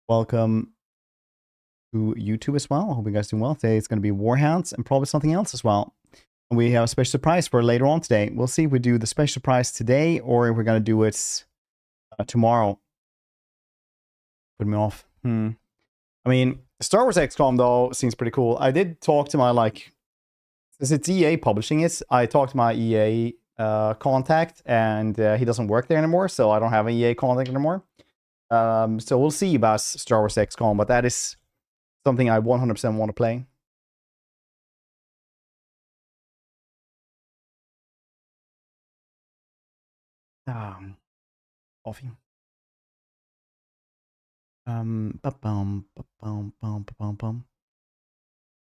Welcome to YouTube as well. I hope you guys doing well. Today it's going to be Warhounds and probably something else as well. And we have a special surprise for later on today. We'll see if we do the special surprise today or if we're going to do it tomorrow. Put me off. I mean, Star Wars XCOM though seems pretty cool. I did talk to my since it's EA publishing it, I talked to my EA contact, and he doesn't work there anymore, so I don't have an EA contact anymore. So we'll see about Star Wars XCOM, but that is something I 100% want to play. Coffee. But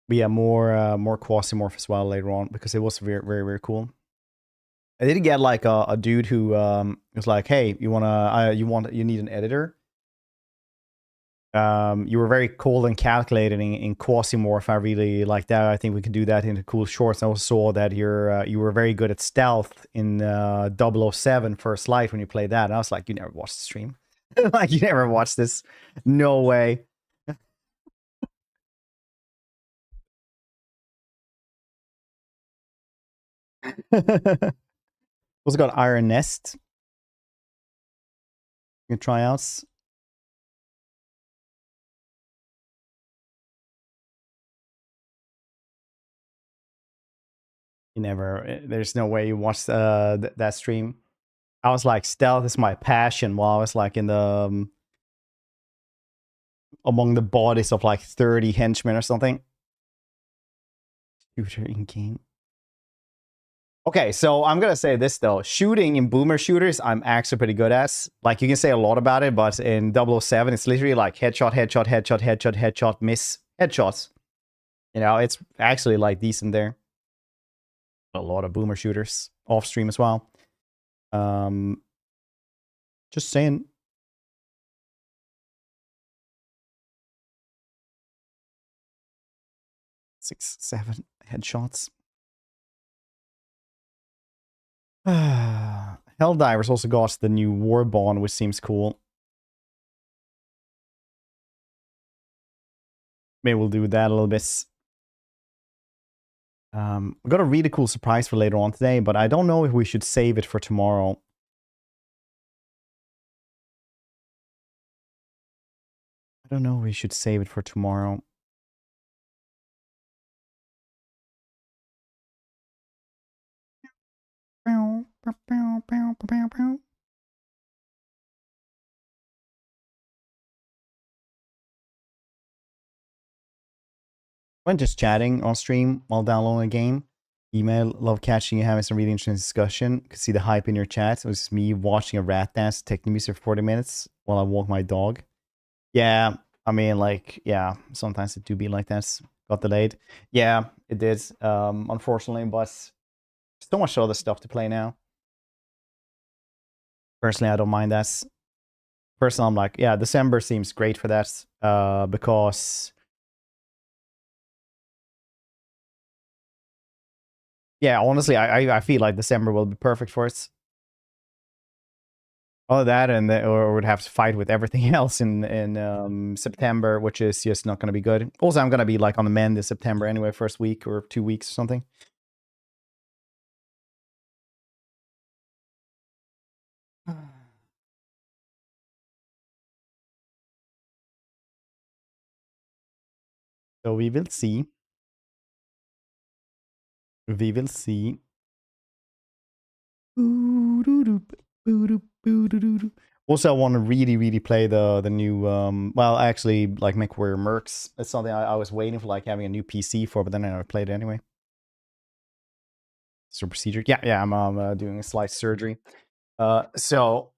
yeah, more Quasimorph as well later on, because it was very, very, very cool. I did get like a dude who was like, "Hey, you need an editor." You were very cold and calculating in Quasimorph. I really like that. I think we can do that into cool shorts. I also saw that you were very good at stealth in 007 First Light when you played that. And I was like, you never watched the stream. Like, you never watched this. No way. Also got Iron Nest. You can try out. You never. There's no way you watched that stream. I was like, stealth is my passion. While I was like in the among the bodies of like 30 henchmen or something. Shooter in game. Okay, so I'm gonna say this though. Shooting in boomer shooters, I'm actually pretty good at. Like, you can say a lot about it, but in 007, it's literally like headshot, headshot, headshot, headshot, headshot, miss, headshots. You know, it's actually like decent there. A lot of boomer shooters off stream as well. Just saying. Six, 7 headshots. Helldivers also got the new War Bond, which seems cool. Maybe we'll do that a little bit. We got a really cool surprise for later on today, but I don't know if we should save it for tomorrow. I don't know if we should save it for tomorrow. When just chatting on stream while downloading a game. Email, love catching you having some really interesting discussion. Could see the hype in your chat. It was me watching a rat dance, techno music for 40 minutes while I walk my dog. Yeah, I mean, like, yeah, sometimes it do be like that. Got delayed. Yeah, it did, unfortunately, but so much other stuff to play now. Personally, I don't mind that. Personally, I'm like, yeah, December seems great for that, because... Yeah, honestly, I feel like December will be perfect for it. All of that, and or would have to fight with everything else in September, which is just not going to be good. Also, I'm going to be like on the mend this September anyway, first week or 2 weeks or something. So we will see. We will see. Also, I want to really play the new, well, actually, like MechWarrior Mercs. It's something I was waiting for, like, having a new PC for, but then I never played it anyway. So procedure. Yeah, I'm doing a slight surgery. So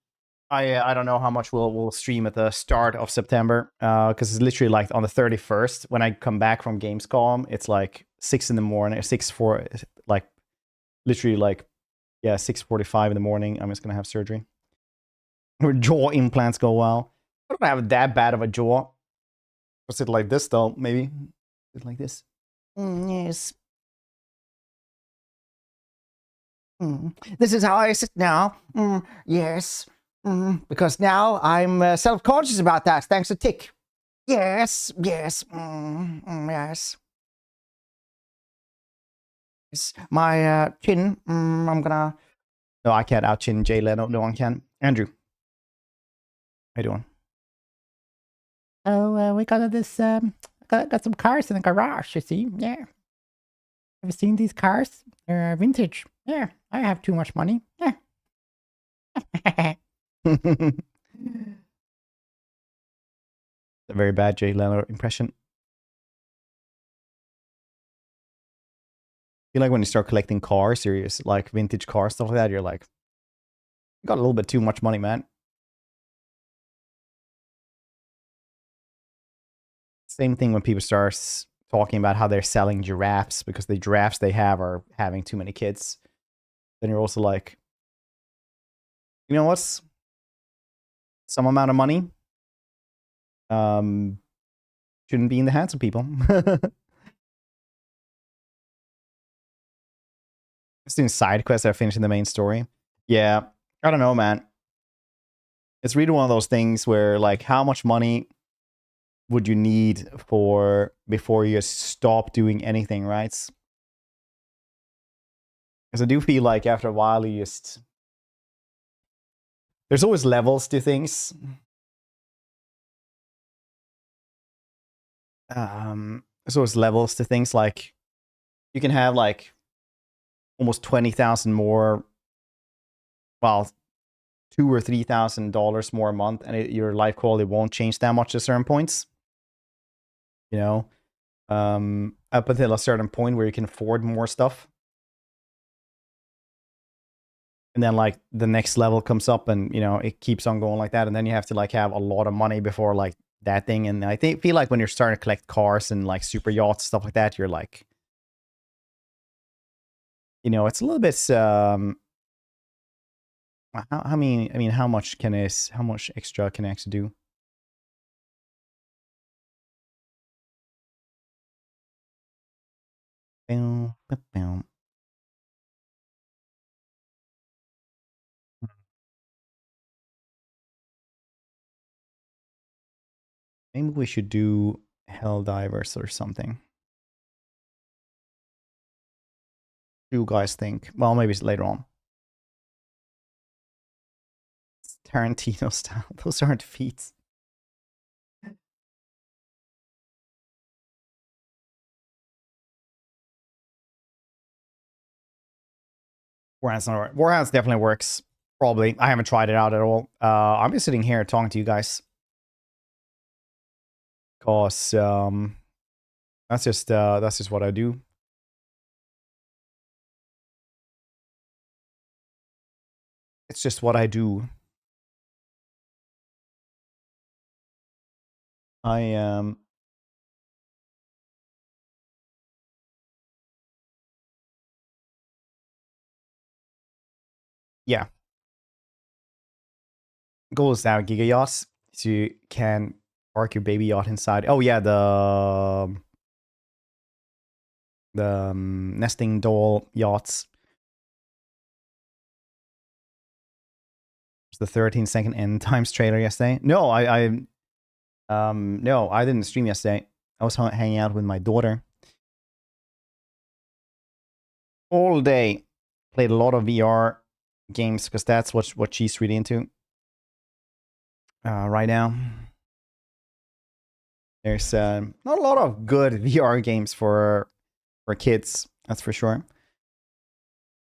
I don't know how much we'll stream at the start of September, because it's literally like on the 31st when I come back from Gamescom. It's like 6 in the morning, 6:4, like literally like, yeah, 6:45 in the morning. I'm just gonna have surgery. Or jaw implants go well. I don't have that bad of a jaw. Was it like this though? Maybe is it like this? Yes. This is how I sit now. Yes. Because now I'm self-conscious about that, thanks to Tick. Yes, yes, yes. Yes. My chin, I'm gonna... No, I can't out-chin Jay Leno. No one can. Andrew, how you doing? Oh, we got this, got some cars in the garage, you see? Yeah. Have you seen these cars? They're vintage. Yeah, I have too much money. Yeah. A very bad Jay Leno impression. I feel like when you start collecting cars, serious, like vintage cars, stuff like that, you're like, you got a little bit too much money, man. Same thing when people start talking about how they're selling giraffes because the giraffes they have are having too many kids. Then you're also like, you know what's some amount of money shouldn't be in the hands of people. Just doing side quests that are finishing the main story. Yeah, I don't know, man. It's really one of those things where, like, how much money would you need for before you stop doing anything, right? Because I do feel like after a while you just... There's always levels to things. There's always levels to things, like you can have like almost 20,000 more, well, $2,000 or $3,000 more a month, and your life quality won't change that much at certain points. You know, up until a certain point where you can afford more stuff, and then like the next level comes up, and you know it keeps on going like that, and then you have to like have a lot of money before like that thing. And I feel like when you're starting to collect cars and like super yachts, stuff like that, you're like, you know, it's a little bit I mean, how much extra can I actually do? Maybe we should do Helldivers or something. What do you guys think? Well, maybe it's later on. It's Tarantino style. Those aren't feats. Warhounds definitely works. Probably. I haven't tried it out at all. I'm just sitting here talking to you guys. Cause that's just what I do. It's just what I do. I yeah. Goal is now Giga Yachts. So you can park your baby yacht inside. Oh yeah, the nesting doll yachts. It's the 13-second end times trailer yesterday. No, no, I didn't stream yesterday. I was hanging out with my daughter all day. Played a lot of VR games because that's what she's really into right now. There's not a lot of good VR games for kids, that's for sure.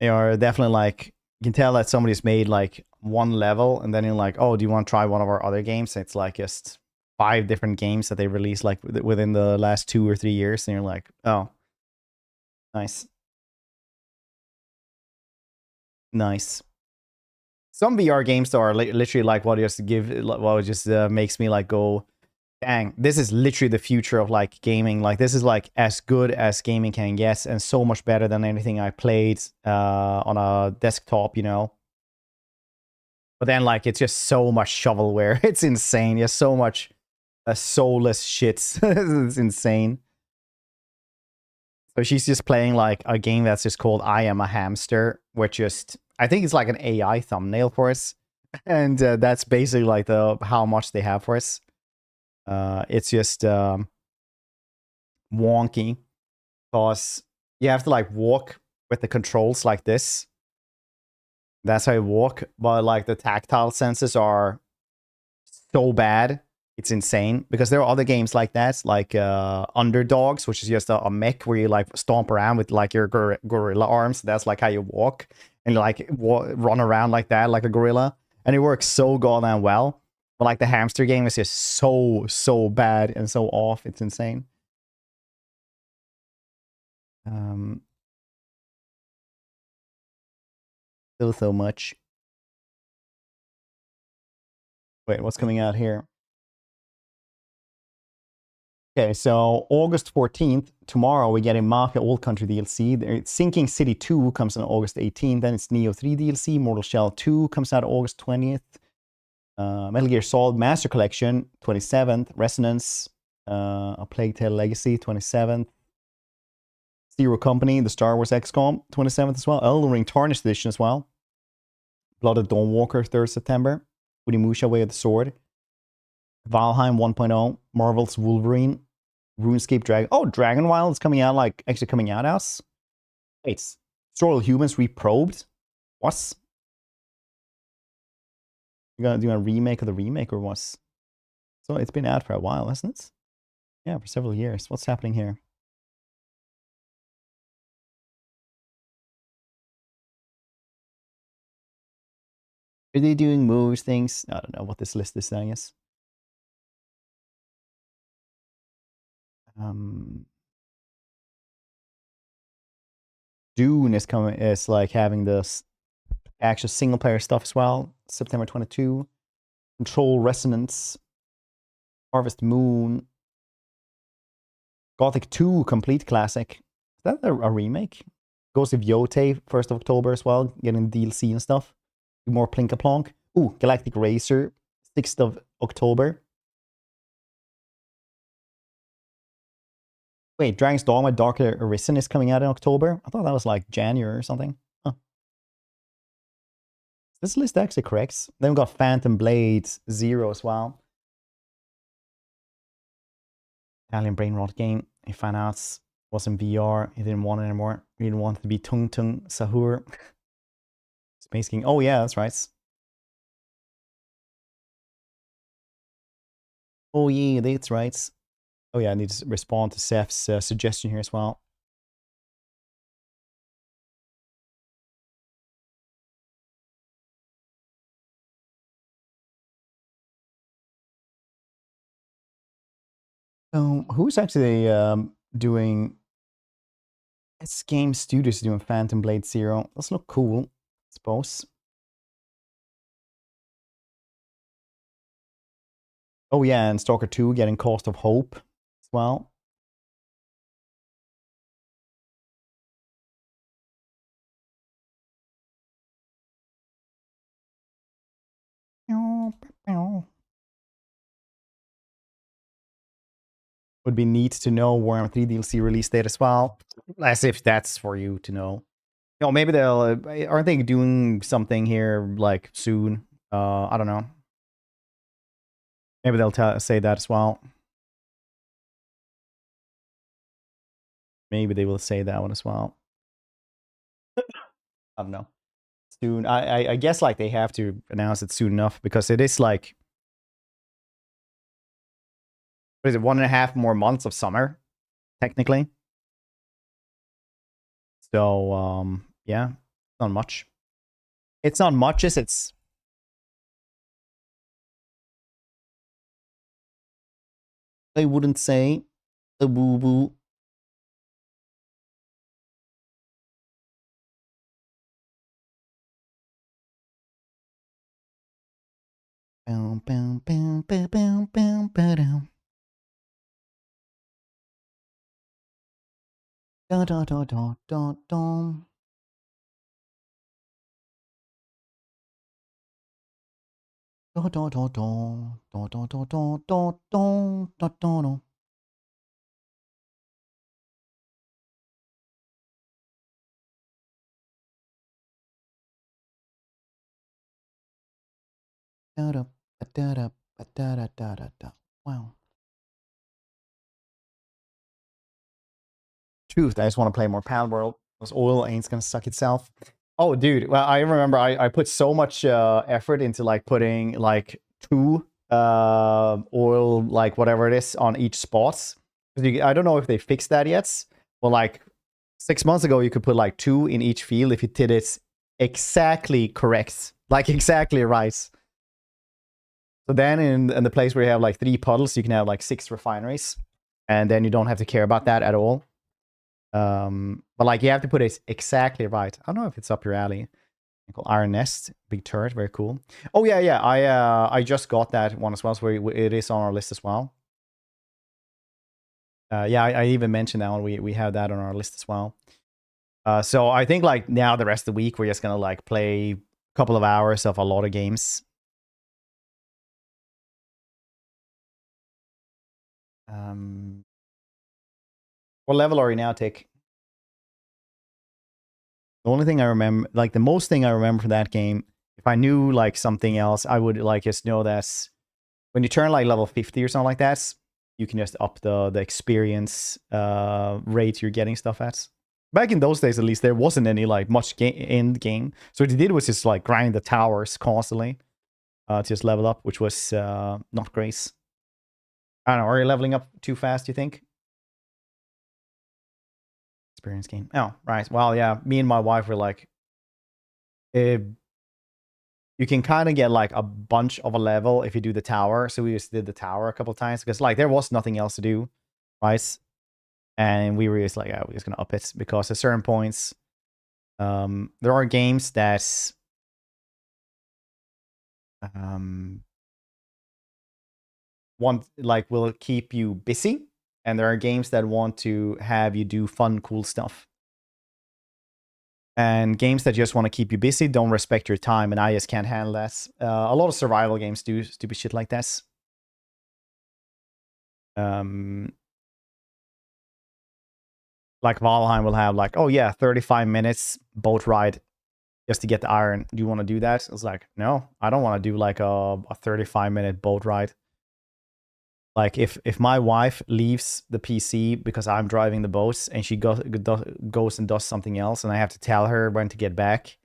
They are definitely like, you can tell that somebody's made like one level, and then you're like, oh, do you want to try one of our other games? It's like just 5 different games that they released like within the last 2 or 3 years, and you're like, oh, nice. Nice. Some VR games though are literally like what just makes me like go, dang, this is literally the future of like gaming. Like this is like as good as gaming can get, and so much better than anything I played on a desktop, you know. But then like it's just so much shovelware. It's insane. There's so much soulless shit. It's insane. So she's just playing like a game that's just called I Am a Hamster, which just, I think it's like an AI thumbnail for us. And that's basically like how much they have for us. It's just wonky because you have to like walk with the controls like this. That's how you walk, but like the tactile senses are so bad. It's insane because there are other games like that, like Underdogs, which is just a mech where you like stomp around with like your gorilla arms. That's like how you walk and like run around like that, like a gorilla, and it works so goddamn well. But like the hamster game is just so bad and so off. It's insane. Still so much. Wait, what's coming out here? Okay, so August 14th, tomorrow we get a Mafia Old Country DLC. Sinking City 2 comes on August 18th. Then it's Neo 3 DLC. Mortal Shell 2 comes out August 20th. Metal Gear Solid Master Collection 27th. Resonance, A Plague Tale Legacy 27th. Zero Company, the Star Wars XCOM 27th as well. Elden Ring Tarnished Edition as well. Blood of Dawnwalker 3rd September. Onimusha Way of the Sword. Valheim 1.0. Marvel's Wolverine. RuneScape Dragon. Oh, Dragonwild is coming out, like, actually coming out as? Wait, Destroy All Humans Reprobed? What? You're gonna do a remake of the remake or what? So it's been out for a while, hasn't it? Yeah, for several years. What's happening here? Are they doing moves, things? I don't know what this list is saying is. Dune is coming, is like having this actual single player stuff as well. September 22. Control Resonance. Harvest Moon. Gothic 2 Complete Classic. Is that a remake? Ghost of Yotei, 1st of October as well. Getting DLC and stuff. More Plonk. Ooh, Galactic Racer, 6th of October. Wait, Dragon's Dogma Dark Arisen is coming out in October? I thought that was like January or something. Huh. This list actually corrects. Then we got Phantom Blades 0 as well. Italian Brain Rot game. He found out it was in VR. He didn't want it anymore. He didn't want it to be Tung Tung Sahur. Space King. Oh yeah, that's right. Oh yeah, that's right. Oh yeah, I need to respond to Seth's suggestion here as well. Who's actually doing... It's Game Studios doing Phantom Blade Zero. Does look cool, I suppose. Oh yeah, and Stalker 2 getting Cost of Hope as well. Would be neat to know Warhammer 3 DLC release date as well. As if that's for you to know. You know, maybe they'll... aren't they doing something here, like, soon? I don't know. Maybe they'll say that as well. Maybe they will say that one as well. I don't know. Soon. I guess, like, they have to announce it soon enough because it is, like... What is it, 1.5 more months of summer, technically? So, yeah, not much. It's not much as it's... I wouldn't say a boo-boo. Bow, bow, bow, bow, bow, bow, bow, down. Da da da da da da. Da da da da da da da da da da da da. Da da da da da da da da da. Wow. Truth, I just want to play more Pal World. Because oil ain't gonna suck itself. Oh, dude. Well, I remember I put so much effort into like putting like 2 oil, like whatever it is, on each spot. I don't know if they fixed that yet. Well, like 6 months ago, you could put like 2 in each field if you did it exactly correct, like exactly right. So then in the place where you have like 3 puddles, you can have like 6 refineries, and then you don't have to care about that at all. But like you have to put it exactly right. I don't know if it's up your alley. Called Iron Nest, big turret, very cool. Oh yeah. I just got that one as well, so it is on our list as well. Yeah, I even mentioned that one. We have that on our list as well. So I think like now the rest of the week we're just gonna like play a couple of hours of a lot of games. What level are you now, Tick? The only thing I remember, like the most thing I remember from that game, if I knew like something else, I would like just know that when you turn like level 50 or something like that, you can just up the experience rate you're getting stuff at. Back in those days, at least, there wasn't any like much end game. So what you did was just like grind the towers constantly to just level up, which was not great. I don't know. Are you leveling up too fast, you think? Experience game. Oh, right. Well, yeah. Me and my wife were like, you can kind of get like a bunch of a level if you do the tower. So we just did the tower a couple of times because like there was nothing else to do, right? And we were just like, we're just gonna up it because at certain points, there are games that will keep you busy, and there are games that want to have you do fun, cool stuff. And games that just want to keep you busy don't respect your time, and I just can't handle that. A lot of survival games do stupid shit like this. Like Valheim will have like, oh yeah, 35 minutes boat ride just to get the iron. Do you want to do that? It's like, no, I don't want to do like a 35-minute boat ride. Like if my wife leaves the PC because I'm driving the boats and she goes and does something else and I have to tell her when to get back,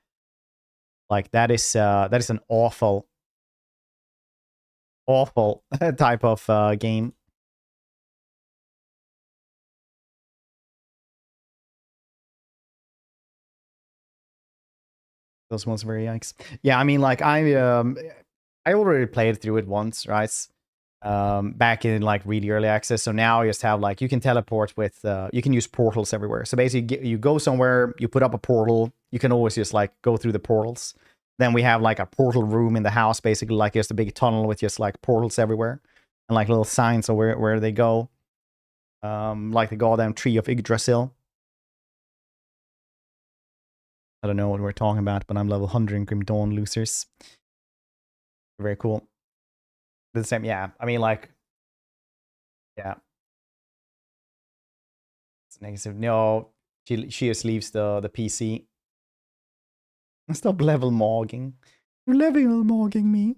like that is an awful type of game. Those ones very yikes. Yeah, I mean, like I already played through it once, right? Back in like really early access. So now you just have like, you can teleport with, you can use portals everywhere. So basically you go somewhere, you put up a portal, you can always just like go through the portals. Then we have like a portal room in the house, basically like just a big tunnel with just like portals everywhere and like little signs of where they go. Like the goddamn tree of Yggdrasil. I don't know what we're talking about, but I'm level 100 in Grim Dawn, losers. Very cool. The same, yeah. I mean, like, yeah. It's negative. No, she just leaves the PC. Stop level mogging. You're level mogging me.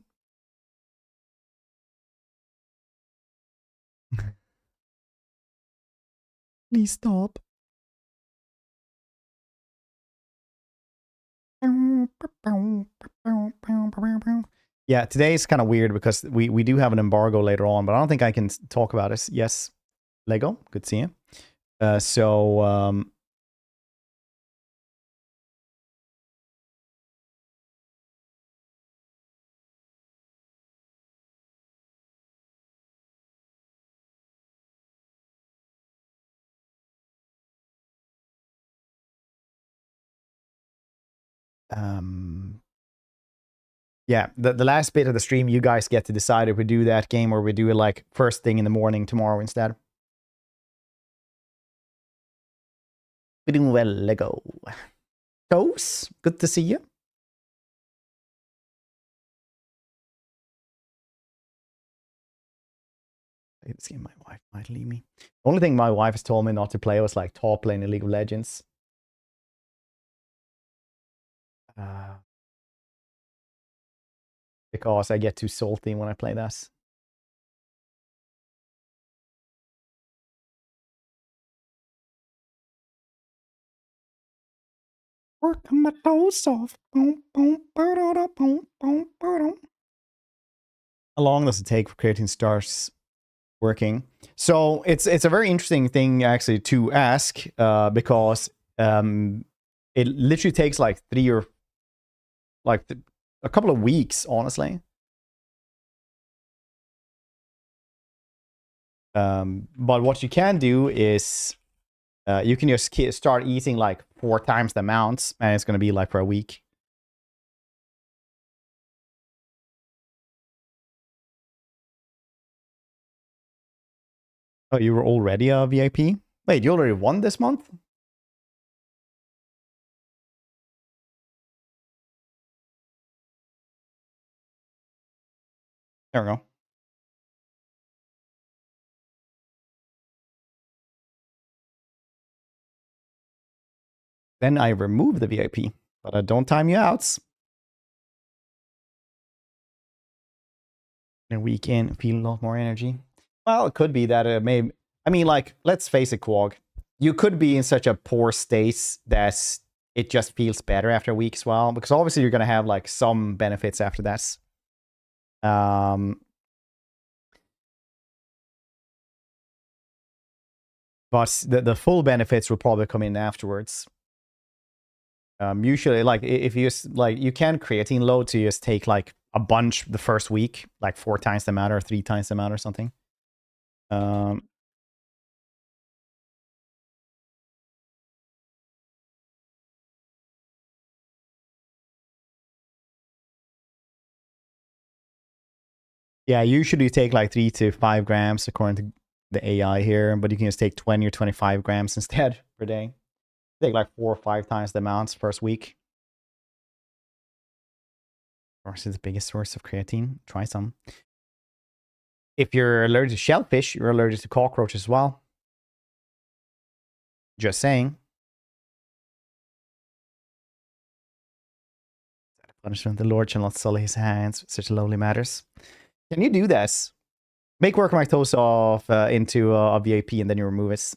Please stop. Yeah, today is kind of weird because we do have an embargo later on, but I don't think I can talk about it. Yes, Lego, good to see you. Yeah, the last bit of the stream, you guys get to decide if we do that game or we do it like first thing in the morning tomorrow instead. We're doing well, Lego. Toes, good to see you. This game, my wife might leave me. The only thing my wife has told me not to play was like top lane in League of Legends. Because I get too salty when I play that. Working my toes off. Boom, boom, boom, boom, boom, boom. How long does it take for creating stars working? So it's a very interesting thing actually to ask because it literally takes like a couple of weeks, honestly. But what you can do is you can just start eating like 4 times the amounts, and it's going to be like for a week. Oh, you were already a VIP? Wait, you already won this month? There we go. Then I remove the VIP, but I don't time you out. And a week in, feel a lot more energy. Well, it could be that it may... I mean, like, let's face it, Quag. You could be in such a poor state that it just feels better after a week as well. Because obviously you're going to have, like, some benefits after that. But the full benefits will probably come in afterwards. Usually, like, if you just, like, you can creatine load to just take, like, a bunch the first week, like 4 times the amount or 3 times the amount or something. Yeah, usually you take like 3 to 5 grams according to the AI here, but you can just take 20 or 25 grams instead per day. Take like 4 or 5 times the amounts first week. Of course, it's the biggest source of creatine. Try some. If you're allergic to shellfish, you're allergic to cockroaches as well. Just saying. Punishment, the Lord shall not sully his hands with such lowly matters. Can you do this? Make work my toes off into a VIP and then you remove it.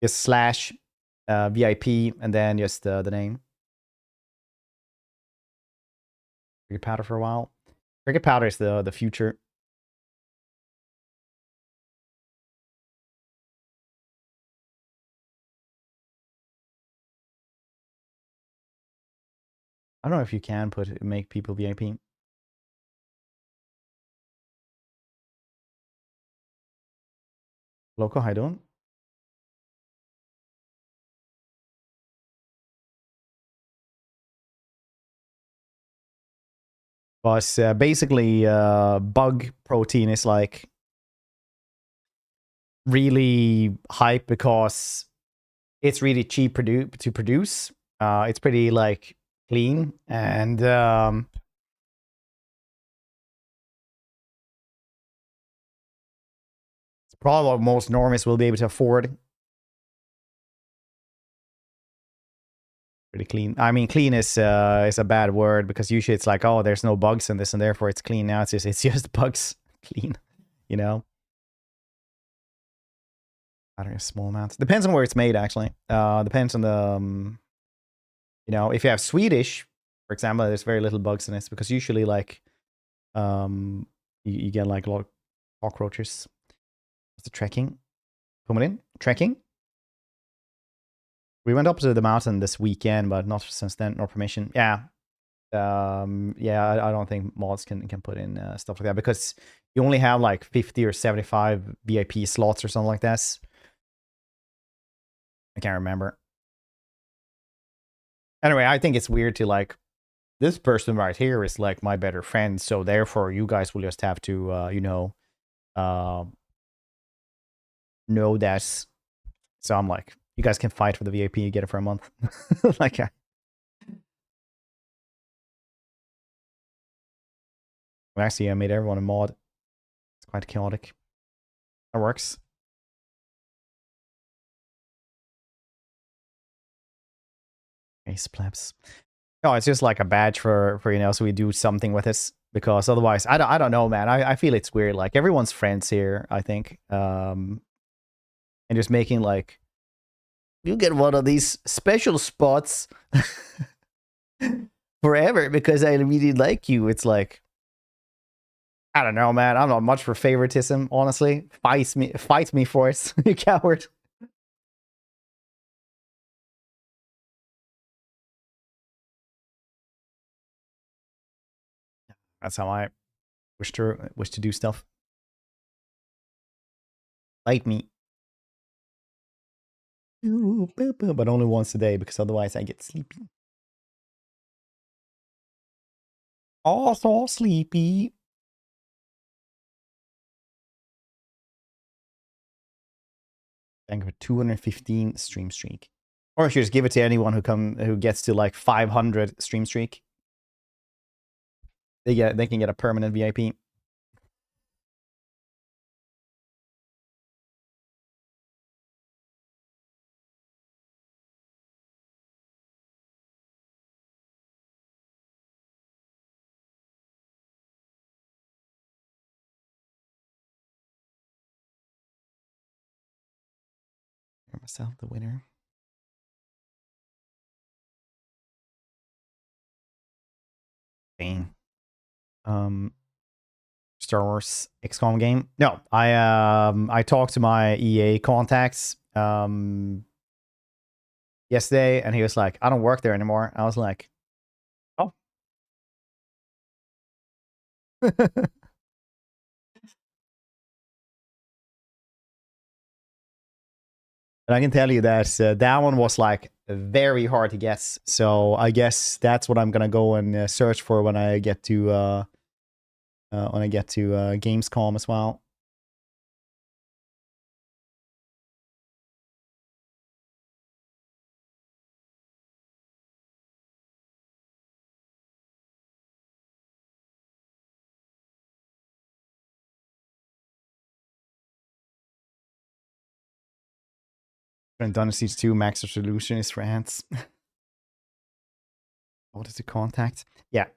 Just slash VIP and then just the name. Cricket powder for a while. Cricket powder is the future. I don't know if you can make people VIP. Loco, how you doing? But basically, bug protein is like really hype because it's really cheap to produce. It's pretty like clean and it's probably what most normies will be able to afford. Pretty clean. I mean, clean is a bad word because usually it's like, oh, there's no bugs in this and therefore it's clean. Now it's just bugs clean, you know. I don't know, small amounts. Depends on where it's made, actually. Depends on the, you know, if you have Swedish, for example, there's very little bugs in this because usually, like, you get like a lot of cockroaches. What's the trekking? Put it in. Trekking. We went up to the mountain this weekend, but not since then. No permission. Yeah. Yeah, I don't think mods can put in stuff like that because you only have like 50 or 75 VIP slots or something like that. I can't remember. Anyway, I think it's weird to like, this person right here is like my better friend, so therefore you guys will just have to, you know that. So I'm like, you guys can fight for the VIP, you get it for a month. Like, actually, I made everyone a mod. It's quite chaotic. That works. Ace plebs. No, it's just like a badge for you know, so we do something with this because otherwise, I don't know, man. I feel it's weird. Like everyone's friends here, I think, and just making like You get one of these special spots forever because I really like you. It's like, I don't know, man. I'm not much for favoritism, honestly. Fight me for it, you coward. That's how I wish to do stuff. Fight me. But only once a day, because otherwise I get sleepy. Oh, so sleepy. Thank you for 215 stream streak. Or I should just give it to anyone who gets to like 500 stream streak. They can get a permanent VIP. Myself the winner. Bang. Star Wars XCOM game. No, I talked to my EA contacts yesterday, and he was like, "I don't work there anymore." I was like, "Oh." And I can tell you that that one was like very hard to guess. So I guess that's what I'm gonna go and search for when I get to Gamescom as well. And Dynasty 2 Max Resolution is France. What is the contact? Yeah.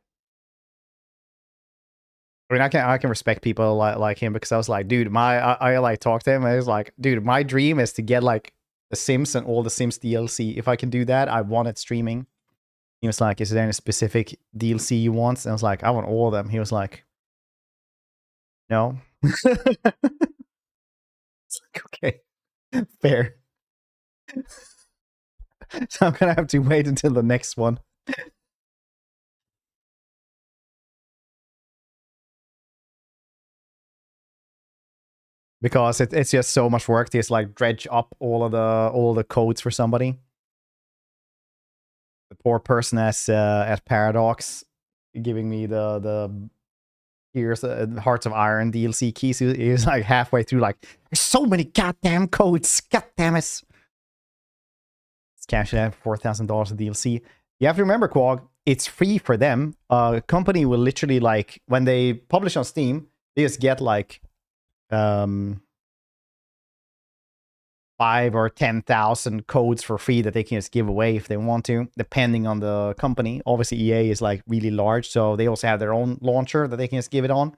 I mean, I can respect people like him, because I was like, dude, I like talked to him, and I was like, dude, my dream is to get like the Sims and all the Sims DLC. If I can do that, I want it streaming. He was like, is there any specific DLC you want? And I was like, I want all of them. He was like, no. It's like, okay, fair. So I'm gonna have to wait until the next one. Because it's just so much work to just like dredge up all the codes for somebody. The poor person at Paradox giving me the here's Hearts of Iron DLC keys. He's like halfway through, like, there's so many goddamn codes. God damn it. Let's cash it out for $4,000 of DLC. You have to remember, Quag, it's free for them. Company will literally, like, when they publish on Steam, they just get like 5 or 10,000 codes for free that they can just give away if they want to, depending on the company. Obviously, EA is like really large, so they also have their own launcher that they can just give it on.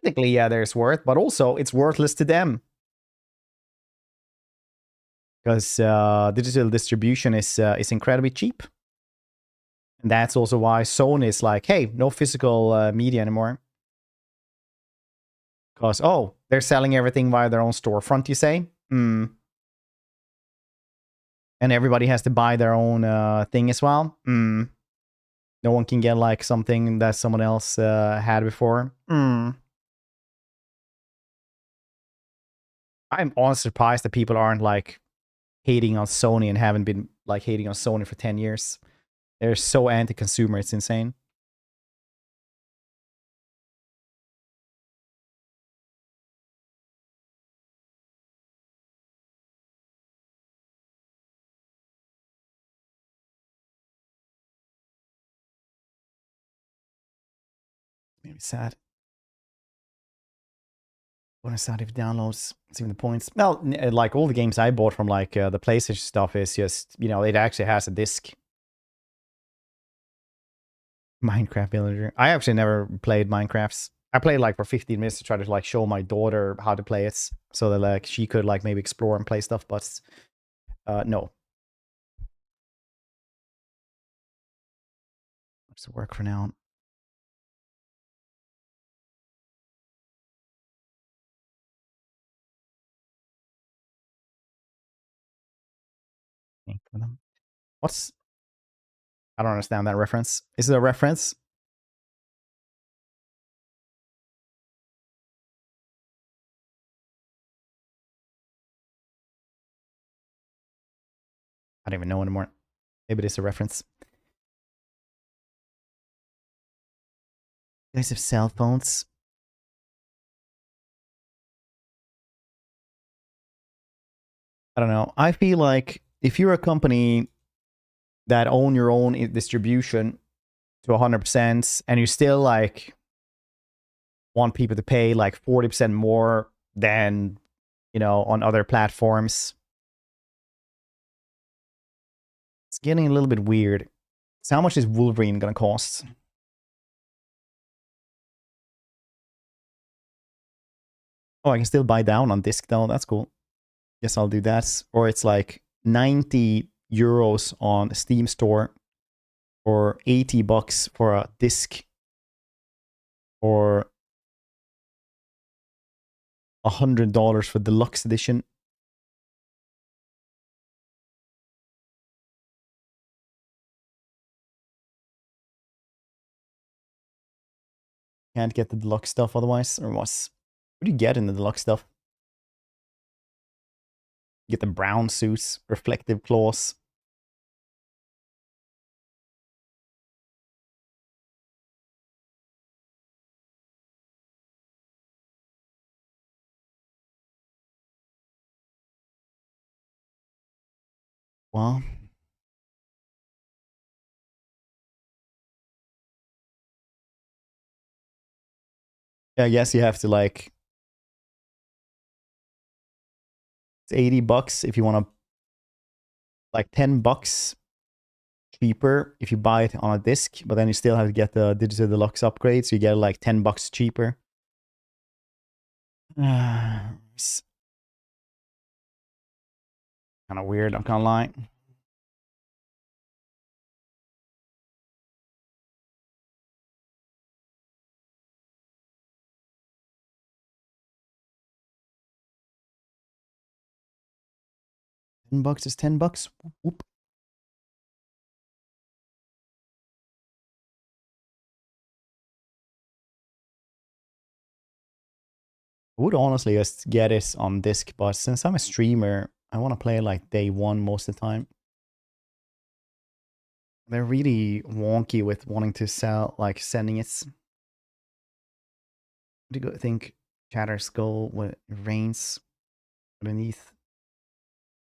Technically, yeah, there's worth, but also it's worthless to them, because digital distribution is incredibly cheap. And that's also why Sony is like, hey, no physical media anymore. Because, oh, they're selling everything via their own storefront, you say? And everybody has to buy their own thing as well? No one can get like something that someone else had before? I'm honestly surprised that people aren't like hating on Sony and haven't been like hating on Sony for 10 years. They're so anti-consumer, it's insane. Maybe sad. When I started with downloads, seeing the points. Well, like all the games I bought from like the PlayStation stuff is just, you know, it actually has a disc. Minecraft villager. I actually never played Minecrafts. I played like for 15 minutes to try to like show my daughter how to play it, so that like she could like maybe explore and play stuff. But no, it's work for now. What's? I don't understand that reference. Is it a reference? I don't even know anymore. Maybe it is a reference. You guys have cell phones? I don't know. I feel like if you're a company that own your own distribution to 100% and you still like want people to pay like 40% more than, you know, on other platforms, it's getting a little bit weird. So how much is Wolverine gonna cost? Oh, I can still buy down on disc though. That's cool. Guess I'll do that. Or it's like 90 euros on Steam store, or 80 bucks for a disc, or $100 for deluxe edition. Can't get the deluxe stuff otherwise, or what do you get in the deluxe stuff? You get the brown suits, reflective claws. Well, yeah, I guess you have to like, it's 80 bucks if you want to, like 10 bucks cheaper if you buy it on a disc, but then you still have to get the digital deluxe upgrade, so you get like 10 bucks cheaper. It's kind of weird, I'm kind of lying. $10 is $10. Whoop, whoop. I would honestly just get it on disc, but since I'm a streamer, I want to play like day one most of the time. They're really wonky with wanting to sell, like sending it. What do you think Chatter Skull with rains underneath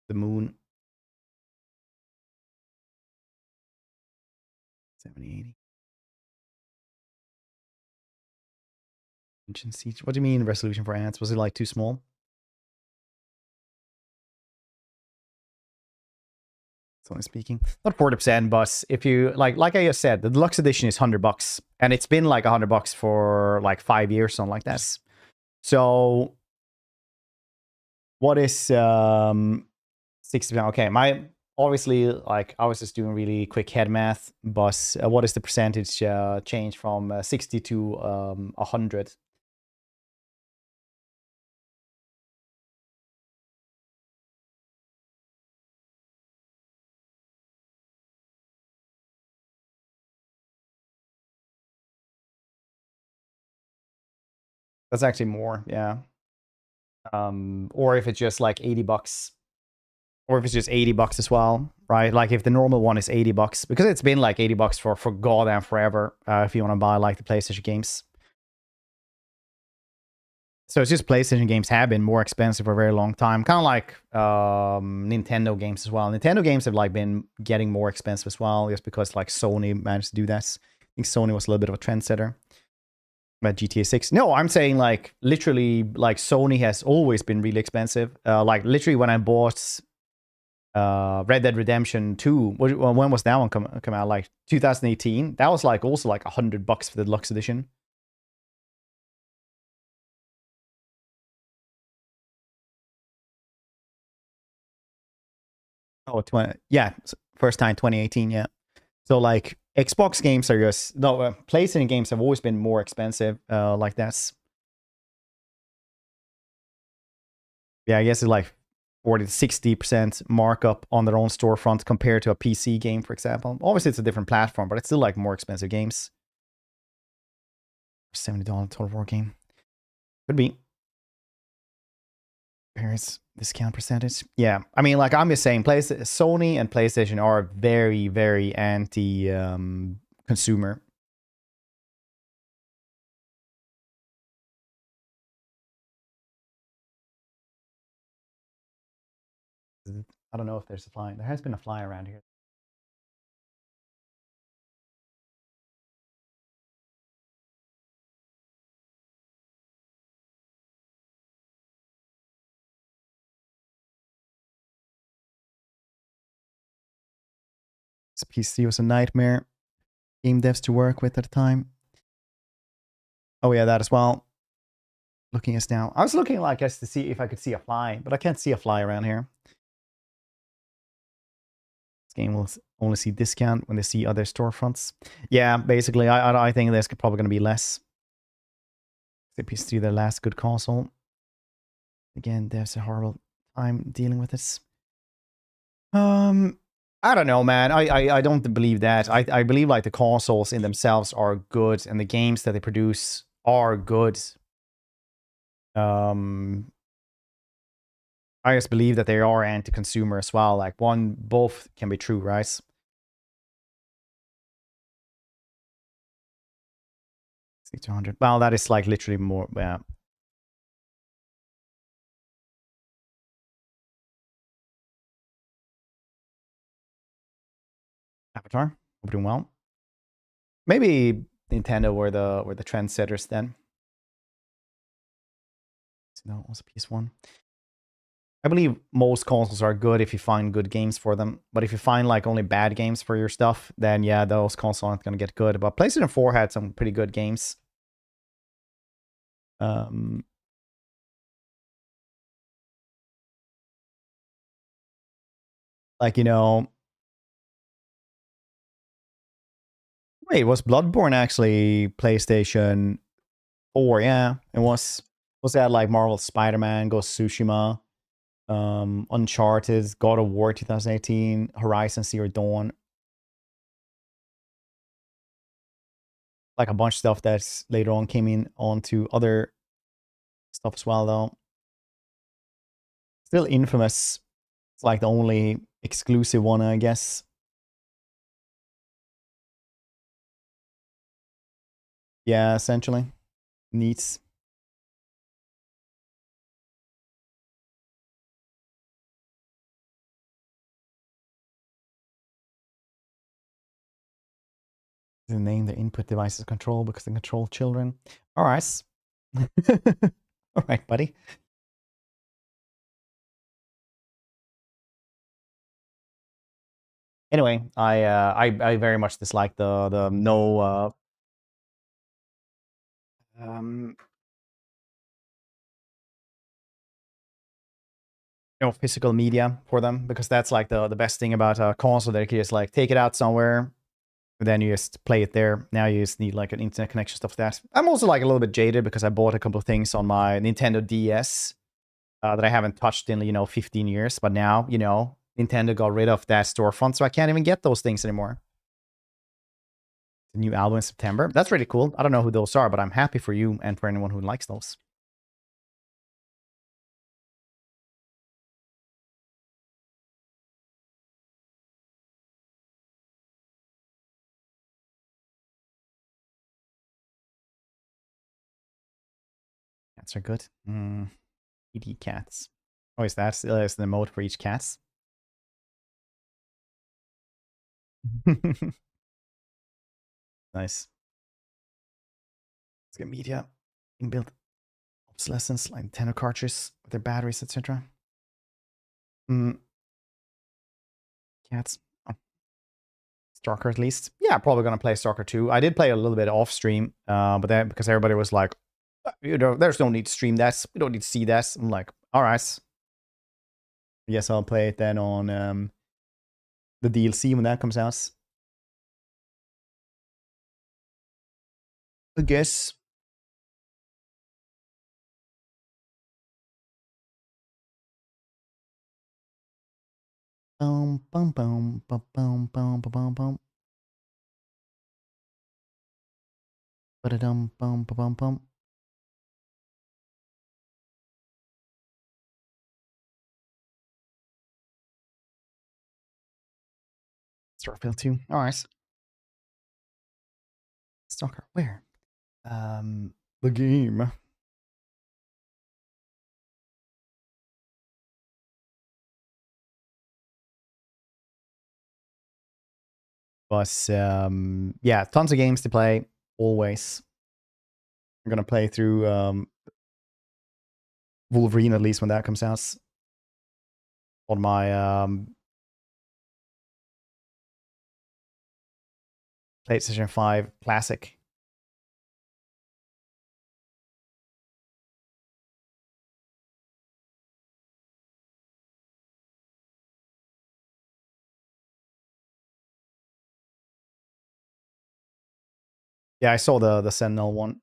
the moon? 70, 80. Ancient Siege. What do you mean resolution for ants? Was it like too small? It's only speaking. Not 40%, but if you like I just said, the deluxe edition is $100, and it's been like $100 for like 5 years, something like that. So what is 60%? Okay, my obviously, like I was just doing really quick head math, but what is the percentage change from 60 to 100? That's actually more, yeah. Or if it's just like $80, or if it's just $80 as well, right? Like if the normal one is $80, because it's been like $80 for goddamn forever. If you want to buy like the PlayStation games, so it's just PlayStation games have been more expensive for a very long time. Kind of like Nintendo games as well. Nintendo games have like been getting more expensive as well, just because like Sony managed to do that. I think Sony was a little bit of a trendsetter. About GTA 6. No, I'm saying like literally like Sony has always been really expensive. Like literally when I bought Red Dead Redemption 2. When was that one come out? Like 2018. That was like also like $100 for the deluxe edition. Oh, yeah, first time 2018. Yeah. So like Xbox games are just no PlayStation games have always been more expensive. Like that's yeah, I guess it's like 40 to 60% markup on their own storefront compared to a PC game, for example. Obviously, it's a different platform, but it's still like more expensive games. $70 Total War game. Could be. Here's discount percentage. Yeah, I mean, like I'm just saying, Sony and PlayStation are very, very anti consumer. I don't know if there's a fly. There has been a fly around here. This PC was a nightmare. Game devs to work with at the time. Oh yeah, that as well. Looking us now. I was looking like us to see if I could see a fly, but I can't see a fly around here. This game will only see discount when they see other storefronts. Yeah, basically, I think there's probably going to be less. The PS3, their last good console. Again, devs a horrible time dealing with this. I don't know, man. I don't believe that. I believe like the consoles in themselves are good, and the games that they produce are good. I just believe that they are anti-consumer as well. Like both can be true, right? 200. Well, that is like literally more. Yeah. Avatar, we're doing well. Maybe Nintendo were the trendsetters then. No, it was a PS1. I believe most consoles are good if you find good games for them. But if you find like only bad games for your stuff, then yeah, those consoles aren't gonna get good. But PlayStation 4 had some pretty good games. Um, like wait, was Bloodborne actually PlayStation 4? Yeah, it was. Was that like Marvel Spider-Man, Ghost of Tsushima, Uncharted, God of War 2018, Horizon Zero Dawn? Like a bunch of stuff that's later on came in onto other stuff as well, though. Still Infamous. It's like the only exclusive one, I guess. Yeah, essentially. Neats. The name the input devices control because they control children. All right. All right, buddy. Anyway, I very much dislike the um no physical media for them, because that's like the best thing about a console, that you can just like take it out somewhere, and then you just play it there. Now you just need like an internet connection, stuff like that. I'm also like a little bit jaded because I bought a couple of things on my Nintendo DS that I haven't touched in 15 years, but now Nintendo got rid of that storefront, so I can't even get those things anymore. The new album in September. That's really cool. I don't know who those are, but I'm happy for you and for anyone who likes those. Cats are good. ED cats. Oh, is that is the mode for each cats? Nice. Let's get media. Inbuilt obsolescence, like Nintendo cartridges, their batteries, etc. Cats. Oh. Stalker at least. Yeah, probably gonna play Stalker 2. I did play a little bit off stream, but then because everybody was like, you know, there's no need to stream that. We don't need to see that. I'm like, all right. Yes, I'll play it then on the DLC when that comes out. I guess. Boom, boom, boom, boom, boom, boom, boom, boom. Ba-da-dum, boom, boom, boom. Starfield 2. All right. Stalker, where? The game. But yeah, tons of games to play. Always. I'm gonna play through Wolverine at least when that comes out on my PlayStation 5 Classic. Yeah, I saw the Sentinel one.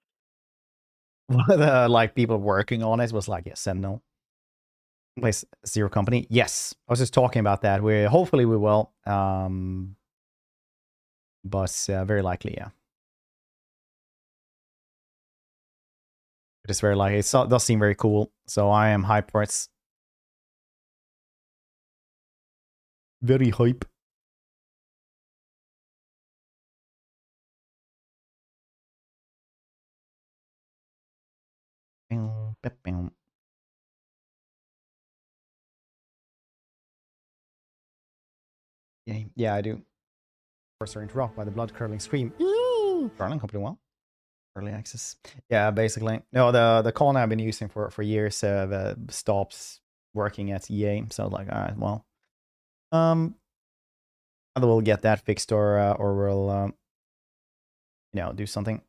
One of the like people working on it was like, yeah, Sentinel. Place Zero Company. Yes, I was just talking about that. We hopefully we will. But very likely, yeah. It is very likely. It does seem very cool. So I am hyped for it. Very hype. Yeah, I do. First are interrupted by the blood-curdling scream. Darling company, well. Early access. Yeah, basically. No, the call I've been using for years stops working at EA. So like, all right, well, either we'll get that fixed or we'll you know, do something.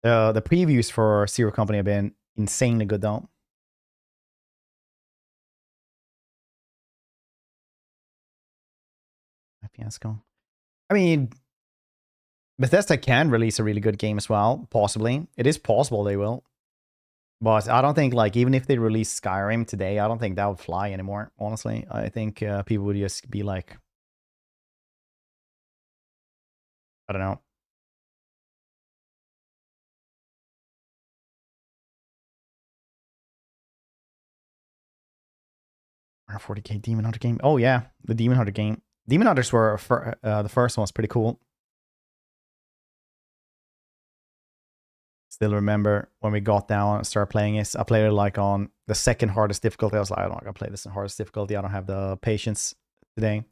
The previews for Zero Company have been insanely good though. Fiasco. I mean, Bethesda can release a really good game as well, possibly. It is possible they will. But I don't think, like, even if they release Skyrim today, I don't think that would fly anymore, honestly. I think people would just be like, I don't know. 40k Demon Hunter game. Oh, yeah, the Demon Hunter game. Demon Hunters were, the first one was pretty cool. Still remember when we got down and started playing it. I played it like on the second hardest difficulty. I was like, I'm not gonna play this in hardest difficulty. I don't have the patience today.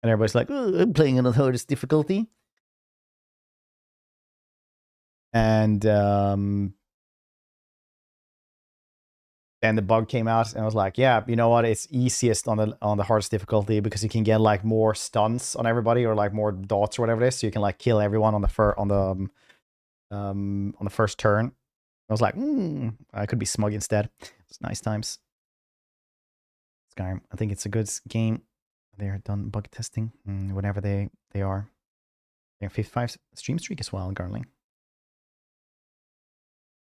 And everybody's like, oh, I'm playing on the hardest difficulty. And then the bug came out, and I was like, yeah, you know what? It's easiest on the hardest difficulty because you can get like more stuns on everybody or like more dots or whatever it is, so you can like kill everyone on the first turn. I was like, I could be smug instead. It's nice times. Skyrim, I think it's a good game. They're done bug testing whenever they are. They're 55 stream streak as well, currently.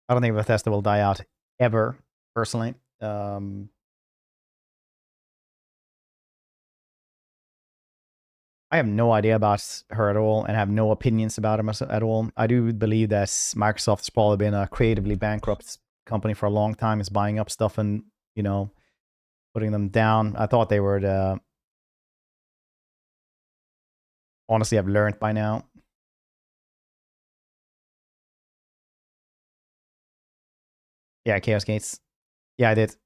I don't think Bethesda will die out ever, personally. I have no idea about her at all and have no opinions about her at all. I do believe that Microsoft's probably been a creatively bankrupt company for a long time. Is buying up stuff and, you know, putting them down. I thought they were the... Honestly, I've learned by now. Yeah, Chaos Gates. Yeah, I did.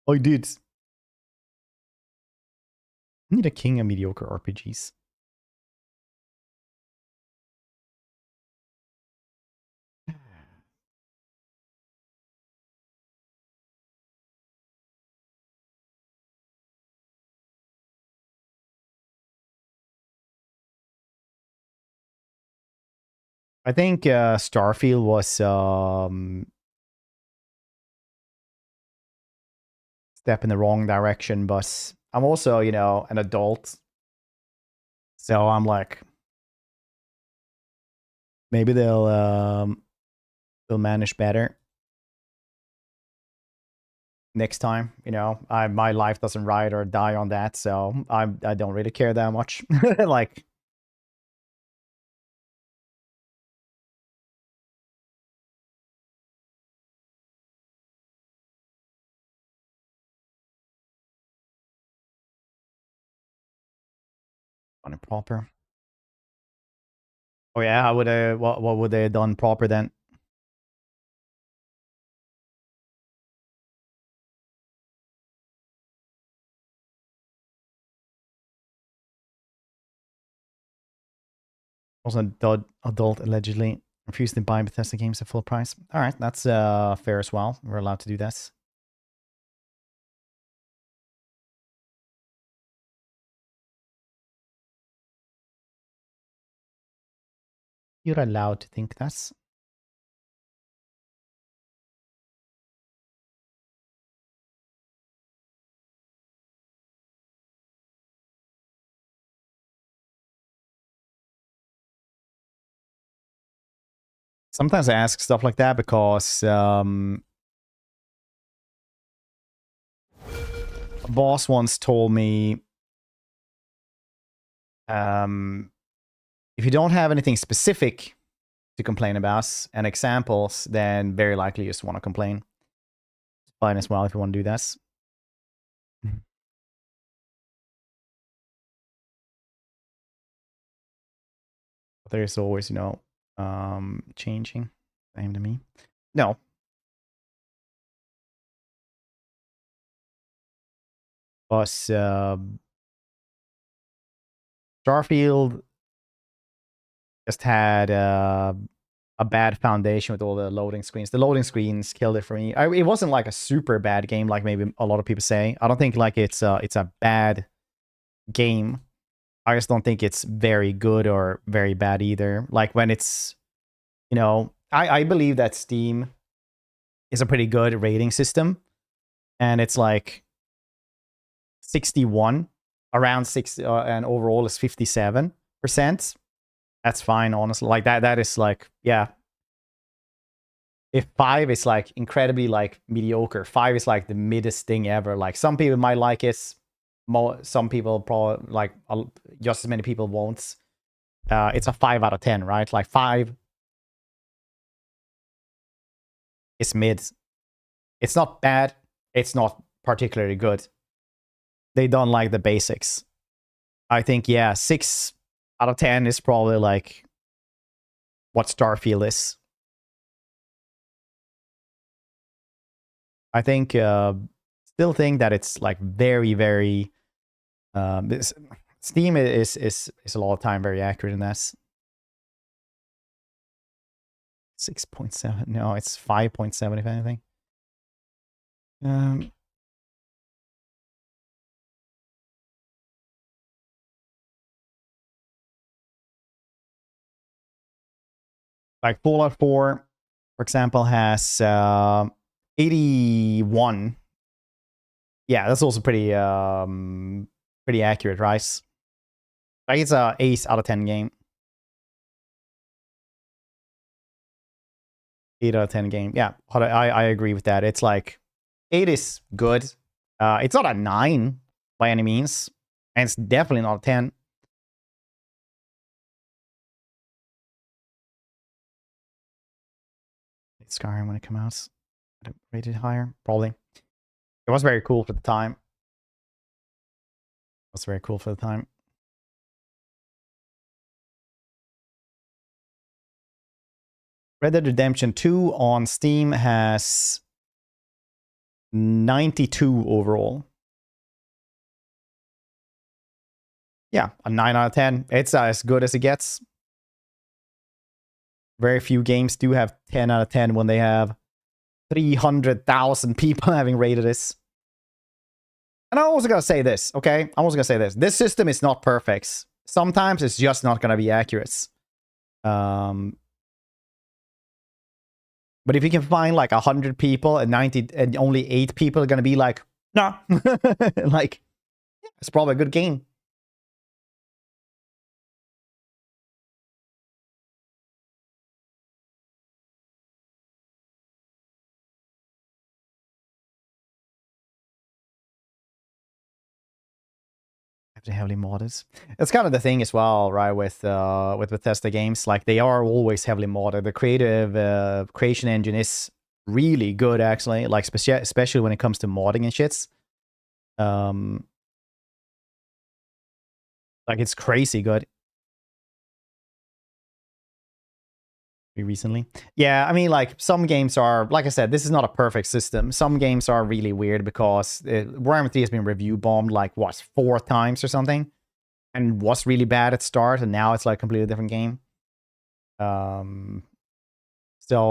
I did. I need a king of mediocre RPGs. I think Starfield was step in the wrong direction, but I'm also, you know, an adult. So I'm like, maybe they'll manage better next time. You know, my life doesn't ride or die on that, so I don't really care that much. Like, on it proper. Oh yeah, I would what would they have done proper then? Also, adult allegedly refused to buy Bethesda games at full price. All right, that's fair as well. We're allowed to do this. You're allowed to think that. Sometimes I ask stuff like that because a boss once told me, if you don't have anything specific to complain about and examples, then very likely you just want to complain. It's fine as well if you want to do that. But there's always, you know, changing. Same to me. No. But Starfield just had a bad foundation with all the loading screens. The loading screens killed it for me. It wasn't like a super bad game, like maybe a lot of people say. I don't think like it's a bad game. I just don't think it's very good or very bad either. Like when it's, you know, I believe that Steam is a pretty good rating system, and it's like 61, around 60, and overall is 57%. That's fine, honestly. Like that is like, yeah. If 5 is like incredibly like mediocre, 5 is like the middest thing ever. Like some people might like it, some people probably like just as many people won't. It's a 5 out of 10, right? Like 5 is mid. It's not bad. It's not particularly good. They don't like the basics. I think, yeah, 6 out of 10 is probably like what Starfield is. I think, still think that it's like very, very. Steam is a lot of time very accurate in that. 6.7. No, it's 5.7 if anything. Like Fallout 4, for example, has 81. Yeah, that's also pretty pretty accurate, right? Like it's a 8 out of 10 game. 8 out of 10 game. Yeah, I agree with that. It's like 8 is good. It's not a 9 by any means, and it's definitely not a 10. Skyrim when it came out, rated higher, probably. It was very cool for the time. It was very cool for the time. Red Dead Redemption 2 on Steam has 92 overall. Yeah, a 9 out of 10. It's as good as it gets. Very few games do have 10 out of 10 when they have 300,000 people having rated this. And I'm also going to say this, okay? I'm also going to say this. This system is not perfect. Sometimes it's just not going to be accurate. But if you can find like 100 people and 90 and only 8 people are gonna be like, nah, like it's probably a good game. Have to heavily modded. That's kind of the thing as well, right? With Bethesda games, like they are always heavily modded. The creative creation engine is really good, actually. Like especially when it comes to modding and shits. Like it's crazy good. Recently, yeah, I mean, like some games are, like I said, this is not a perfect system. Some games are really weird because Warhammer 3 has been review bombed like what 4 times or something, and was really bad at start, and now it's like a completely different game. So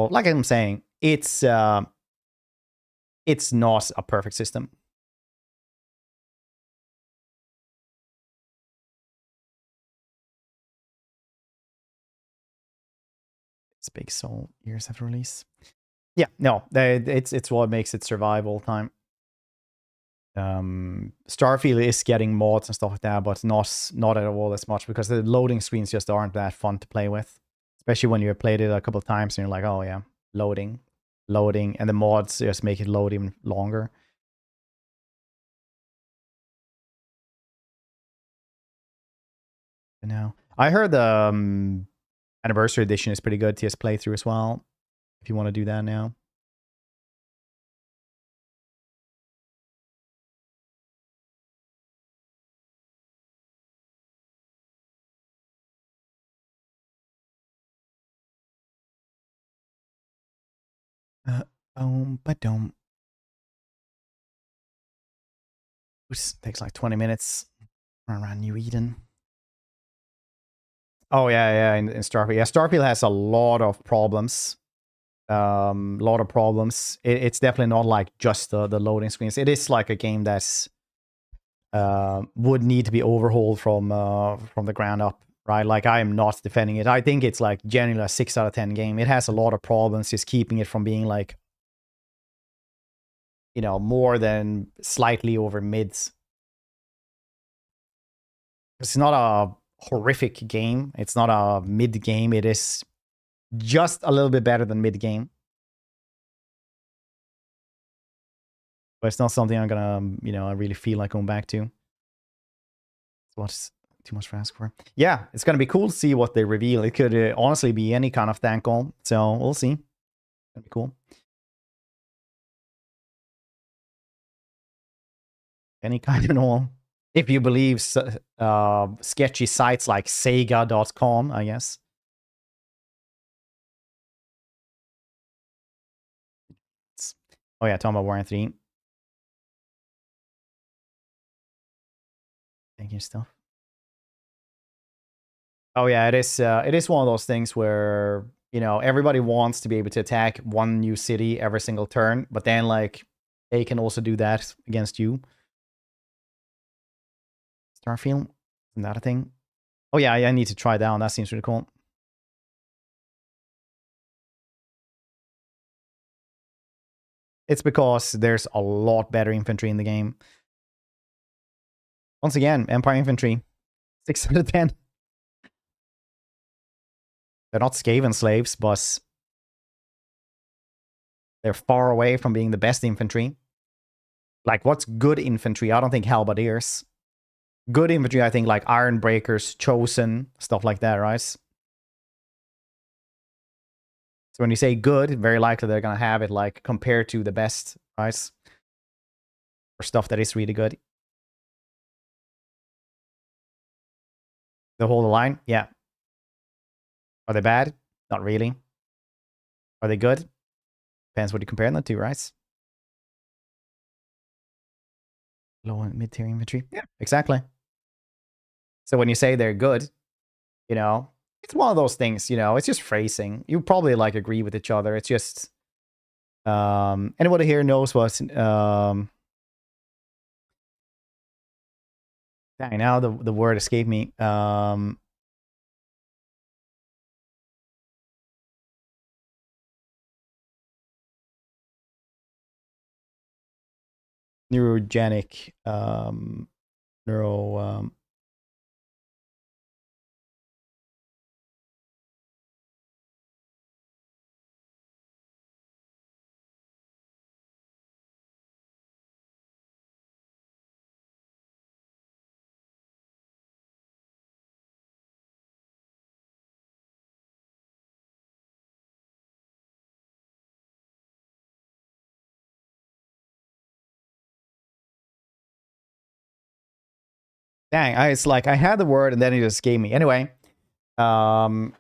like I'm saying, it's not a perfect system. It's big soul years after release. Yeah, no, it's what makes it survive all the time. Starfield is getting mods and stuff like that, but not at all as much because the loading screens just aren't that fun to play with. Especially when you've played it a couple of times and you're like, oh yeah, loading, and the mods just make it load even longer. You know, I heard the anniversary edition is pretty good. TS playthrough as well. If you want to do that now. But don't. Takes like 20 minutes. Run around New Eden. Oh yeah, in Starfield. Yeah, Starfield has a lot of problems. It's definitely not like just the loading screens. It is like a game that's would need to be overhauled from the ground up, right? Like I am not defending it. I think it's like generally a 6 out of 10 game. It has a lot of problems, just keeping it from being like, you know, more than slightly over mids. It's not a horrific game. It's not a mid game. It is just a little bit better than mid game. But it's not something I'm gonna, you know, I really feel like going back to. What's too much to ask for? Yeah, it's gonna be cool to see what they reveal. It could honestly be any kind of tank goal, so we'll see. That'd be cool. Any kind of all. If you believe sketchy sites like Sega.com, I guess. Oh yeah, talking about Warhammer 3. Thank you, stuff. Oh yeah, it is one of those things where, you know, everybody wants to be able to attack one new city every single turn, but then like they can also do that against you. Starfield, isn't that a thing? Oh yeah, I need to try that one. That seems really cool. It's because there's a lot better infantry in the game. Once again, Empire infantry, 6 out of 10. They're not Skaven slaves, but they're far away from being the best infantry. Like, what's good infantry? I don't think halberdiers. Good infantry, I think, like Iron Breakers, Chosen, stuff like that, right? So when you say good, very likely they're gonna have it like compared to the best, right? Or stuff that is really good. The whole line, yeah. Are they bad? Not really. Are they good? Depends what you compare them to, right? Low and mid-tier infantry. Yeah, exactly. So when you say they're good, you know, it's one of those things, you know, it's just phrasing. You probably like agree with each other. It's just anybody here knows what dang, now the word escaped me. neurogenic, neuro. Dang, it's like I had the word and then it just gave me. Anyway, a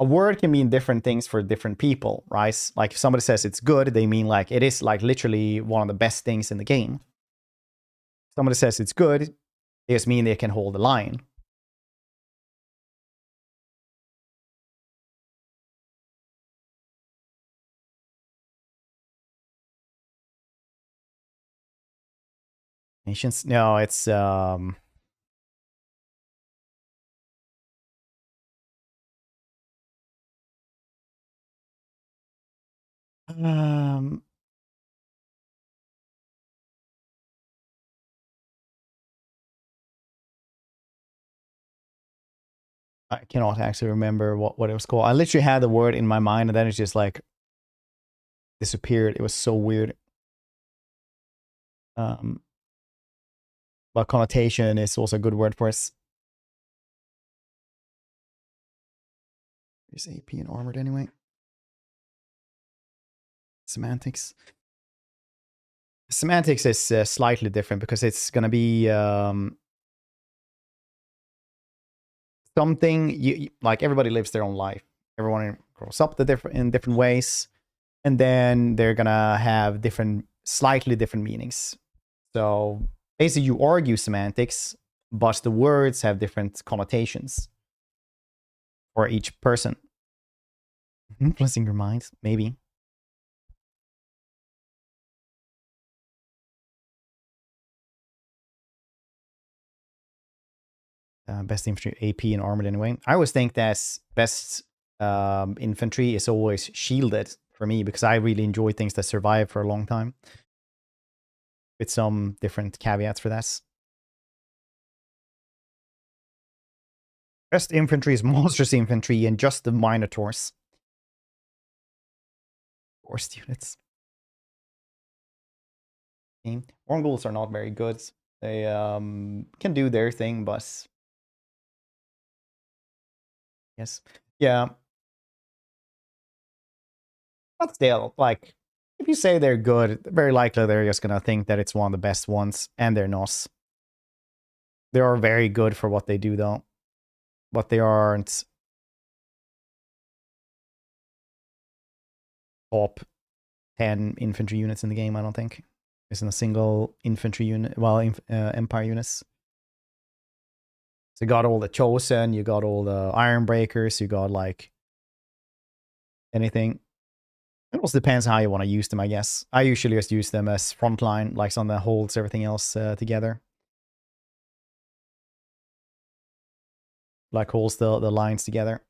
word can mean different things for different people, right? Like if somebody says it's good, they mean like it is like literally one of the best things in the game. If somebody says it's good, it just mean they can hold the line. Nations? No, it's um I cannot actually remember what it was called. I literally had the word in my mind and then it just like disappeared. It was so weird. But connotation is also a good word for us. Is AP and armored anyway? Semantics. Semantics is slightly different because it's gonna be something you like. Everybody lives their own life. Everyone grows up in different ways, and then they're gonna have slightly different meanings. So basically, you argue semantics, but the words have different connotations for each person. Influencing your mind, maybe. Best infantry, AP, and armored anyway. I always think that best infantry is always shielded for me because I really enjoy things that survive for a long time. With some different caveats for that. Best infantry is monstrous infantry and just the minotaurs. Forced units. Mongols are not very good. They can do their thing, but yes, yeah. But still, like, if you say they're good, very likely they're just gonna think that it's one of the best ones, and they're not. They are very good for what they do, though. But they aren't top 10 infantry units in the game, I don't think. Isn't a single infantry unit, well, Empire units. So you got all the Chosen, you got all the Iron Breakers, you got like anything. It also depends how you want to use them, I guess. I usually just use them as frontline, like on that holds everything else together. Like holds the lines together.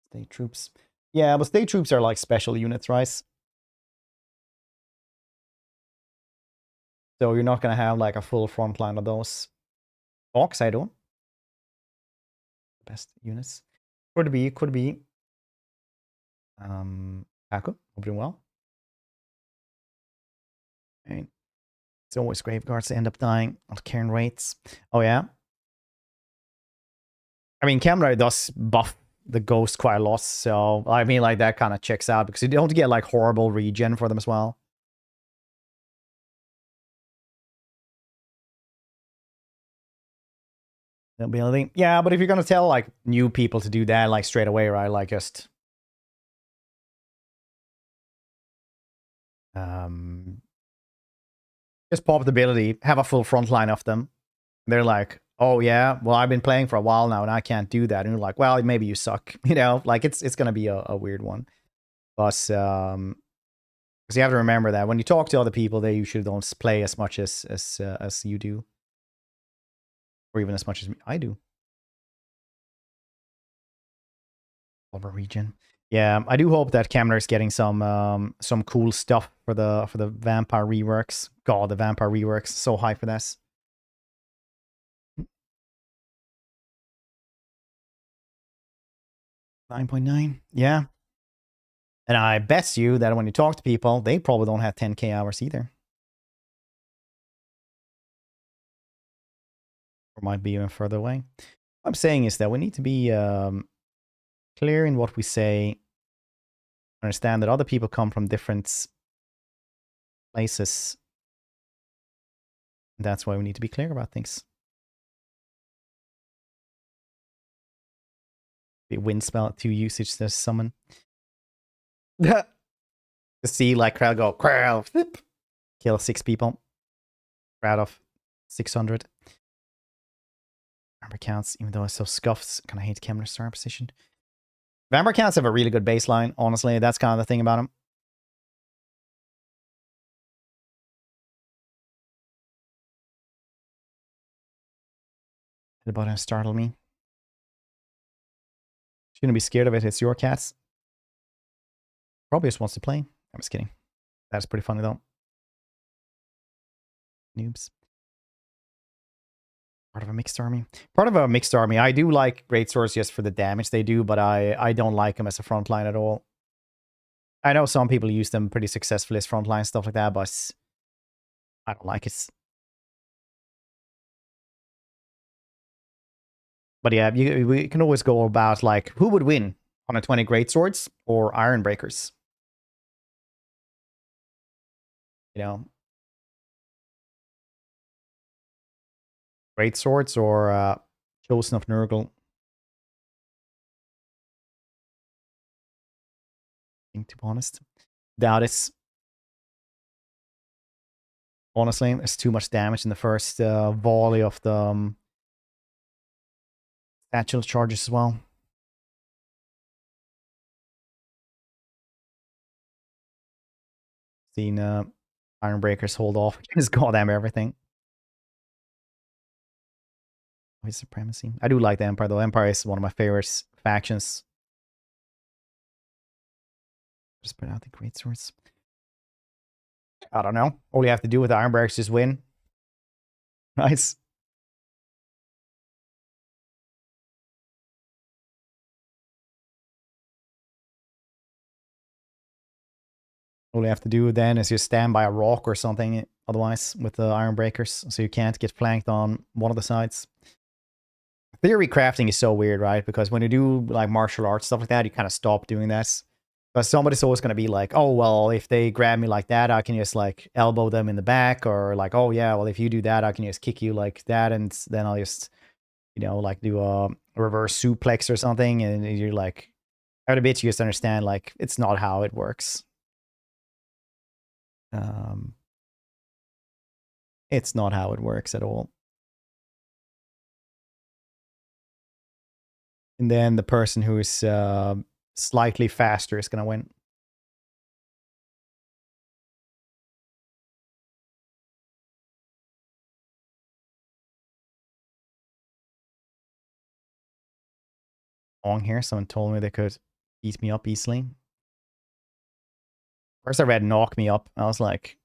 State troops. Yeah, but state troops are like special units, right? So you're not going to have like a full front line of those. Fox, I don't. Best units. Could be, could be. Paco, hope doing well. Right. It's always graveguards that end up dying on Cairn rates. Oh, yeah. I mean, Camera does buff the ghost quite a lot, so I mean, like, that kind of checks out because you don't get like horrible regen for them as well. Ability. Yeah, but if you're gonna tell like new people to do that like straight away, right? Like just pop the ability, have a full front line of them. They're like, oh yeah, well I've been playing for a while now and I can't do that. And you're like, well, maybe you suck, you know? Like it's gonna be a weird one. But because you have to remember that when you talk to other people, they usually don't play as much as you do, or even as much as I do. Over region. Yeah, I do hope that Kemner's getting some cool stuff for the vampire reworks. God, the vampire reworks, so high for this. 9.9, yeah. And I bet you that when you talk to people, they probably don't have 10k hours either. Or might be even further away. What I'm saying is that we need to be clear in what we say. Understand that other people come from different places. That's why we need to be clear about things. Be wind spell at 2 usage to summon. To see like crowd go crowd, kill 6 people. Crowd of 600. Vampire counts, even though I so scuffed, kind of hate Kemner's star position. Vampire counts have a really good baseline, honestly. That's kind of the thing about them. The button startled me. Shouldn't be scared of it. It's your cats. Probably just wants to play. I'm just kidding. That's pretty funny though. Noobs. Part of a mixed army. Part of a mixed army. I do like great swords just for the damage they do, but I don't like them as a frontline at all. I know some people use them pretty successfully as frontline stuff like that, but I don't like it. But yeah, we can always go about like who would win on a 20 great swords or iron breakers. You know, great swords or chosen of Nurgle. To be honest, doubt it. Honestly, there's too much damage in the first volley of the satchel charges as well. Seen Iron Breakers hold off against goddamn everything. His supremacy. I do like the Empire though. Empire is one of my favorite factions. Just put out the great swords. I don't know. All you have to do with the Iron Breakers is win. Nice. All you have to do then is just stand by a rock or something otherwise with the Iron Breakers, so you can't get flanked on one of the sides. Theory crafting is so weird, right? Because when you do like martial arts stuff like that, you kind of stop doing that. But somebody's always going to be like, oh, well, if they grab me like that, I can just like elbow them in the back. Or like, oh, yeah, well, if you do that, I can just kick you like that. And then I'll just, you know, like do a reverse suplex or something. And you're like, every bit you just understand like it's not how it works. It's not how it works at all. And then the person who is slightly faster is going to win. Long here. Someone told me they could beat me up easily. First I read knock me up. I was like,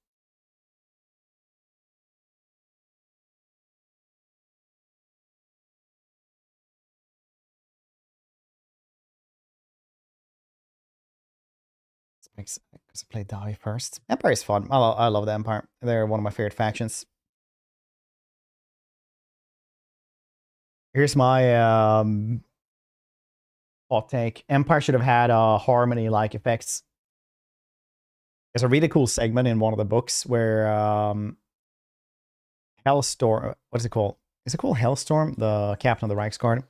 because I played Die first. Empire is fun. I love the Empire. They're one of my favorite factions. Here's my hot take. Empire should have had harmony-like effects. There's a really cool segment in one of the books where Hellstorm, what is it called? Is it called Hellstorm? The captain of the Reichsguard.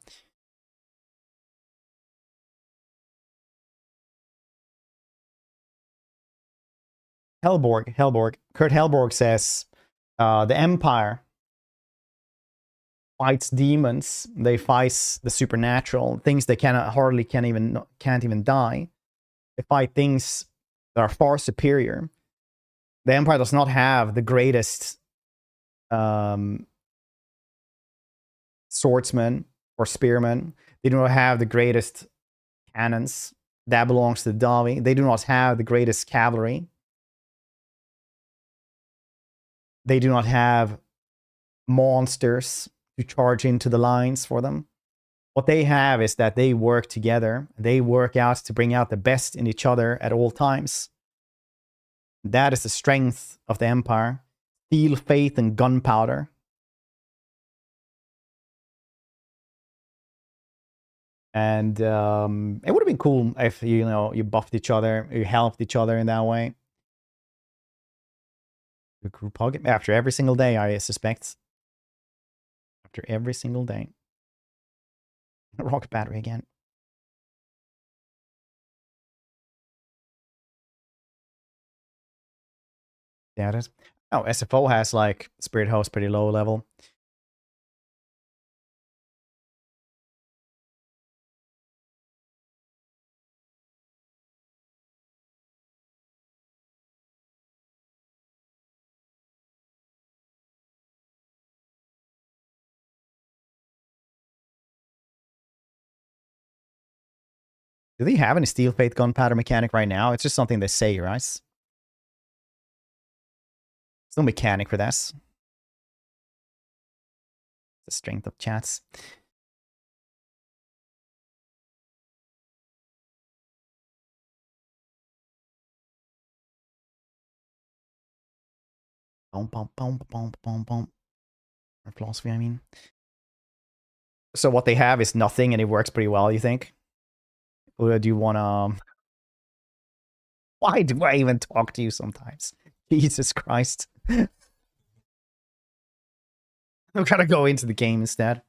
Hellborg. Kurt Hellborg says the Empire fights demons. They fight the supernatural, things they can't even die. They fight things that are far superior. The Empire does not have the greatest swordsmen or spearmen. They don't have the greatest cannons. That belongs to the Davi. They do not have the greatest cavalry. They do not have monsters to charge into the lines for them. What they have is that they work together. They work out to bring out the best in each other at all times. That is the strength of the Empire. Steel, faith, and gunpowder. And it would have been cool if, you know, you buffed each other, you helped each other in that way. The group hug after every single day, I suspect. After every single day. Rocket battery again. Yeah, it is. Oh, SFO has like Spirit Host pretty low level. Do they have any Steel Faith gunpowder mechanic right now? It's just something they say, right? There's no mechanic for this. The strength of chats. Boom, boom, boom, boom, boom, boom. Or philosophy, I mean. So what they have is nothing, and it works pretty well, you think? Or do you want to... Why do I even talk to you sometimes? Jesus Christ. I'm gonna go into the game instead.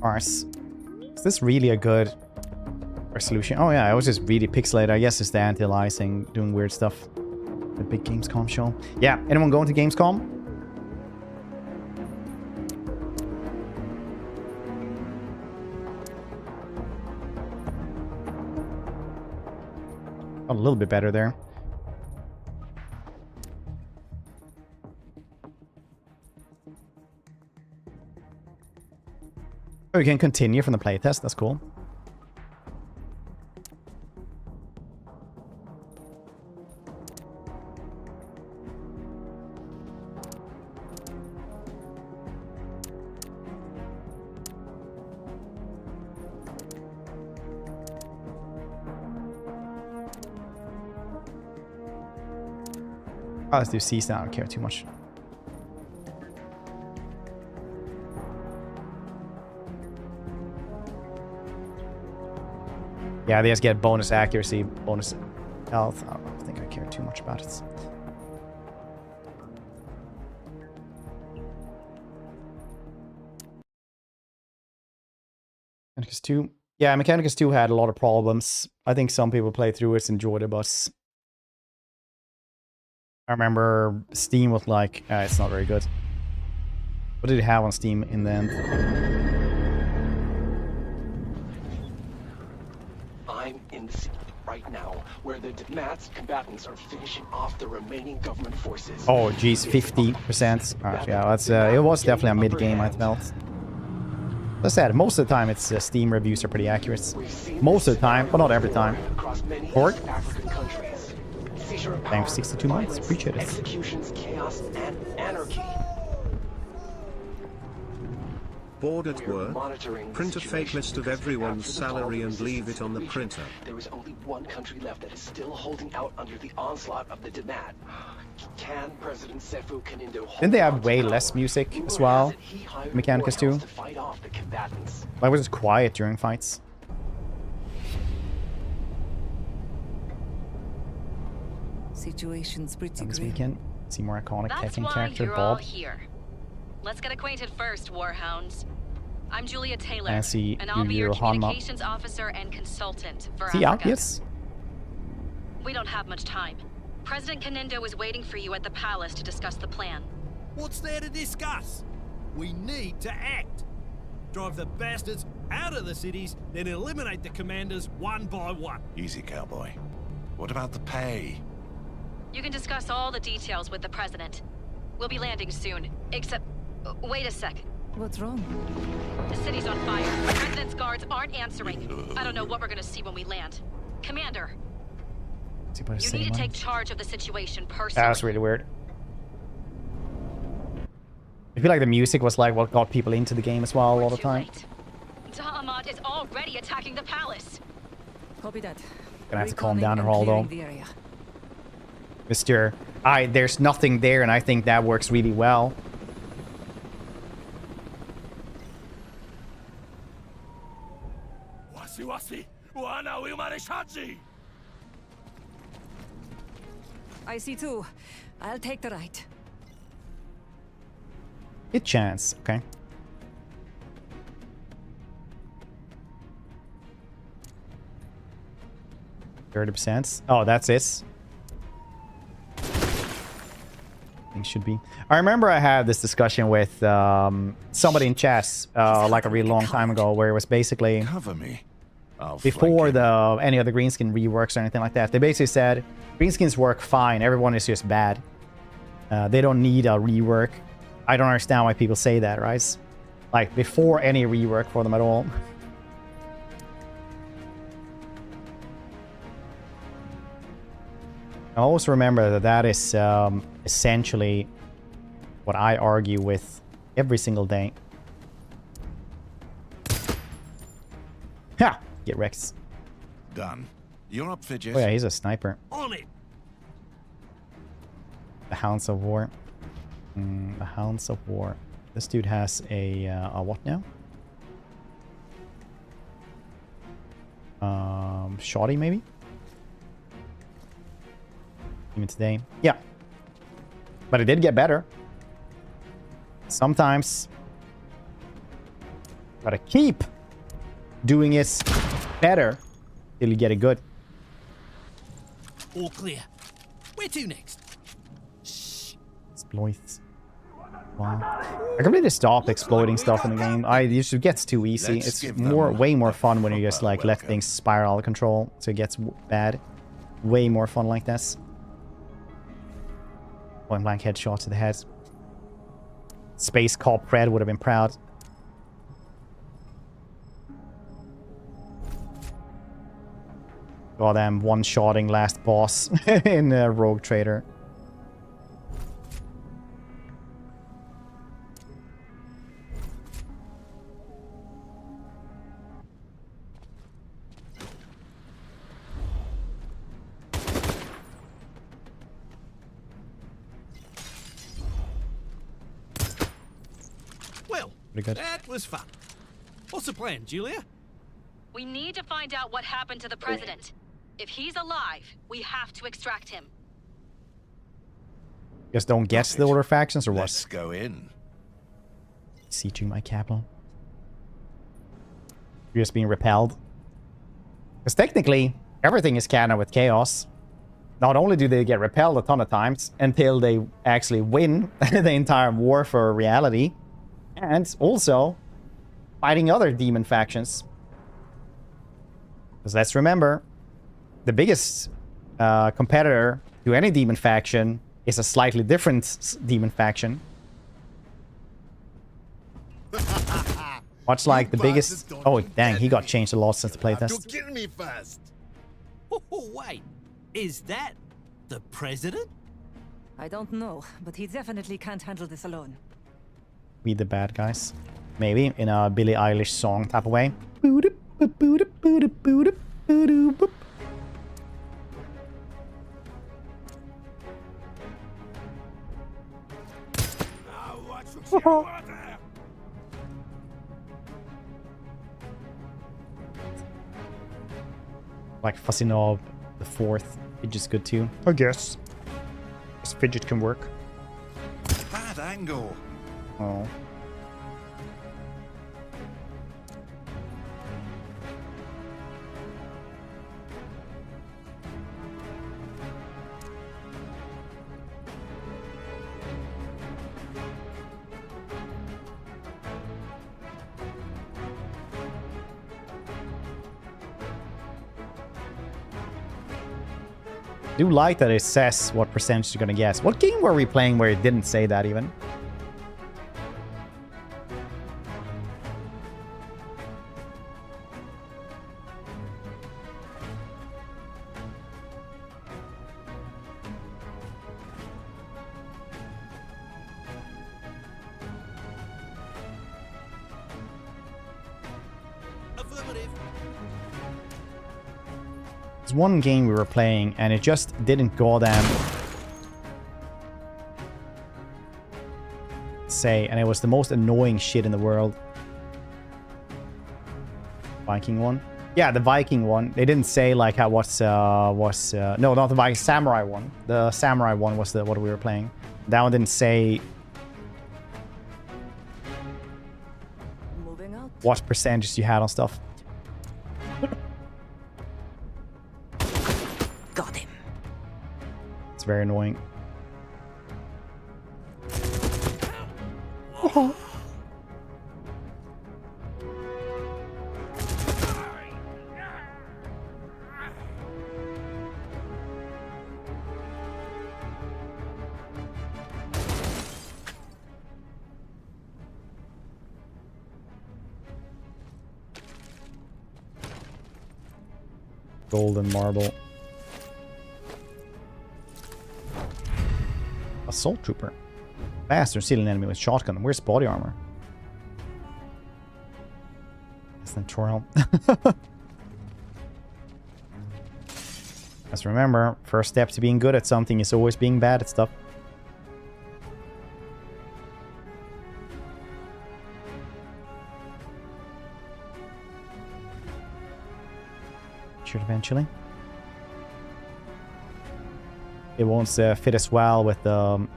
Mars. Is this really a good resolution? Oh yeah, I was just really pixelated. I guess it's the anti-aliasing, doing weird stuff. The big Gamescom show. Yeah, anyone going to Gamescom? Got a little bit better there. Oh, you can continue from the playtest. That's cool. Oh, let's do C's now. I don't care too much. Yeah, they just get bonus accuracy, bonus health. I don't think I care too much about it. Mechanicus 2. Yeah, Mechanicus 2 had a lot of problems. I think some people played through it, enjoyed it, but I remember Steam was like, it's not very good. What did it have on Steam in the end? I'm in the city right now, where the Mat's combatants are finishing off the remaining government forces. Oh, geez, 50%. Alright, yeah, that's it was definitely a mid game, I felt. As I said, most of the time it's Steam reviews are pretty accurate. Most of the time, but not every time. Cork? Thanks for 62 months. Appreciate it. Executions, chaos, and anarchy. Bored at work? Print a fake list of everyone's salary and leave it on the printer. There is only one country left that is still holding out under the onslaught of the Damat. Can President Sefu Kanindo Didn't they have way less music as well? Mechanicus 2? Why was it quiet during fights? Situation's pretty This grim. weekend, see more iconic That's Tekken why character you're all Bob. here. Let's get acquainted first, Warhounds. I'm Julia Taylor, Fancy and I'll be your Hanma. communications officer and consultant for See, Africa. obvious. We don't have much time. President Kanindo is waiting for you at the palace to discuss the plan. What's there to discuss? We need to act. Drive the bastards out of the cities, then eliminate the commanders one by one. Easy, cowboy. What about the pay? You can discuss all the details with the president. We'll be landing soon, except... wait a sec. What's wrong? The city's on fire. The president's guards aren't answering. I don't know what we're gonna see when we land. Commander, you need to take charge of the situation personally. That's really weird. I feel like the music was like what got people into the game as well all the time. Da'amad is already attacking the palace. Copy that. Gonna have to calm down her all though. The area. Mr. There's nothing there, and I think that works really well. I see two. I'll take the right. Good chance, okay. %. Oh, that's it. I think should be. I remember I had this discussion with somebody in chess like a really long time ago, where it was basically Cover me. before any of the green skin reworks or anything like that. They basically said green skins work fine. Everyone is just bad. They don't need a rework. I don't understand why people say that, right? Like before any rework for them at all. I always remember that that is essentially what I argue with every single day. Ha! Get wrecked. Done. You're up, Fidget. Oh yeah, he's a sniper. On it. The Hounds of War. The Hounds of War. This dude has a what now? Shoddy maybe? Even today. Yeah. But it did get better. Sometimes gotta keep doing it better till you get it good. All clear. Where to next? Exploits. Wow. I completely stopped exploiting stuff in the game. It just gets too easy. It's way more fun when you just like let things spiral out of control, so it gets bad. Way more fun like this. Point blank headshot to the head. Space Cop Fred would have been proud. Goddamn one-shotting last boss in Rogue Trader. Well, Pretty good. that was fun. What's the plan, Julia? We need to find out what happened to the president. If he's alive, we have to extract him. Just don't guess the order factions or what? Let's go in. Sieging my capital. You're just being repelled. Because technically, everything is canon with Chaos. Not only do they get repelled a ton of times until they actually win the entire war for reality, and also fighting other demon factions. Because let's remember, the biggest competitor to any demon faction is a slightly different demon faction. Much like the biggest... Oh, dang, he got changed a lot since the playtest. Kill me fast. Oh, wait. Is that the president? I don't know, but he definitely can't handle this alone. We the bad guys. Maybe in a Billie Eilish song type of way. Like Fuzzy Knob, the 4th. Fidget's good too. I guess. This Fidget can work. Bad angle. Oh. I do like that it says what percentage you're gonna guess. What game were we playing where it didn't say that even? Affirmative. There's one game we were playing and it just didn't goddamn say, and it was the most annoying shit in the world. Viking one? Yeah, the Viking one. They didn't say like how no, not the Viking, samurai one. The samurai one was what we were playing. That one didn't say Moving out. what percentages you had on stuff. Got him. It's very annoying. Golden marble. Assault trooper. Bastard, steal an enemy with shotgun. Where's body armor? That's the tutorial. Let's remember, first step to being good at something is always being bad at stuff. Should eventually. It won't fit as well with the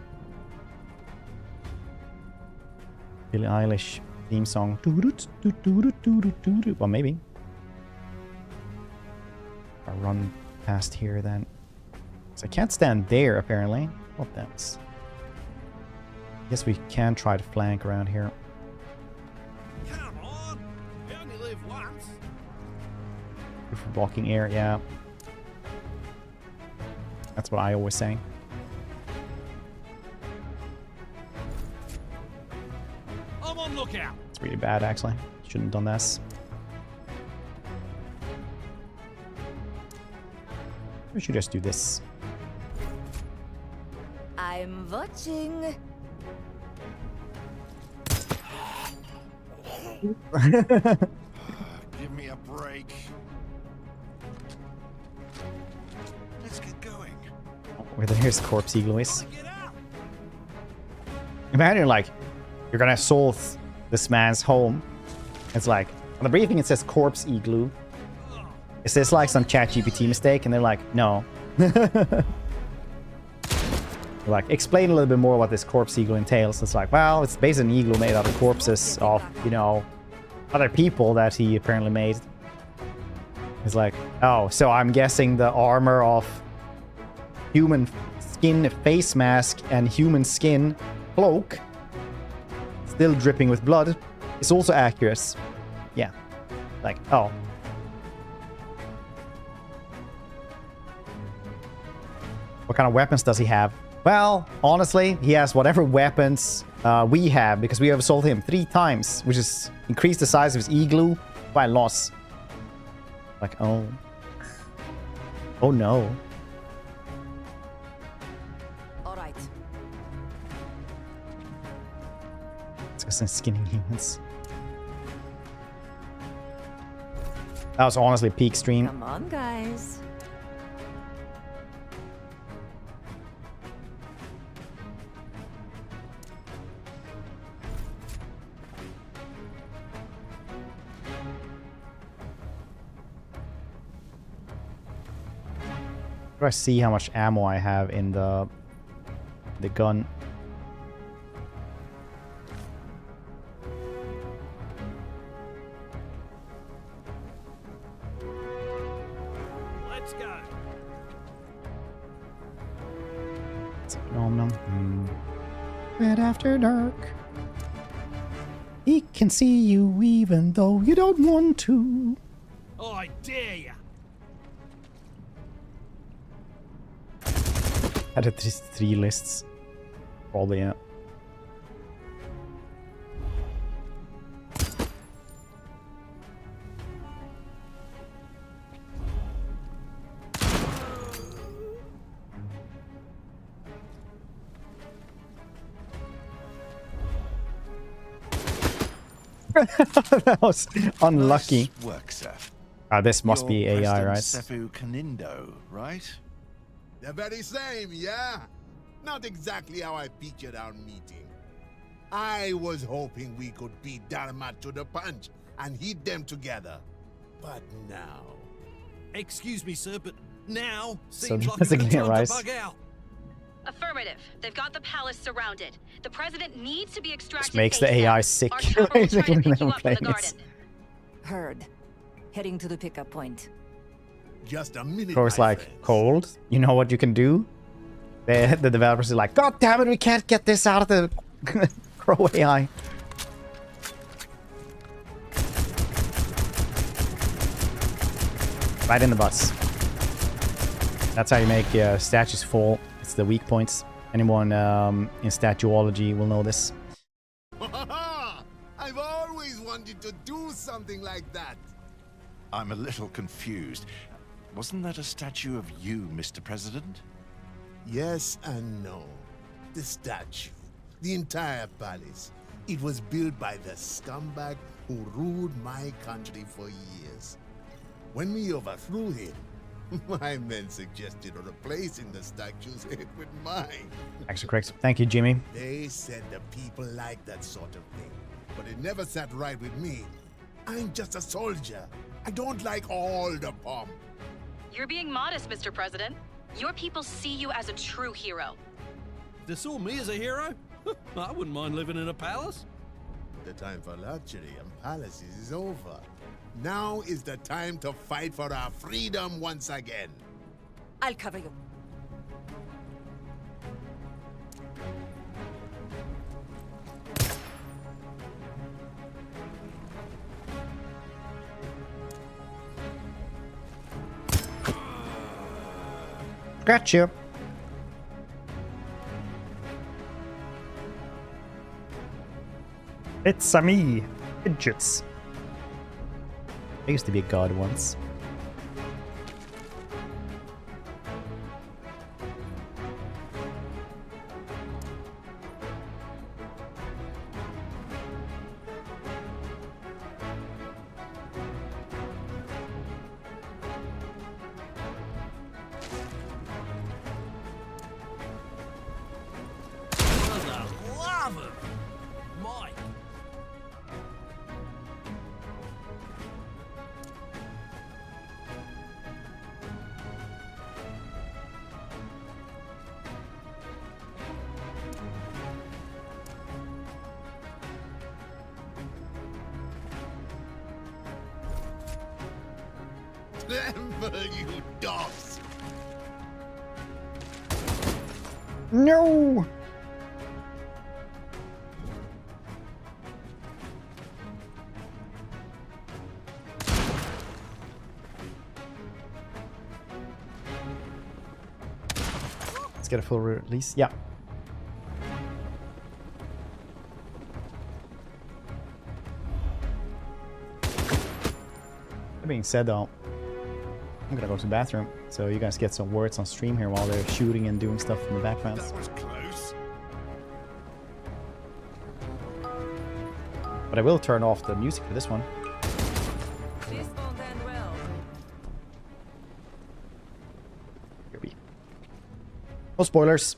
Billie Eilish theme song. Well, maybe. I'll run past here then. So I can't stand there, apparently. What that's. Guess we can try to flank around here. Come on. You only live once. Good for blocking air, yeah. That's what I always say. I'm on lookout. It's really bad, actually. Shouldn't have done this. We should just do this. I'm watching. Give me a break. Let's get going. Where the here's corpse eagle is. Get out. Imagine like you're gonna assault this man's home. It's like on the briefing it says corpse igloo. Is this like some ChatGPT mistake? And they're like, no. Like, explain a little bit more what this corpse igloo entails. It's like, well, it's basically an igloo made out of corpses of, you know, other people that he apparently made. It's like, oh, so I'm guessing the armor of human skin face mask and human skin cloak, still dripping with blood, is also accurate. Yeah. Like, oh. What kind of weapons does he have? Well, honestly, he has whatever weapons we have, because we have assaulted him 3 times, which is increased the size of his igloo by a loss. Like, oh. Oh no. Alright. It's because I'm skinning humans. That was honestly a peak stream. Come on, guys. Do I see how much ammo I have in the gun? Let's go. It's a phenomenon. Red after dark. He can see you even though you don't want to. I dare ya. Had at least 3 lists. Probably, yeah. That was unlucky. Nice work, sir. This must be You're AI, right? President Sefu Kanindo, right? The very same, yeah? Not exactly how I pictured our meeting. I was hoping we could beat Dharma to the punch and hit them together. But now... Excuse me, sir, but now So seems like a basically, good time right? to bug out. Affirmative. They've got the palace surrounded. The president needs to be extracted. Just makes the ASAP. AI sick. Our shuttle will try to pick you up from the Planes. garden. Heard. Heading to the pickup point. Just a minute, Of course, my like, friends. cold. You know what you can do? The developers are like, God damn it, we can't get this out of the Crow AI. Right in the butts. That's how you make statues fall. It's the weak points. Anyone in statuology will know this. I've always wanted to do something like that. I'm a little confused. Wasn't that a statue of you, Mr. President? Yes and no. The statue, the entire palace, it was built by the scumbag who ruled my country for years. When we overthrew him, my men suggested replacing the statue's head with mine. Actually, correct. Thank you, Jimmy. They said the people like that sort of thing, but it never sat right with me. I'm just a soldier. I don't like all the pomp. You're being modest, Mr. President. Your people see you as a true hero. They saw me as a hero? I wouldn't mind living in a palace. The time for luxury and palaces is over. Now is the time to fight for our freedom once again. I'll cover you. Gotcha. It's me, Fidgets. I used to be a god once. For the love of Mike. Tremble, you dogs! No! Let's get a full release. Yeah. That being said, though, I'm gonna go to the bathroom, so you guys get some words on stream here while they're shooting and doing stuff in the background. That was close. But I will turn off the music for this one. This won't end well. Here we. No spoilers.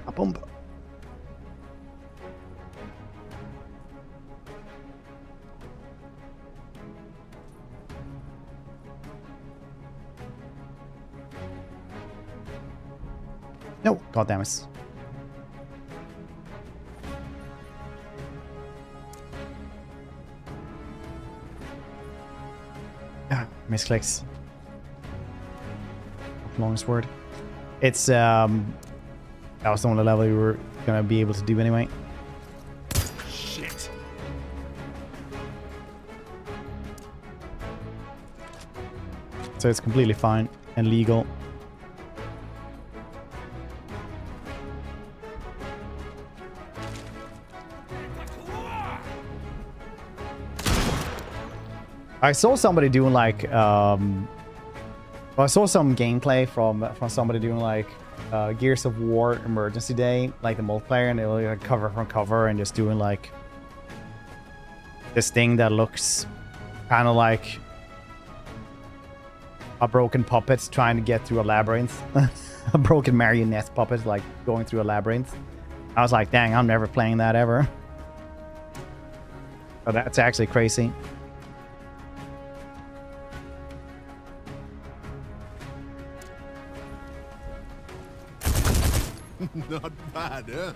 A bomb. No, god damn it. Misclicks. Longest word. It's that was the only level you were gonna be able to do anyway. Shit. So it's completely fine and legal. I saw somebody doing like I saw some gameplay from somebody doing like Gears of War Emergency Day, like the multiplayer, and they were like cover from cover and just doing like this thing that looks kind of like a broken puppet trying to get through a labyrinth. A broken marionette puppet like going through a labyrinth. I was like, dang, I'm never playing that ever. But that's actually crazy. Not bad, huh?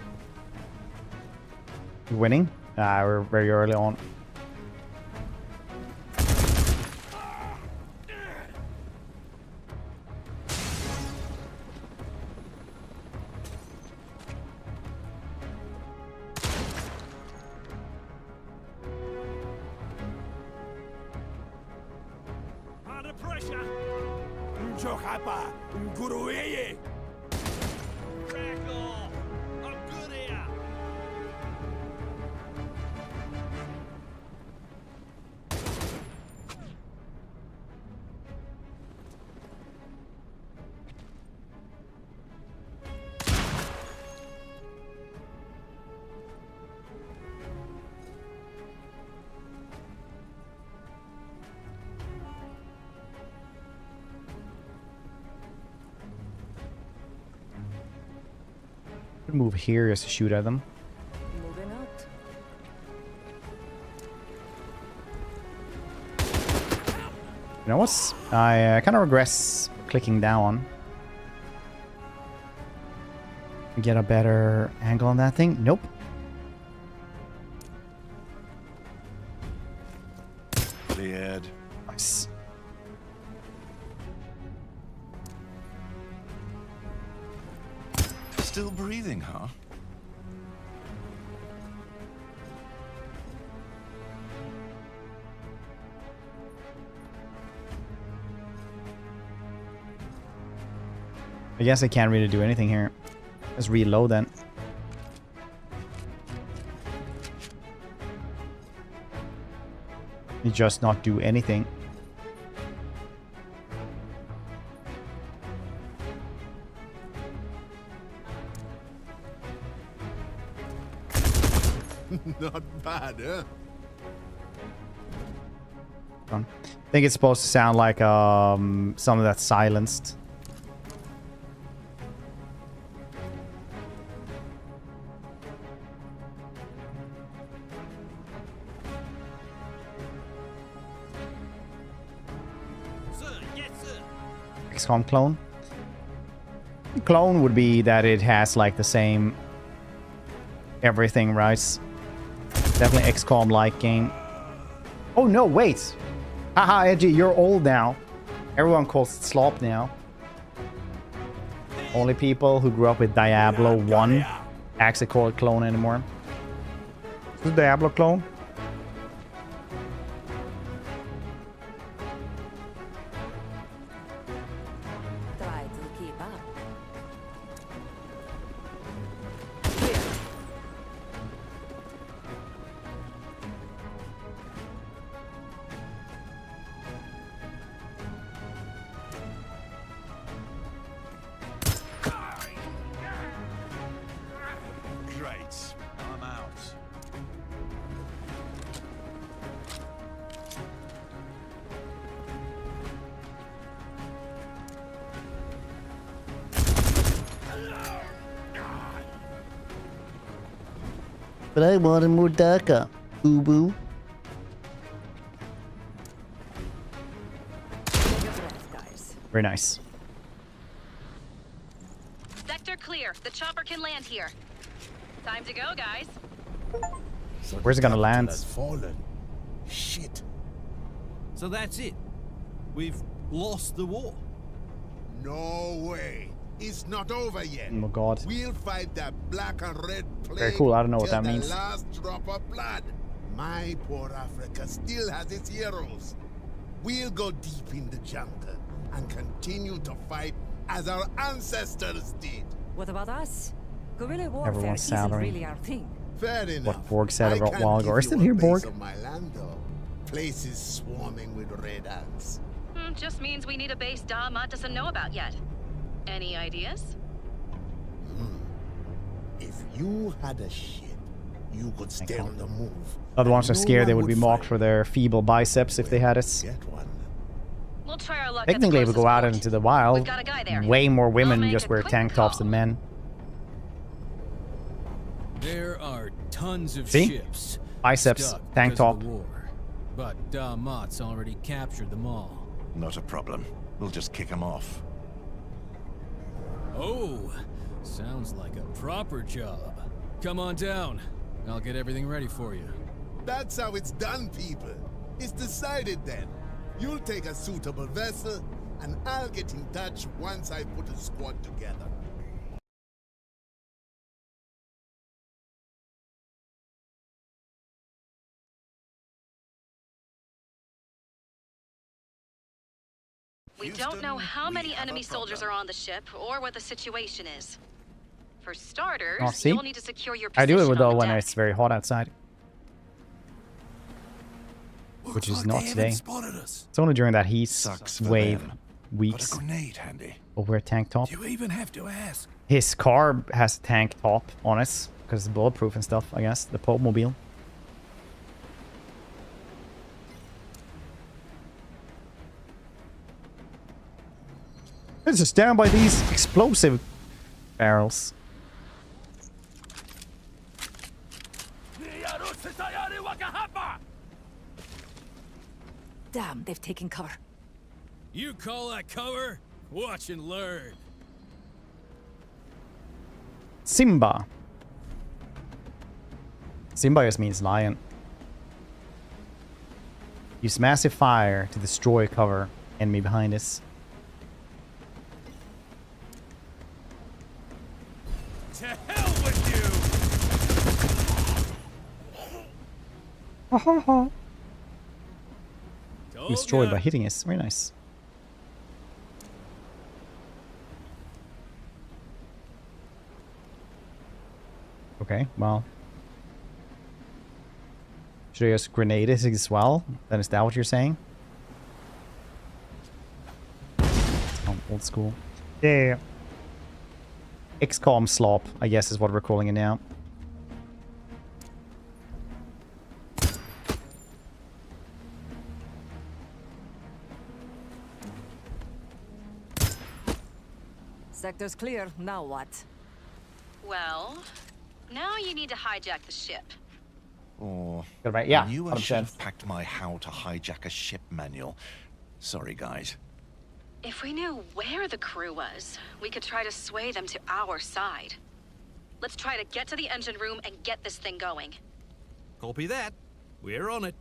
Winning? We're very early on. Under pressure. Back off. I'm good here. Move here just to shoot at them. Moving out. You know what? I kind of regret clicking down. Get a better angle on that thing. Nope. Cleared. Nice. Still breathing, huh? I guess I can't really do anything here. Let's reload then. You just not do anything. Not bad, huh? I think it's supposed to sound like something that's silenced. Sir, yes, sir. XCOM clone. Clone would be that it has like the same everything, right? Definitely XCOM-like game. Oh no, wait! Haha, Edgy, you're old now. Everyone calls it slop now. Only people who grew up with Diablo 1 actually call it clone anymore. Is it Diablo clone? Try to keep up. Great. I'm out. But I wanted more DACA. Boo boo. Very nice. Sector clear. The chopper can land here. Time to go, guys. So Where's it the gonna capital land? has fallen. Shit. So that's it. We've lost the war. No way. It's not over yet. Oh my god. We'll fight that black and red plague. Very cool. I don't know what till that means. The last drop of blood. My poor Africa still has its heroes. We'll go deep in the jungle and continue to fight as our ancestors did. What about us? Guerrilla warfare Everyone's isn't salary. really our thing. Fair enough. What Borg said I about can while give ago. Are you still a here, base Borg? of my land, though. Places swarming with red ants. Just means we need a base Damat doesn't know about yet. Any ideas? If you had a ship, you could stay on the move. Other ones are No scared they one would be mocked fight. for their feeble biceps if they had it. Get one. We'll try our luck. Technically, at if the we go out closest into the port. wild, We've got a guy there. way more women make just a wear quick tank tops call. than men. There are tons of See? ships. Biceps, stuck tank because of top. the war. But Damat's already captured them all. Not a problem. We'll just kick them off. Oh, sounds like a proper job. Come on down. I'll get everything ready for you. That's how it's done, people. It's decided then. You'll take a suitable vessel, and I'll get in touch once I put a squad together. We don't know how many enemy soldiers are on the ship or what the situation is. For starters, Oh, see? you'll need to secure your I position do it on though the when deck. it's very hot outside. Which is not today. It's only during that heat Sucks for wave them. Got a weeks. grenade handy. We'll wear tank top. You even have to ask. His car has a tank top on it because it's bulletproof and stuff, I guess. The Pope Mobile. Let's just stand by these explosive barrels. Damn, they've taken cover. You call that cover? Watch and learn. Simba. Simba just means lion. Use massive fire to destroy cover. Enemy behind us. To hell with you! Destroyed by hitting us. Very nice. Okay, well. Should I just grenade it as well? Then is that what you're saying? Oh, old school. Yeah. XCOM slop, I guess is what we're calling it now. Sector's clear. Now what? Well, now you need to hijack the ship. Or Good, right? Yeah, I knew I should 100%. have packed my How to Hijack a Ship manual. Sorry, guys. If we knew where the crew was, we could try to sway them to our side. Let's try to get to the engine room and get this thing going. Copy that. We're on it.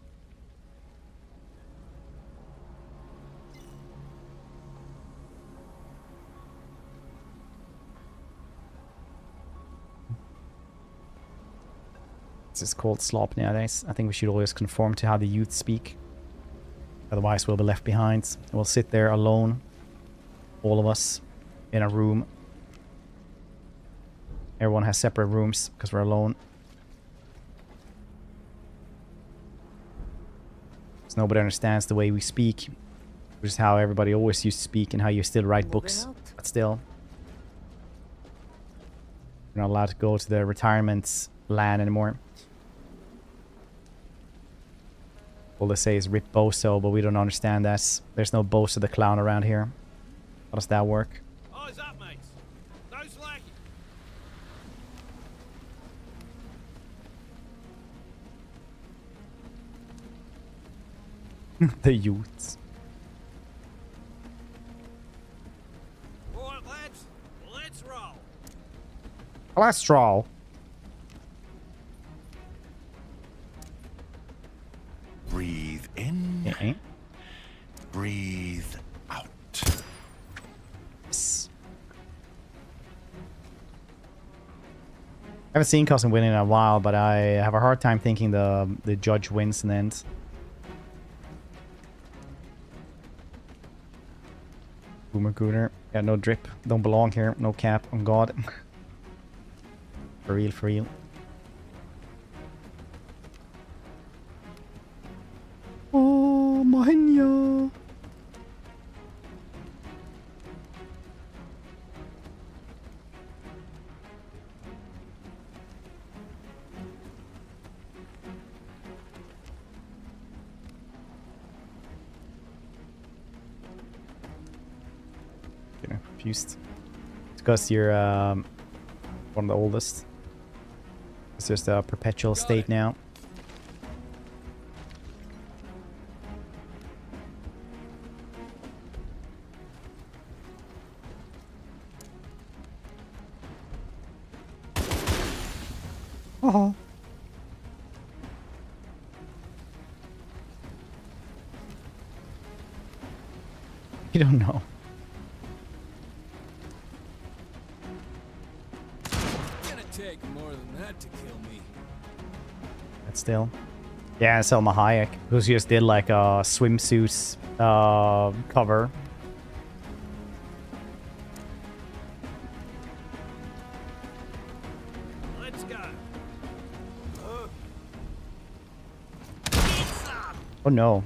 This is called slop nowadays. I think we should always conform to how the youth speak. Otherwise we'll be left behind. We'll sit there alone. All of us. In a room. Everyone has separate rooms because we're alone. Because nobody understands the way we speak. Which is how everybody always used to speak and how you still write books. But still. You're not allowed to go to the retirement land anymore. All they say is rip Boso, but we don't understand that. There's no Boso the clown around here. How does that work? Eyes up, mates. No slacking. The youths. All right, lads, let's roll. Cholesterol. Breathe in. Okay. Breathe out. Yes. I haven't seen Cousin win in a while, but I have a hard time thinking the judge wins in the end. Boomer Gooner. Yeah, no drip. Don't belong here. No cap. On God. For real, for real. Oh, Mahenya. Getting confused. It's because you're one of the oldest. It's just a perpetual state now. Oh. You don't know. It's gonna take more than that to kill me. But still. Yeah, Selma Hayek, who just did like a swimsuit cover. Let's go. Oh no.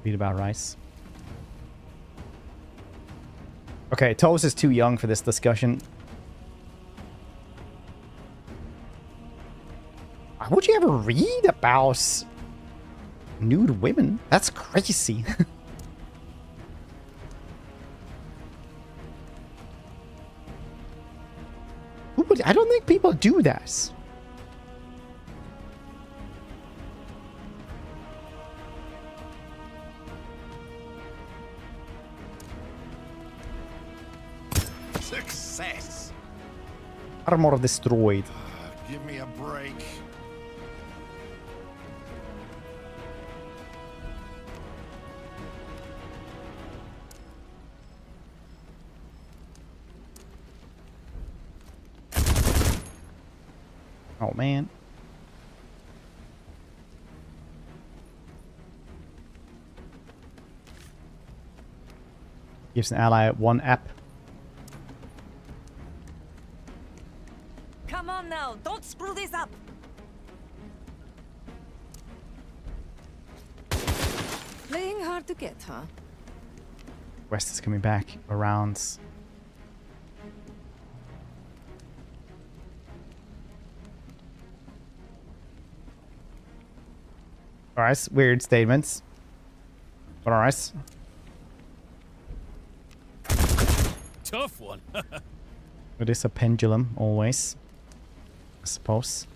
Read about rice. Okay, Toes is too young for this discussion. Why would you ever read about nude women? That's crazy. Who would? I don't think people do that. Success. Armor destroyed. Give me a break. Oh man. Gives an ally one app. Come on now, don't screw this up. Playing hard to get, huh? West is coming back around. Alright, weird statements. But alright. Tough one. It is a pendulum, always. I suppose.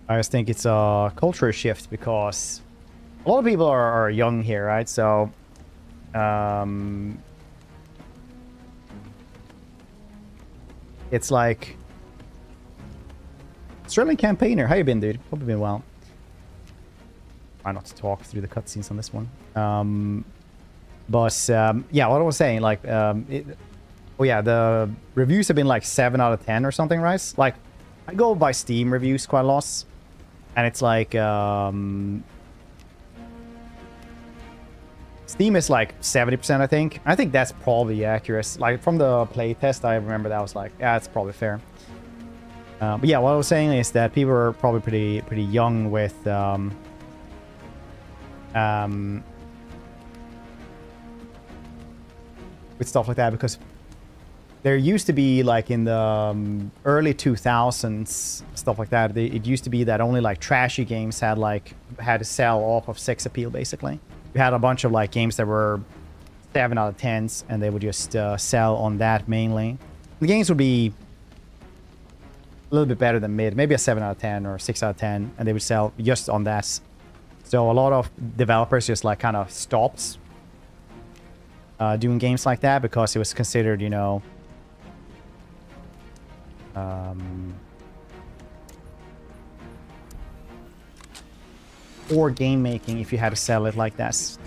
I just think it's a culture shift because a lot of people are young here, right? So, it's like Sterling Campaigner. How you been, dude? Hope you've been well. Try not to talk through the cutscenes on this one. Yeah, what I was saying, like, oh yeah, the reviews have been like 7 out of 10 or something, right? Like, I go by Steam reviews quite a lot, and it's like, Steam is like 70%, I think. I think that's probably accurate. Like, from the playtest, I remember that was like, yeah, it's probably fair. But yeah, what I was saying is that people are probably pretty young with stuff like that, because there used to be, like, in the early 2000s, stuff like that, it used to be that only like trashy games had to sell off of sex appeal, basically. we had a bunch of like games that were 7 out of 10s, and they would just sell on that mainly. The games would be a little bit better than mid, maybe a 7 out of 10 or 6 out of 10, and they would sell just on that. So a lot of developers just like kind of stopped doing games like that because it was considered, you know, poor game making if you had to sell it like that.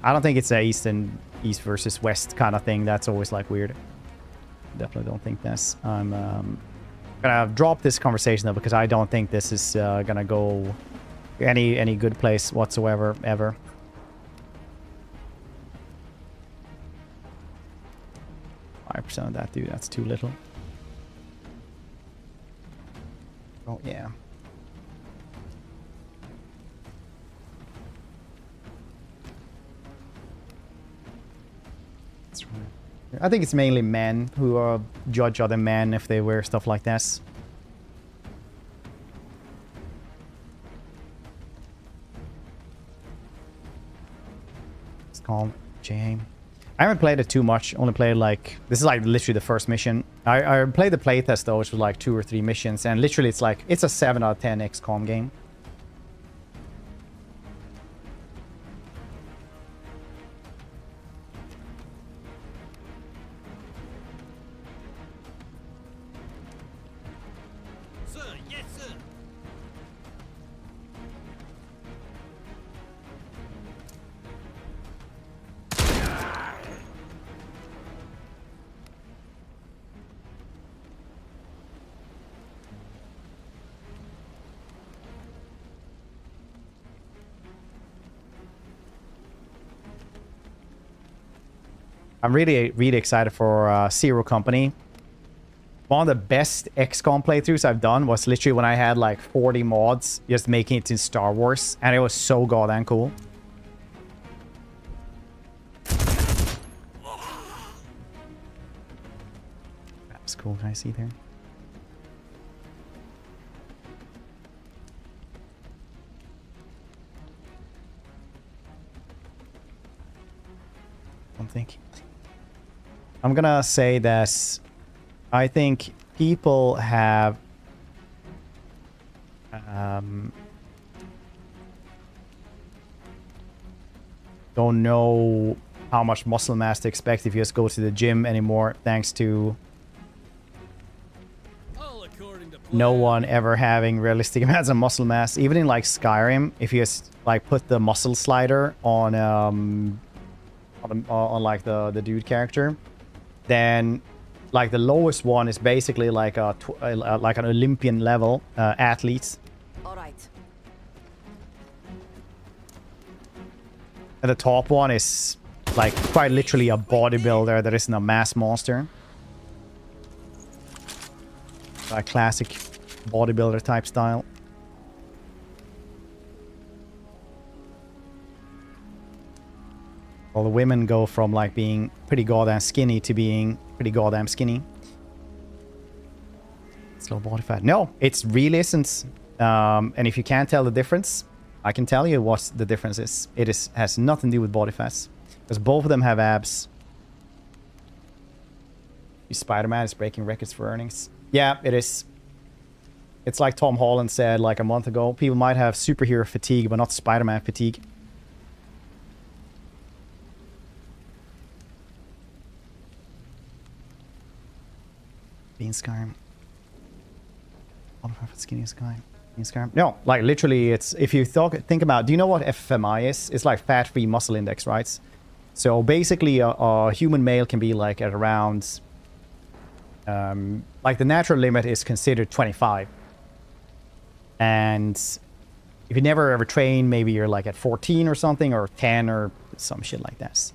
I don't think it's a East versus West kind of thing. That's always like weird. Definitely don't think that's. I'm gonna drop this conversation though because I don't think this is gonna go any good place whatsoever ever. %5 of that, dude. That's too little. Oh yeah. That's right. I think it's mainly men who judge other men if they wear stuff like this. It's called J. I haven't played it too much. Only played like... This is like literally the first mission. I played the playtest though, which was like 2 or 3 missions. And literally it's like... It's a 7 out of 10 XCOM game. Sir, yes, sir. I'm really excited for Zero Company. One of the best XCOM playthroughs I've done was literally when I had like 40 mods just making it in Star Wars, and it was so goddamn cool. That's cool. Can I see there? I don't think. I'm gonna say that I think people have don't know how much muscle mass to expect if you just go to the gym anymore, thanks to no one ever having realistic amounts of muscle mass. Even in like Skyrim, if you just like put the muscle slider on like the dude character, then like the lowest one is basically like like an Olympian level athlete. All right. And the top one is like quite literally a bodybuilder that isn't a mass monster. Like classic bodybuilder type style. Well, the women go from like being pretty goddamn skinny to being pretty goddamn skinny. It's low body fat. No, it really isn't. And if you can't tell the difference, I can tell you what the difference is. It has nothing to do with body fats. Because both of them have abs. Spider-Man is breaking records for earnings. Yeah, it is. It's like Tom Holland said like a month ago. People might have superhero fatigue, but not Spider-Man fatigue. Being Skyrim. Skinny Skyrim. Skyrim. No, like literally, it's if you think about. Do you know what FMI is? It's like fat-free muscle index, right? So basically, a human male can be like at around. Like the natural limit is considered 25, and if you never ever train, maybe you're like at 14 or something, or 10 or some shit like that.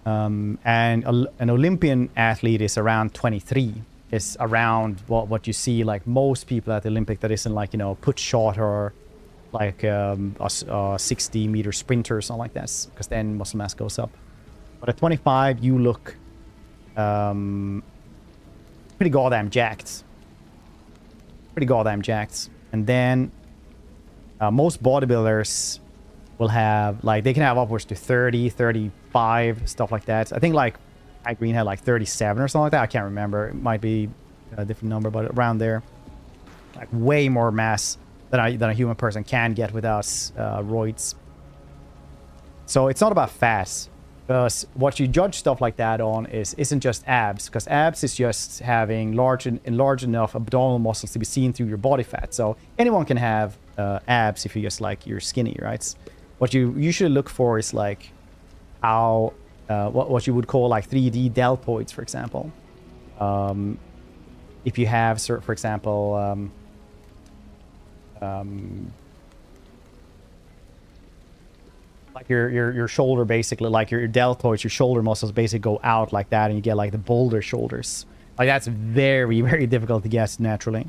And an Olympian athlete is around 23. Is around what you see like most people at the Olympic that isn't like, you know, put shot or like a 60-meter sprinter or something like that, because then muscle mass goes up. But at 25 you look pretty goddamn jacked. And then most bodybuilders will have, like, they can have upwards to 30, 35, stuff like that. I think, like, High Green had, like, 37 or something like that. I can't remember. It might be a different number, but around there. Like, way more mass than a human person can get without roids. So it's not about fat. Because what you judge stuff like that on isn't just abs. Because abs is just having large enough abdominal muscles to be seen through your body fat. So anyone can have abs if you just, like, you're skinny, right? What you usually look for is, like, how what you would call, like, 3D deltoids, for example. If you have, for example, like your shoulder, basically, like your deltoids, your shoulder muscles basically go out like that, and you get, like, the boulder shoulders. Like, that's very, very difficult to guess naturally.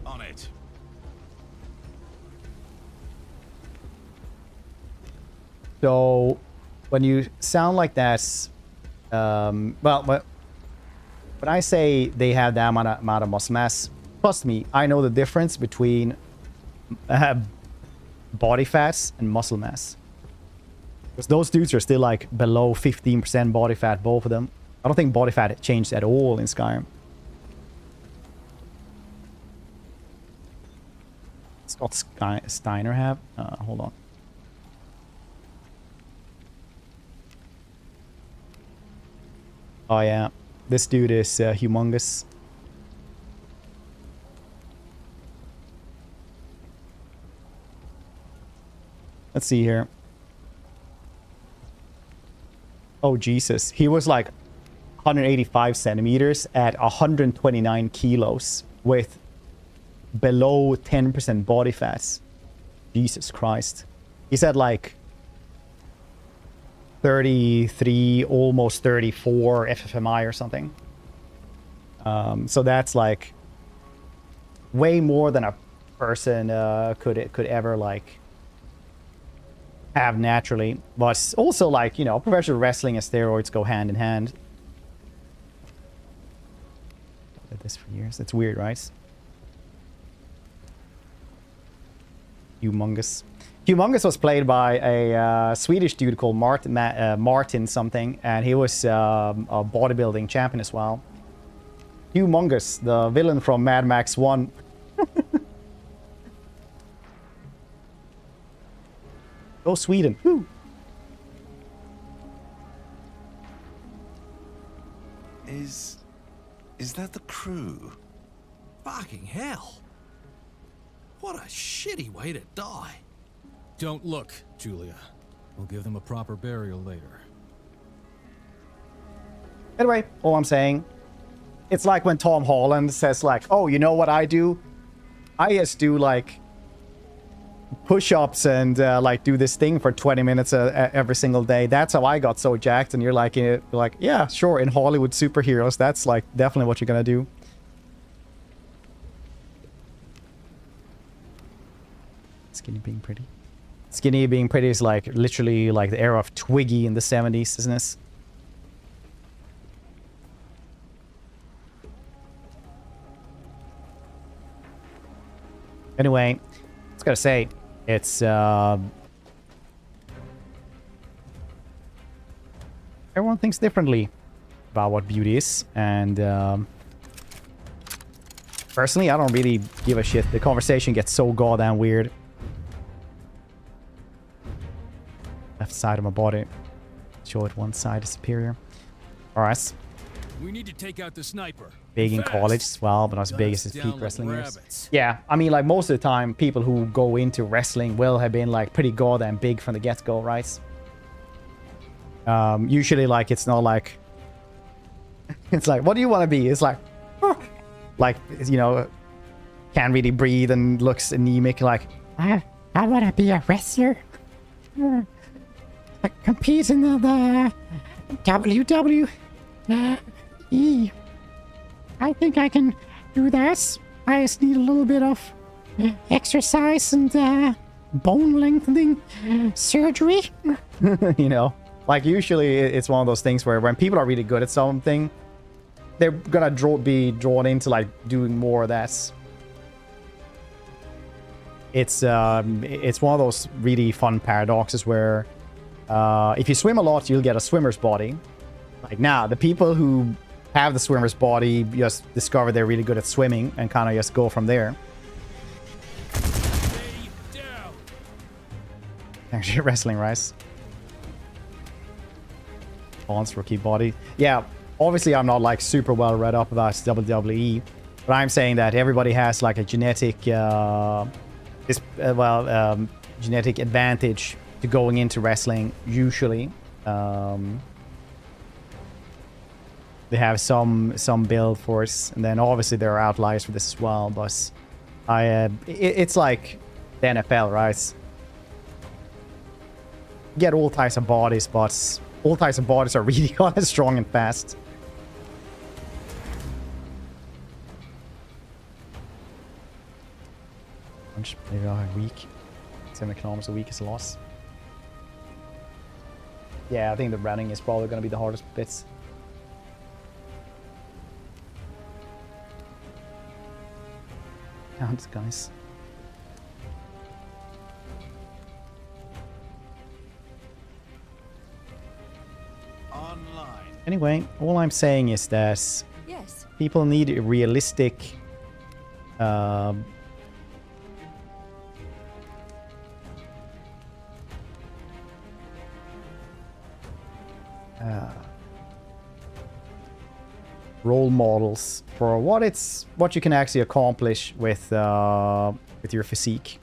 On it. So when you sound like that, well, when I say they have that amount of muscle mass, trust me, I know the difference between body fats and muscle mass. Because those dudes are still, like, below 15% body fat, both of them. I don't think body fat changed at all in Skyrim. Scott Steiner have? Hold on. Oh, yeah. This dude is humongous. Let's see here. Oh, Jesus. He was, like, 185 centimeters at 129 kilos with below 10% body fat. Jesus Christ. He's at, like, 33, almost 34 FFMI or something. So that's, like, way more than a person could ever, like, have naturally. But also, like, you know, professional wrestling and steroids go hand in hand. I've had this for years. It's weird, right? Humongous. Humongous was played by a Swedish dude called Martin something, and he was a bodybuilding champion as well. Humongous, the villain from Mad Max 1. Go Sweden. Woo. Is that the crew? Fucking hell. What a shitty way to die. Don't look, Julia. We'll give them a proper burial later. Anyway, all I'm saying, it's like when Tom Holland says, like, oh, you know what I do? I just do, like, push-ups and, like, do this thing for 20 minutes every single day. That's how I got so jacked. And you're like, yeah, sure, in Hollywood superheroes, that's, like, definitely what you're gonna do. Skinny being pretty. Skinny being pretty is, like, literally, like, the era of Twiggy in the 70s, isn't it? Anyway, I was gonna say, it's, everyone thinks differently about what beauty is, and, personally, I don't really give a shit. The conversation gets so goddamn weird. Left side of my body. Show it one side is superior. Alright. We need to take out the sniper. Big in college as well, but not as big as his peak wrestling years. Yeah, I mean, like, most of the time, people who go into wrestling will have been, like, pretty goddamn big from the get-go, right? Usually, like, it's not like... It's like, what do you want to be? It's like... Like, you know, can't really breathe and looks anemic, like... I want to be a wrestler. I compete in the WWE. I think I can do that. I just need a little bit of bone lengthening surgery. You know, Like, usually it's one of those things where when people are really good at something, they're gonna be drawn into, like, doing more of that. It's one of those really fun paradoxes where if you swim a lot, you'll get a swimmer's body. Like, now, the people who have the swimmer's body just discover they're really good at swimming and kind of just go from there. Actually, wrestling, Rice. Balance rookie body. Yeah, obviously I'm not like super well read up about WWE, but I'm saying that everybody has like a genetic, genetic advantage to going into wrestling. Usually, they have some build force, and then obviously there are outliers for this as well. But it's like the NFL, right? You get all types of bodies, but all types of bodies are really strong and fast. Maybe a week. 7 kilometers a week is a loss. Yeah, I think the running is probably going to be the hardest bits. Counts, guys. Online. Anyway, all I'm saying is that Yes. people need a realistic role models for what you can actually accomplish with your physique.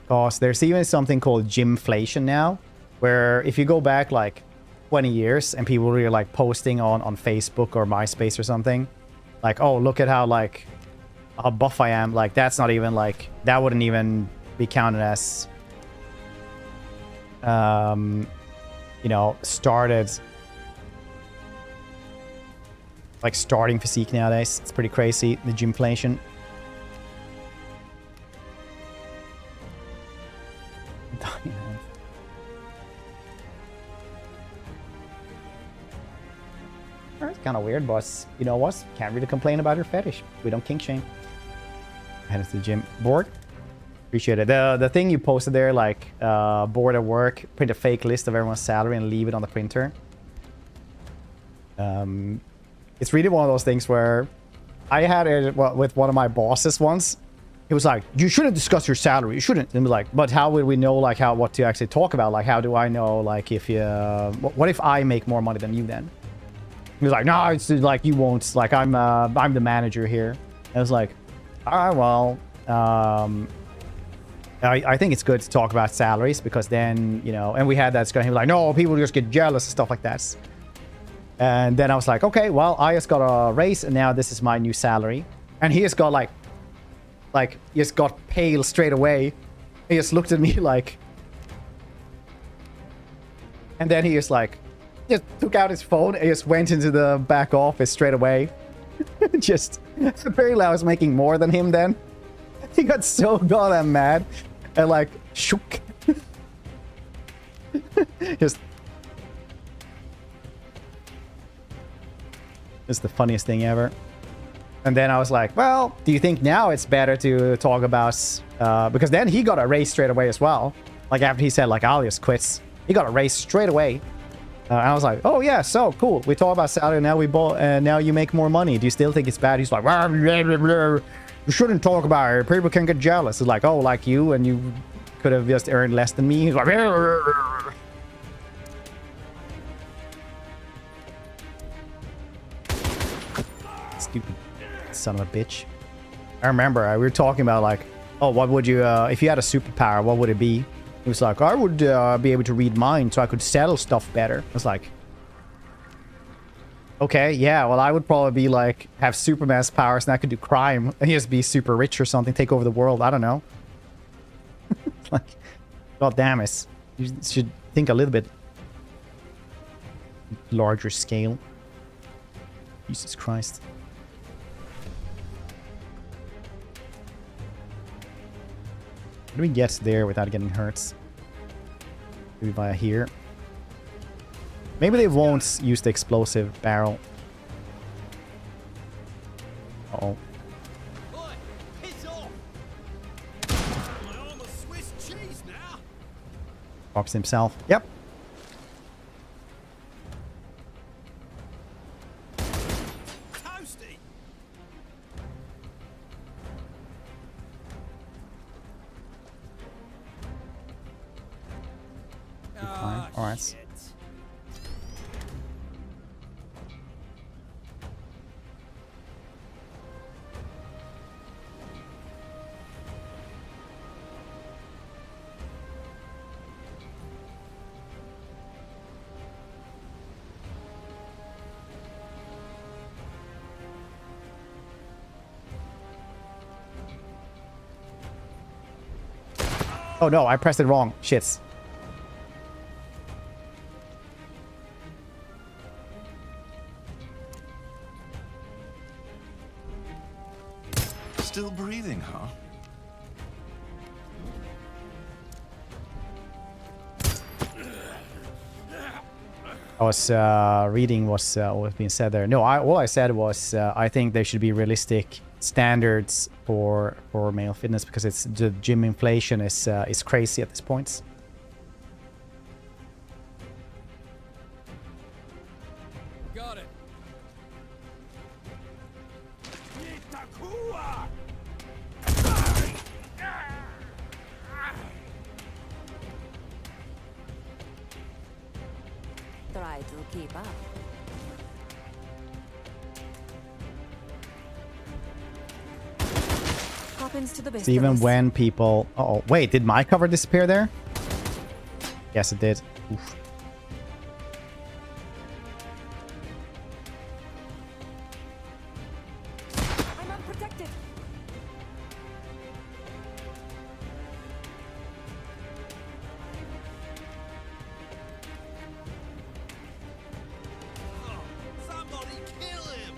Because there's even something called gymflation now, where if you go back like 20 years and people were like posting on Facebook or MySpace or something, like, oh, look at how buff I am, like that's not even like, that wouldn't even be counted as you know, starting physique nowadays. It's pretty crazy, the gymflation. It's kind of weird, boss. You know what? Can't really complain about your fetish. We don't kink shame. Headed to the gym. Bored? Appreciate it. The thing you posted there, like bored at work, print a fake list of everyone's salary and leave it on the printer. It's really one of those things where I had it with one of my bosses once. He was like, you shouldn't discuss your salary. You shouldn't. And be like, but how would we know like what to actually talk about? Like, how do I know like if you what if I make more money than you then? He was like, no, it's like you won't. Like I'm the manager here. I was like, all right, well, I think it's good to talk about salaries because then, you know, and we had that discussion. He was like, no, people just get jealous and stuff like that. And then I was like, okay, well, I just got a raise and now this is my new salary. And he just got like he just got pale straight away. He just looked at me like, and then he just like, just took out his phone and just went into the back office straight away. Just, apparently I was making more than him then. He got so goddamn mad and like shook. Just the funniest thing ever. And then I was like, well, do you think now it's better to talk about because then he got a raise straight away as well. Like after he said like I'll just quit, he got a raise straight away. And I was like, oh yeah, so cool. We talk about salary now. We bought now you make more money. Do you still think it's bad? He's like, blah, blah, blah, blah. You shouldn't talk about it. People can get jealous. It's like, oh, like you, and you could have just earned less than me. He's like, blah, blah, blah. Stupid son of a bitch. I remember we were talking about like, oh, what would you if you had a superpower, what would it be? He was like, I would be able to read minds so I could sell stuff better. I was like, okay, yeah, well, I would probably be like, have Superman's powers and I could do crime and just be super rich or something, take over the world. I don't know. Like, god damn it. You should think a little bit larger scale. Jesus Christ. How do we get there without getting hurt? Maybe via here. Maybe they won't use the explosive barrel. Uh-oh. Oi, piss off! My arm of Swiss cheese now. Fox himself. Yep. Toasty. Fine. All right. Shit. Oh no, I pressed it wrong. Shits. Still breathing, huh? I was reading what was being said there. No, all I said was I think there should be realistic standards for male fitness because it's the gym inflation is crazy at this point. Got it. Try to keep up. Happens to the best of Even us. when people... Uh-oh. Wait, did my cover disappear there? Yes, it did. Oof. I'm unprotected. Oh, somebody kill him.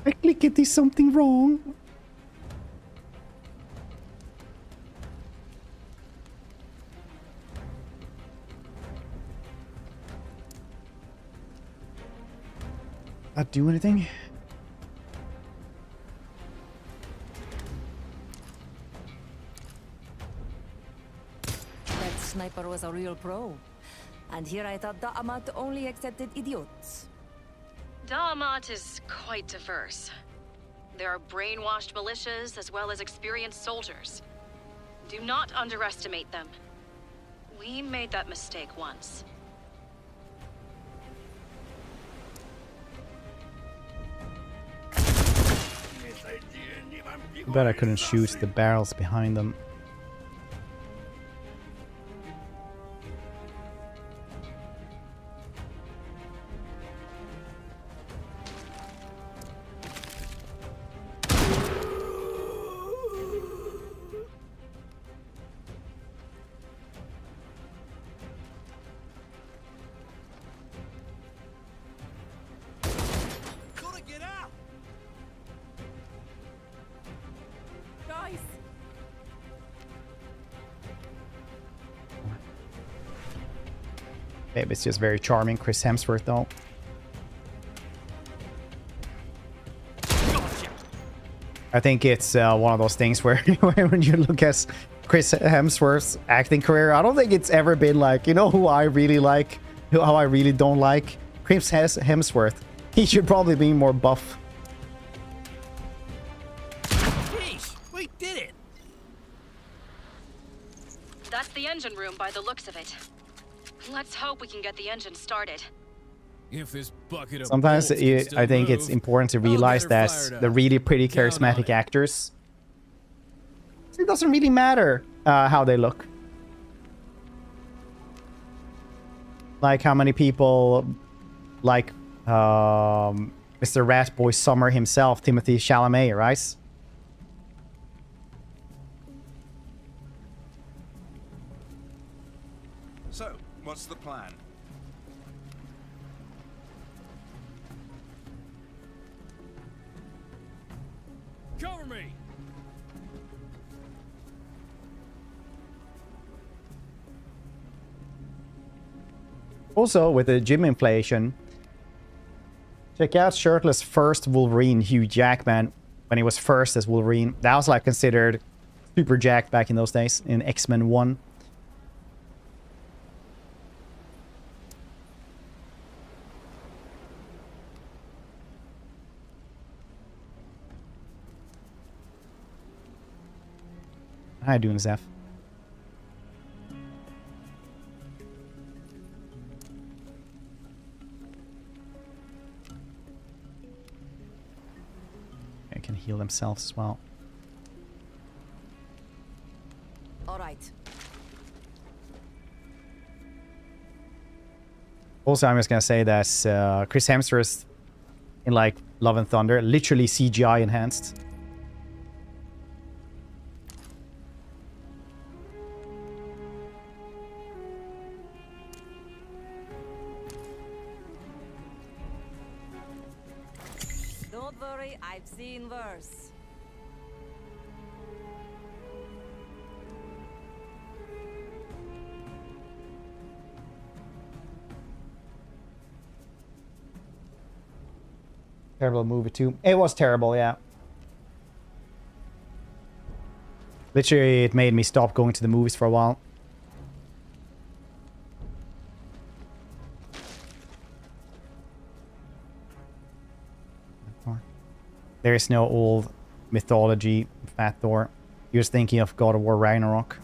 I click it, is something wrong? Not do anything? That sniper was a real pro. And here I thought the Amat only accepted idiots. Da'amat is quite diverse. There are brainwashed militias as well as experienced soldiers. Do not underestimate them. We made that mistake once. Bet I couldn't shoot the barrels behind them. Gotta get out. Guys! Maybe it's just very charming. Chris Hemsworth, though. I think it's one of those things where when you look at Chris Hemsworth's acting career, I don't think it's ever been like, you know who I really like, how I really don't like? Chris Hemsworth. He should probably be more buff. Jeez, we did it. That's the engine room by the looks of it. Let's hope we can get the engine started. If this bucket of Sometimes bolts can still I think it's move, important to I'll get realize her that fired the up. really pretty Count on charismatic it. actors, it doesn't really matter how they look. Like how many people like Mr. Ratboy Summer himself, Timothy Chalamet, right? So, what's the plan? Cover me! Also, with the gym inflation, check out shirtless first Wolverine Hugh Jackman when he was first as Wolverine. That was like considered super jacked back in those days in X-Men 1. How you doing, Zeph? They can heal themselves as well. All right. Also, I'm just gonna say that Chris Hemsworth in like Love and Thunder, literally CGI enhanced. Don't worry, I've seen worse. Terrible movie too. It was terrible, yeah. Literally, it made me stop going to the movies for a while. There is no old mythology, Fat Thor. You're just thinking of God of War Ragnarok.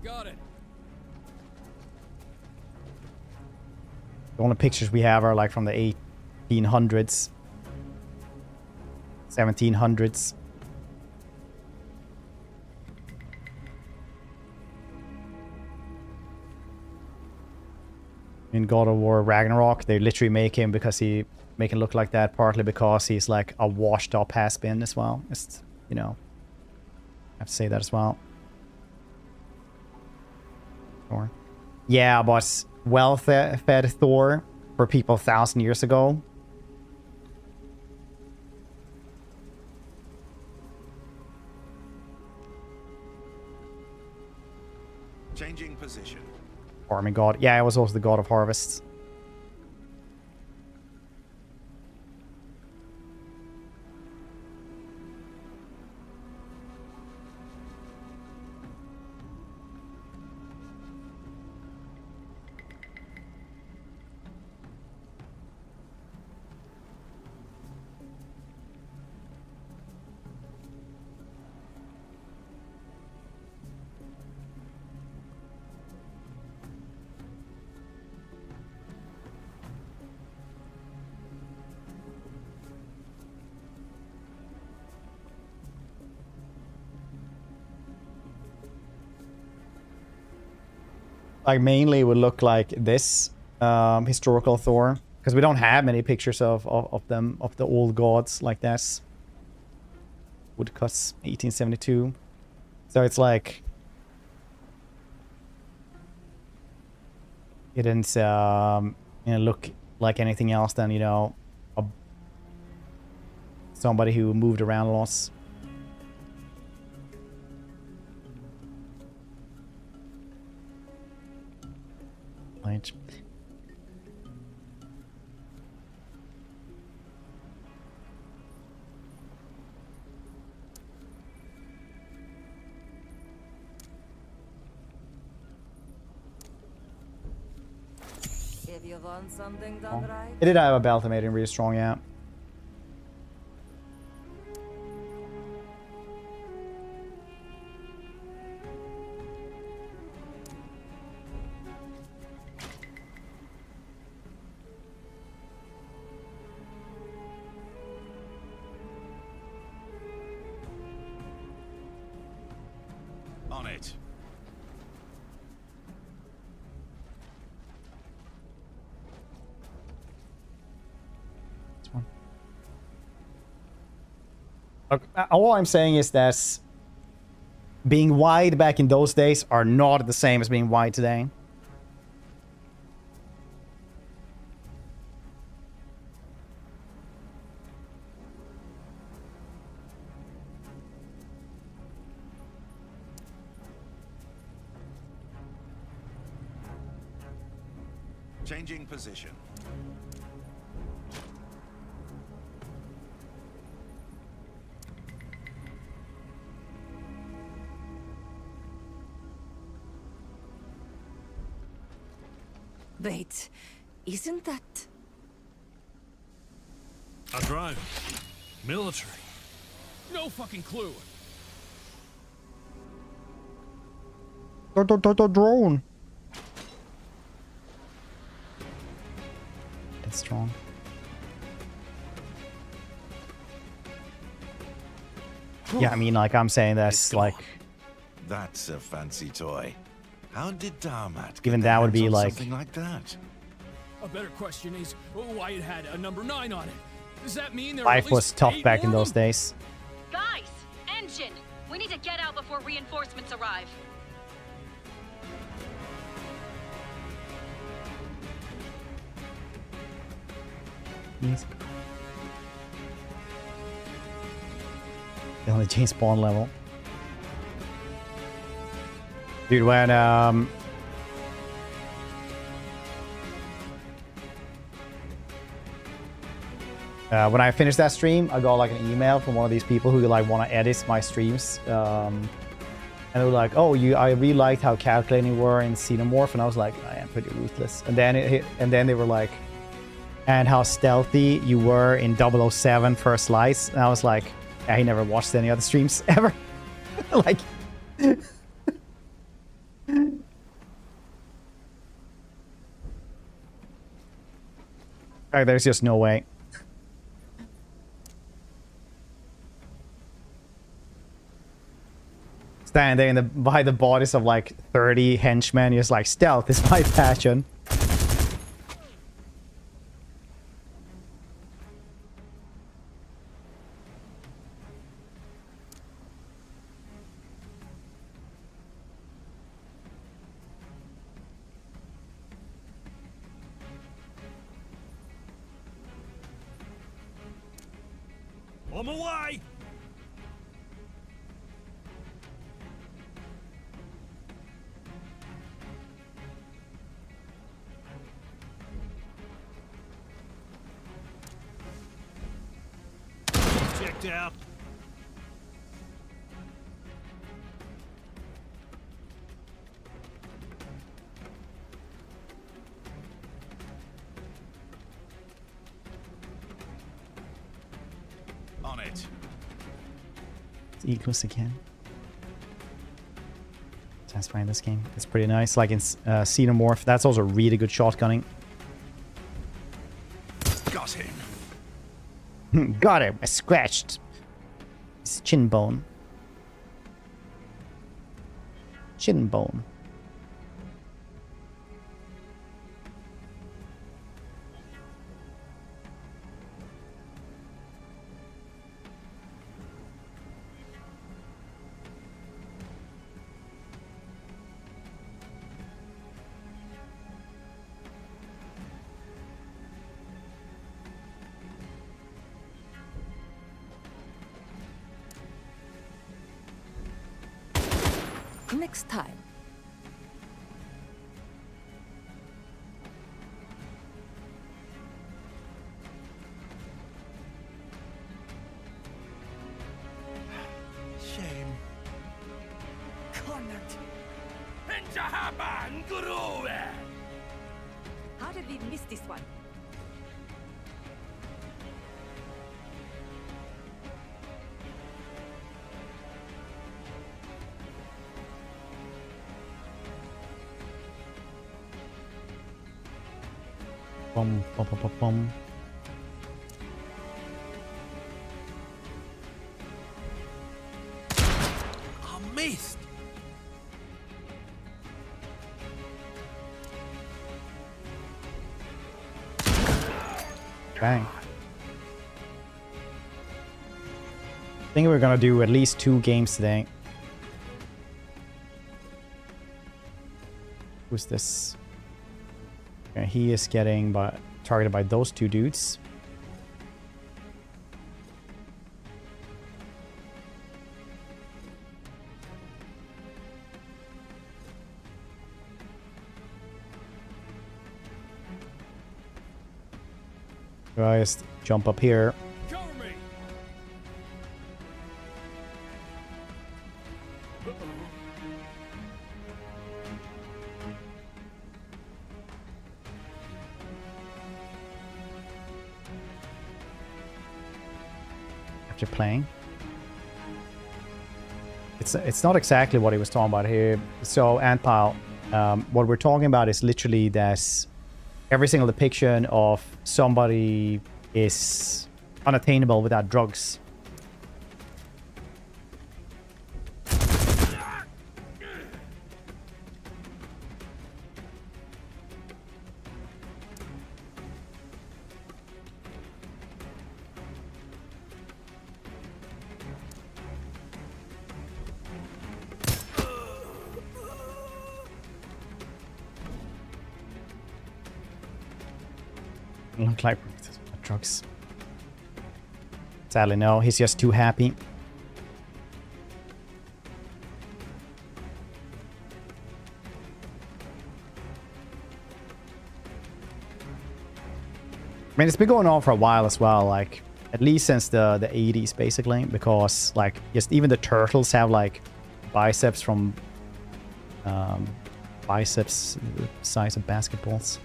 Got it. The only pictures we have are like from the 1800s, 1700s. In God of War Ragnarok, they literally make him look like that, partly because he's like a washed up has-been as well. It's, you know, I have to say that as well. Thor. Yeah, but well-fed Thor for people 1,000 years ago. Changing position. Farming god. Yeah, I was also the god of harvests. Like mainly would look like this historical Thor, because we don't have many pictures of the old gods like this. Woodcuts 1872, so it's like it didn't look like anything else than, you know, somebody who moved around a lot. Right. If you want something done right. It did have a belt that made him really strong, yeah. On it. Look, all I'm saying is that being wide back in those days are not the same as being wide today. Changing position. Wait, isn't that... A drone. Military. No fucking clue. Drone. That's strong. Yeah, I mean, like I'm saying, that's like That's a fancy toy. How did Darmat even that would be like something like that? A better question is why it had a number 9 on it. Does that mean there life was tough back in those days. Guys, engine! We need to get out before reinforcements arrive. Easy. On the James Bond level. Dude, when I finished that stream, I got like an email from one of these people who like want to edit my streams. And they were like, "Oh, I really liked how calculating you were in Xenomorph," and I was like, "I am pretty ruthless." And then they were like, "And how stealthy you were in 007 First Lights," and I was like, yeah, he never watched any other streams ever. Like, there's just no way. Standing there by the bodies of like 30 henchmen, just like, stealth is my passion. On my way! Checked out. On it. It's equals again. Satisfying this game. It's pretty nice. Like in Xenomorph, that's also really good shotgunning. Got him. Got him. I scratched his chin bone. Chin bone. Next time. Shame. How did we miss this one? Bum, bum, bum, bum, bum. I missed! Bang. I think we're gonna do at least 2 games today. Who's this? Okay, he is getting targeted by those 2 dudes. So I just jump up here. Cover me. After playing. It's not exactly what he was talking about here. So, Antpile, what we're talking about is literally that every single depiction of somebody is unattainable without drugs. Look like drugs. Sadly, no. He's just too happy. I mean, it's been going on for a while as well. Like, at least since the 80s, basically. Because, like, just even the turtles have, like, biceps from... biceps the size of basketballs.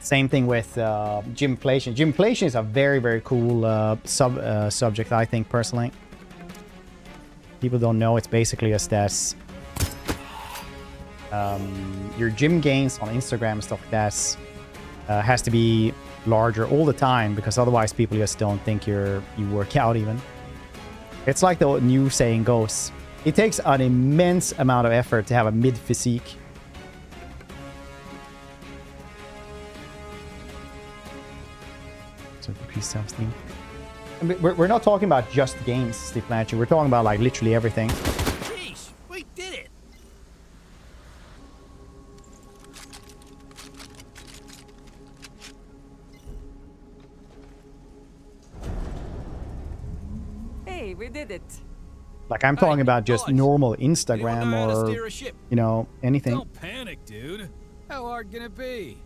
Same thing with gymflation. Gymflation is a very, very cool subject, I think, personally. People don't know. It's basically just that your gym gains on Instagram and stuff like that has to be larger all the time, because otherwise people just don't think you work out even. It's like the new saying goes, it takes an immense amount of effort to have a mid physique. Decreased self-esteem. We're not talking about just games, Steve Blanchard. We're talking about like literally everything. Jeez, we did it. Hey, we did it. Like I'm talking about just normal Instagram or, you know, anything. Don't panic, dude. How hard can it be?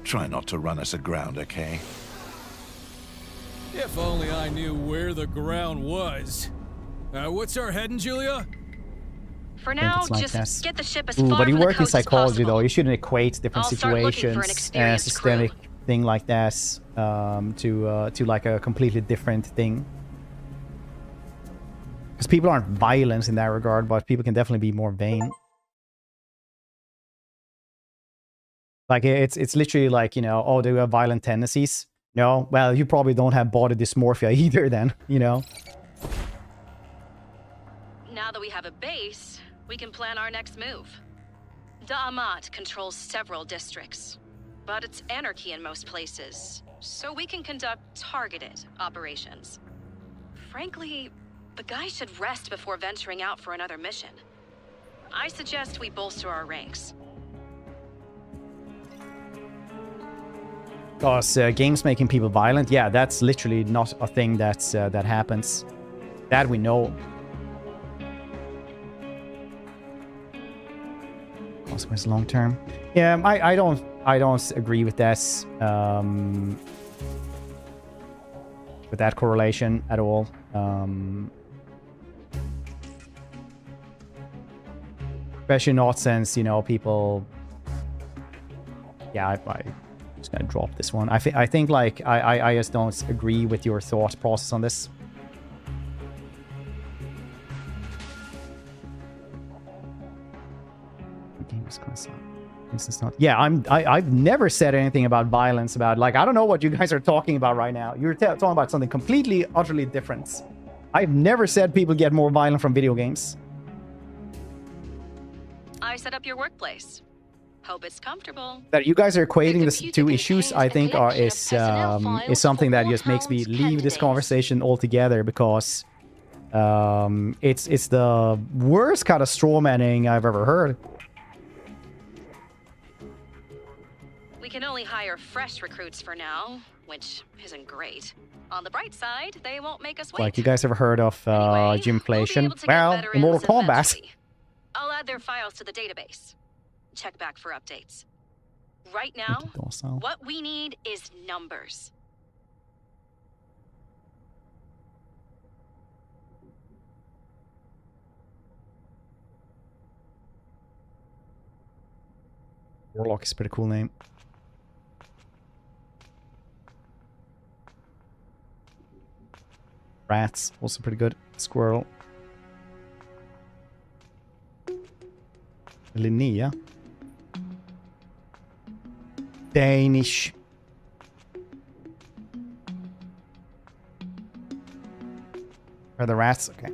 Try not to run us aground, okay? If only I knew where the ground was. What's our heading, Julia? For now, like just this. get the ship as Ooh, far but you from the work in coast as psychology possible. though. You shouldn't equate different I'll start looking for an situations and experienced systemic crew. thing like that to like a completely different thing. Because people aren't violent in that regard, but people can definitely be more vain. Like it's literally like, you know, oh, do you have violent tendencies? No? Well, you probably don't have body dysmorphia either then, you know? Now that we have a base, we can plan our next move. Da'amat controls several districts, but it's anarchy in most places, so we can conduct targeted operations. Frankly, the guy should rest before venturing out for another mission. I suggest we bolster our ranks. Because games making people violent, yeah, that's literally not a thing that's that happens. That we know. Consequence long term. Yeah, I don't agree with that. With that correlation at all. Especially not since, you know, people. Yeah, I just gonna drop this one. I think like I just don't agree with your thought process on this. Game is constant. It's not. Yeah, I've never said anything about violence. About like I don't know what you guys are talking about right now. You're talking about something completely, utterly different. I've never said people get more violent from video games. I set up your workplace. Hope it's comfortable. That you guys are equating these two issues, I think, is something that just makes me leave this conversation altogether, because it's the worst kind of straw manning I've ever heard. We can only hire fresh recruits for now, which isn't great. On the bright side, they won't make us wait. Like, you guys ever heard of Anyway, gymflation? we'll be able to get Well, veterans in Mortal Kombat. eventually. I'll add their files to the database. Check back for updates. Right now, what we need is numbers. Warlock is a pretty cool name. Rats, also pretty good. Squirrel. Linnea. Danish. Are the rats? Okay.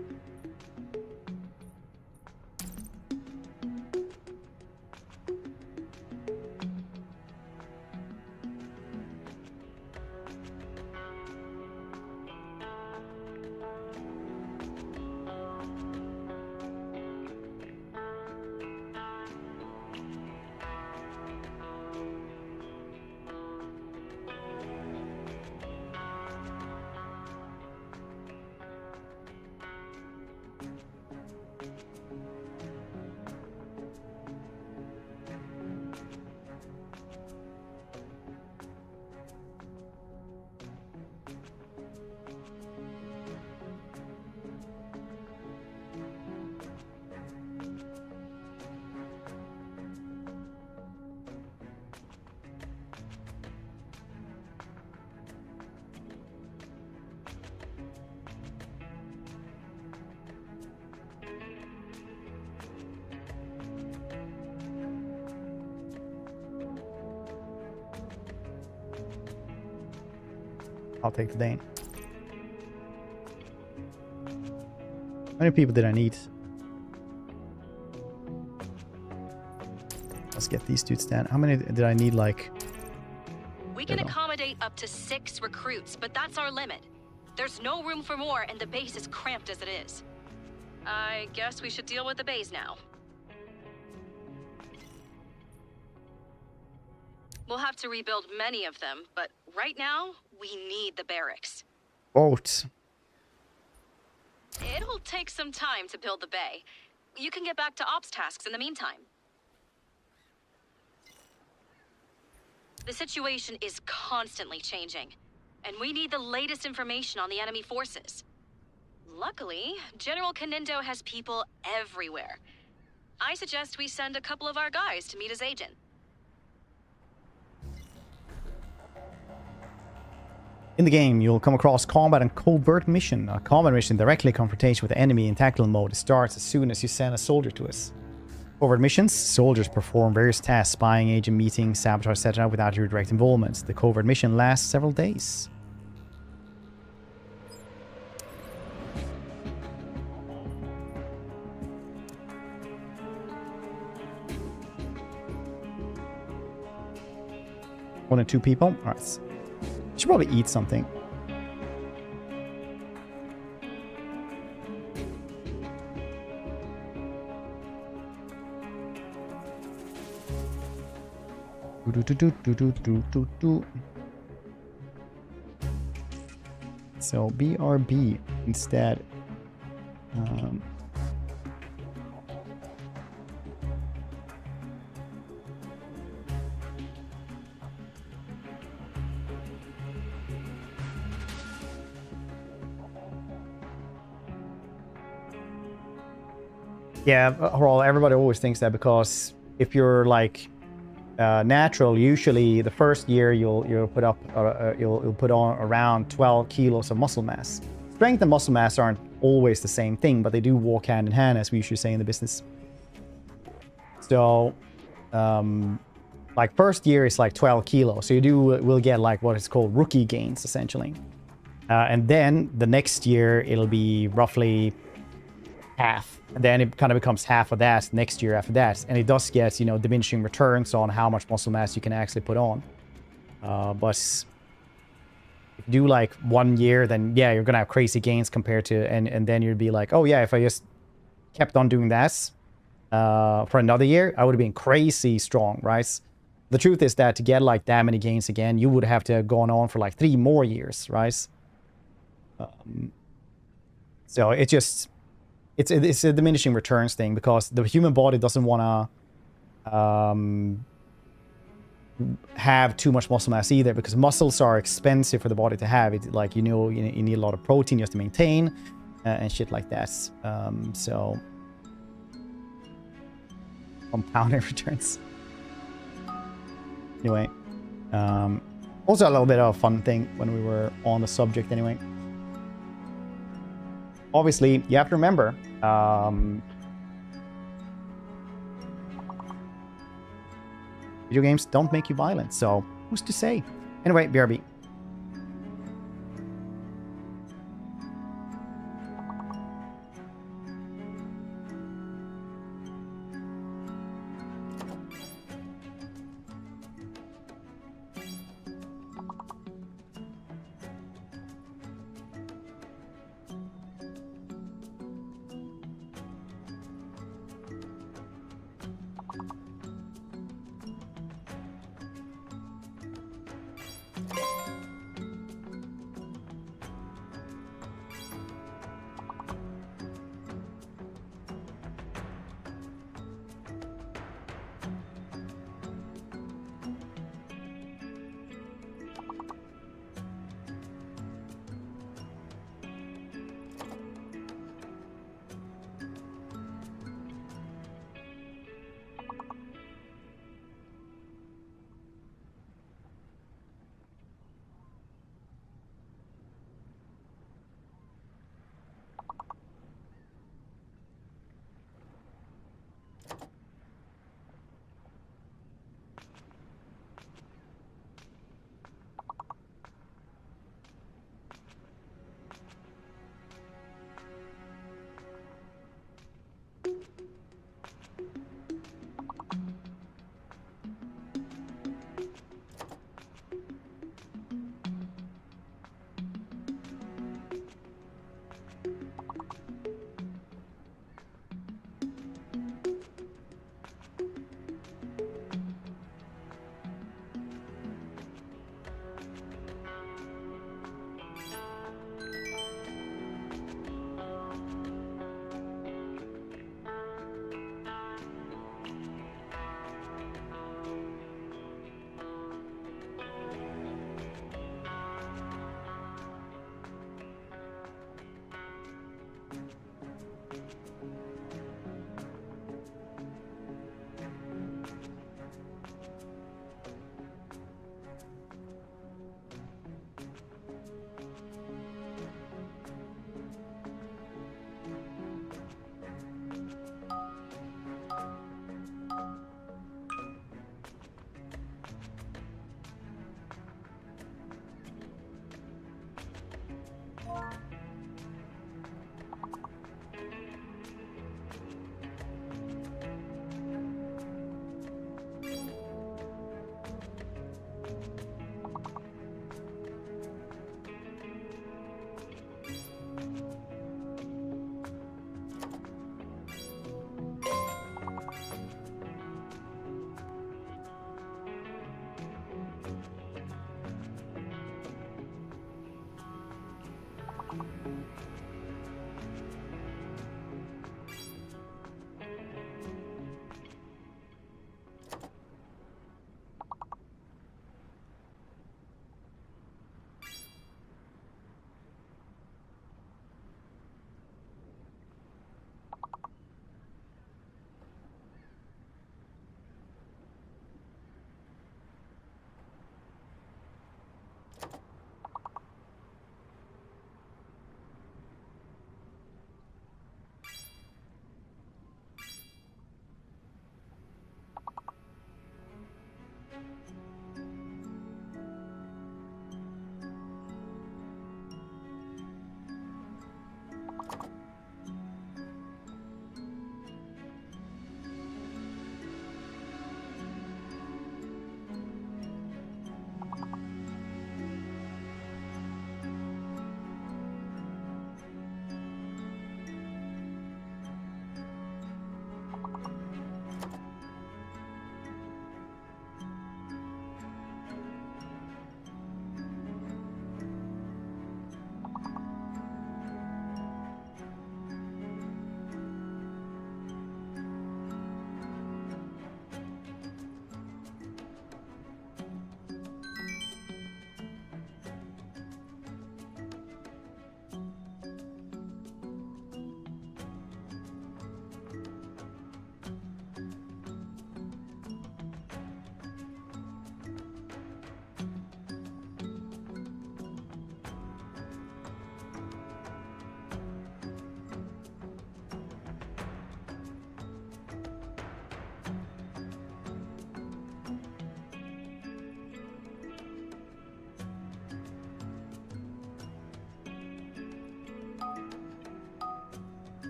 I'll take the Dane. How many people did I need? Let's get these dudes down. How many did I need, like... We can accommodate up to 6 recruits, but that's our limit. There's no room for more, and the base is cramped as it is. I guess we should deal with the base now. We'll have to rebuild many of them, but right now, we need the barracks. Boats. It'll take some time to build the bay. You can get back to ops tasks in the meantime. The situation is constantly changing, and we need the latest information on the enemy forces. Luckily, General Canindo has people everywhere. I suggest we send a couple of our guys to meet his agent. In the game, you'll come across combat and covert mission. A combat mission directly confrontation with the enemy in tactical mode starts as soon as you send a soldier to us. Covert missions, soldiers perform various tasks, spying, agent meetings, sabotage, etc. without your direct involvement. The covert mission lasts several days. One and 2 people? Alright. Should probably eat something. So BRB instead. Yeah, well, everybody always thinks that because if you're like natural, usually the first year you'll put up you'll put on around 12 kilos of muscle mass. Strength and muscle mass aren't always the same thing, but they do walk hand in hand, as we usually say in the business. So, like first year is like 12 kilos, so you will get like what is called rookie gains essentially, and then the next year it'll be roughly half, and then it kind of becomes half of that next year after that, and it does get, you know, diminishing returns on how much muscle mass you can actually put on. But if you do like 1 year, then yeah, you're gonna have crazy gains compared to, and then you'd be like, oh yeah, if I just kept on doing that for another year, I would have been crazy strong, right? The truth is that to get like that many gains again, you would have to have gone on for like 3 more years, right? So it just, it's a diminishing returns thing, because the human body doesn't want to have too much muscle mass either, because muscles are expensive for the body to have. It like, you know, you need a lot of protein just to maintain and shit like that. So compounding returns. Anyway, also a little bit of a fun thing when we were on the subject anyway. Obviously, you have to remember, video games don't make you violent, so who's to say? Anyway, BRB.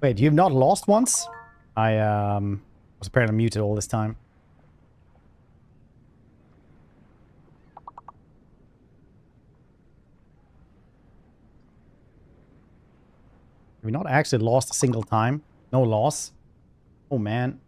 Wait, you've not lost once? I was apparently muted all this time. Have you not actually lost a single time? No loss? Oh man.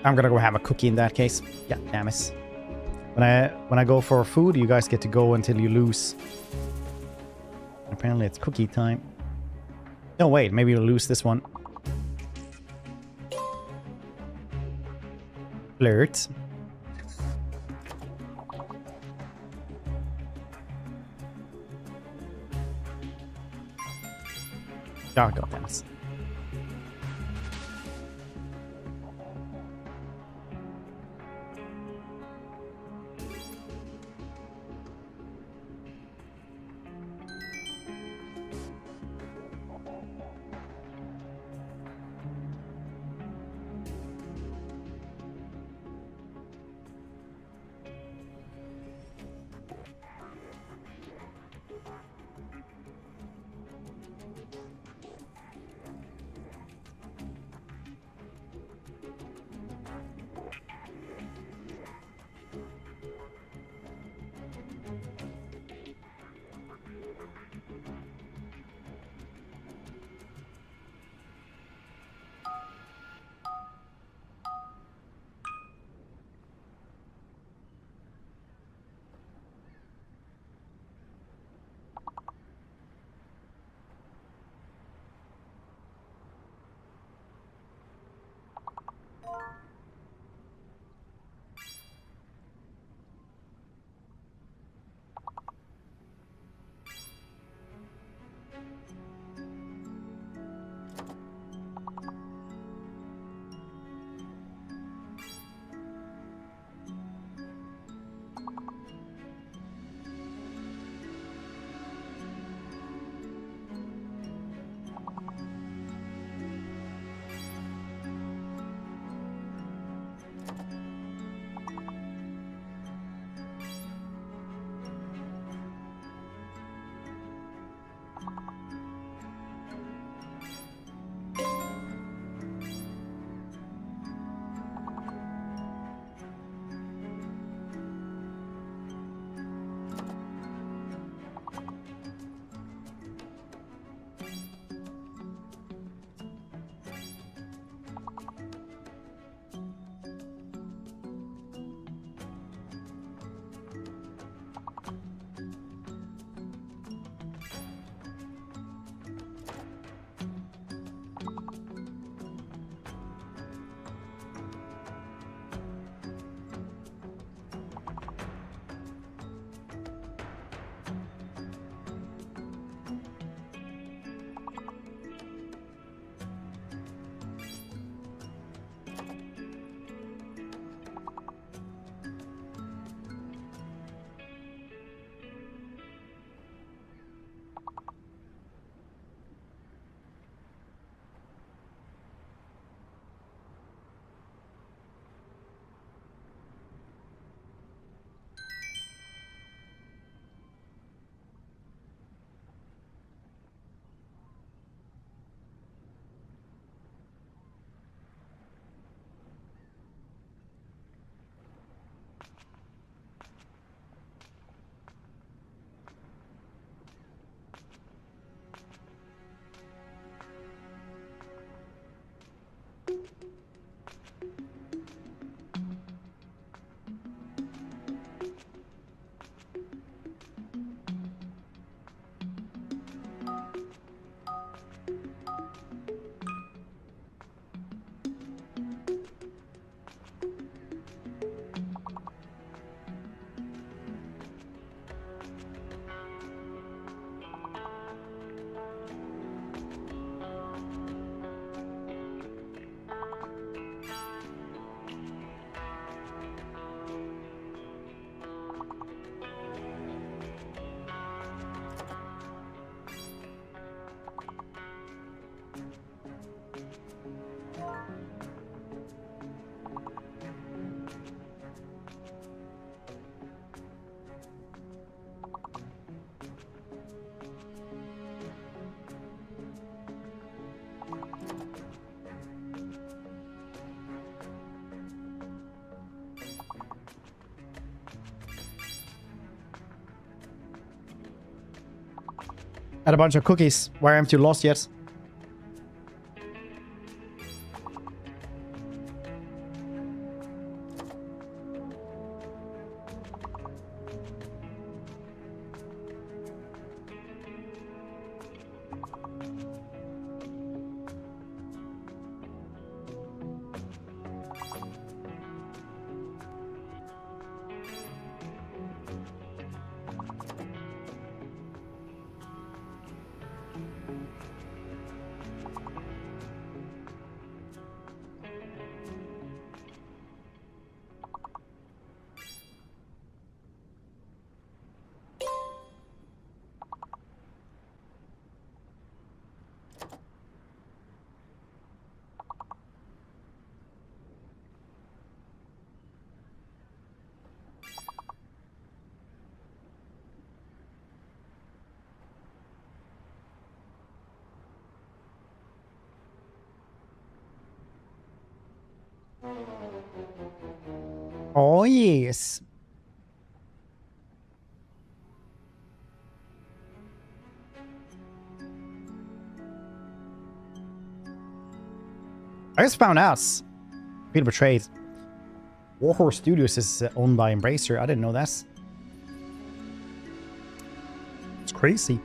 I'm gonna go have a cookie in that case. Yeah, damn it. When I go for food, you guys get to go until you lose. Apparently it's cookie time. No, wait, maybe you'll lose this one. Flirt. Oh, God damn it. Had a bunch of cookies. Why haven't you lost yet? Oh, yes. I just found out. Feel betrayed. Warhorse Studios is owned by Embracer. I didn't know that. It's crazy.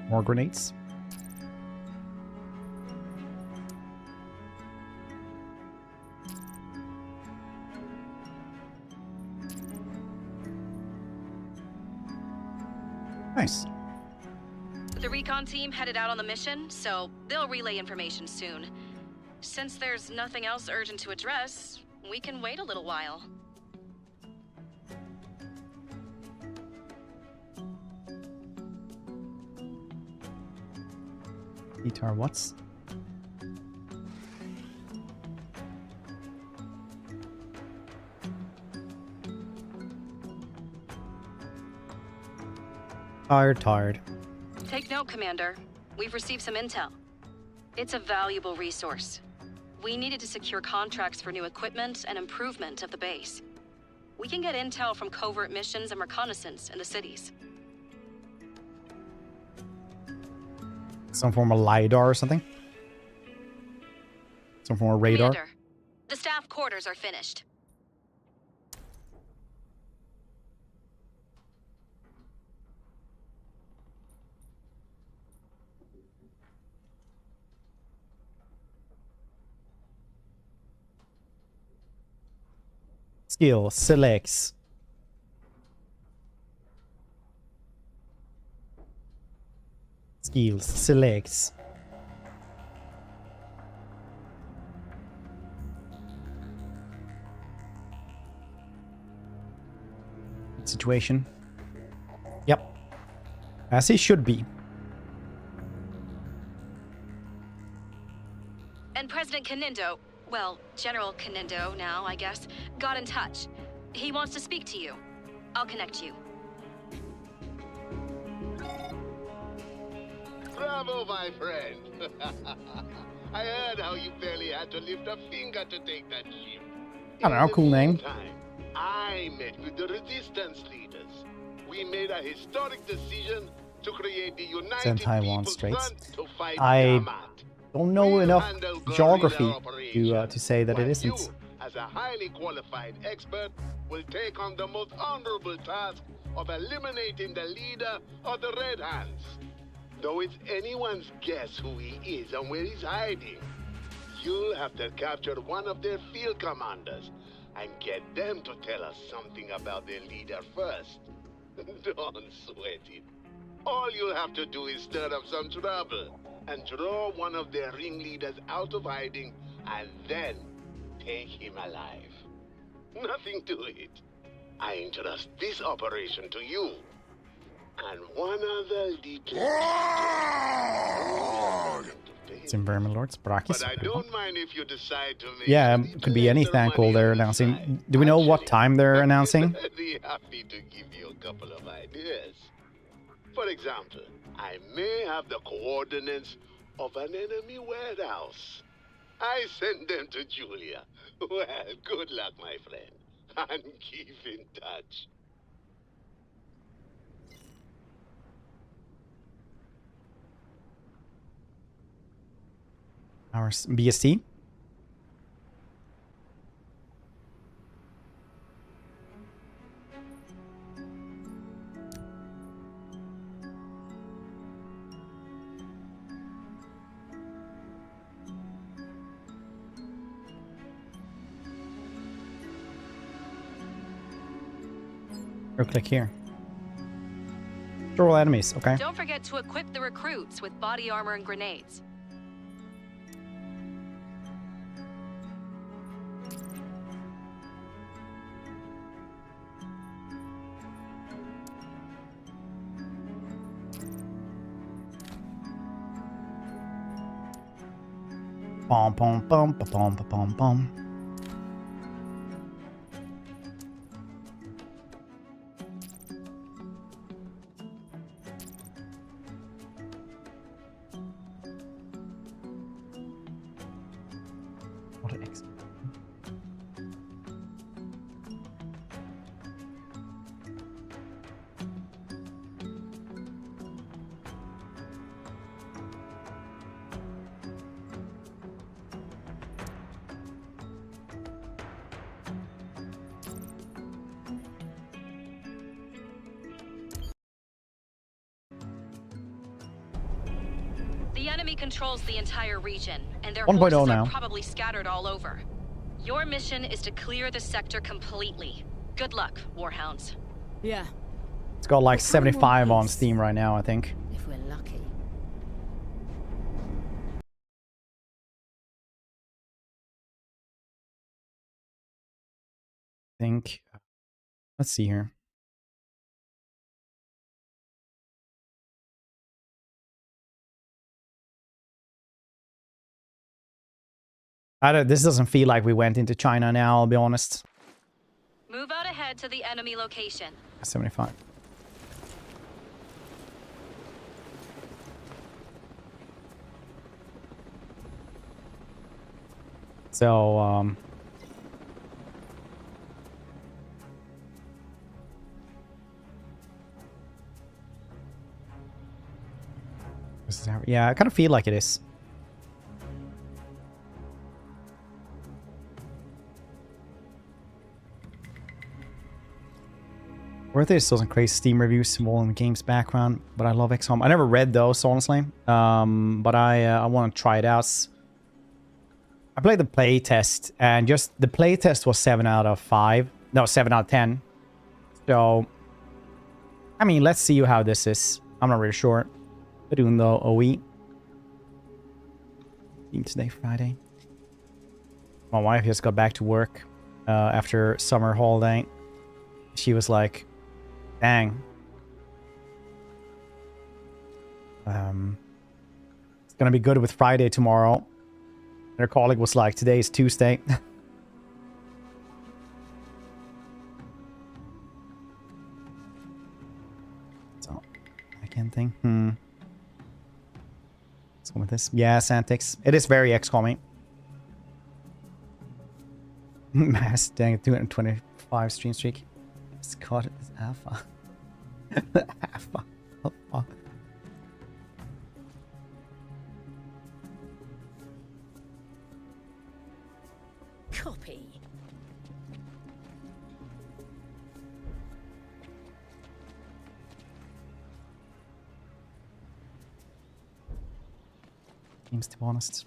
More grenades. Nice. The recon team headed out on the mission, so they'll relay information soon. Since there's nothing else urgent to address, we can wait a little while. Guitar what's? Tired. Take note, Commander. We've received some intel. It's a valuable resource. We needed to secure contracts for new equipment and improvement of the base. We can get intel from covert missions and reconnaissance in the cities. Some form of LiDAR or something? Some form of radar? Commander, the staff quarters are finished. Skill selects. Skills selects. Situation. Yep. As it should be. And President Canindo, well, General Canindo now, I guess, got in touch. He wants to speak to you. I'll connect you. Bravo, my friend. I heard how you barely had to lift a finger to take that ship. I don't know, cool name. Meantime, I met with the resistance leaders. We made a historic decision to create the United Taiwan People's Straits. Front to fight I Damat. don't know enough geography to say that it isn't. You, as a highly qualified expert, will take on the most honorable task of eliminating the leader of the Red Hands. Though it's anyone's guess who he is and where he's hiding, you'll have to capture one of their field commanders and get them to tell us something about their leader first. Don't sweat it. All you'll have to do is stir up some trouble and draw one of their ringleaders out of hiding and then take him alive. Nothing to it. I entrust this operation to you. And one other little... It's in Vermin Lords, Brachis. But I don't mind if you decide to make... Yeah, could be any thankful they're announcing. Do we know what time they're announcing? Very happy to give you a couple of ideas. For example, I may have the coordinates of an enemy warehouse. I sent them to Julia. Well, good luck, my friend. And keep in touch. Our BST. Or click here. Draw all enemies, okay. Don't forget to equip the recruits with body armor and grenades. Bom, bom, bom, bom, bom, bom, bom. What an X. The enemy controls the entire region, and their 1.0 forces now. are probably scattered all over. Your mission is to clear the sector completely. Good luck, Warhounds. Yeah, It's got like What kind 75 more on is? Steam right now, I think. if we're lucky. Let's see here. This doesn't feel like we went into China now, I'll be honest. Move out ahead to the enemy location. 75. So, this is yeah, I kind of feel like it is. Worth it still some crazy Steam reviews all in the game's background, but I love XCOM. I never read those, honestly, but I want to try it out. I played the play test, and just the play test was 7 out of 5. No, 7 out of 10. So, I mean, let's see how this is. I'm not really sure. We're doing the OE. Today, Friday. My wife just got back to work after summer holiday. She was like, dang. It's gonna be good with Friday tomorrow. And her colleague was like, today is Tuesday. So, I can't think. Let's go with this. Yes, antics. It is very XCOM-y. Mass, dang it, 225 stream streak. Scott is alpha. Alpha. Alpha. Copy. Seems to be honest.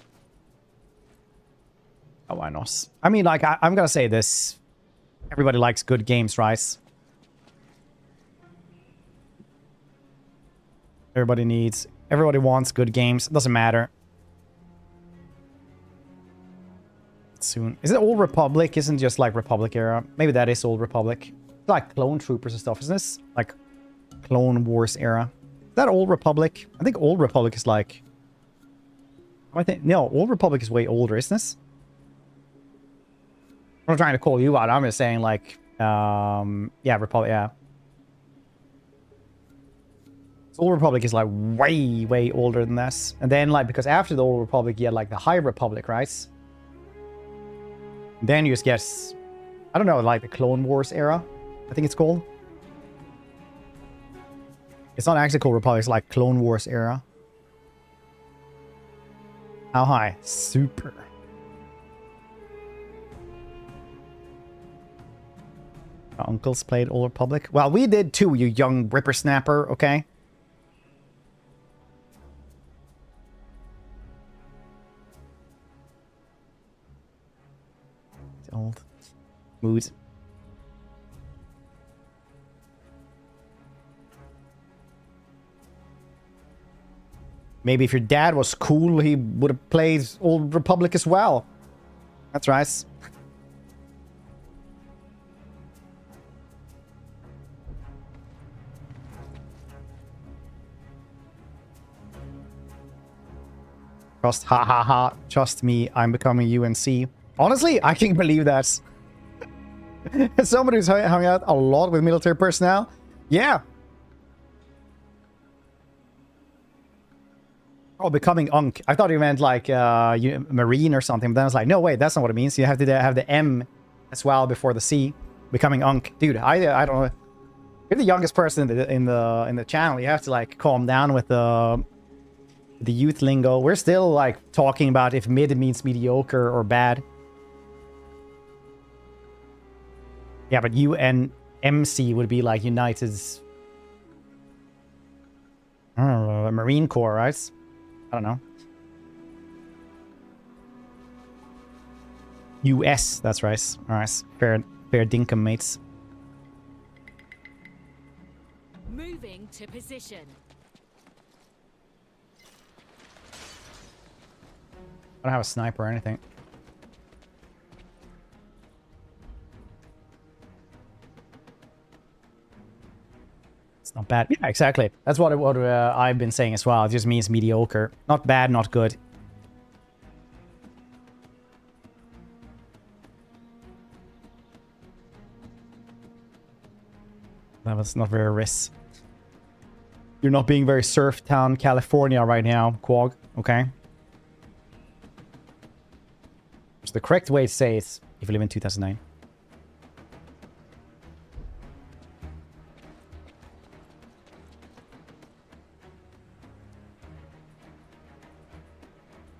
Oh, why not? I mean, like, I'm gonna say this. Everybody likes good games, right? Everybody wants good games. It doesn't matter. Soon. Is it Old Republic? Isn't just like Republic era? Maybe that is Old Republic. It's like Clone Troopers and stuff, isn't this? Like Clone Wars era. Is that Old Republic? I think Old Republic is like... no, Old Republic is way older, isn't this? I'm not trying to call you out. I'm just saying, like, yeah, Republic, yeah. So Old Republic is, like, way, way older than this. And then, like, because after the Old Republic, you had, like, the High Republic, right? Then you just get, I don't know, like the Clone Wars era, I think it's called. It's not actually called Republic, it's like Clone Wars era. How high? Super. Our uncles played Old Republic. Well, we did too, you young whippersnapper, okay? It's old. Moods. Maybe if your dad was cool, he would have played Old Republic as well. That's right. Trust, ha ha ha. Trust me, I'm becoming UNC. Honestly, I can't believe that. As somebody who's hung out a lot with military personnel, yeah. Oh, becoming UNC. I thought you meant like Marine or something. But then I was like, no, wait, that's not what it means. You have to have the M as well before the C. Becoming UNC. Dude, I don't know. You're the youngest person in the channel. You have to like calm down with the youth lingo. We're still like talking about if mid means mediocre or bad. Yeah, but UNMC would be like United's, I don't know, Marine Corps, right? I don't know. US, that's right. Alright, fair dinkum, mates. Moving to position. I don't have a sniper or anything. It's not bad. Yeah, exactly. That's what I've been saying as well. It just means mediocre. Not bad, not good. That was not very risk. You're not being very Surf Town, California right now, Quag. Okay. So the correct way to say it if you live in 2009.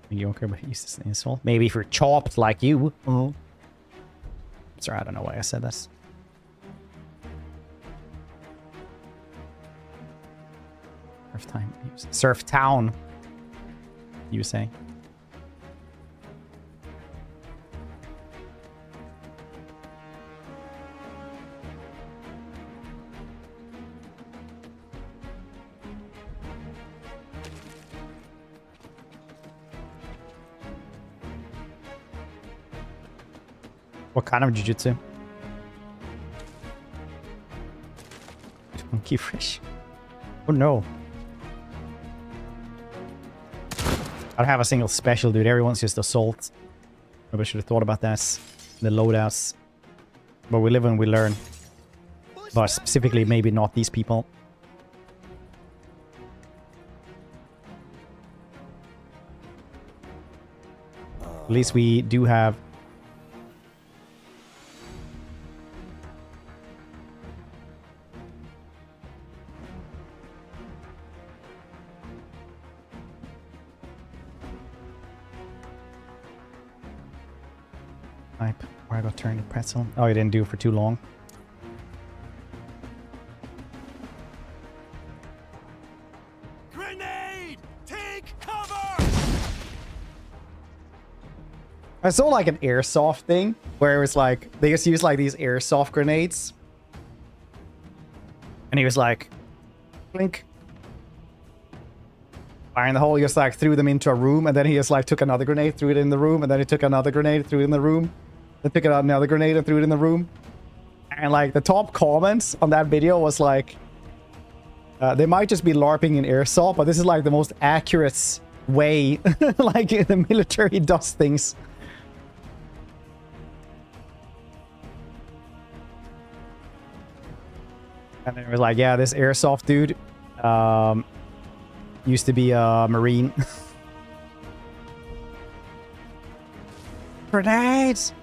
Mediocre, but use this insult. Maybe if you're chopped like you. Oh. Sorry, I don't know why I said this. Surf time. Surf Town. You say. What kind of jiu-jitsu? Monkey fish. Oh no. I don't have a single special, dude. Everyone's just assault. Maybe I should have thought about that. The loadouts. But we live and we learn. But specifically, maybe not these people. At least we do have... Where I got turned to pretzel. Oh, you didn't do it for too long. Grenade! Take cover! I saw like an airsoft thing where it was like they just use like these airsoft grenades. And he was like, blink. Fire in the hole, he just like threw them into a room, and then he just like took another grenade, threw it in the room, and then he took another grenade, threw it in the room. Then took out another grenade and threw it in the room. And like the top comments on that video was like, they might just be LARPing in airsoft, but this is like the most accurate way like the military does things. And then it was like, yeah, this airsoft dude used to be a Marine. Grenades!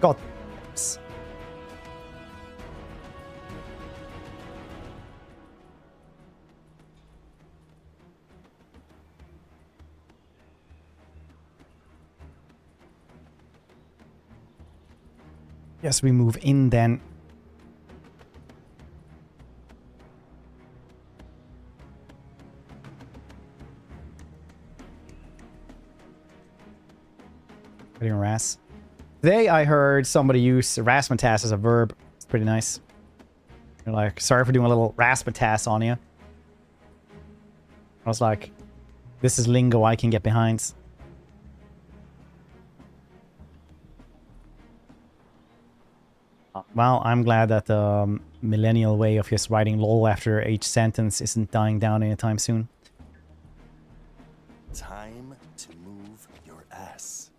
God. Yes, we move in then. Getting harass. Today I heard somebody use razzmatazz as a verb. It's pretty nice. They're like, sorry for doing a little razzmatazz on you. I was like, this is lingo I can get behind. Well, I'm glad that the millennial way of just writing lol after each sentence isn't dying down anytime soon. Time to move your ass.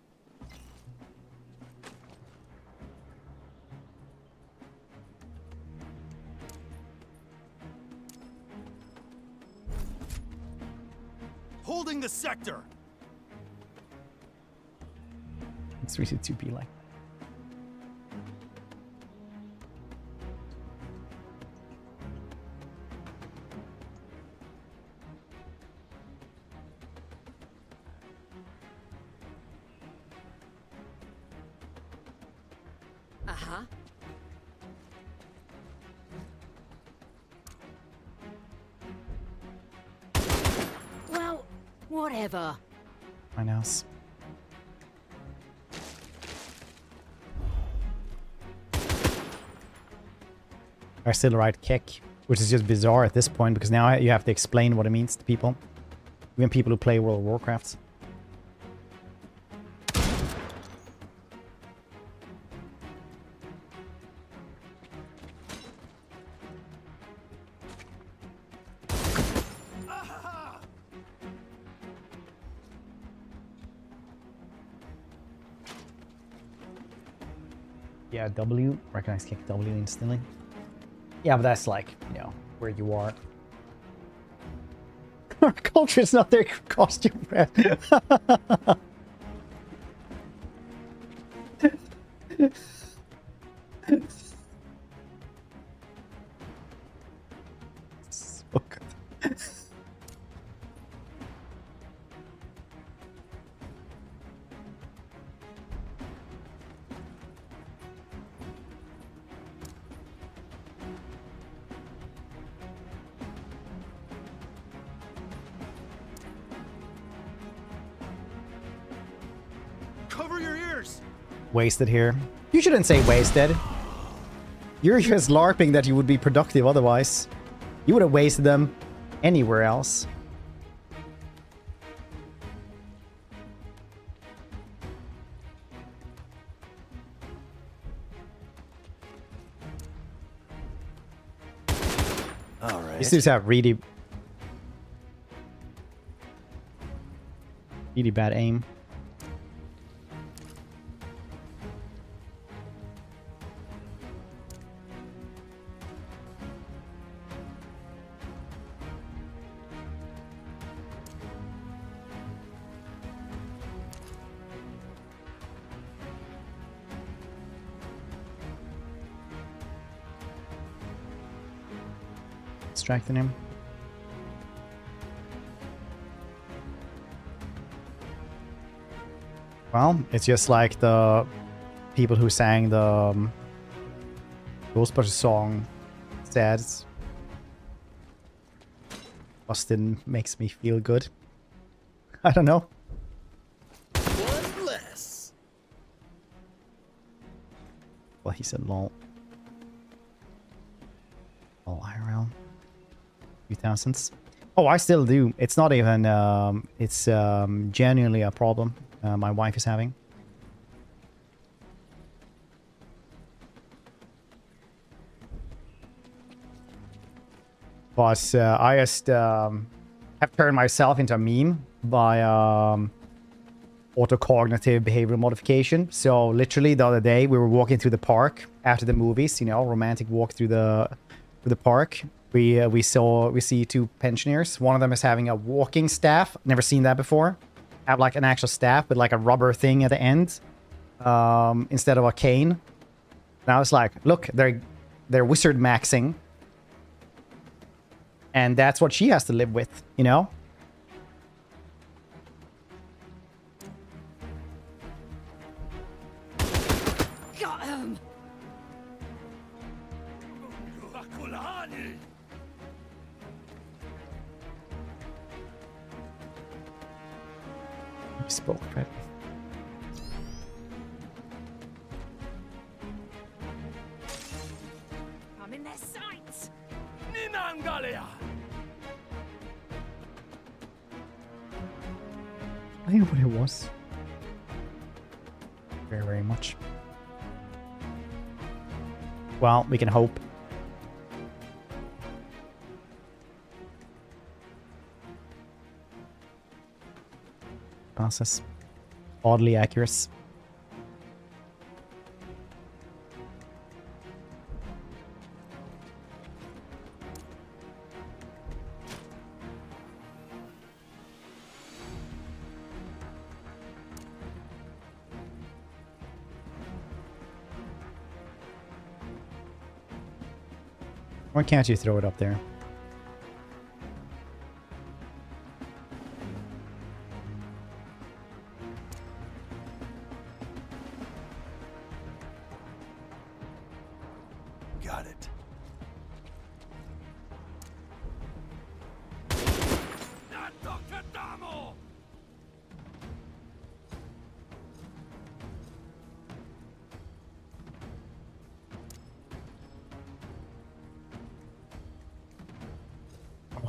Holding the sector. It's really to be like. Uh-huh. Well, whatever. My house. I still write kick, which is just bizarre at this point because now you have to explain what it means to people. Even people who play World of Warcraft. Yeah, W. Recognize kick W instantly. Yeah, but that's like, you know, where you are. Our culture is not their costume, Brad. So good. Cover your ears. Wasted here. You shouldn't say wasted. You're just LARPing that you would be productive otherwise. You would have wasted them anywhere else. All right. These dudes have really bad aim. Distracting him. Well, it's just like the people who sang the Ghostbusters song said. Austin makes me feel good. I don't know. One less. Well, he said lol. Lol IRL. 2000s. Oh, I still do. It's not even, it's genuinely a problem my wife is having. But I just have turned myself into a meme by autocognitive behavioral modification. So literally the other day we were walking through the park after the movies, you know, romantic walk through the park. We see two pensioners. One of them is having a walking staff. Never seen that before. Have like an actual staff with like a rubber thing at the end. instead of arcane. And I was like, look, they're wizard maxing. And that's what she has to live with, you know? Got him! You spoke, Fred. I'm in their sights! I know what it was. Very, very much. Well, we can hope. Passes. Oddly accurate. Why can't you throw it up there? Got it.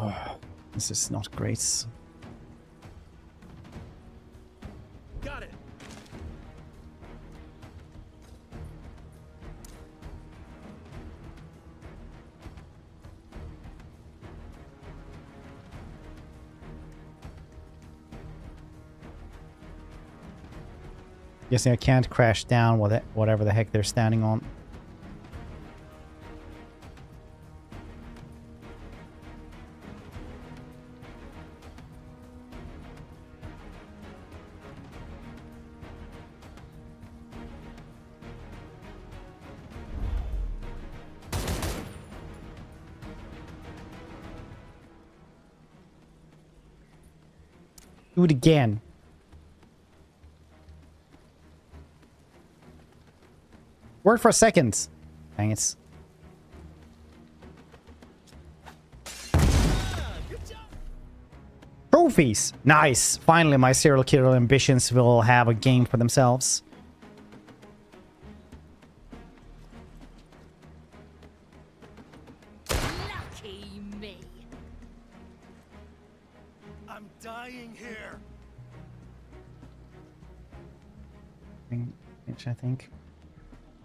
Oh, this is not great. Got it. Guessing I can't crash down with it, whatever the heck they're standing on. Do it again. Worked for a second. Dang it. Trophies! Nice! Finally, my serial killer ambitions will have a game for themselves. Lucky me. I'm dying here. Which I think.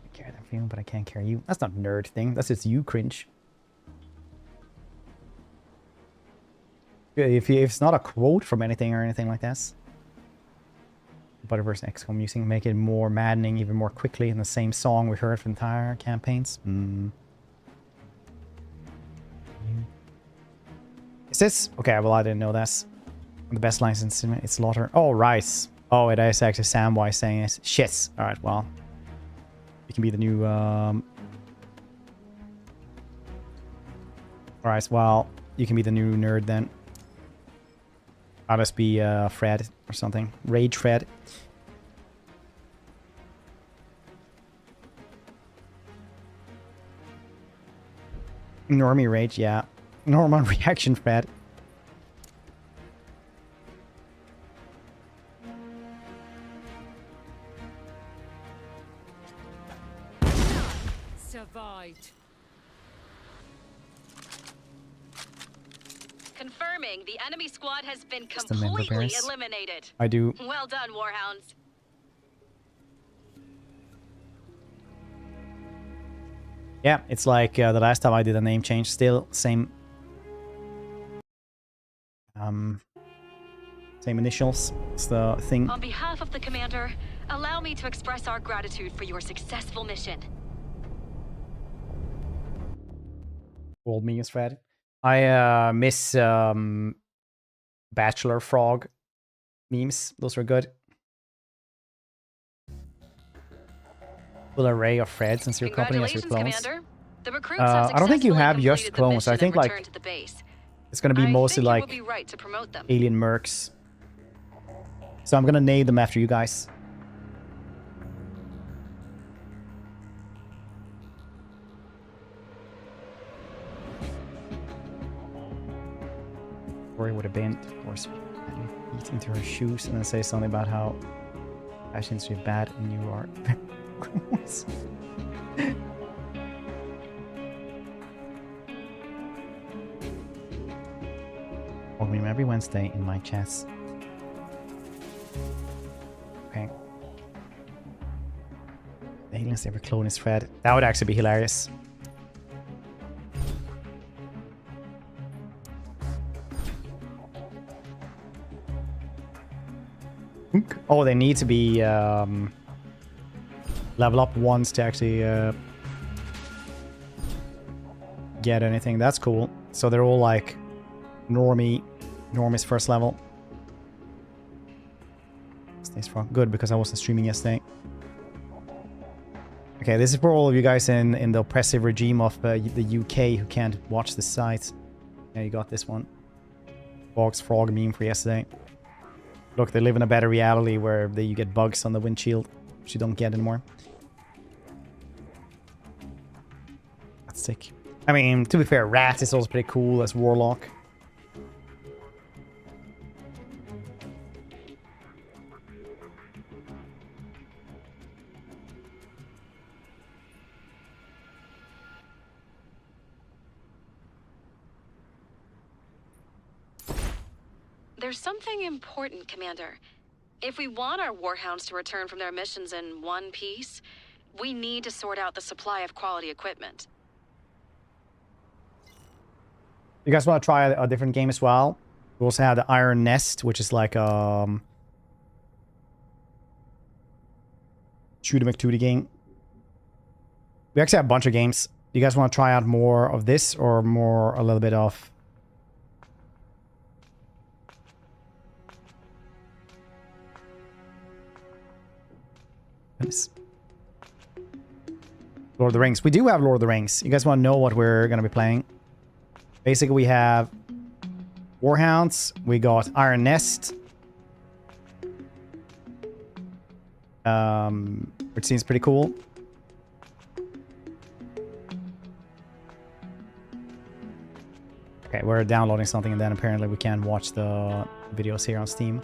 I carry that feeling, but I can't carry you. That's not a nerd thing. That's just you cringe. If it's not a quote from anything or anything like this. Butterverse XCOM using make it more maddening even more quickly in the same song we heard from entire campaigns. Is this? Okay, well I didn't know this. The best lines in cinema, it's slaughter. Oh, right. Oh, it is actually Samwise saying it. Shit. Alright, well. You can be the new... Alright, well, you can be the new nerd then. I'll just be Fred or something. Rage Fred. Normie Rage, yeah. Normal reaction Fred. Survived. Confirming the enemy squad has been Just the member completely bears. eliminated. I do. Well done, Warhounds. Yeah, it's like the last time I did a name change. Still same. Same initials. It's the thing. On behalf of the commander, allow me to express our gratitude for your successful mission. Old me is Fred. I miss Bachelor Frog memes. Those were good. full array of threads since your company has your Congratulations, clones. Commander. The recruits have I don't think you successfully have just completed the clones. I mission think and like returned to the base. it's gonna be I mostly think it like would be right to promote them. alien mercs. So I'm gonna name them after you guys. Rory would have been, of course, eat into her shoes and then say something about how passions are bad and you are. Follow me every Wednesday in my chats. Okay. The aliens ever clone his thread. That would actually be hilarious. Oh, they need to be level up once to actually get anything. That's cool. So they're all like normies first level. Stays from good because I wasn't streaming yesterday. Okay, this is for all of you guys in the oppressive regime of the UK who can't watch the site. Yeah, you got this one. Bog's frog meme for yesterday. Look, they live in a better reality where you get bugs on the windshield, which you don't get anymore. That's sick. I mean, to be fair, Rat is also pretty cool as Warlock. There's something important, Commander. If we want our Warhounds to return from their missions in one piece, we need to sort out the supply of quality equipment. You guys want to try a different game as well? We also have the Iron Nest, which is like a shoot 'em McTooty game. We actually have a bunch of games. Do you guys want to try out more of this or more a little bit of... Goodness. Lord of the Rings. We do have Lord of the Rings. You guys want to know what we're going to be playing? Basically, we have Warhounds. We got Iron Nest. Which seems pretty cool. Okay, we're downloading something and then apparently we can watch the videos here on Steam.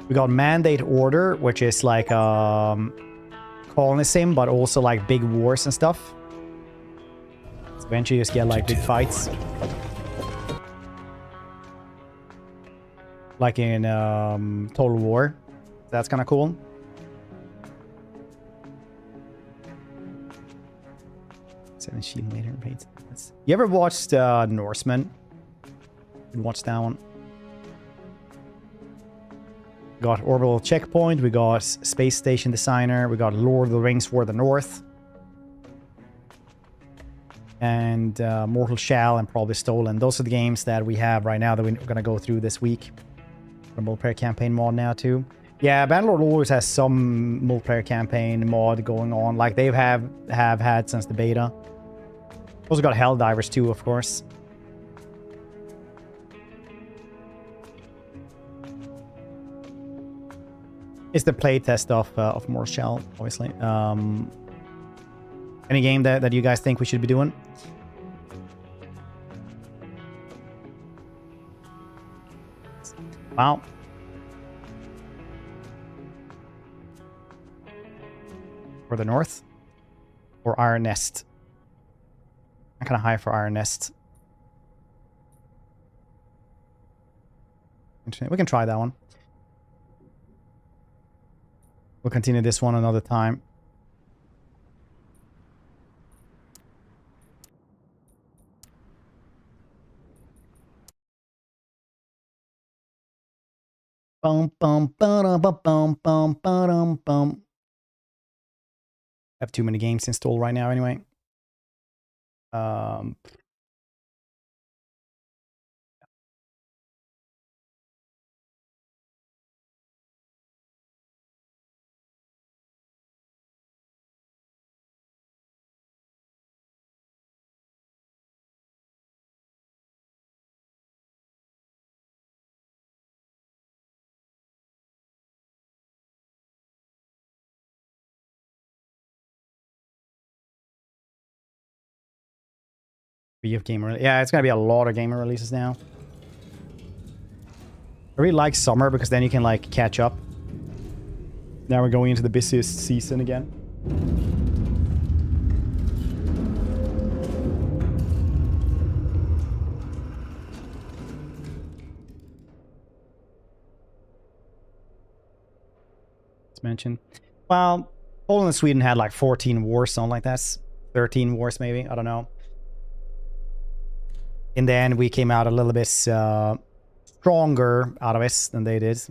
We got Mandate Order, which is like colony sim, but also like big wars and stuff. So eventually you just get like big fights. Like in Total War. That's kind of cool. Seven Shield later. You ever watched Norseman? You watched that one. Got Orbital Checkpoint, we got Space Station Designer, we got Lord of the Rings for the North. And Mortal Shell and probably Stolen. Those are the games that we have right now that we're going to go through this week. The multiplayer campaign mod now too. Yeah, Bannerlord always has some multiplayer campaign mod going on. Like they have had since the beta. Also got Helldivers too, of course. It's the playtest of Mortal Shell, obviously. Any game that you guys think we should be doing? Wow. For the North? Or Iron Nest? I'm kind of high for Iron Nest. We can try that one. We'll continue this one another time. Bum bum ba bum bum bum bum bum. I have too many games installed right now anyway. of gamer. Yeah, it's gonna be a lot of gamer releases now. I really like summer because then you can like catch up. Now we're going into the busiest season again. It's mentioned. Well, Poland and Sweden had like 14 wars, something like that. 13 wars maybe, I don't know. And then we came out a little bit stronger out of it than they did.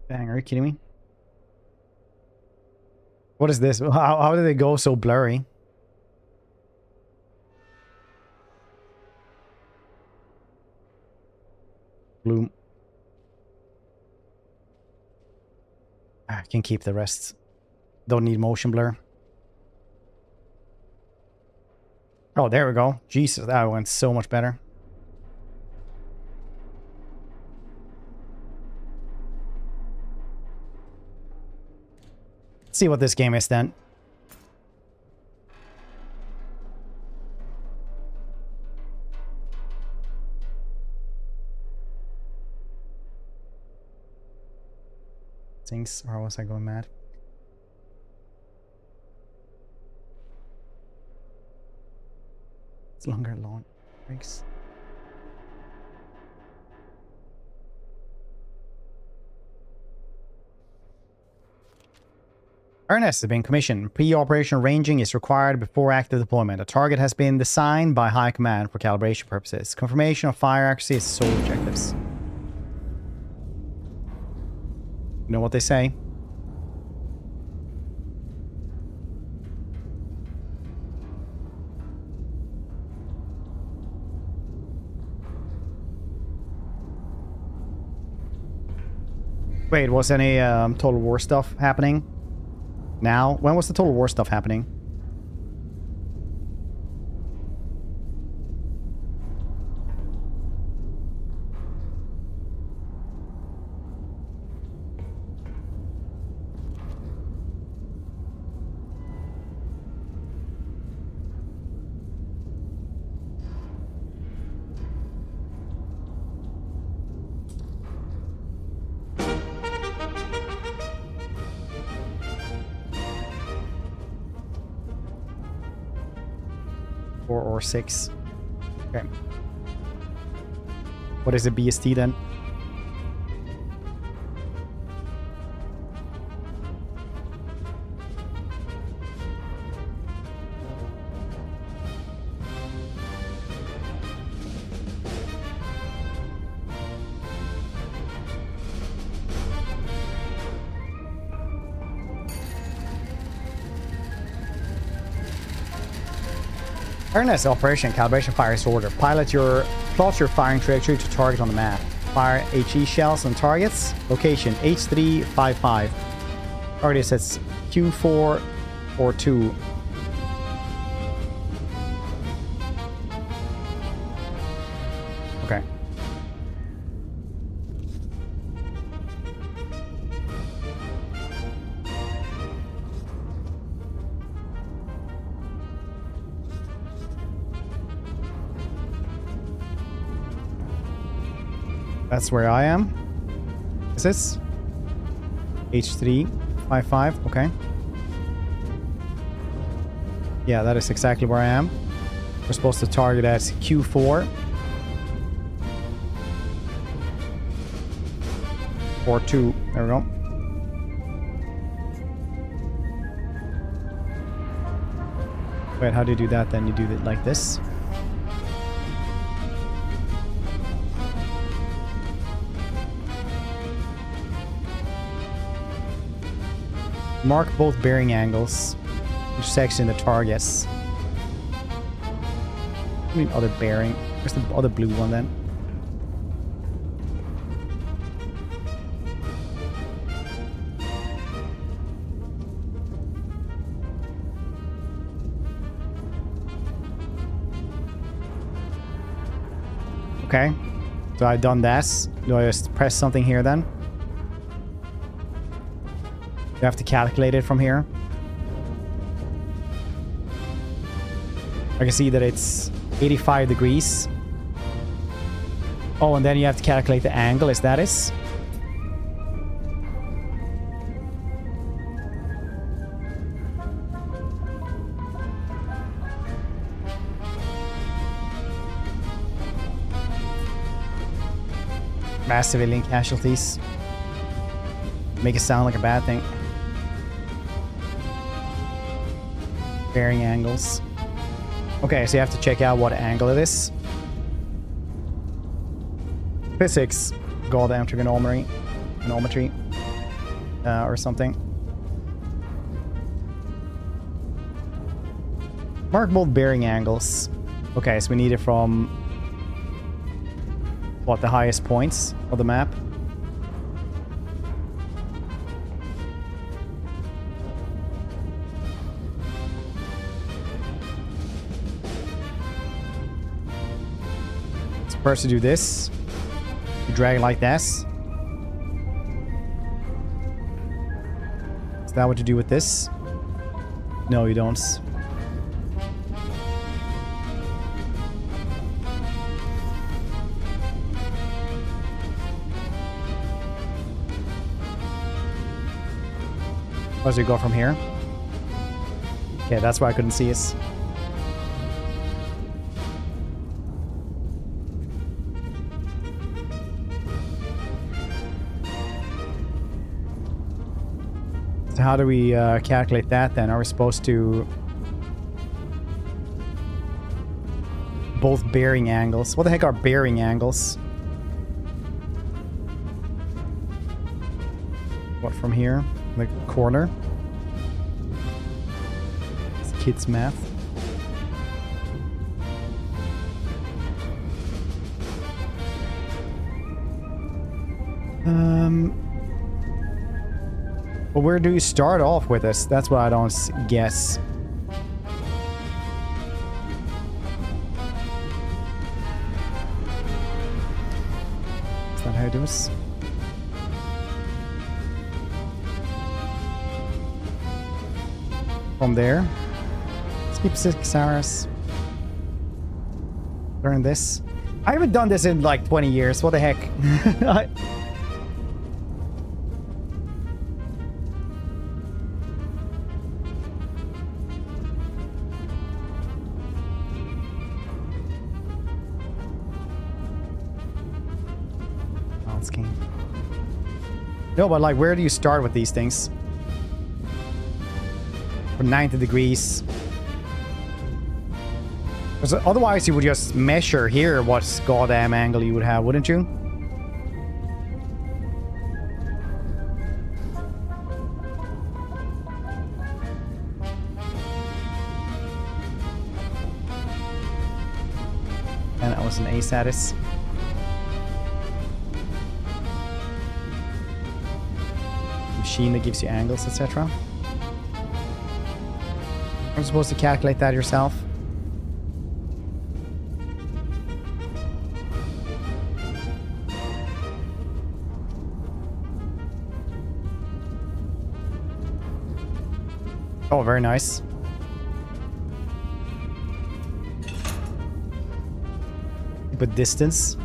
Dang, are you kidding me? What is this? How did they go so blurry? Bloom. I can keep the rest. Don't need motion blur. Oh, there we go. Jesus, that went so much better. See what this game is then. Things, or was I going mad? It's longer launch breaks. Ernest has been commissioned. Pre-operation ranging is required before active deployment. A target has been designed by High Command for calibration purposes. Confirmation of fire accuracy is sole objectives. You know what they say? Wait, was any Total War stuff happening? Now? When was the Total War stuff happening? Or 6. Okay. What is a BST then? Ernest operation calibration fire is order. Plot your firing trajectory to target on the map. Fire HE shells on targets. Location H355. Target sets Q4 or 2. Okay. That's where I am. Is this? H355, okay. Yeah, that is exactly where I am. We're supposed to target at Q4. Or 2. There we go. Wait, how do you do that then? You do it like this. Mark both bearing angles. Intersection the targets. I mean other bearing. Where's the other blue one then? Okay. So I've done that. Do I just press something here then? You have to calculate it from here. I can see that it's 85 degrees. Oh, and then you have to calculate the angle. Is that it? Mass civilian casualties. Make it sound like a bad thing. Bearing angles. Okay, so you have to check out what angle it is. Physics. Goddamn trigonometry. Or something. Mark both bearing angles. Okay, so we need it from... what, the highest points of the map? So first to do this, you drag it like this. Is that what you do with this? No, you don't. Where does it go from here? Okay, that's why I couldn't see us. So how do we calculate that then? Are we supposed to... both bearing angles? What the heck are bearing angles? What, from here? Like corner? It's kids' math. Well, where do you start off with this? That's what I don't guess. Is that how you do this? From there. Let's keep 6 hours. Learn this. I haven't done this in like 20 years. What the heck? No, but like, where do you start with these things? From 90 degrees. Because otherwise you would just measure here what goddamn angle you would have, wouldn't you? And that was an A status. Machine that gives you angles, etc. I'm supposed to calculate that yourself. Oh, very nice. But distance.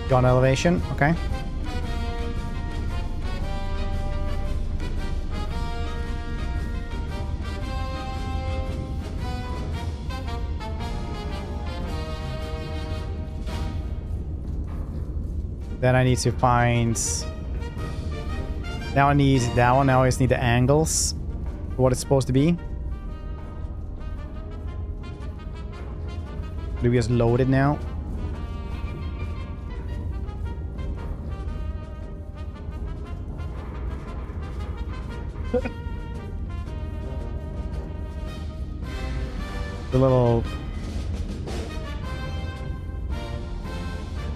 Gun elevation, okay. Then I need to find... Now I need that one. Now I just need the angles for what it's supposed to be. Do we just load it now? The little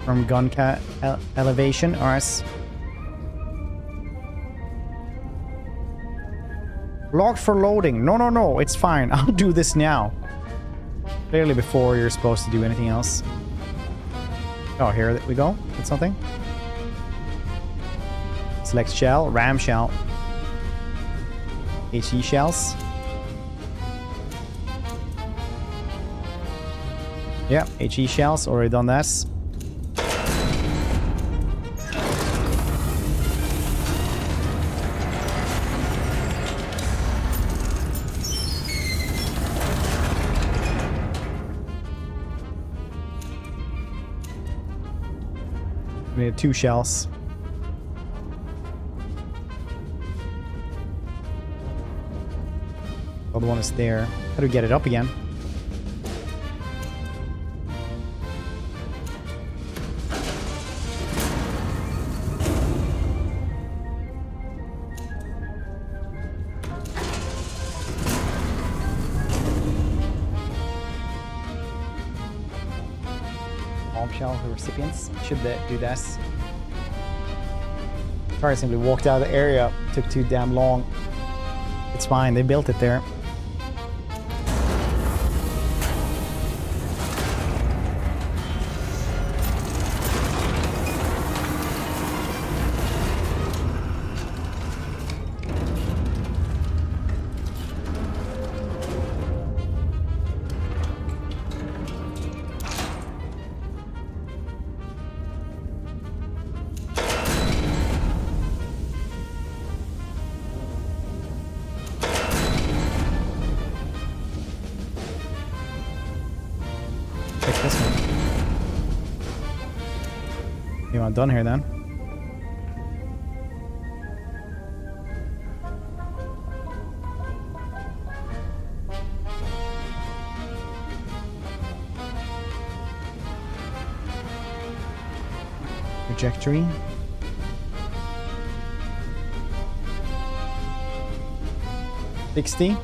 from gun elevation RS. Locked for loading. No, it's fine. I'll do this now. Clearly before you're supposed to do anything else. Oh, here we go. That's something. Select shell, ram shell. HE shells. Yeah, HE shells, already done this. We need 2 shells. Other one is there. How do we get it up again? Shell, the recipients should do this. Sorry, I simply walked out of the area. Took too damn long. It's fine, they built it there. I'm done here then. Trajectory. $60.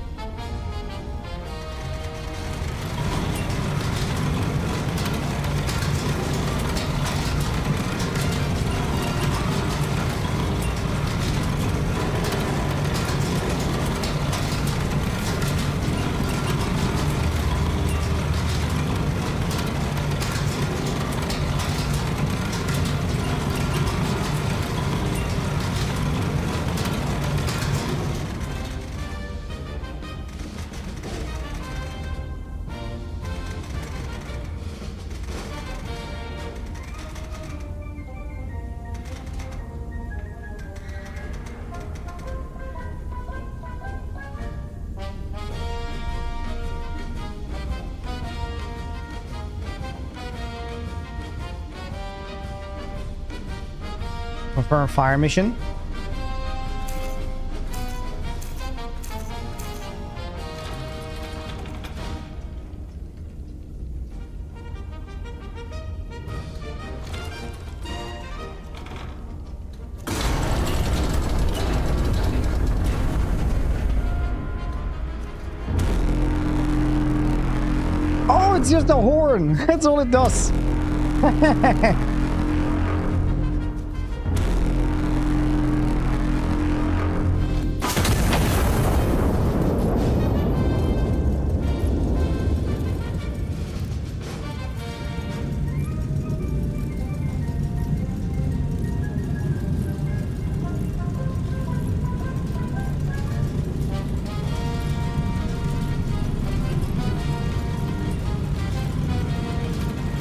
Confirm fire mission. Oh, it's just a horn. That's all it does.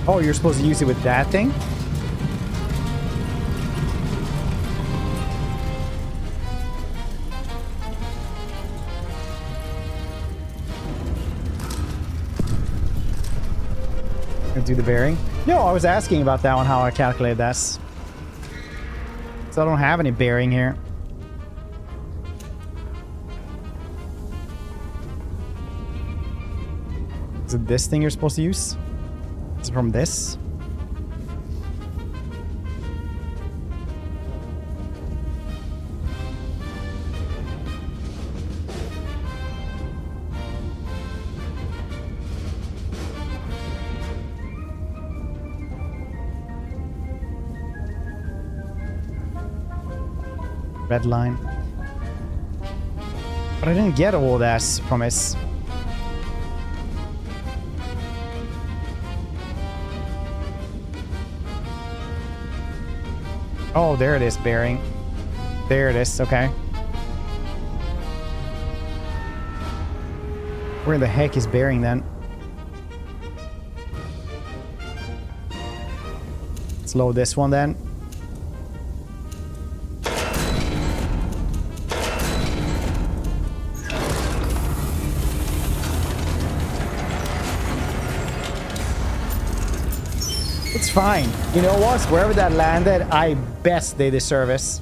Oh, you're supposed to use it with that thing? Do the bearing? No, I was asking about that one, how I calculate this. So I don't have any bearing here. Is it this thing you're supposed to use? Is it from this? Red line. But I didn't get all that from his... Oh, there it is, bearing. There it is, okay. Where the heck is bearing then? Let's load this one then. It's fine. You know what? Wherever that landed, I bet they deserve it.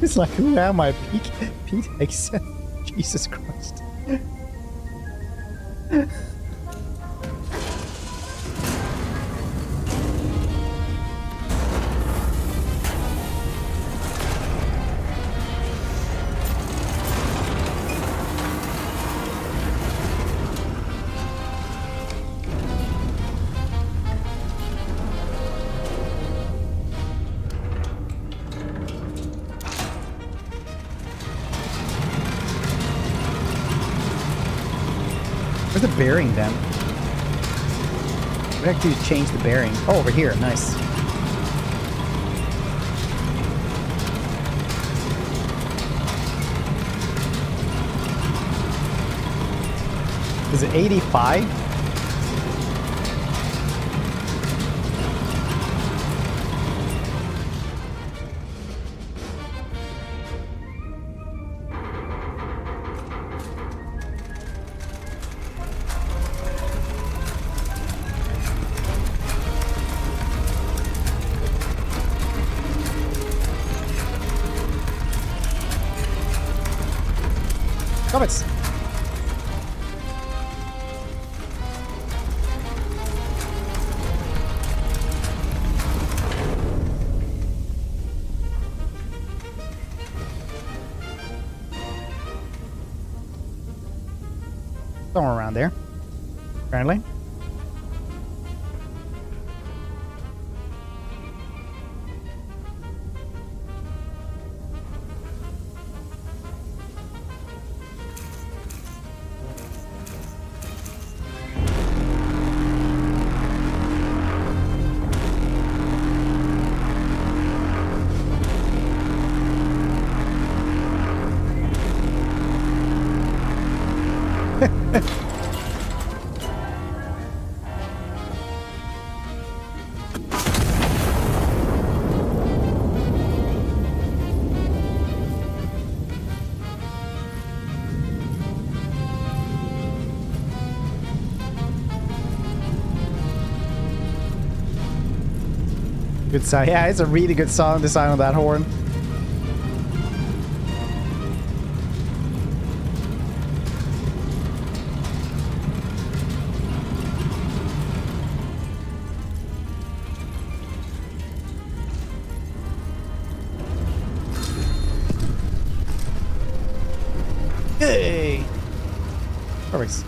It's like, who am I? Pete Except Jesus Christ. Where's the bearing then? We have to change the bearing. Oh, over here. Nice. Is it 85? Comments. Somewhere around there, apparently. Good sound. Yeah, it's a really good sound design on that horn. Hey! Perfect.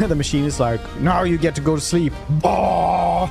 The machine is like, now you get to go to sleep. Oh!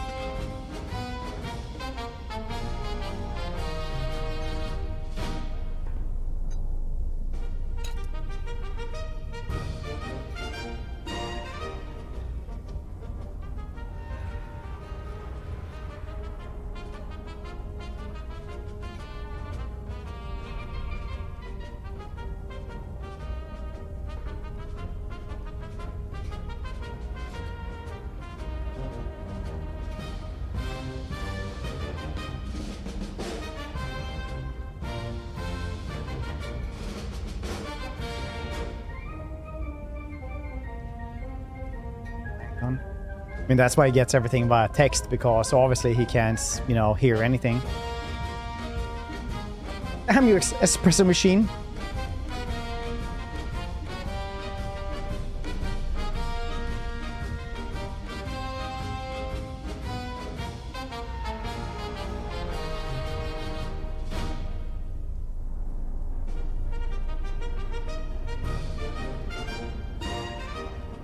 I mean, that's why he gets everything via text, because obviously he can't, you know, hear anything. I'm your espresso machine.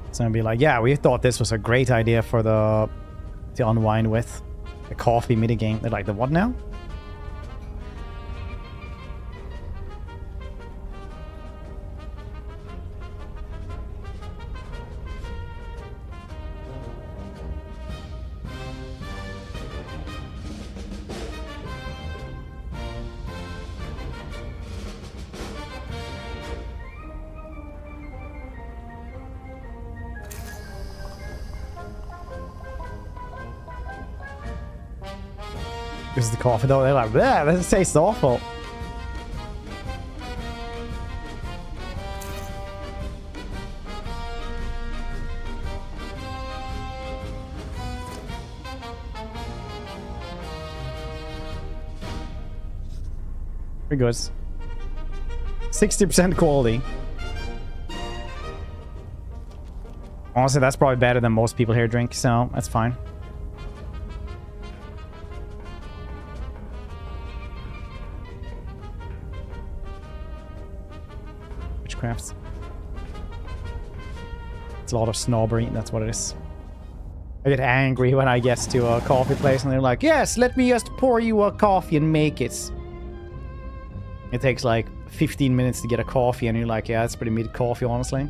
It's gonna be like, yeah, we thought this was a great idea for to unwind with. A coffee minigame. They're like, the what now? This is the coffee though. They're like, yeah, this tastes awful. Pretty good. 60% quality. Honestly, that's probably better than most people here drink, so that's fine. Crafts. It's a lot of snobbery, that's what it is. I get angry when I get to a coffee place and they're like, yes, let me just pour you a coffee and make it. It takes like 15 minutes to get a coffee and you're like, yeah, that's pretty mid coffee, honestly.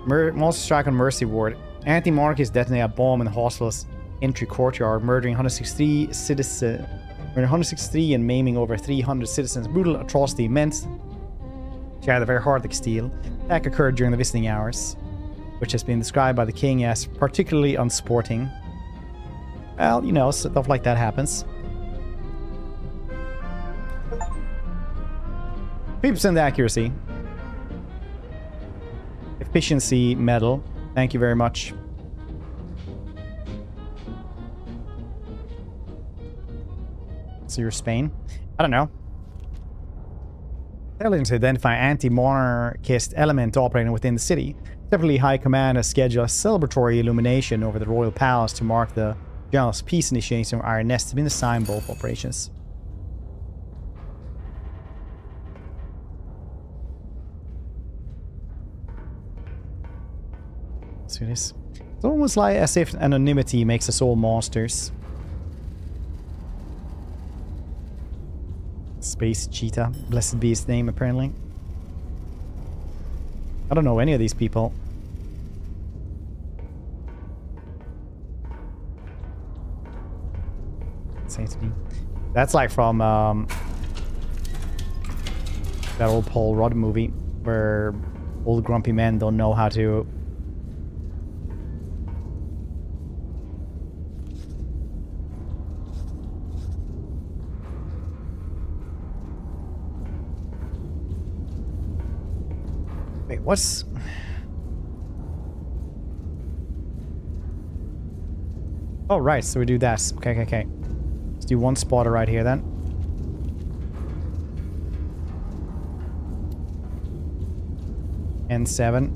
Monster strike on Mercy Ward. Anti-monarchists detonate a bomb in the hospital's entry courtyard, murdering 163 citizens. 163 and maiming over 300 citizens. Brutal atrocity meant she had a very hard like steel. Attack occurred during the visiting hours, which has been described by the king as particularly unsporting. Well, you know, stuff like that happens. 50% accuracy. Efficiency medal. Thank you very much. So you're Spain? I don't know. Intelligence to identify anti-monarchist element operating within the city. Separately, High Command has scheduled a celebratory illumination over the Royal Palace to mark the General's peace initiation of Iron Nest to be assigned both operations. See this? It's almost like as if anonymity makes us all monsters. Space Cheetah. Blessed be his name, apparently. I don't know any of these people. Say to me. That's like from that old Paul Rudd movie where old grumpy men don't know how to wait, what's... Oh, right, so we do that. Okay. Let's do one spotter right here, then. N7.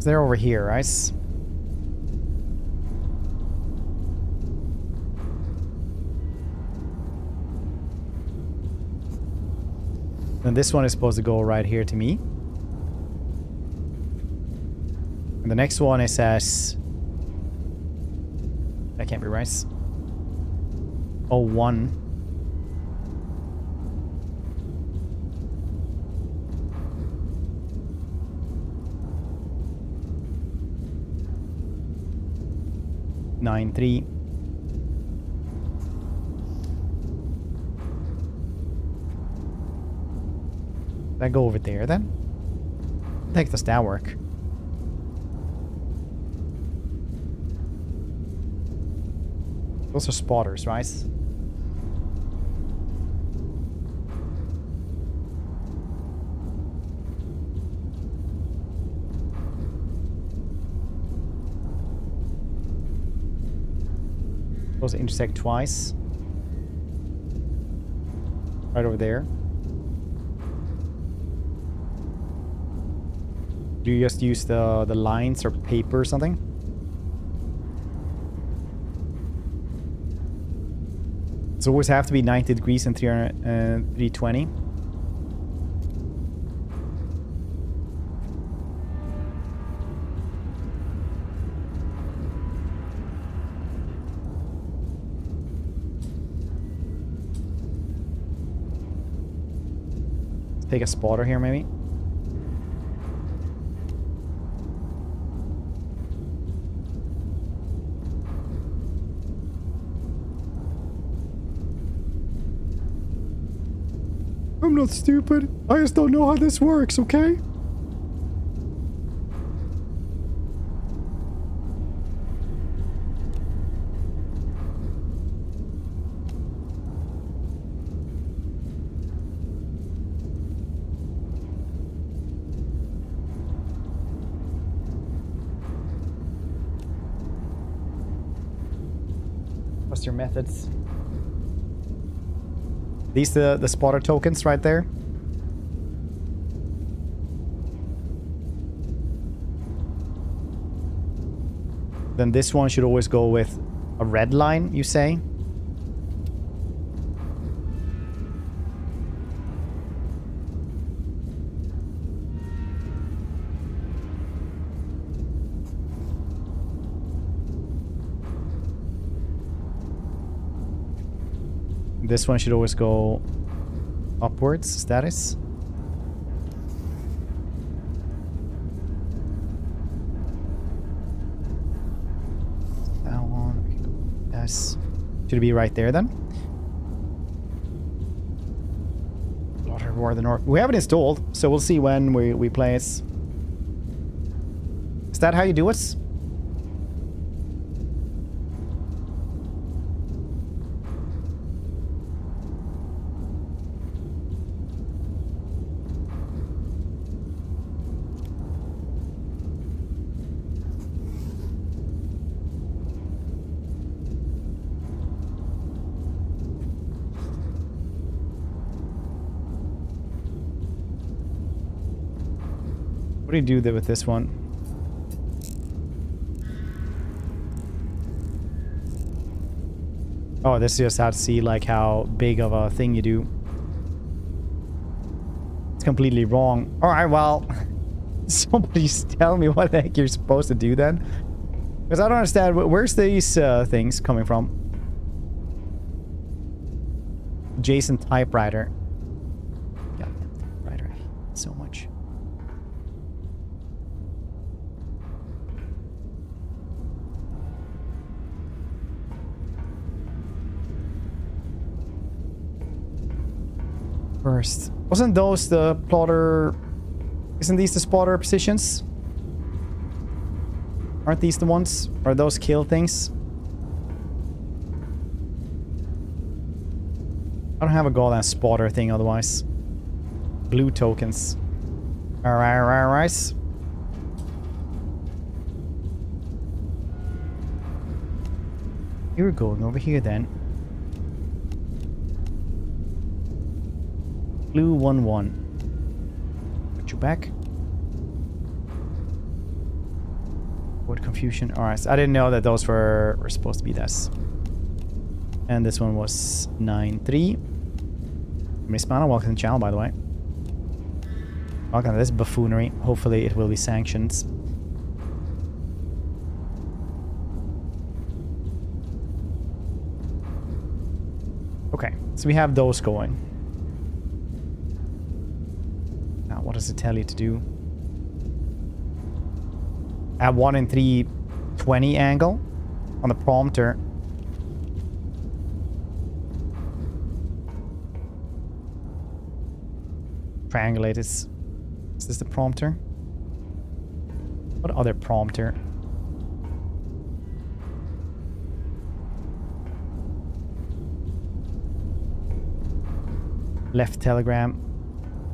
They're over here, right? And this one is supposed to go right here to me. And the next one is as... That can't be right. 01. Nine 3. That go over there then? How the heck does that work? Those are spotters, right? Those intersect twice. Right over there. Do you just use the lines or paper or something? It's always have to be 90 degrees and 320. Let's take a spotter here, maybe. I'm not stupid. I just don't know how this works, okay? What's your methods? These the spotter tokens right there. Then this one should always go with a red line, you say? This one should always go upwards, status. That one. Yes. Should it be right there then? Water War of the North. We have it installed, so we'll see when we play it. Is that how you do it? What do you do there with this one? Oh, this is just how to see like how big of a thing you do. It's completely wrong. Alright, well, somebody just tell me what the heck you're supposed to do then. Because I don't understand, where's these things coming from? Jason typewriter. Goddamn typewriter, I hate it so much. First. Wasn't those the plotter... Isn't these the spotter positions? Aren't these the ones? Are those kill things? I don't have a goddamn spotter thing otherwise. Blue tokens. Alright. You're going over here then. Blue 1-1. Put you back. Word confusion. Alright, so I didn't know that those were supposed to be this. And this one was 9-3. Miss Mana, welcome to the channel, by the way. Welcome to this buffoonery. Hopefully it will be sanctioned. Okay, so we have those going. Now, what does it tell you to do? At 1 in 320 angle on the prompter. Triangulate is this the prompter? What other prompter? Left telegram.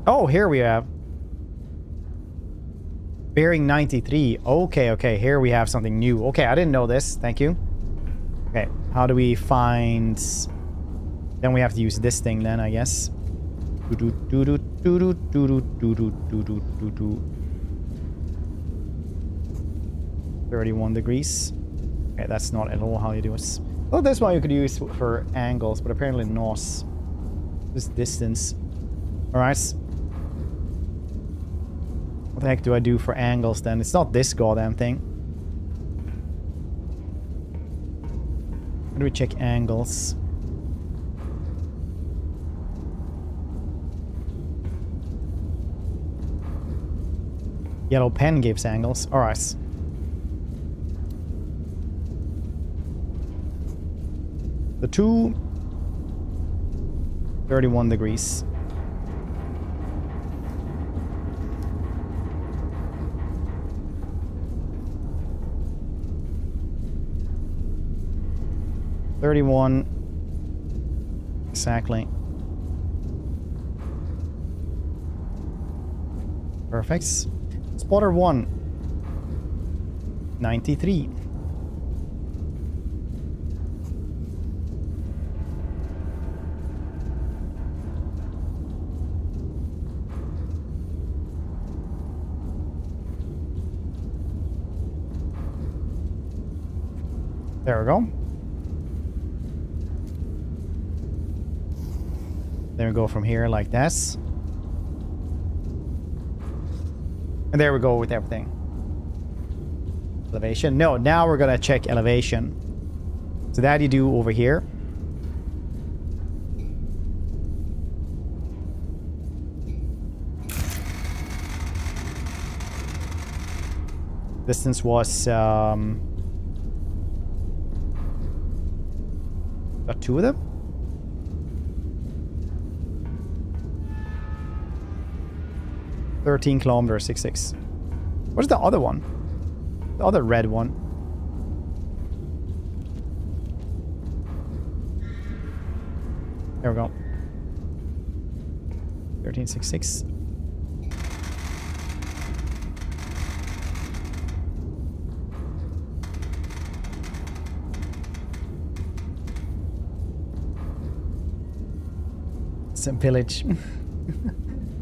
Oh, here we have. Bearing 93. Okay, okay. Here we have something new. Okay, I didn't know this. Thank you. Okay, how do we find... Then we have to use this thing then, I guess. 31 degrees. Okay, that's not at all how you do it. Well, this one you could use for angles, but apparently not. This distance. Alright. What the heck do I do for angles then? It's not this goddamn thing. How do we check angles? Yellow pen gives angles. Alright. The 31 degrees. Exactly. Perfect. Spotter 1. 93. There we go. Then we go from here like this. And there we go with everything. Elevation. No, now we're gonna check elevation. So that you do over here. Distance was got 2 of them. $13 kilometers, 66. What's the other one? The other red one. There we go. 1366. Some village.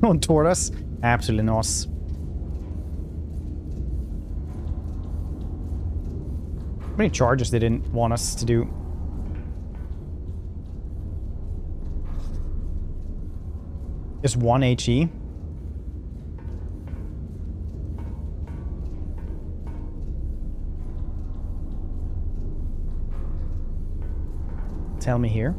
On toward us. Absolutely not. How many charges they didn't want us to do? Just 1 HE. Tell me here.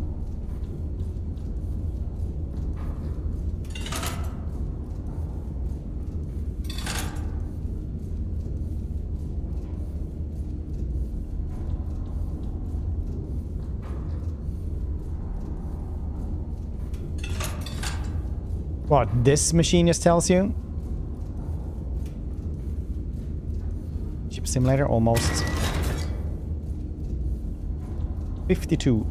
What, this machine just tells you? Ship simulator, almost. 52.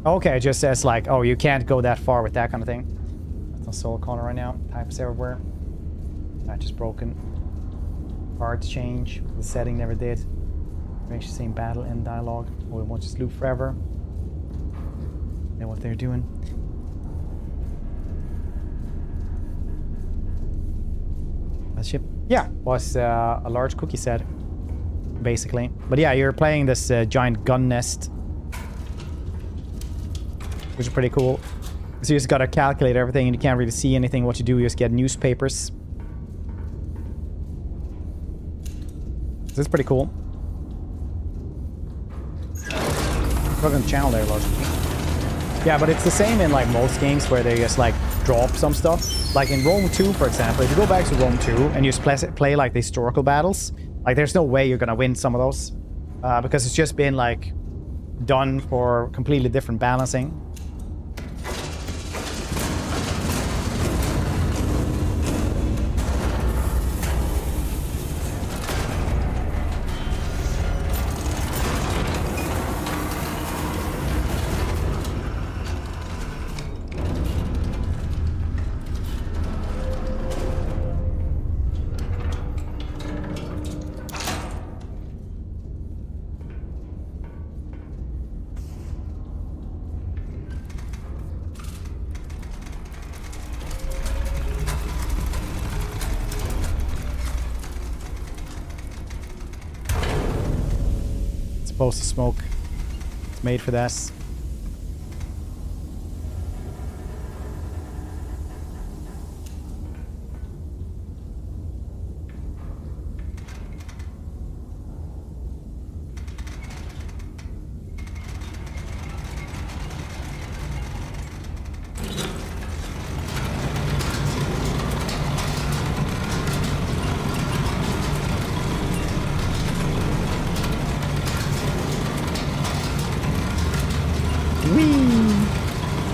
Okay, it just says like, oh, you can't go that far with that kind of thing. That's on Soul Corner right now. Types everywhere. That just broken. Parts change. The setting never did. Same battle and dialogue. Oh, we won't just loop forever. Know what they're doing. That ship, yeah, was a large cookie set, basically. But yeah, you're playing this giant gun nest, which is pretty cool. So you just gotta calculate everything, and you can't really see anything. What you do, you just get newspapers. This is pretty cool. Fucking channel there, large. Yeah, but it's the same in like most games where they just like drop some stuff. Like in Rome 2, for example, if you go back to Rome 2 and you just play like the historical battles, like there's no way you're gonna win some of those because it's just been like done for completely different balancing. Explosive smoke. It's made for this.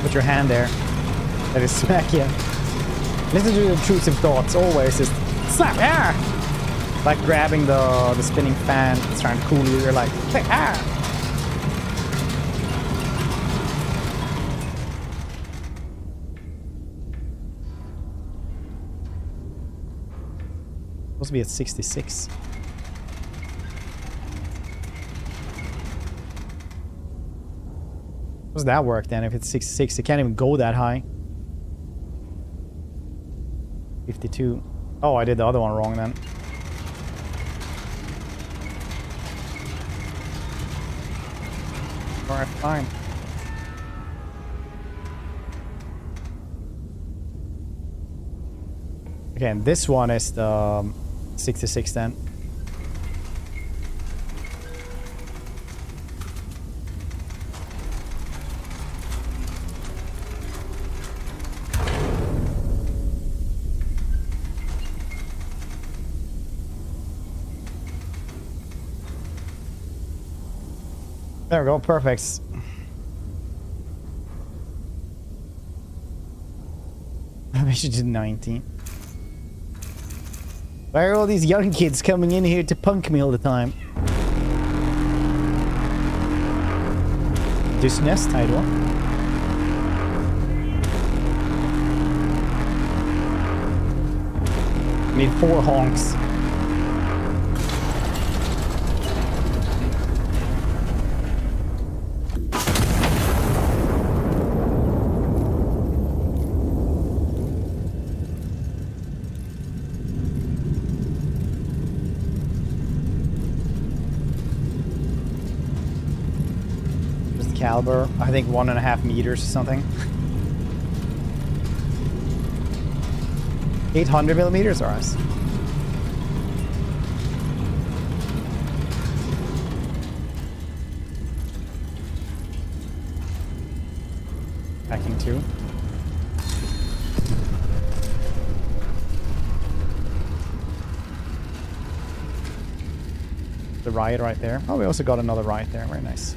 Put your hand there. Let it smack you. Listen to the intrusive thoughts. Always just slap air. Like grabbing the spinning fan. It's trying to cool you. You're like, hey, ah. Supposed to be at 66. How does that work then? If it's 66, it can't even go that high. 52. Oh, I did the other one wrong then. Alright, fine. Okay, and this one is the 66 then. There we go, perfect. I wish you did 19. Why are all these young kids coming in here to punk me all the time? This nest title. Need 4 honks. Caliber, I think 1.5 meters or something. 800 millimeters or us. Packing 2. The riot right there. Oh, we also got another riot there. Very nice.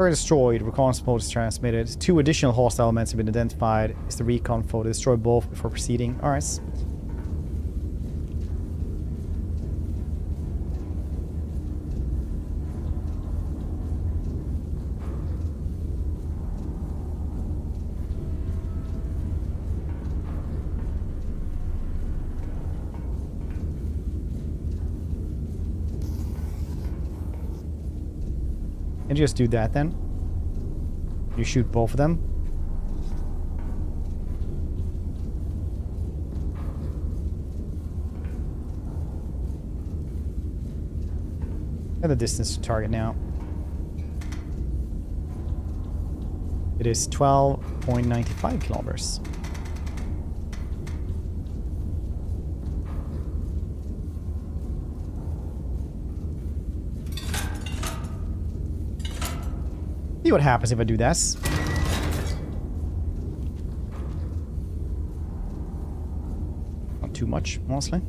Destroyed, recon photos transmitted. 2 additional hostile elements have been identified. Is the recon photo. Destroy both before proceeding. Alright. And just do that then. You shoot both of them. And the distance to target now. It is 12.95 kilometers. See what happens if I do this. Not too much, honestly.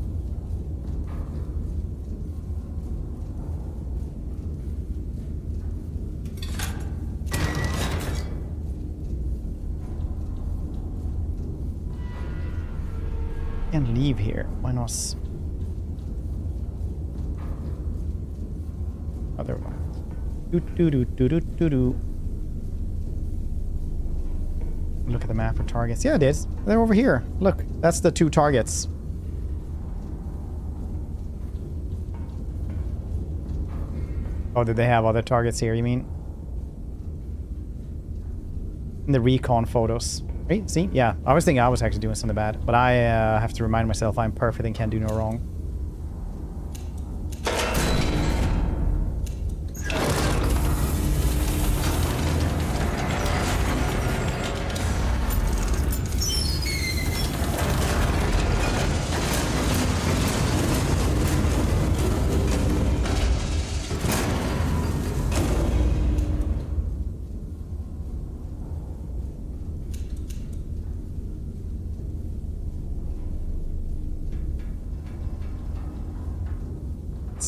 And leave here. Why not? Other one. Look at the map for targets. Yeah, it is. They're over here. Look, that's the 2 targets. Oh, did they have other targets here, you mean? In the recon photos. Right? See? Yeah. I was thinking I was actually doing something bad. But I have to remind myself I'm perfect and can't do no wrong.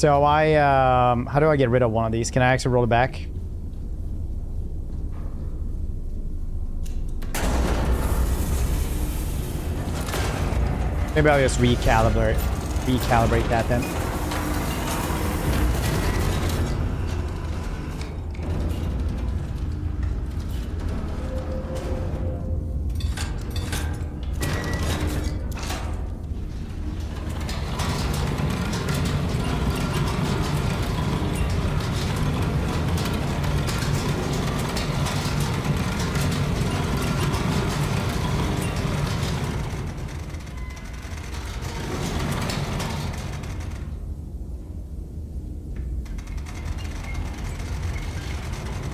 So how do I get rid of one of these? Can I actually roll it back? Maybe I'll just recalibrate that then.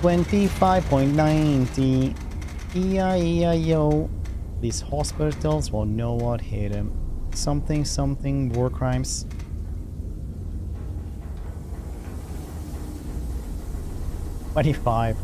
$25.90. E-I-E-I-O. These hospitals will know what hit him. Something war crimes. $25.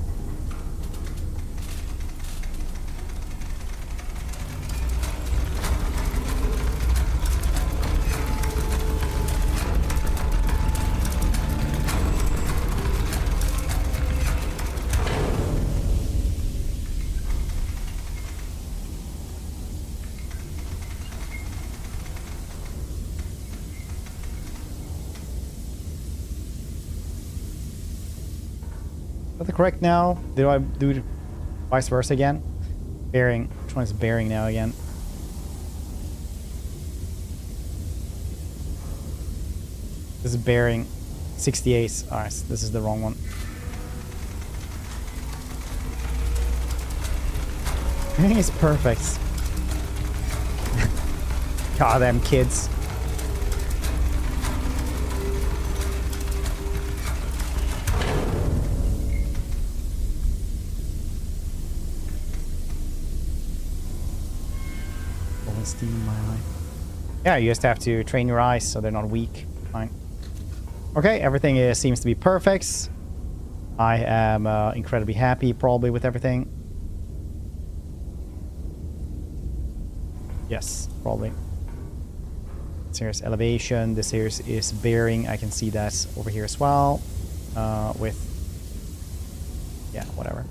Is that correct now? Do I do vice versa again? Bearing. Which one is bearing now again? This is bearing 68. Alright, so this is the wrong one. I think it's perfect. God, them kids. Yeah, you just have to train your eyes so they're not weak. Fine. Okay, everything seems to be perfect. I am incredibly happy probably with everything. Yes, probably. This here's elevation. This here is bearing. I can see that over here as well. With... yeah, whatever.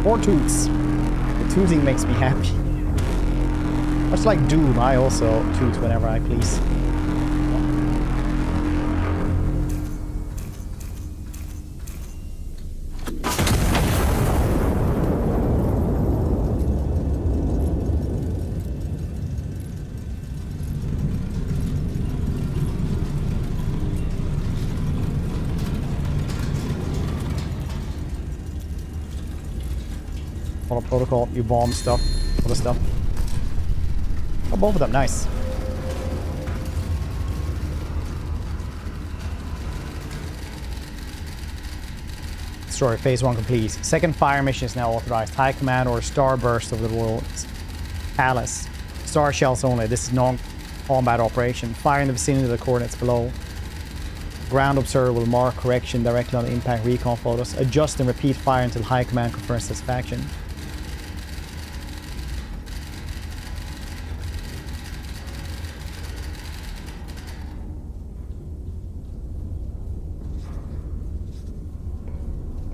More toots. The tooting makes me happy. Much like Doom, I also toot whenever I please. Follow protocol, you bomb stuff, all the stuff. Oh, both of them, nice. Story, phase 1 complete. Second fire mission is now authorized. High command or starburst of the Royal Palace. Star shells only. This is non-combat operation. Fire in the vicinity of the coordinates below. Ground observer will mark correction directly on the impact recon photos. Adjust and repeat fire until high command confirms satisfaction.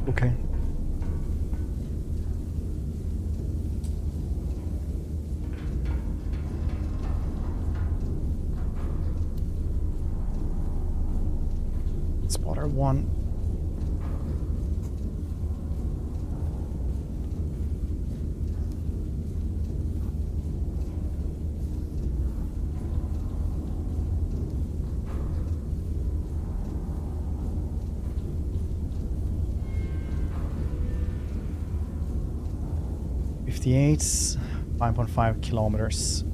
Okay. Spotter 1. .58, 5.5 kilometers.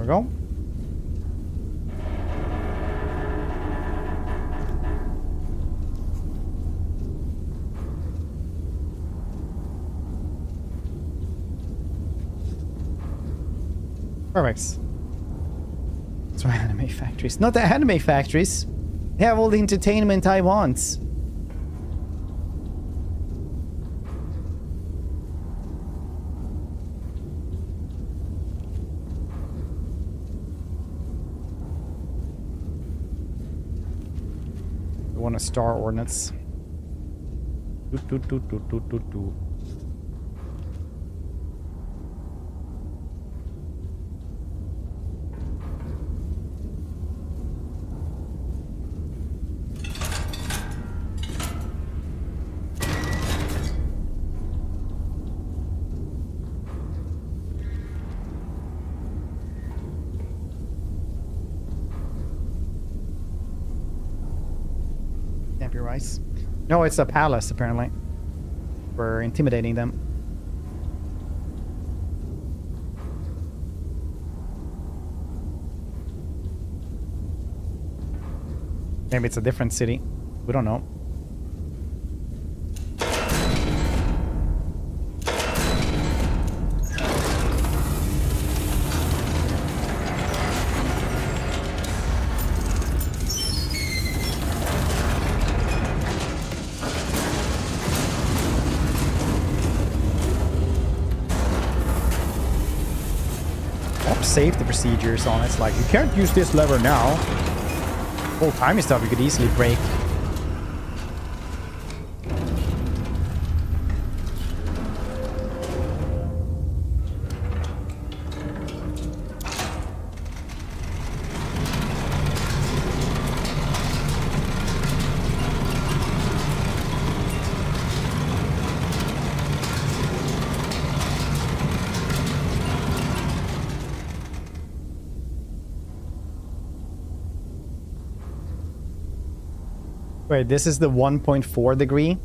go. Perfect. So anime factories. Not the anime factories. They have all the entertainment I want. I want a star ordnance. Rice. No, it's a palace, apparently. We're intimidating them. Maybe it's a different city. We don't know. Safety procedures on it. It's like, you can't use this lever now. Whole timing stuff you could easily break. Wait, this is the 1.4 degree?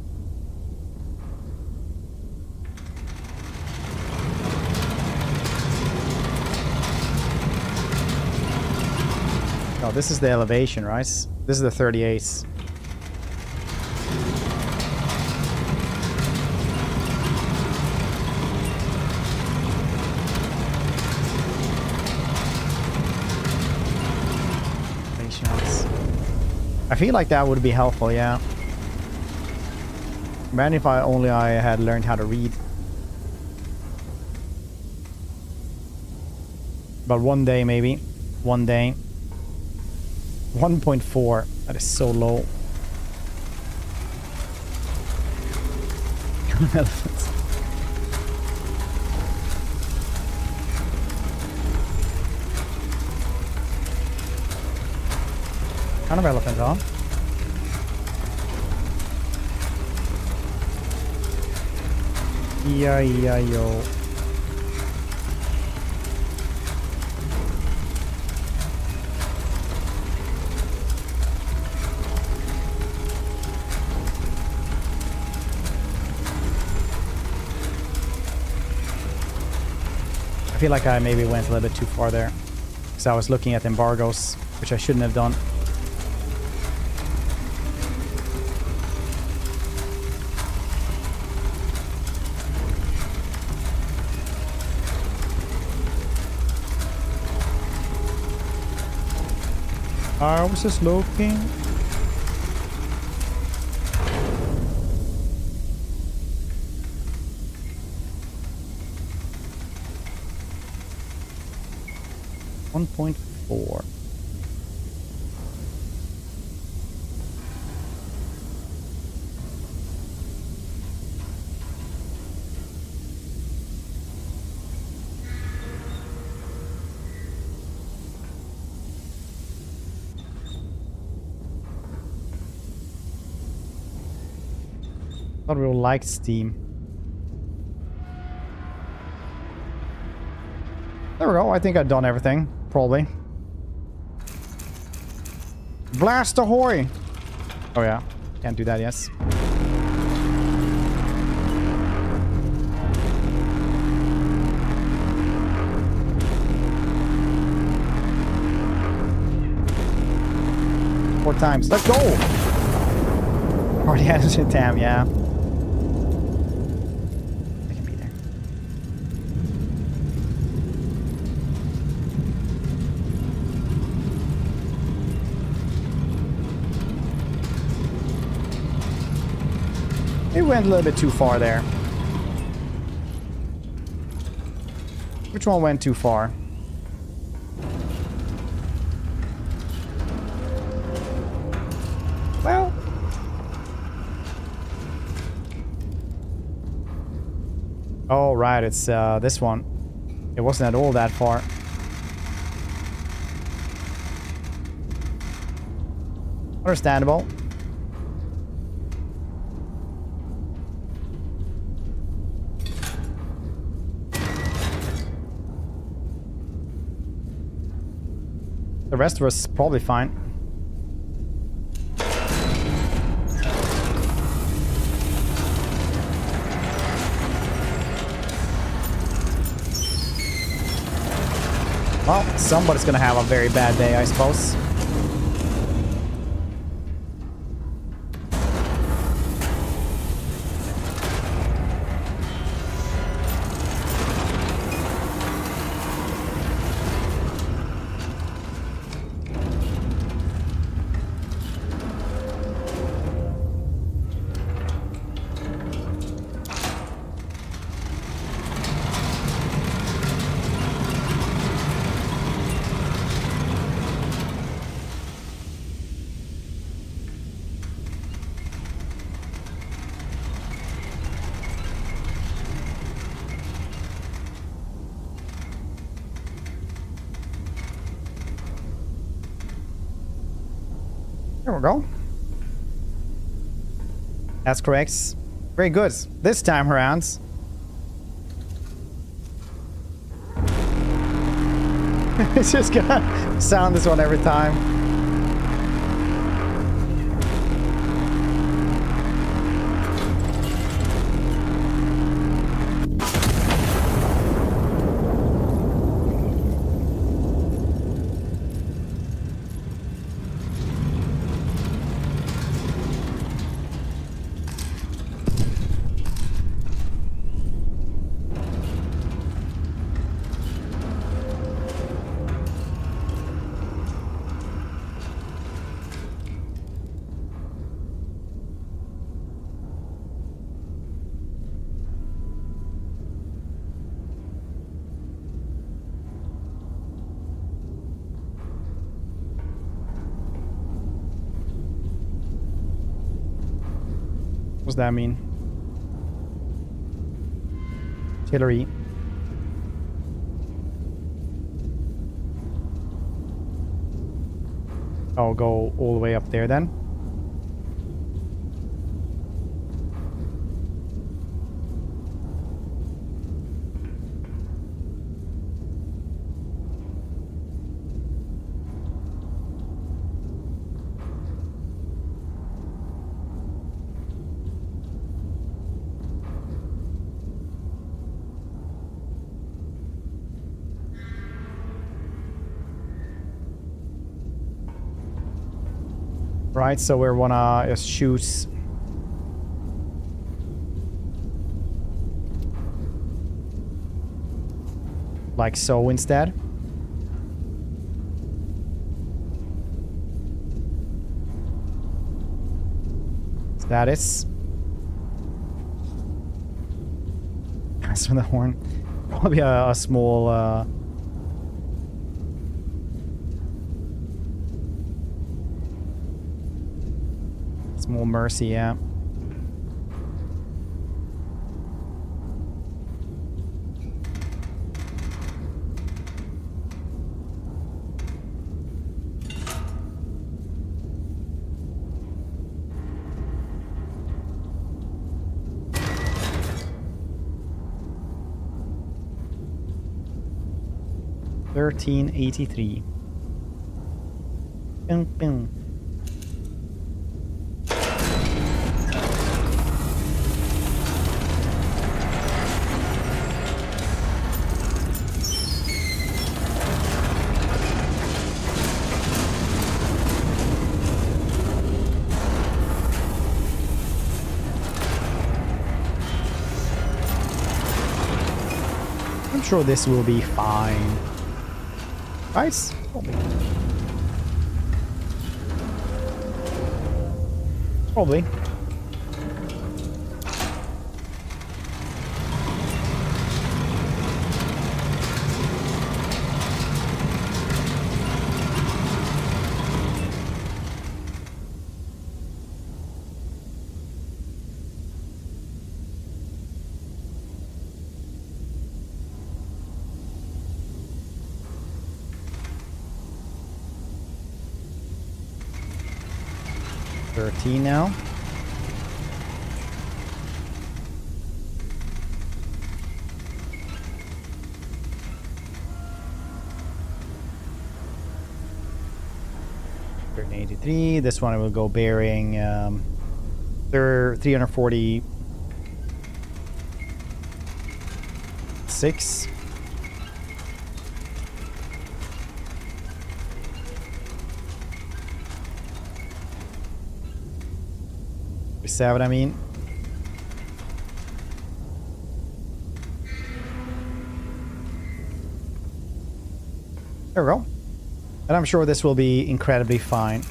No, this is the elevation, right? This is the 38. I feel like that would be helpful, yeah. Man, if I had learned how to read. But one day, maybe. One day. 1.4. That is so low. Elephants. Kind of elephant, huh? E-I-E-I-O. I feel like I maybe went a little bit too far there. Because I was looking at embargoes, which I shouldn't have done. I was just looking. .4. Thought we all liked Steam. There we go. I think I've done everything. Probably. Blast ahoy! Oh yeah. Can't do that, yes. times. Let's go! Already has it, damn, yeah. I can be there. It went a little bit too far there. Which one went too far? Well. Oh, right, it's this one. It wasn't at all that far. Understandable. The rest was probably fine. Well, somebody's gonna have a very bad day, I suppose. There we go. That's correct. Very good. This time around. It's just gonna sound this one every time. What's that mean? Artillery. I'll go all the way up there then. Right, so we wanna just shoot like so instead. Status. That's from the horn. Probably a small small mercy, yeah. $13.83. Boom, boom. sure this will be fine. Guys, probably. Now. $183. This one will go bearing 346. Seven, I mean. There we go. And I'm sure this will be incredibly fine.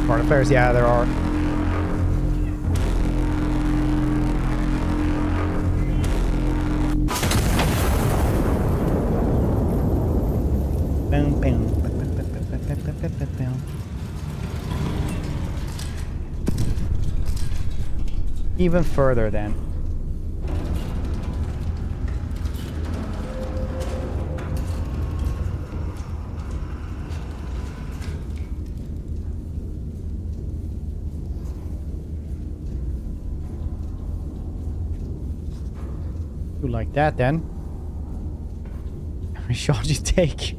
Foreign affairs, yeah, there are. Even further then. You like that then? How many shots you take?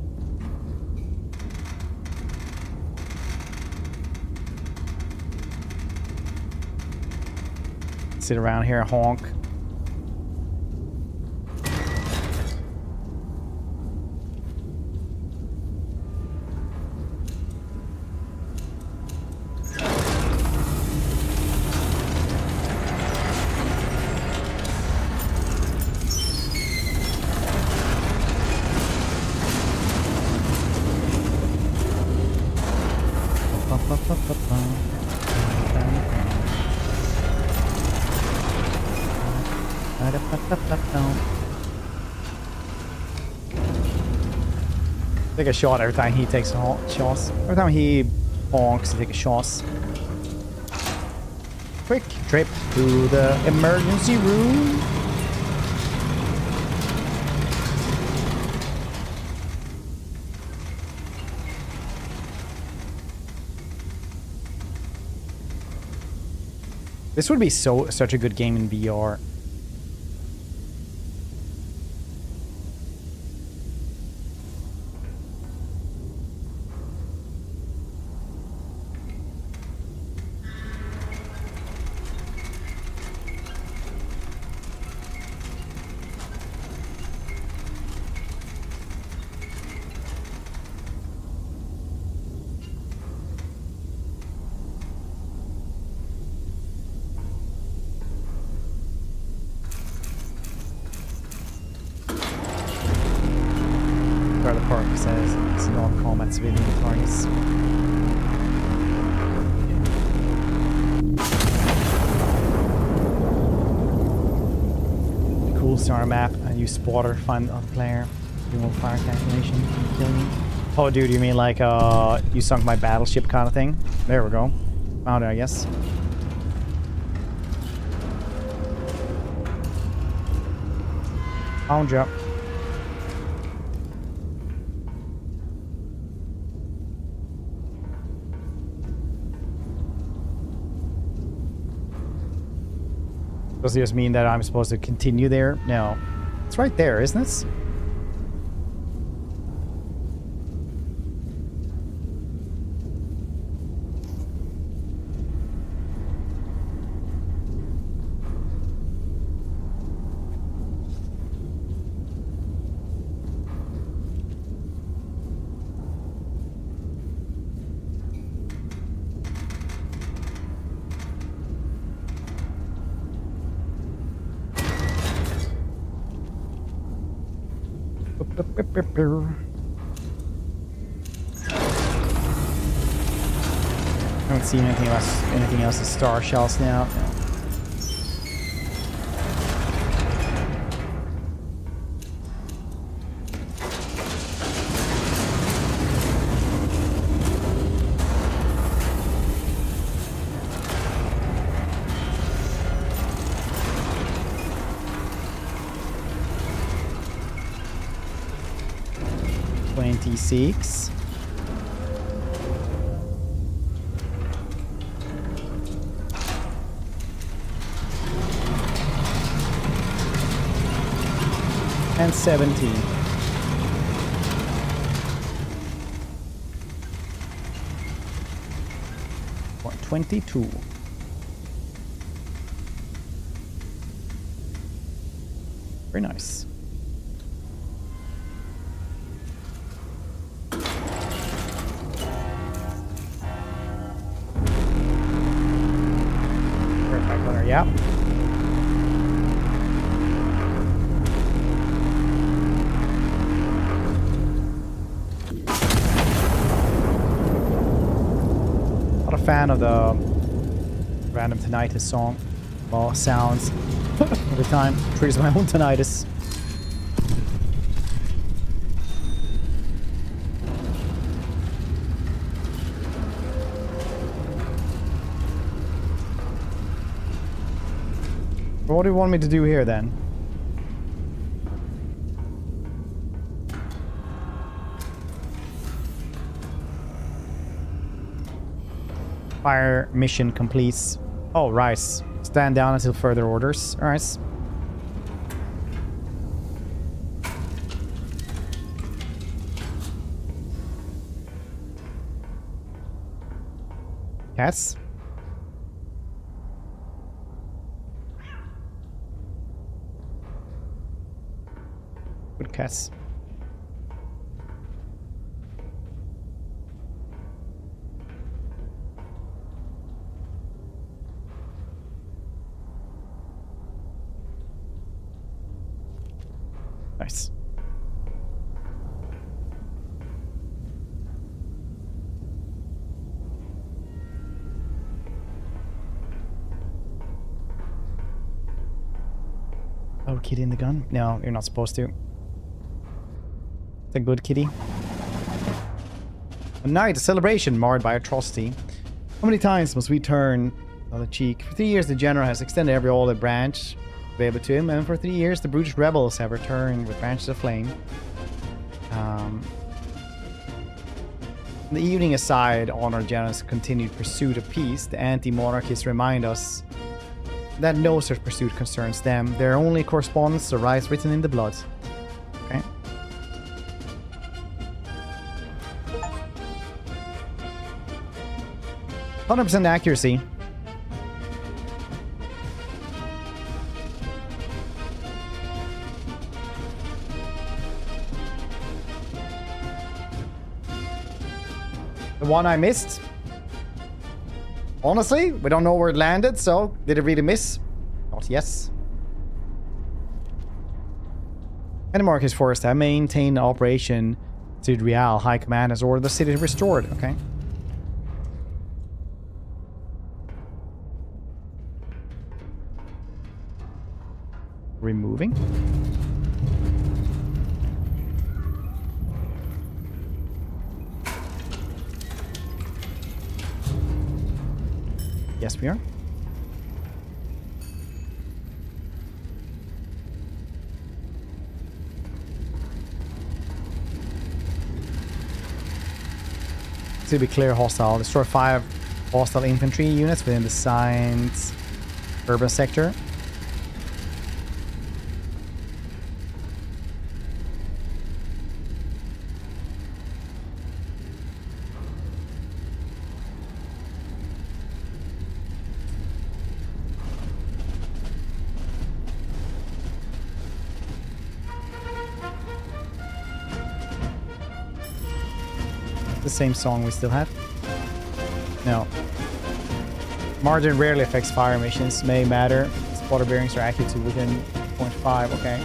Sit around here, honk. Take a shot every time he takes a shot. Every time he honks, he takes a shot. Quick trip to the emergency room. This would be such a good game in VR. Where the park says it's non-combat civilian targets. Cool star map, and you spotter, find the player, do fire calculation, and kill you. Oh, dude, you mean like you sunk my battleship kind of thing? There we go. Found it, I guess. Found you. Does it just mean that I'm supposed to continue there? No. It's right there, isn't it? I don't see anything else as star shells now. No. .26. And 17. What, 22. Very nice. Perfect runner, yeah. Fan of the random tinnitus song. Well, sounds every time triggers my own tinnitus. What do you want me to do here then? Fire mission completes. Oh, Rice. Stand down until further orders. Alright. Cats. Good cats. Nice. Oh, kitty in the gun? No, you're not supposed to. It's a good kitty. A night, a celebration marred by atrocity. How many times must we turn on the cheek? For 3 years, the general has extended every olive branch available to him, and for 3 years, the brutish rebels have returned with branches of flame. The evening aside on our general's continued pursuit of peace, the anti-monarchists remind us that no such pursuit concerns them. Their only correspondence to rights written in the blood. Okay. %100% accuracy. The one I missed. Honestly, we don't know where it landed, so did it really miss? Not yes. Marcus Forest have maintained operation to Real. High Command has ordered the city restored. Okay. Removing. Yes, we are. To be clear, hostile. Destroy 5 hostile infantry units within the signed urban sector. The same song we still have? No. Margin rarely affects fire missions. May matter. Spotter bearings are accurate to within 0.5. Okay.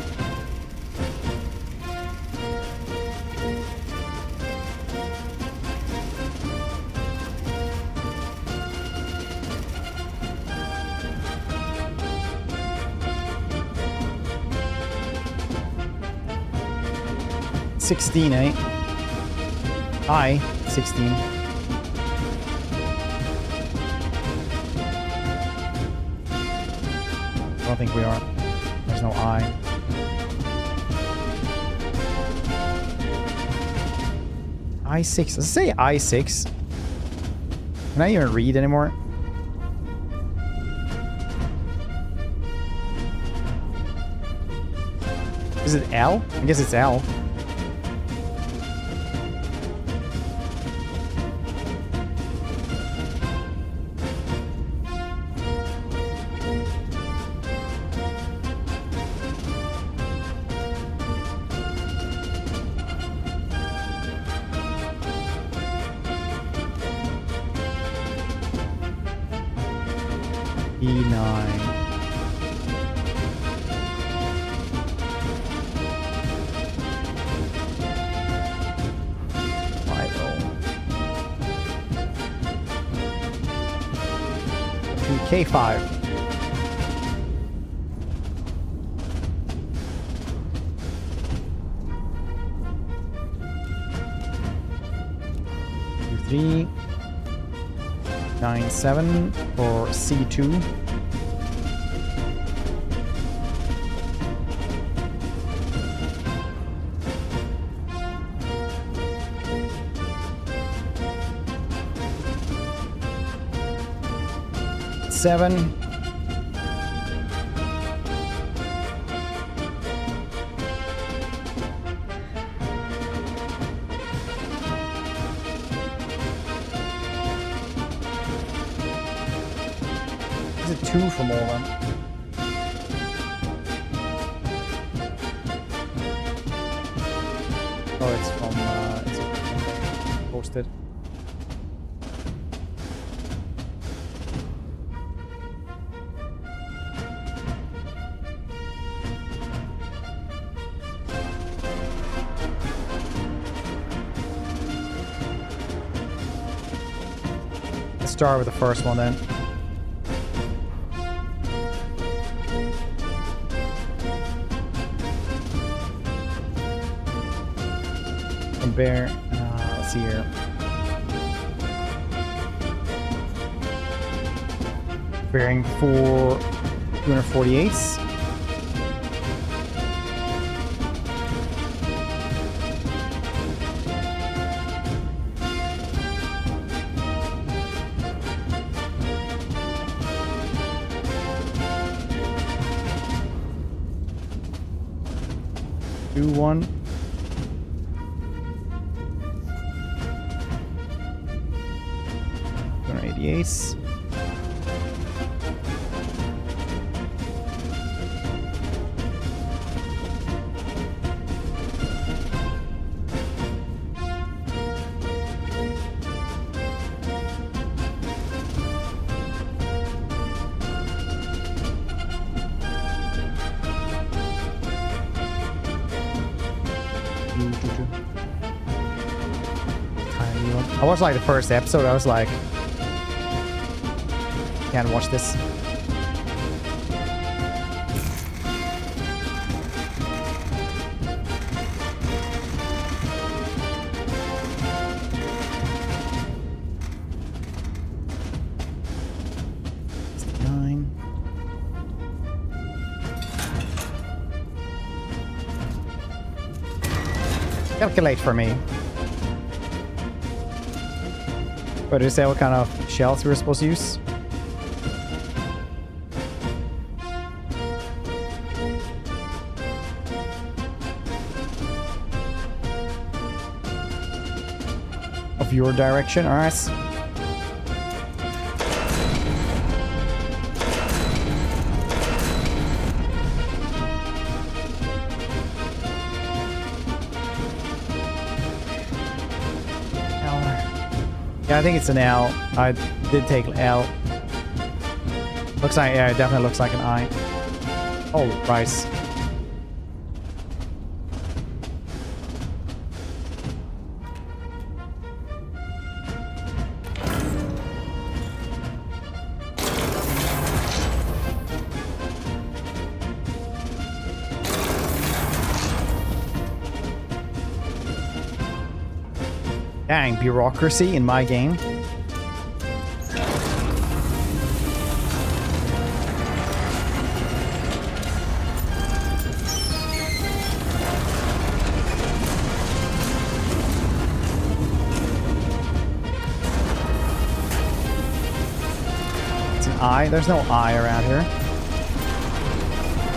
16, eh? I 16. I don't think we are. There's no I. I6. Does it say I6? Can I even read anymore? Is it L? I guess it's L. E9. K5. Three, 9-7 for C2. Seven. Is it 2 from all of them? Oh, it's from posted. Start with the first one then. Compare, let's see here. Bearing for 248s. One. 288. I watched like the first episode. I was like, can't watch this. Calculate for me. But did you say what kind of shells we were supposed to use? Of your direction, alright. Yeah, I think it's an L. I did take L. Looks like, yeah, it definitely looks like an I. Oh, rice. Dang, bureaucracy in my game. It's an eye? There's no eye around here.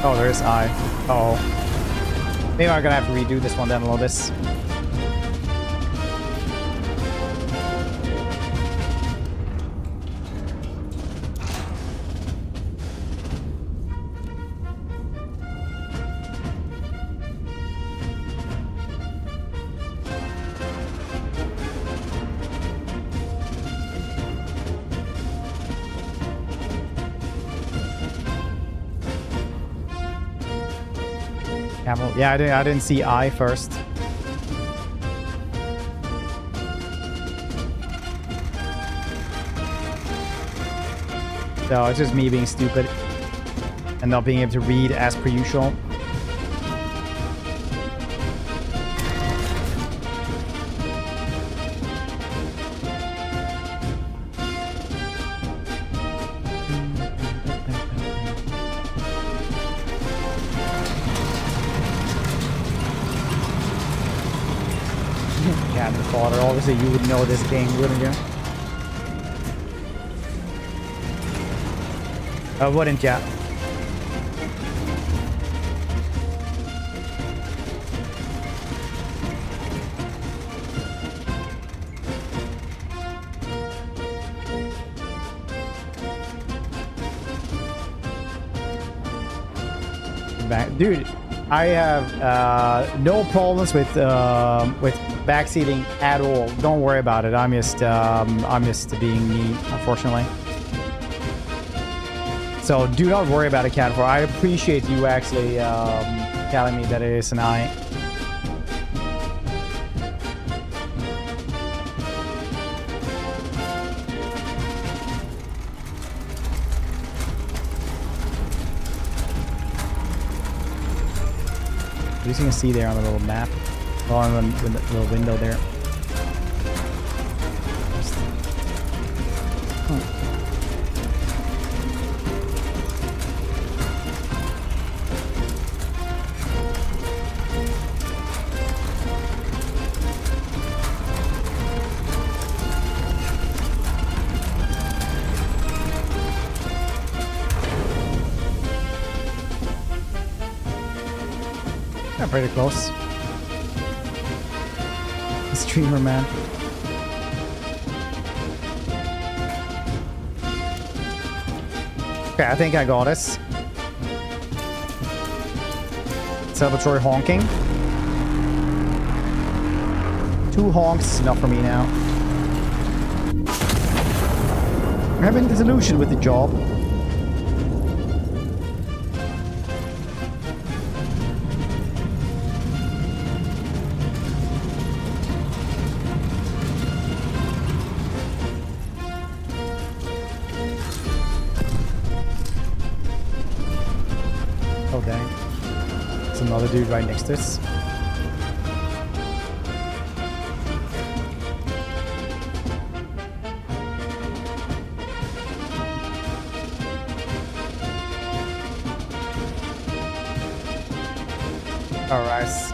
Oh, there is eye. Uh oh. Maybe I'm gonna have to redo this one then a little bit. Yeah, I didn't see eye first. So it's just me being stupid and not being able to read as per usual. Obviously, you would know this game, wouldn't you? Wouldn't ya? Dude, I have no problems with backseating at all. Don't worry about it. I'm just being me, unfortunately. So do not worry about it, Cat4. I appreciate you actually telling me that it is an eye. As you can see there on the little map, on the little window there. Pretty close. Streamer, man. Okay, I think I got this. Celebratory honking. 2 honks is enough for me now. I'm having disillusion with the job. Another dude right next to us. All right.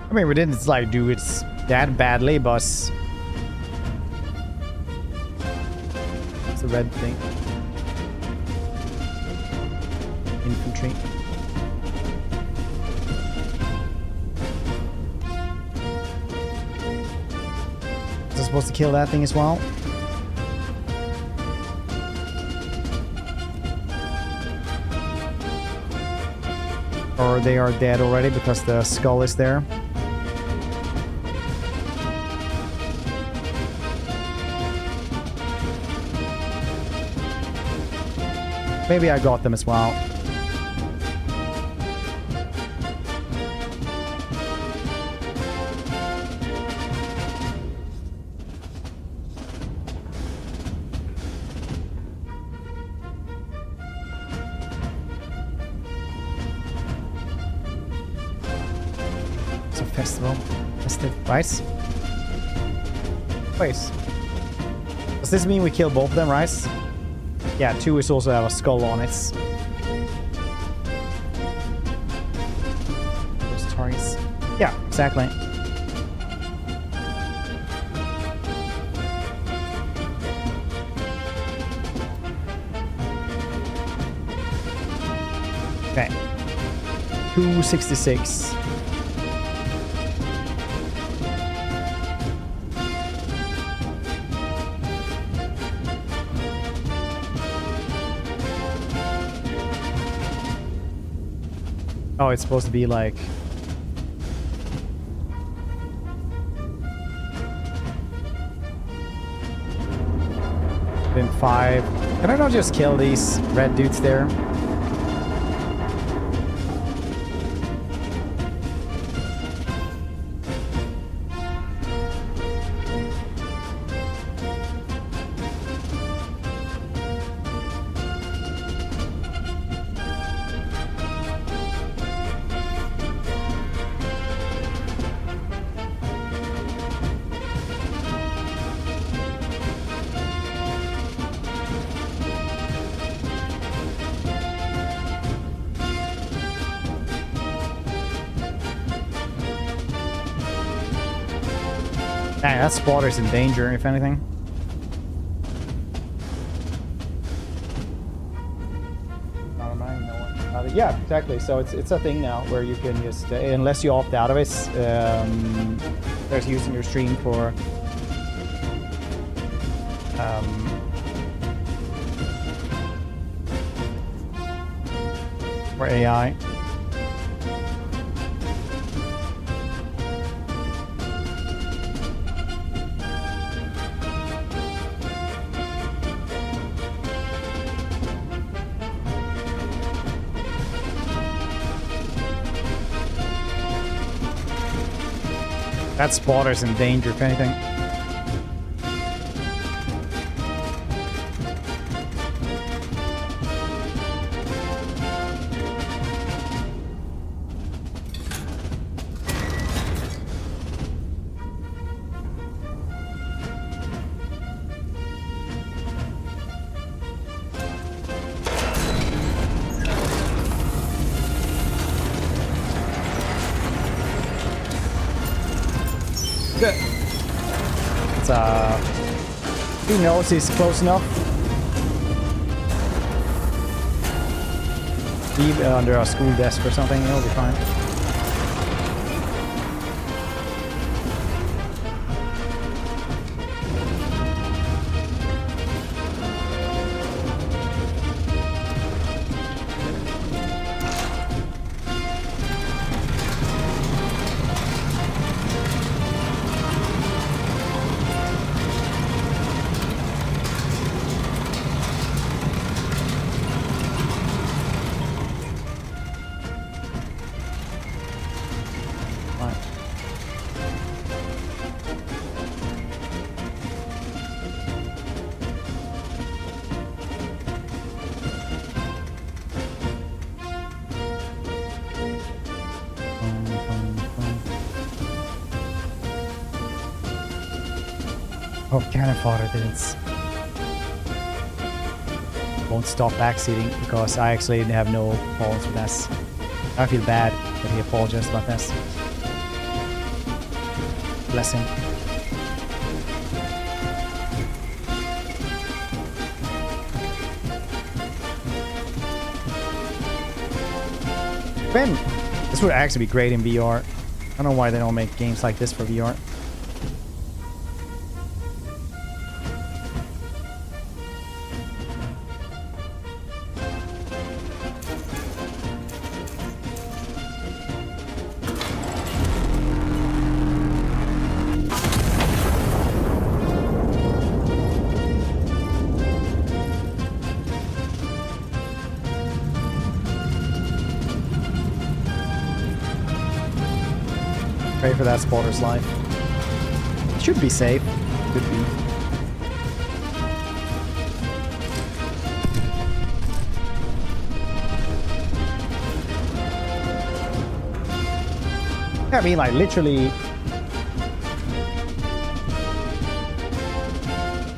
I mean, we didn't like do it that badly, but it's a red thing. Infantry. Is it supposed to kill that thing as well? Or they are dead already because the skull is there? Maybe I got them as well. It's a festival. Festive, right? Wait. Does this mean we kill both of them, right? Yeah, 2 is also have a skull on it. Those targets. Yeah, exactly. Okay. 266. Oh, it's supposed to be like... Then 5. Can I not just kill these red dudes there? Dang, that spotter's in danger, if anything. Yeah, exactly. So it's a thing now where you can just, unless you opt out of it, there's using your stream for AI. That spotter's in danger, if anything. He knows he's close enough. Leave under a school desk or something, he'll be fine. Oh, cannon fodder didn't. Won't stop backseating because I actually have no faults with this. I feel bad that he apologized about this. Bless him. Ben, this would actually be great in VR. I don't know why they don't make games like this for VR. Pray for that spotter's life. Should be safe. Could be. I mean, like, literally...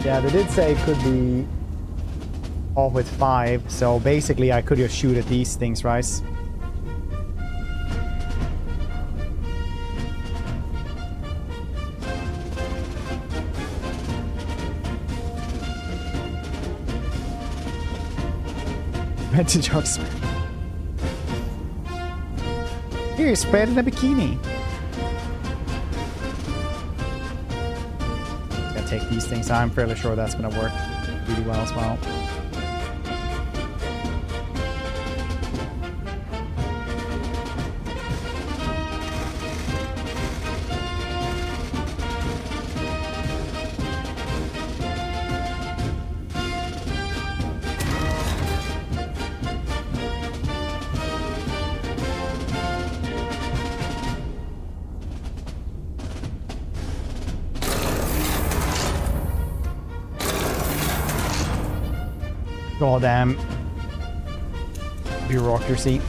Yeah, they did say it could be off with 5, so basically I could just shoot at these things, right? Red to jokes. Here, spread in a bikini. Gotta take these things. I'm fairly sure that's gonna work really well as well. Goddamn bureaucracy.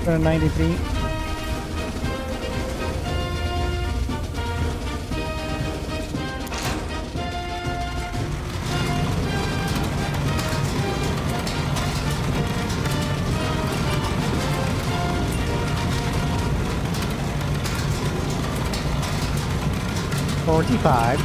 $93. $45.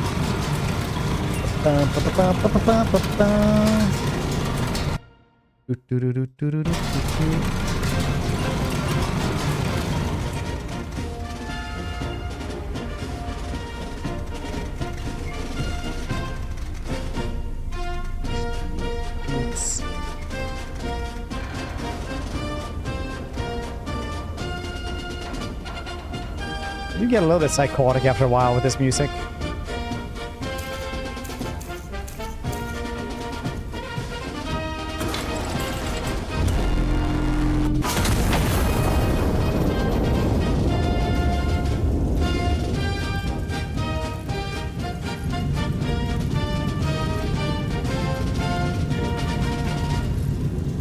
You get a little bit psychotic after a while with this music.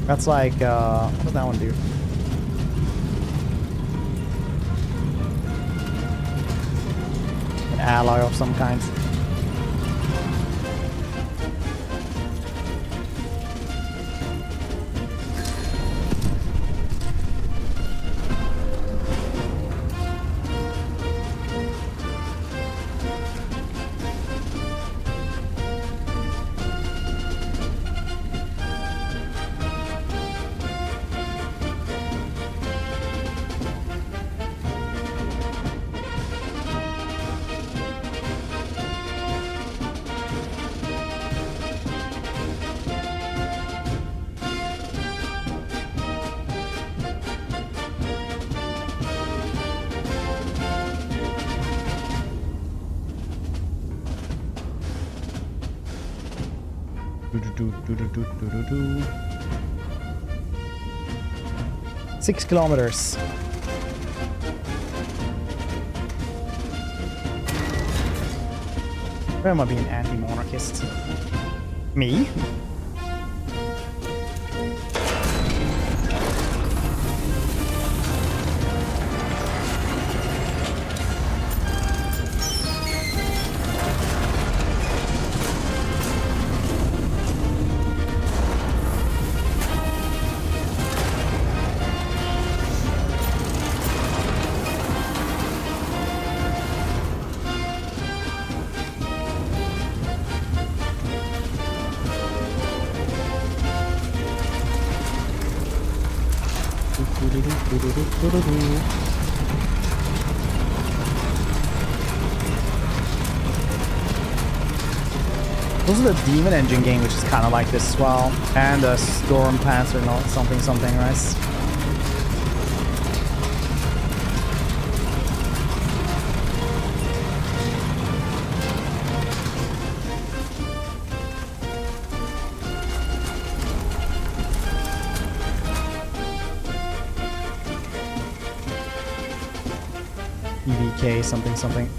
That's like, what does that one do? An alloy of some kind. Do. 6 kilometers. Where am I being anti-monarchist? Me? Those are the Demon Engine game, which is kind of like this as well, and the Storm Pass or not something, right? VK something something.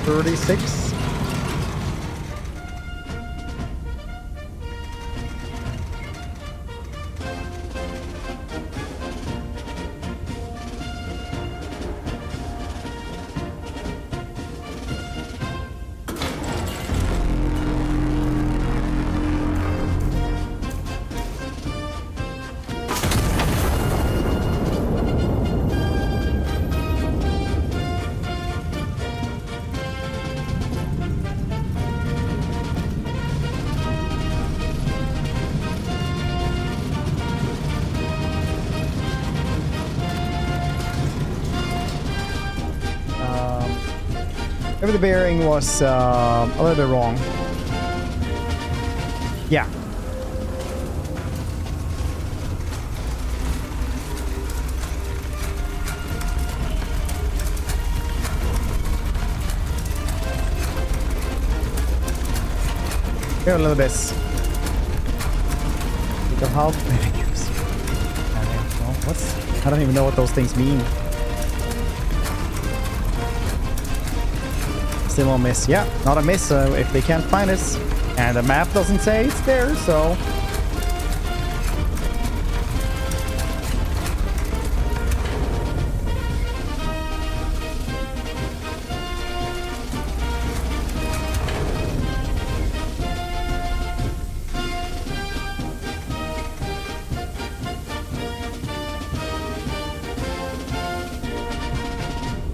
$36. Maybe the bearing was a little bit wrong. Yeah. Here a little bit. The half. What's? I don't even know what those things mean. Still a miss. Yeah, not a miss if they can't find us. And the map doesn't say it's there, so...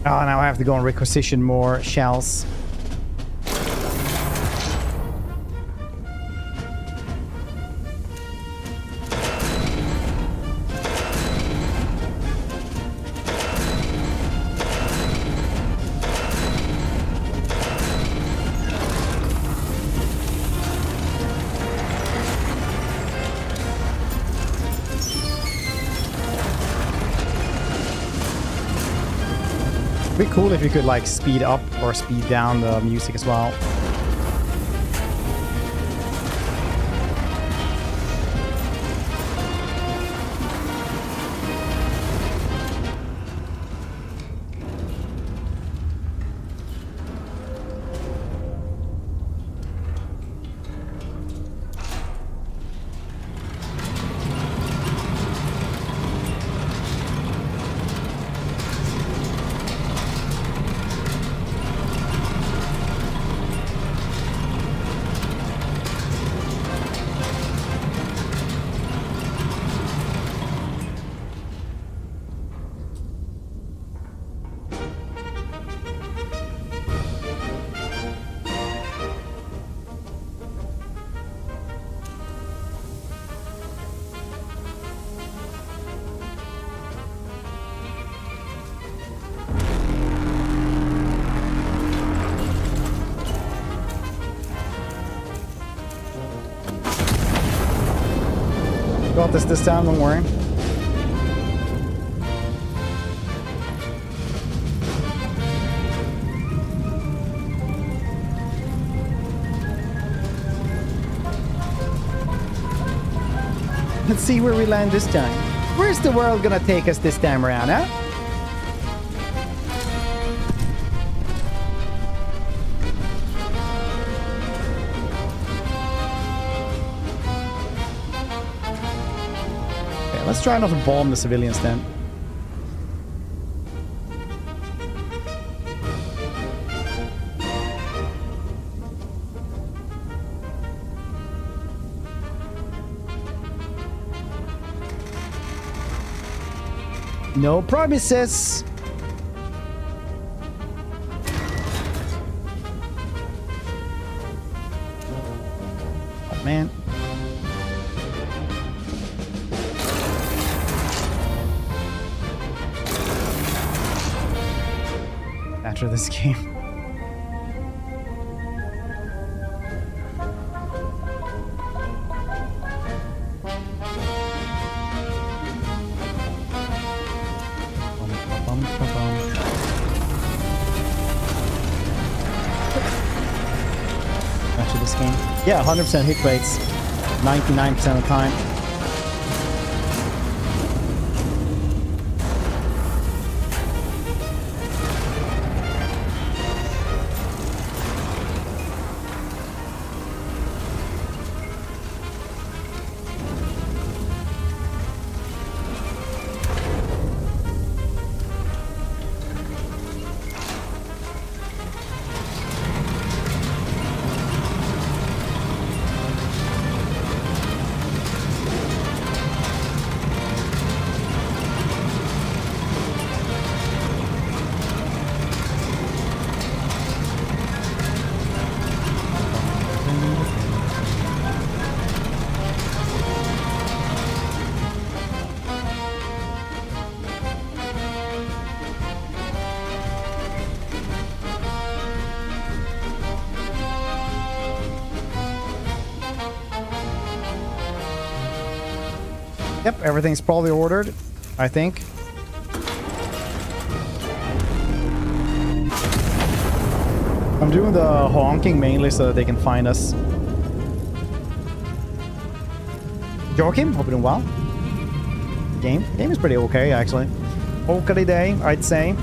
Oh, now I have to go and requisition more shells. It'd be cool if you could like speed up or speed down the music as well. Got this time, don't worry. Let's see where we land this time. Where's the world gonna take us this time around, huh? Let's try not to bomb the civilians then. No promises. Oh man. After this game. to this game. Yeah, 100% hit rates, 99% of the time. Yep, everything's probably ordered, I think. I'm doing the honking mainly so that they can find us. Joachim, hope you're doing well. Game is pretty okay, actually. Okay day, I'd say.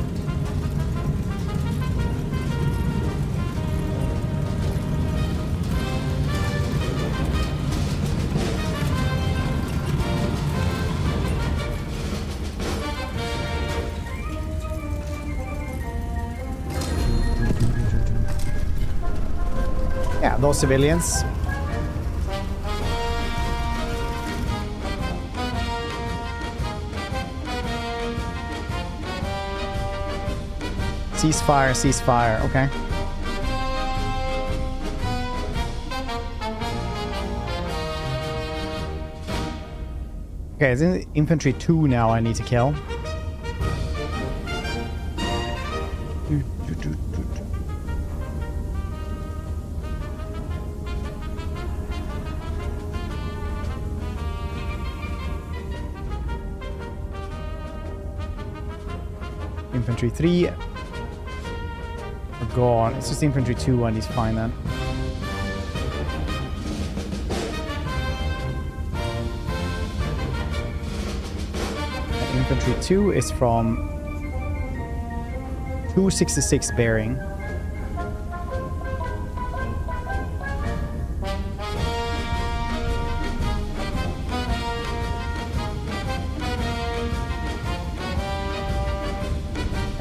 Yeah, those civilians. Ceasefire, ceasefire, okay. Okay, it's in infantry 2 now I need to kill. Infantry 3 are gone. It's just infantry 2 I need to find then. Infantry 2 is from 266 bearing.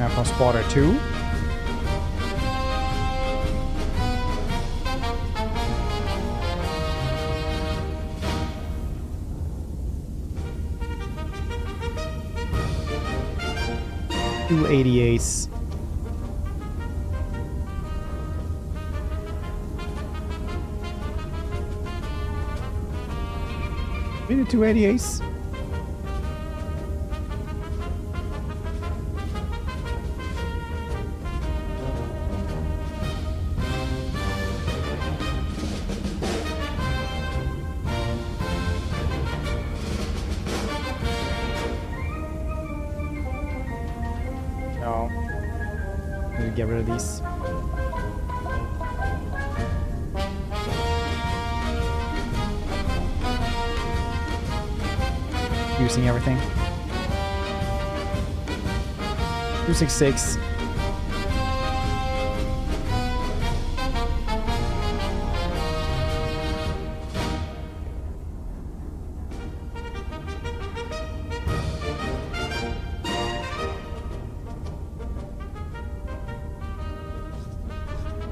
And from spotter 2. Two 88s. Maybe 2 88s. No. Need to get rid of these. Using everything. 266.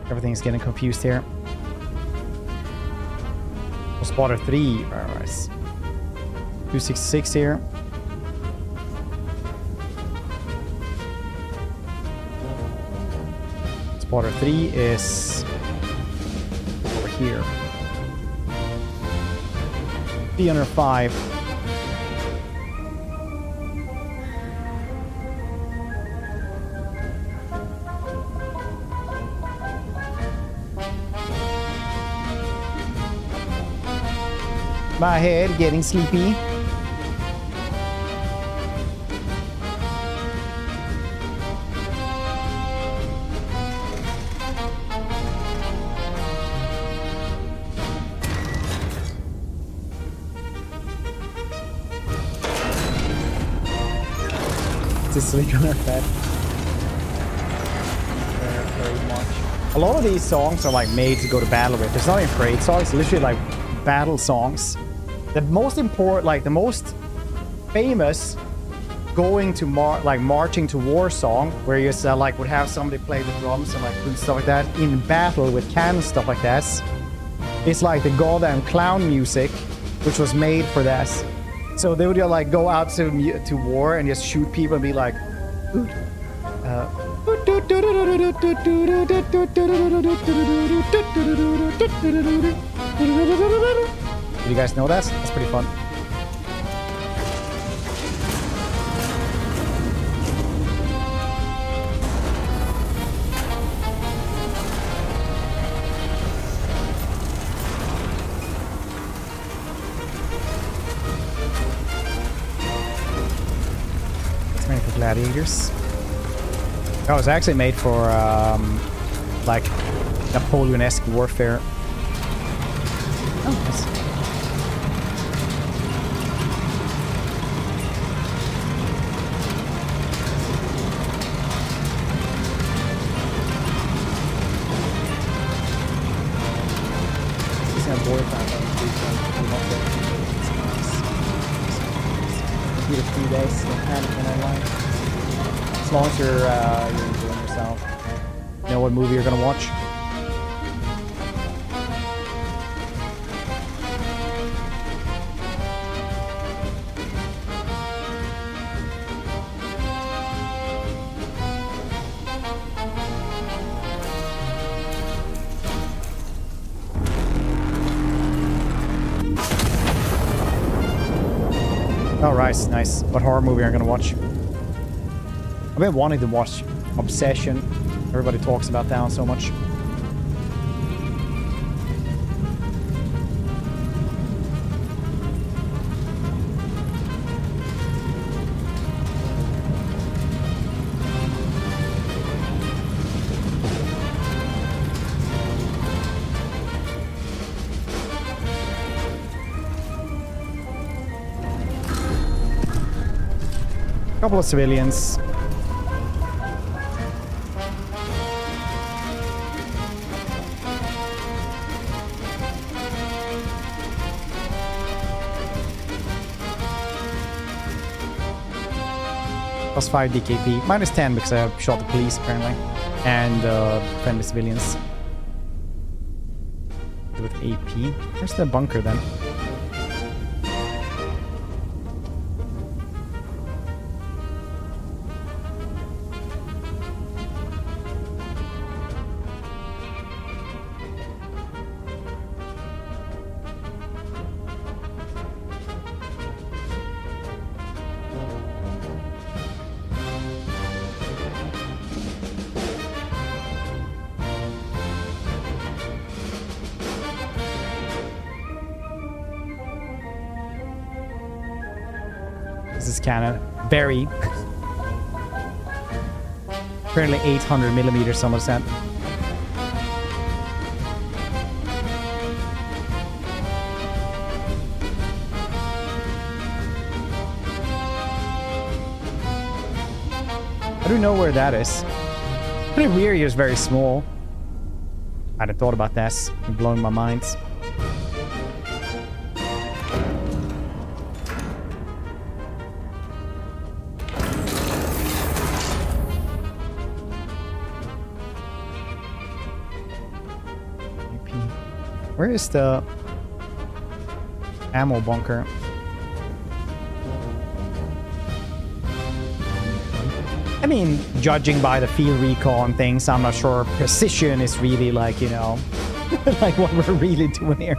Everything's getting confused here. Spotter 3. Alright. 266 here. Spotter 3 is over here. 305. My head getting sleepy. to sleep on her bed. Very much. A lot of these songs are like made to go to battle with. It's not even parade songs. It's literally like battle songs. The most important, like the most famous going to marching to war song, where you like would have somebody play the drums and like stuff like that in battle with cannons, stuff like that. It's like the goddamn clown music, which was made for that. So they would like go out to war and just shoot people and be like, did you guys know that? That's pretty fun. Gladiators. That was actually made for like Napoleon-esque warfare. Oh, nice. Need a few days, no panicking online. As long as you're enjoying yourself. You know what movie you're gonna watch? Oh, right, nice. What horror movie are you gonna watch? I've been wanting to watch Obsession. Everybody talks about that one so much. Couple of civilians. +5 DKP. -10 because I shot the police apparently. And friendly civilians. With AP. Where's the bunker then? This is cannon. Very. Apparently 800mm, someone said. I don't know where that is. Pretty weird, it's very small. I hadn't thought about this. It's blowing my mind. Where is the ammo bunker? I mean, judging by the field recon things, I'm not sure precision is really like, you know, like what we're really doing here.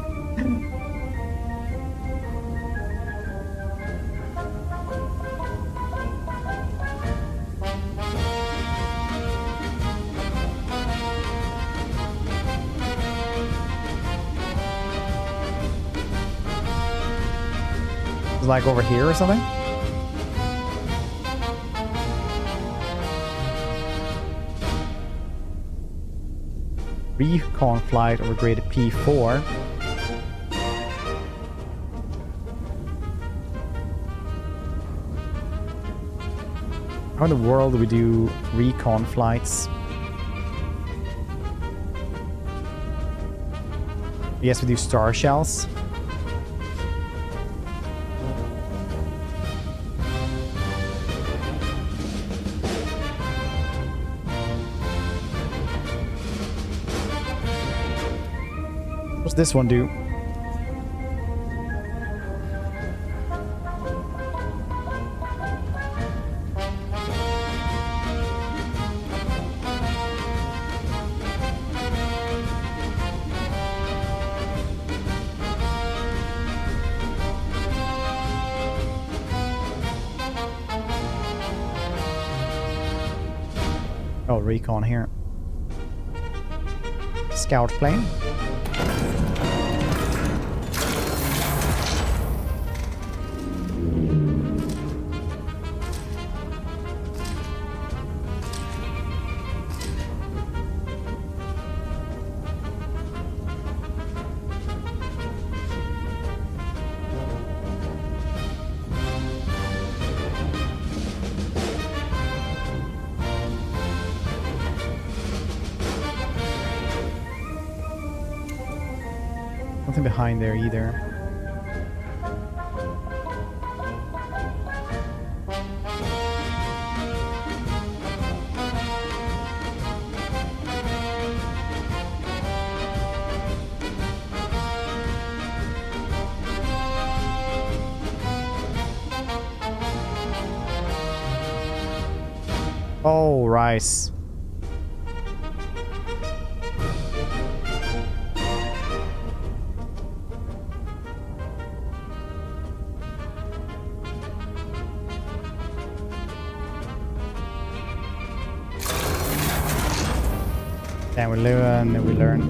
Like over here or something? Recon flight over grade P4. How in the world do we do recon flights? Yes, we do star shells. What's this one do? Oh, recon here. Scout plane. Nothing behind there either. Oh, rice. And we learn and we learn.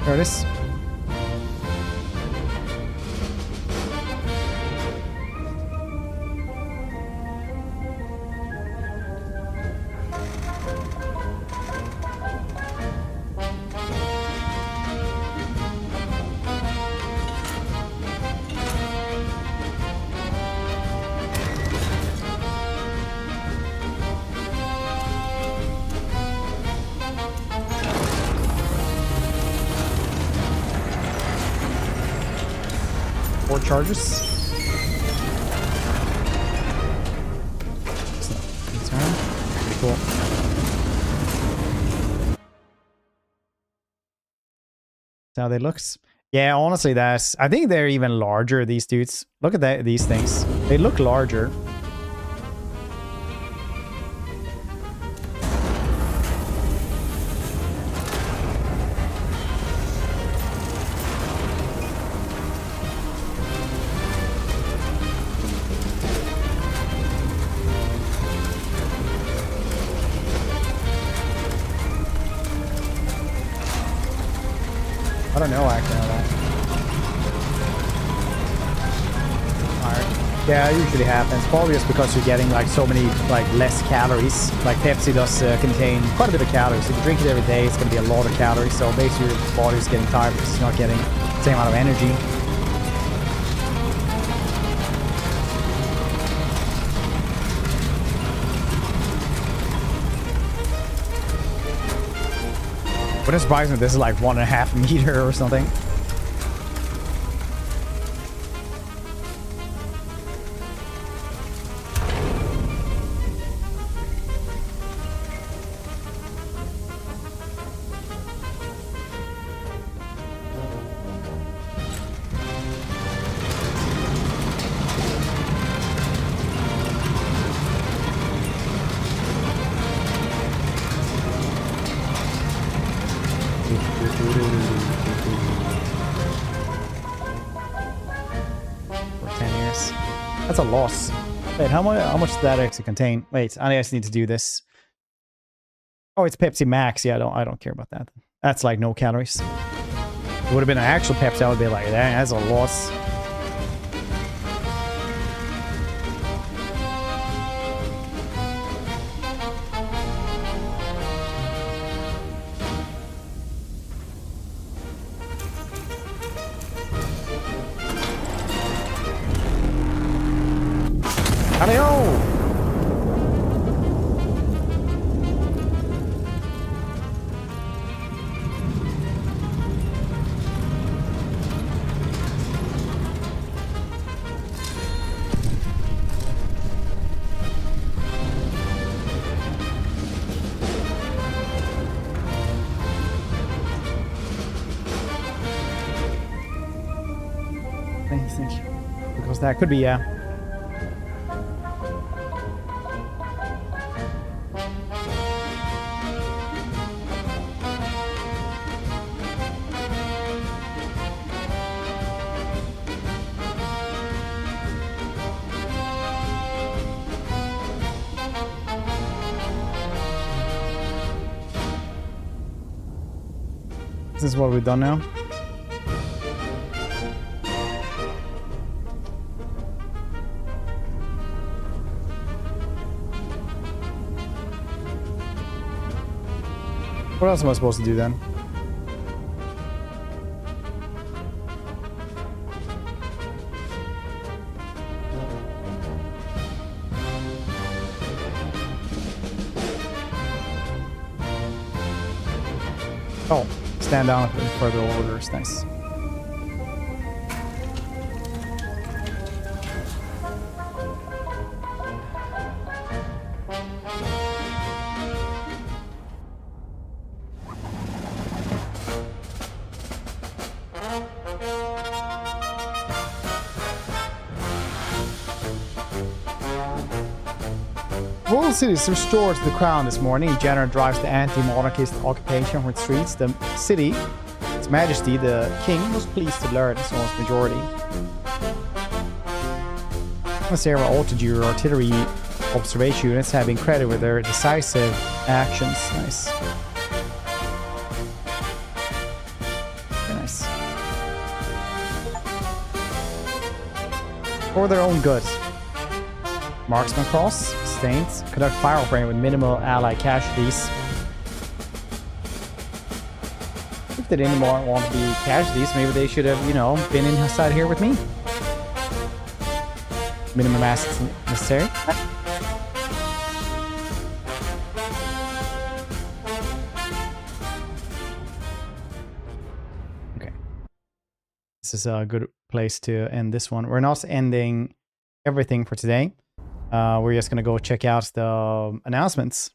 There it is. Charges. Pretty cool. That's how they looks. Yeah, honestly, that's. I think they're even larger. These dudes. Look at that. These things. They look larger. I don't know actually how that. Alright. Yeah, it usually happens. Probably just because you're getting like so many like less calories. Like Pepsi does contain quite a bit of calories. If you drink it every day, it's going to be a lot of calories. So basically your body's getting tired because it's not getting the same amount of energy. What is surprising, this is like 1.5 meters or something. For 10 years. That's a loss. Wait, how much does that actually contain? Wait, I just need to do this. Oh, it's Pepsi Max. Yeah, I don't care about that. That's like no calories. If it would have been an actual Pepsi, I would be like, that's a loss. Adios! Think. Because that could be, yeah. This is what we've done now. What else am I supposed to do then? Oh, stand down for further orders. Nice. Royal City is restored to the crown this morning. Jenner drives the anti-monarchist occupation from its streets. The city, His Majesty, the King, was pleased to learn its own majority. Sarah Altitude artillery observation units have been credited with their decisive actions. Nice. Very nice. For their own good. Marksman Cross, Stains, conduct fire operation with minimal allied casualties. If they didn't want to be casualties, maybe they should have, you know, been inside here with me. Minimum assets necessary. Okay. This is a good place to end this one. We're not ending everything for today. We're just going to go check out the announcements.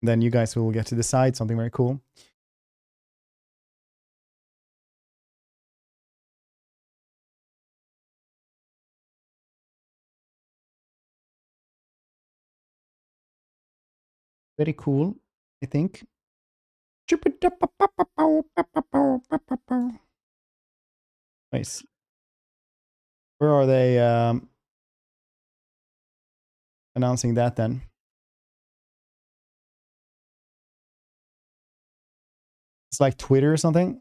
Then you guys will get to decide something very cool. Very cool, I think. Nice. Where are they announcing that then? It's like Twitter or something.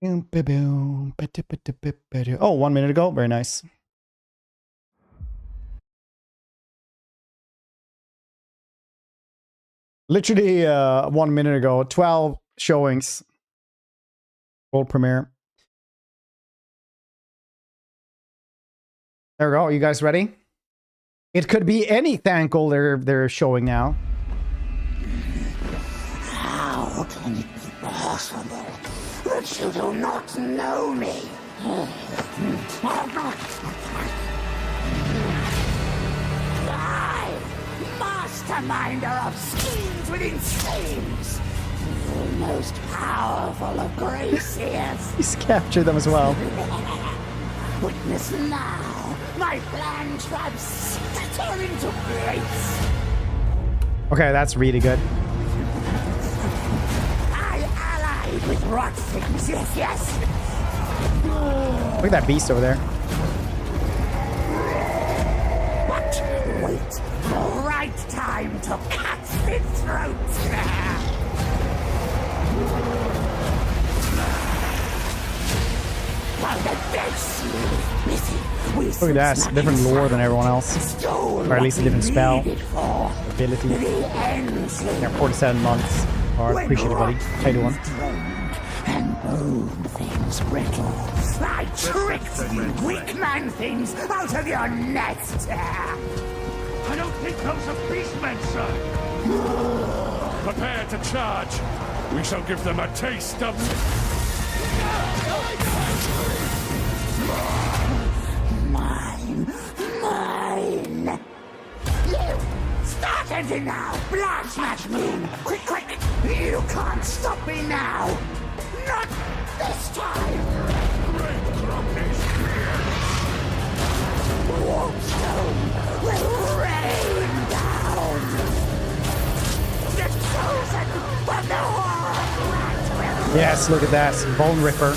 Oh, 1 minute ago. Very nice. Literally 1 minute ago. 12 showings. World premiere. There we go. You guys ready? It could be any Thankle they're showing now. How can it be possible that you do not know me? I, masterminder of schemes within schemes, the most powerful of Graciers. He's captured them as well. Witness now, my plan tribes scatter into bits. Okay, that's really good. With rot things, yes, yes. Look at that beast over there. But wait, the right time to cut its throat. While the dead sleep busy, look at that, it's a different lore than everyone else. Or at least a different spell. Ability. Yeah, 47 months. Hard. Appreciate it, buddy. How you doing? And bone things brittle. I tricked you weak man things out of your nest. I don't think those are beastmen, sir. Prepare to charge. We shall give them a taste of... Mine. You! Start engine now! Blood smash moon! Quick, quick! You can't stop me now! Not this time! Warpstone will rain down! The chosen from the horror will... Yes, look at that. Bone Ripper.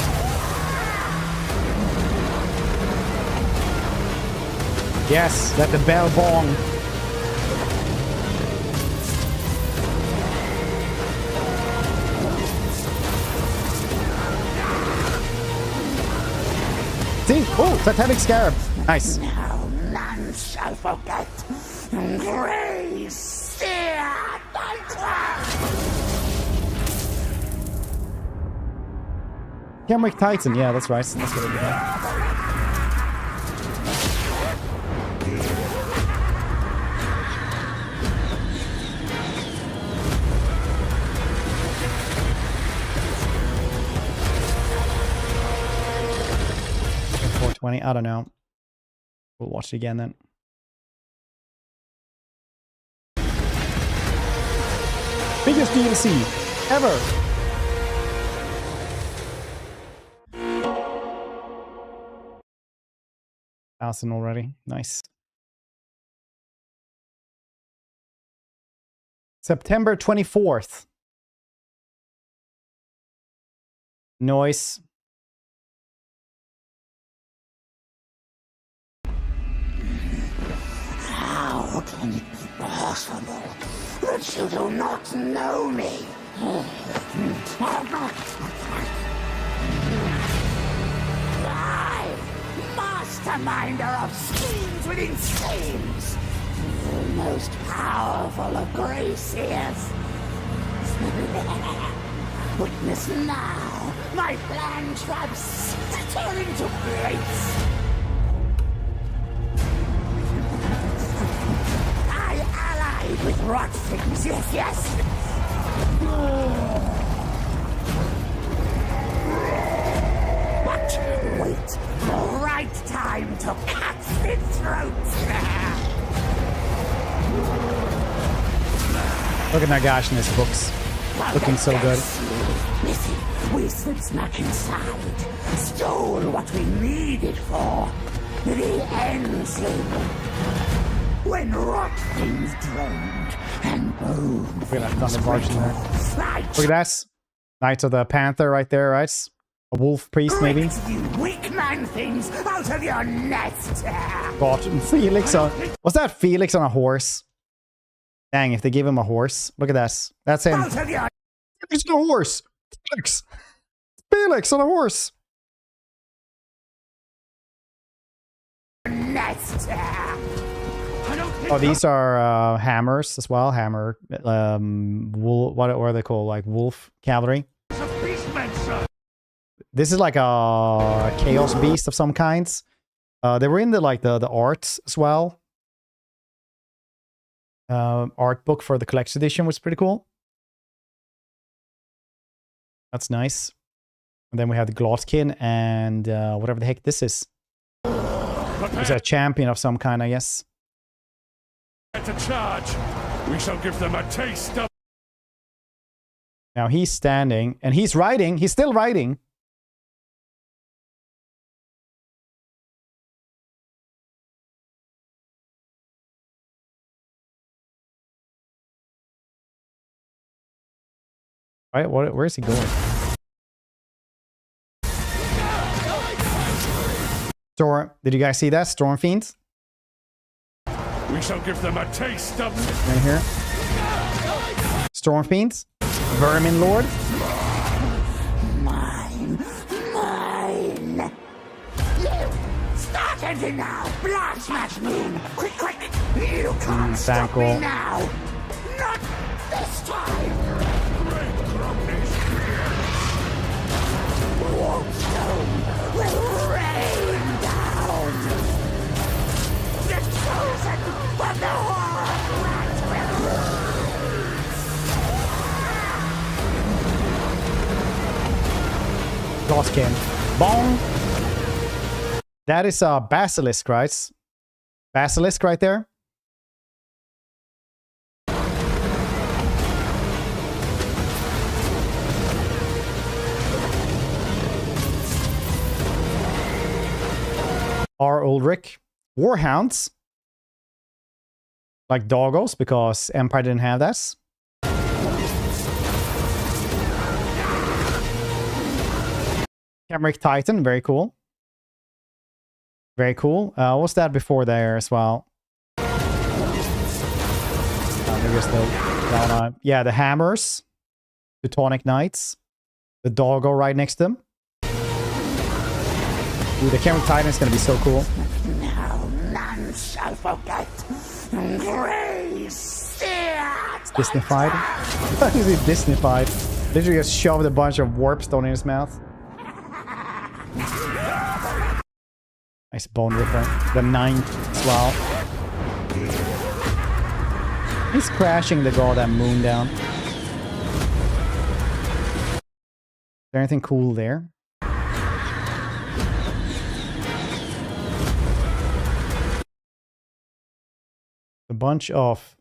Yes, let the bell bong. See? Oh, Titanic Scarab. Nice. Now none shall forget. Grace, sear, Kenrick Titan. Yeah, that's right. That's what I did. I don't know. We'll watch it again then. Biggest DLC ever. Thousand already. Nice. September 24th. Noise. How can it be possible that you do not know me? I, masterminder of schemes within schemes, the most powerful of Graciers. Witness now my plan traps tear into plates. With rot things, yes. But wait, the right time to cut its throat. Look at Nagash in his books. Looking so good. Listen, we slipped smack inside, stole what we needed for the end sleep. When rot things droned and bone. Look at that thunder barge in there. Look at that. Knights of the Panther right there, right? A wolf priest, maybe. You weak man things out of your nest. God, Felix on. Was that Felix on a horse? Dang, if they gave him a horse. Look at that. That's him. Felix on a horse. Felix. Felix on a horse. Nest. Oh, these are hammers as well. Hammer, what are they called? Like wolf cavalry. This is like a chaos beast of some kinds. They were in the the art as well. Art book for the collector's edition was pretty cool. That's nice. And then we have the Glotkin and whatever the heck this is. It's a champion of some kind, I guess. To charge, we shall give them a taste of... Now he's standing and he's riding. He's still riding. Right, where is he going? Storm, did you guys see that? Storm Fiends? We shall give them a taste of... Right here. Storm Fiends. Vermin Lord. Mine. You! Start engine now! Blood smash moon! Quick, quick! You can't stop me now! Not this time! Bosskin. Bong! That is a basilisk, right? Basilisk right there. R. Ulrich. Warhounds. Like doggos, because Empire didn't have that. Cameric Titan, very cool. Very cool. What's that before there as well? Maybe it's that one. Yeah, the hammers. Teutonic Knights. The doggo right next to them. Ooh, the Cameric Titan is going to be so cool. Now none shall forget. Grace. Disneyfied? What is he Disneyfied? Literally just shoved a bunch of warpstone in his mouth. Nice bone ripper. The 9th as well. He's crashing the goddamn moon down. Is there anything cool there? A bunch of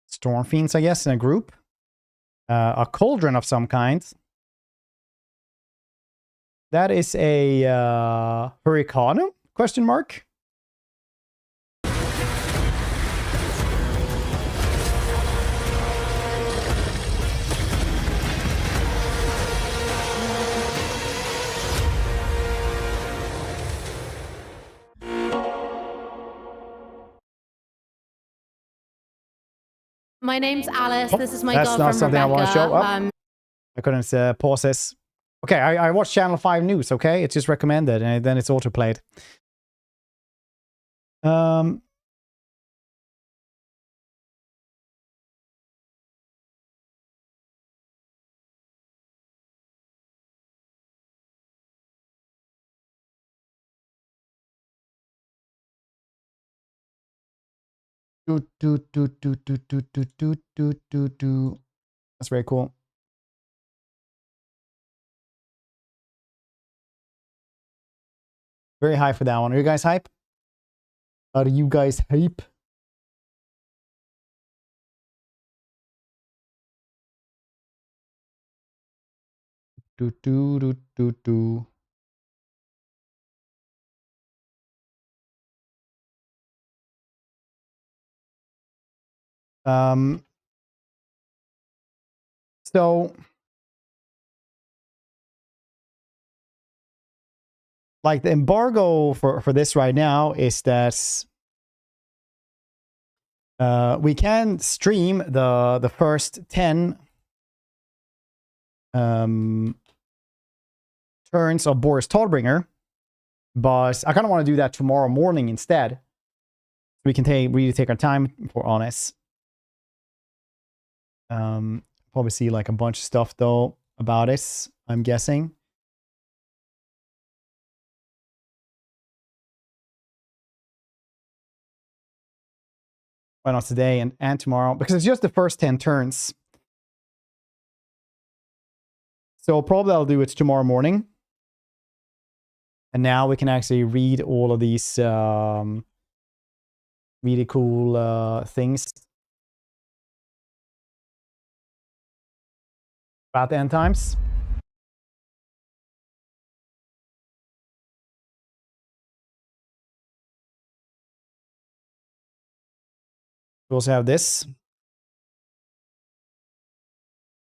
storm fiends, I guess, in a group. A cauldron of some kind. That is a Hurricanum? Question mark. My name's Alice. This is my That's not girlfriend something Rebecca. I want to show up. I couldn't pause this. Okay, I watched Channel 5 News, okay? It's just recommended, and then it's autoplayed. That's very cool. Very high for that one. Are you guys hype? Are you guys hype? So like the embargo for this right now is that we can stream the first 10 turns of Boris Tallbringer, but I kind of want to do that tomorrow morning instead. We can really take our time for honest. Probably see like a bunch of stuff though about it, I'm guessing. Why not today and tomorrow? Because it's just the first 10 turns. So probably I'll do it tomorrow morning. And now we can actually read all of these really cool things about the end times. We also have this.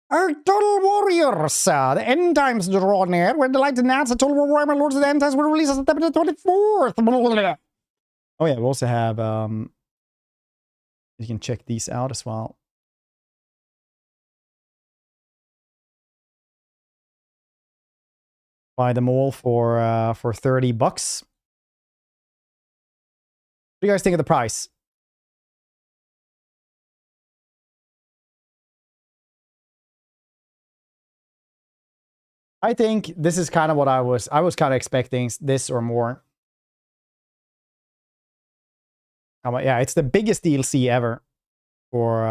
Our total warriors, the end times draw near. We're delighted to announce the total war, my lords of the end times will release on September 24th. Oh yeah, we also have you can check these out as well. Buy them all for $30. What do you guys think of the price? I think this is kind of what I was kind of expecting, this or more. Yeah, it's the biggest DLC ever for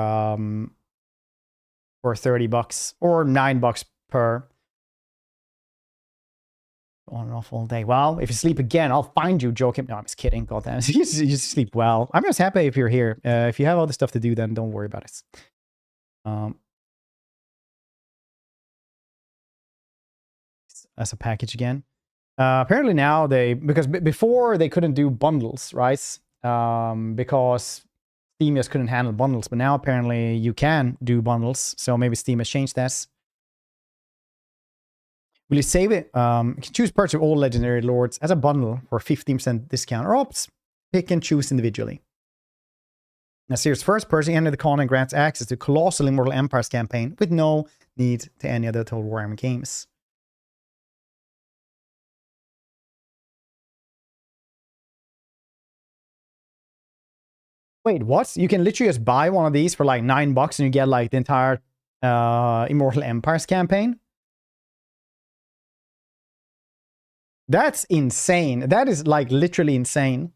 $30 or $9 per. On and off all day. Well, if you sleep again, I'll find you, Joachim. No, I'm just kidding. God damn it. You sleep well. I'm just happy if you're here. If you have other stuff to do, then don't worry about it. As a package again. Apparently now because before they couldn't do bundles, right? Because Steam just couldn't handle bundles, but now apparently you can do bundles. So maybe Steam has changed that. Will you save it? You can choose purchase of all legendary lords as a bundle for 15% discount, or opt pick and choose individually. Now, here's first person enter the con and grants access to Colossal Immortal Empires campaign with no need to any other Total Warhammer games. Wait, what? You can literally just buy one of these for like $9 and you get like the entire Immortal Empires campaign? That's insane. That is like literally insane.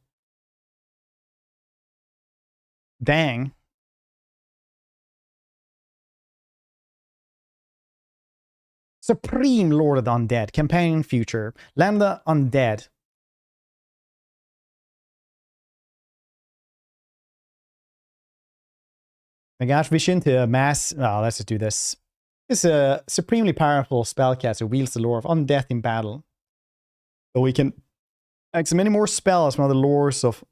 Dang. Supreme Lord of the Undead. Companion future. Land the Undead. Nagash Vision to mass. Oh, let's just do this. This is a supremely powerful spellcaster who wields the lore of undeath in battle. So we can add many more spells from other lores of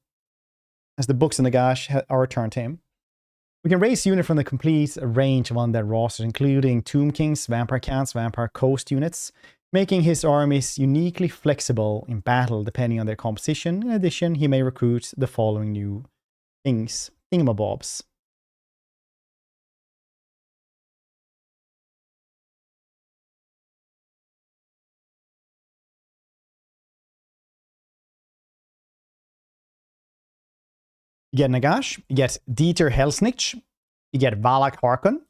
as the books in Nagash are returned to him. We can raise units from the complete range of undead rosters, including Tomb Kings, Vampire Counts, Vampire Coast units, making his armies uniquely flexible in battle depending on their composition. In addition, he may recruit the following new thingamabobs. You get Nagash, you get Dieter Helsnich, you get Valak Harkon,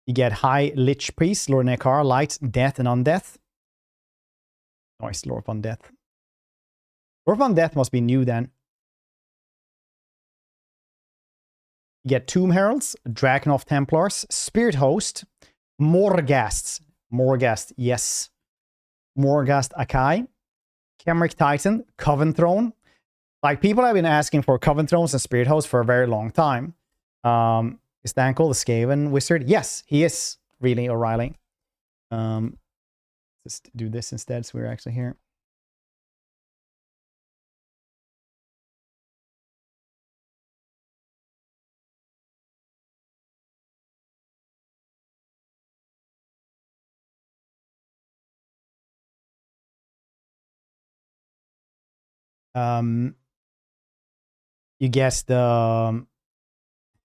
you get High Lich Priest, Lord Nekar, Light, Death, and Undeath. Nice, Lord of Undeath. Lord of Undeath must be new then. You get Tomb Heralds, Drakenhof Templars, Spirit Host, Morghasts. Morghast, yes. Morghast Akai, Kemric Titan, Coven Throne. Like, people have been asking for Coven Thrones and Spirit Hosts for a very long time. Is Dan called the Skaven Wizard? Yes, he is, really, O'Reilly. Just do this instead, so we're actually here. You guess the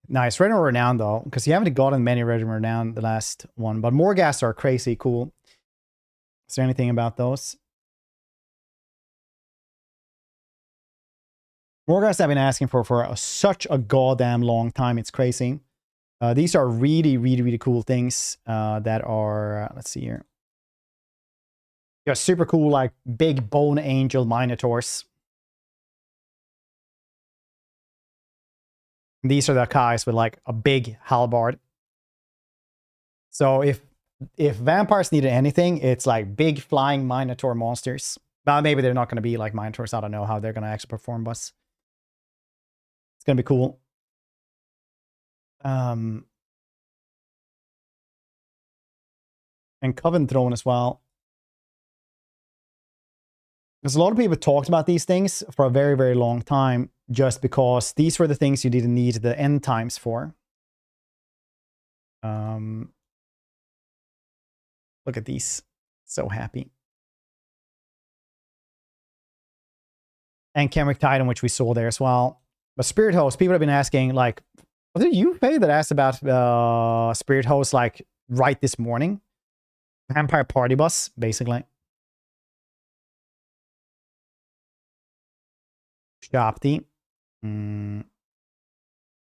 nice Regiment of Renown though, because you haven't gotten many Regiment of Renown the last one, but Morghasts are crazy cool. Is there anything about those? Morghasts I've been asking for such a goddamn long time. It's crazy. These are really, really, really cool things that are, let's see here. Yeah, super cool, like big bone angel minotaurs. These are the Akais with like a big halberd. So if vampires needed anything, it's like big flying minotaur monsters. Well, maybe they're not going to be like minotaurs. I don't know how they're going to actually perform, but it's going to be cool. And Coven Throne as well. Because a lot of people talked about these things for a very, very long time, just because these were the things you didn't need the end times for. Look at these. So happy. And Kemric Titan, which we saw there as well. But Spirit Host, people have been asking, like, was it you, Faye, that asked about Spirit Host, like, right this morning? Vampire Party Bus, basically. Shopti. A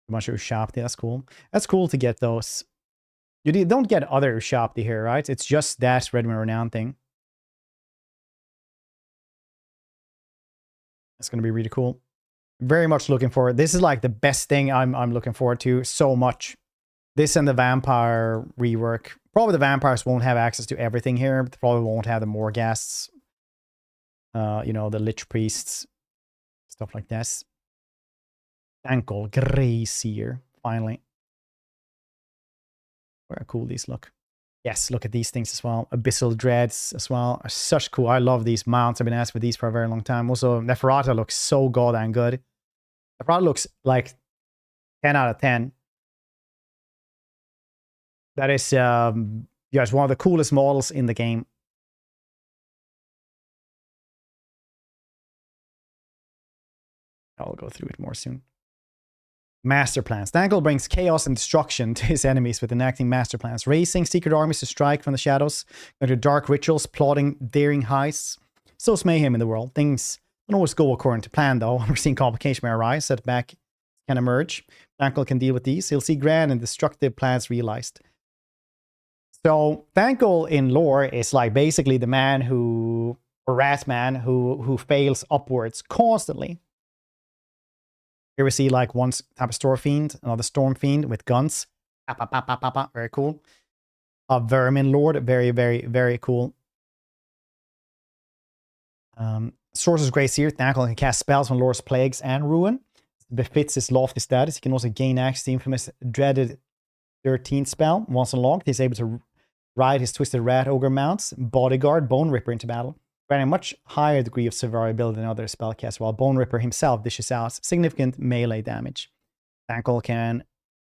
bunch of Shopti, that's cool. That's cool to get those. You don't get other Shopti here, right? It's just that Regiment of Renown thing. It's going to be really cool. Very much looking forward. This is like the best thing I'm looking forward to so much. This and the Vampire rework. Probably the Vampires won't have access to everything here. But they probably won't have the Morghasts. You know, the Lich Priests, stuff like this. Ankle, Grazier, finally. Very cool these look. Yes, look at these things as well. Abyssal Dreads as well are such cool. I love these mounts. I've been asking for these for a very long time. Also, Neferata looks so goddamn good. Neferata looks like 10 out of 10. That is, yeah, it's one of the coolest models in the game. I'll go through it more soon. Master plans. Dangle brings chaos and destruction to his enemies with enacting master plans, raising secret armies to strike from the shadows, into dark rituals, plotting daring heists. So's mayhem in the world. Things don't always go according to plan, though. We're seeing complications may arise, setback can emerge. Dangle can deal with these. He'll see grand and destructive plans realized. So Dangle in lore is like basically the man who, or rat man who fails upwards constantly. Here we see like one type of storm fiend, another storm fiend with guns. Very cool. A vermin lord, very, very, very cool. Sorcerer's Grace here. Thankle can cast spells on Lord's Plagues and Ruin. Befits his lofty status. He can also gain access to the infamous dreaded 13th spell. Once unlocked, he's able to ride his Twisted Rat Ogre mounts, Bodyguard, Bone Ripper into battle, granting a much higher degree of survivability than other spellcasts, while Bone Ripper himself dishes out significant melee damage. Thankle can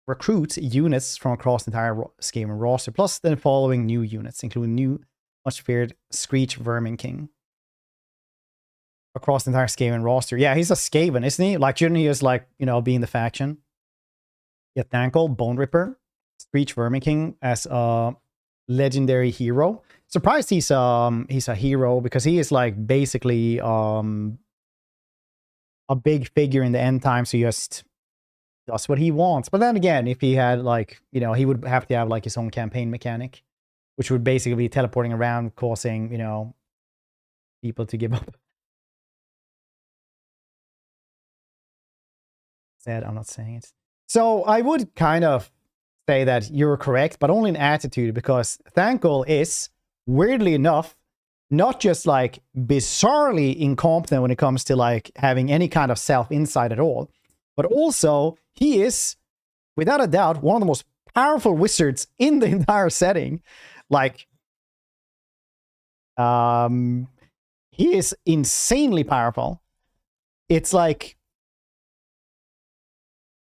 recruit units from across the entire Skaven roster, plus the following new units, including new, much feared Screech Vermin King. Across the entire Skaven roster. Yeah, he's a Skaven, isn't he? Like, shouldn't he just, like, you know, be in the faction? Yeah, Thankle, Bone Ripper, Screech Vermin King as a legendary hero. Surprised he's a hero, because he is like basically a big figure in the end time, so he just does what he wants. But then again, if he had, like, you know, he would have to have like his own campaign mechanic, which would basically be teleporting around, causing, you know, people to give up. Said, I'm not saying it. So I would kind of say that you're correct, but only in attitude, because Thankle is, weirdly enough, not just like bizarrely incompetent when it comes to like having any kind of self-insight at all, but also he is, without a doubt, one of the most powerful wizards in the entire setting. Like, he is insanely powerful. It's like,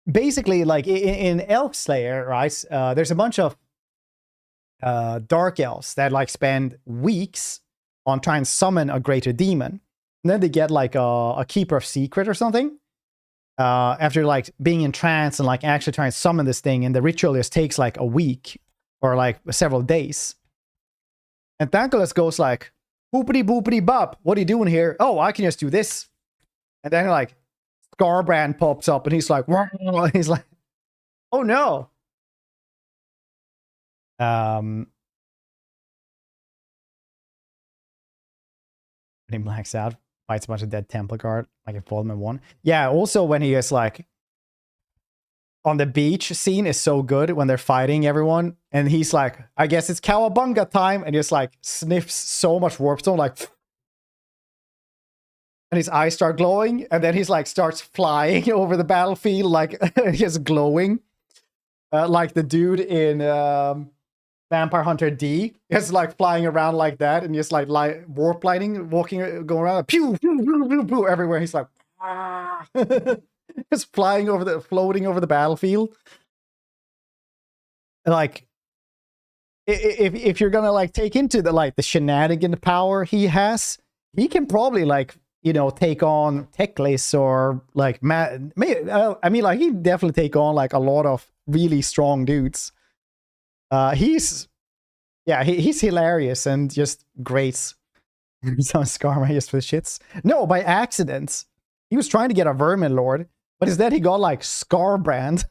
basically, like in Elf Slayer, right? There's a bunch of dark elves that like spend weeks on trying to summon a greater demon, and then they get like a keeper of secret or something. After like being in trance and like actually trying to summon this thing, and the ritual just takes like a week or like several days. And Thankless goes like, boopity boopity bop, what are you doing here? Oh, I can just do this. And then like Scarbrand pops up and he's like, wah! He's like, oh no. He blacks out, fights a bunch of dead Templar Guard, like a Fallen 1. Yeah, also when he is like on the beach scene is so good when they're fighting everyone, and he's like, I guess it's Cowabunga time, and just like sniffs so much warpstone, like, and his eyes start glowing, and then he's like starts flying over the battlefield, like just glowing, like the dude in Vampire Hunter D. Just like flying around like that, and just like warp lighting, walking, going around, pew, pew, pew, pew, pew, everywhere. He's like, ah. Just flying over floating over the battlefield. And like, if you're gonna like take into the like the shenanigan power he has, he can probably like, you know, take on Teclis or like I mean, like he definitely take on like a lot of really strong dudes. He's hilarious and just great. Some Skarma just for the shits. No, by accident. He was trying to get a Vermin Lord, but instead he got like Scarbrand.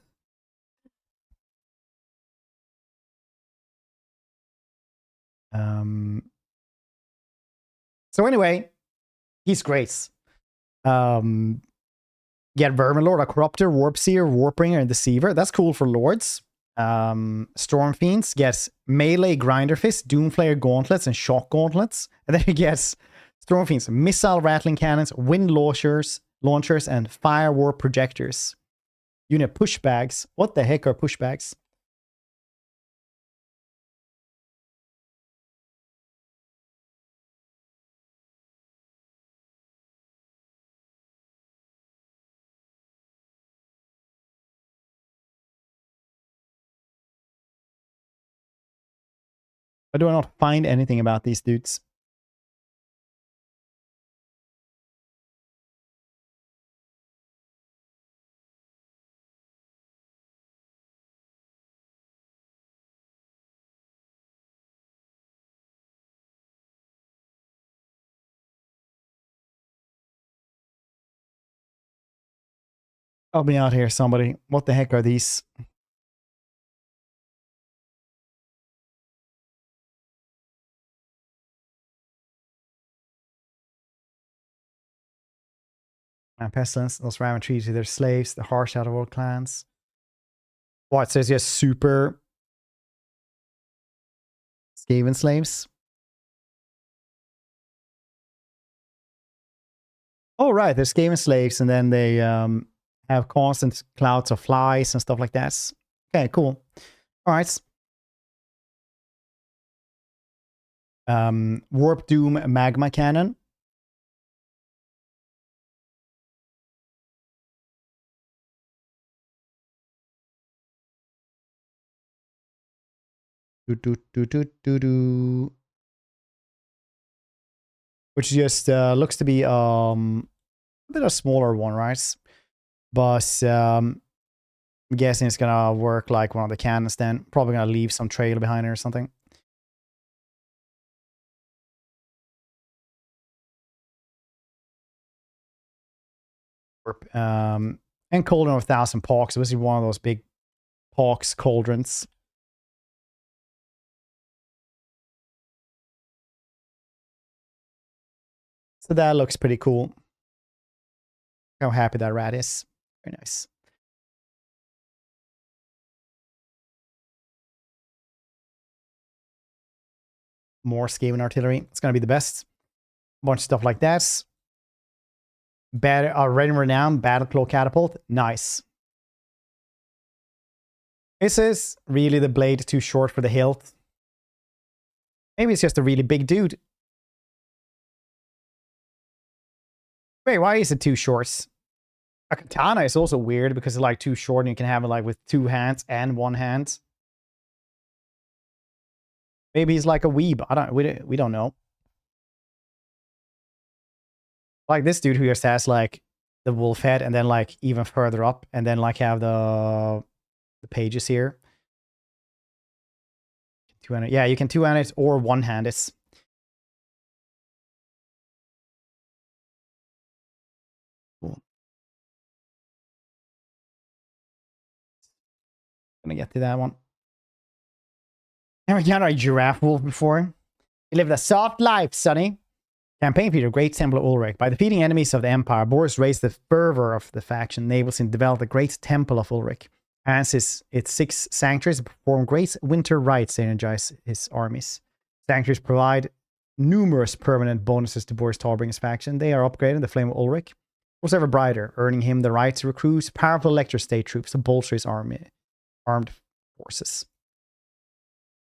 So anyway, he's great. Get Vermin Lord, a Corruptor, Warpseer, Warbringer, and Deceiver. That's cool for Lords. Storm Fiends gets Melee Grinder Fist, Doomflayer Gauntlets, and Shock Gauntlets. And then he gets Storm Fiends, missile rattling cannons, wind launchers, and fire warp projectors. Unit pushbacks. What the heck are pushbacks? Why do I not find anything about these dudes? Help me out here, somebody. What the heck are these? And pestilence, those raven treated their slaves, the harsh out of all clans. What, so it's just super Skaven slaves? Oh, right, they're Skaven slaves, and then they have constant clouds of flies and stuff like that. Okay, cool. All right. Warp Doom Magma Cannon. Which just looks to be a bit of a smaller one, right? But I'm guessing it's gonna work like one of the cannons then. Probably gonna leave some trail behind it or something. And Cauldron of 1,000 Pox. This is one of those big Pox cauldrons. So that looks pretty cool. How happy that rat is. Very nice. More Skaven artillery. It's going to be the best. Bunch of stuff like that. Red and Renowned Battleclaw Catapult. Nice. Is this really the blade too short for the hilt? Maybe it's just a really big dude. Wait, why is it too short? A katana is also weird because it's like too short and you can have it like with 2 hands and 1 hand. Maybe he's like a weeb. We don't know. Like this dude who just has like the wolf head and then like even further up and then like have the pages here. 2-handed. Yeah, you can 2-hand it or 1-hand it. Cool. Gonna get to that one. Never encountered a giraffe wolf before. He lived a soft life, sonny. Campaign featured Great Temple of Ulrich. By defeating enemies of the Empire, Boris raised the fervor of the faction, enables him to develop the Great Temple of Ulrich. Enhances its 6 sanctuaries to perform great winter rites to energize his armies. Sanctuaries provide numerous permanent bonuses to Boris Tarbring's faction. They are upgraded. The Flame of Ulrich was ever brighter, earning him the right to recruit powerful Elector State troops to bolster his armed forces.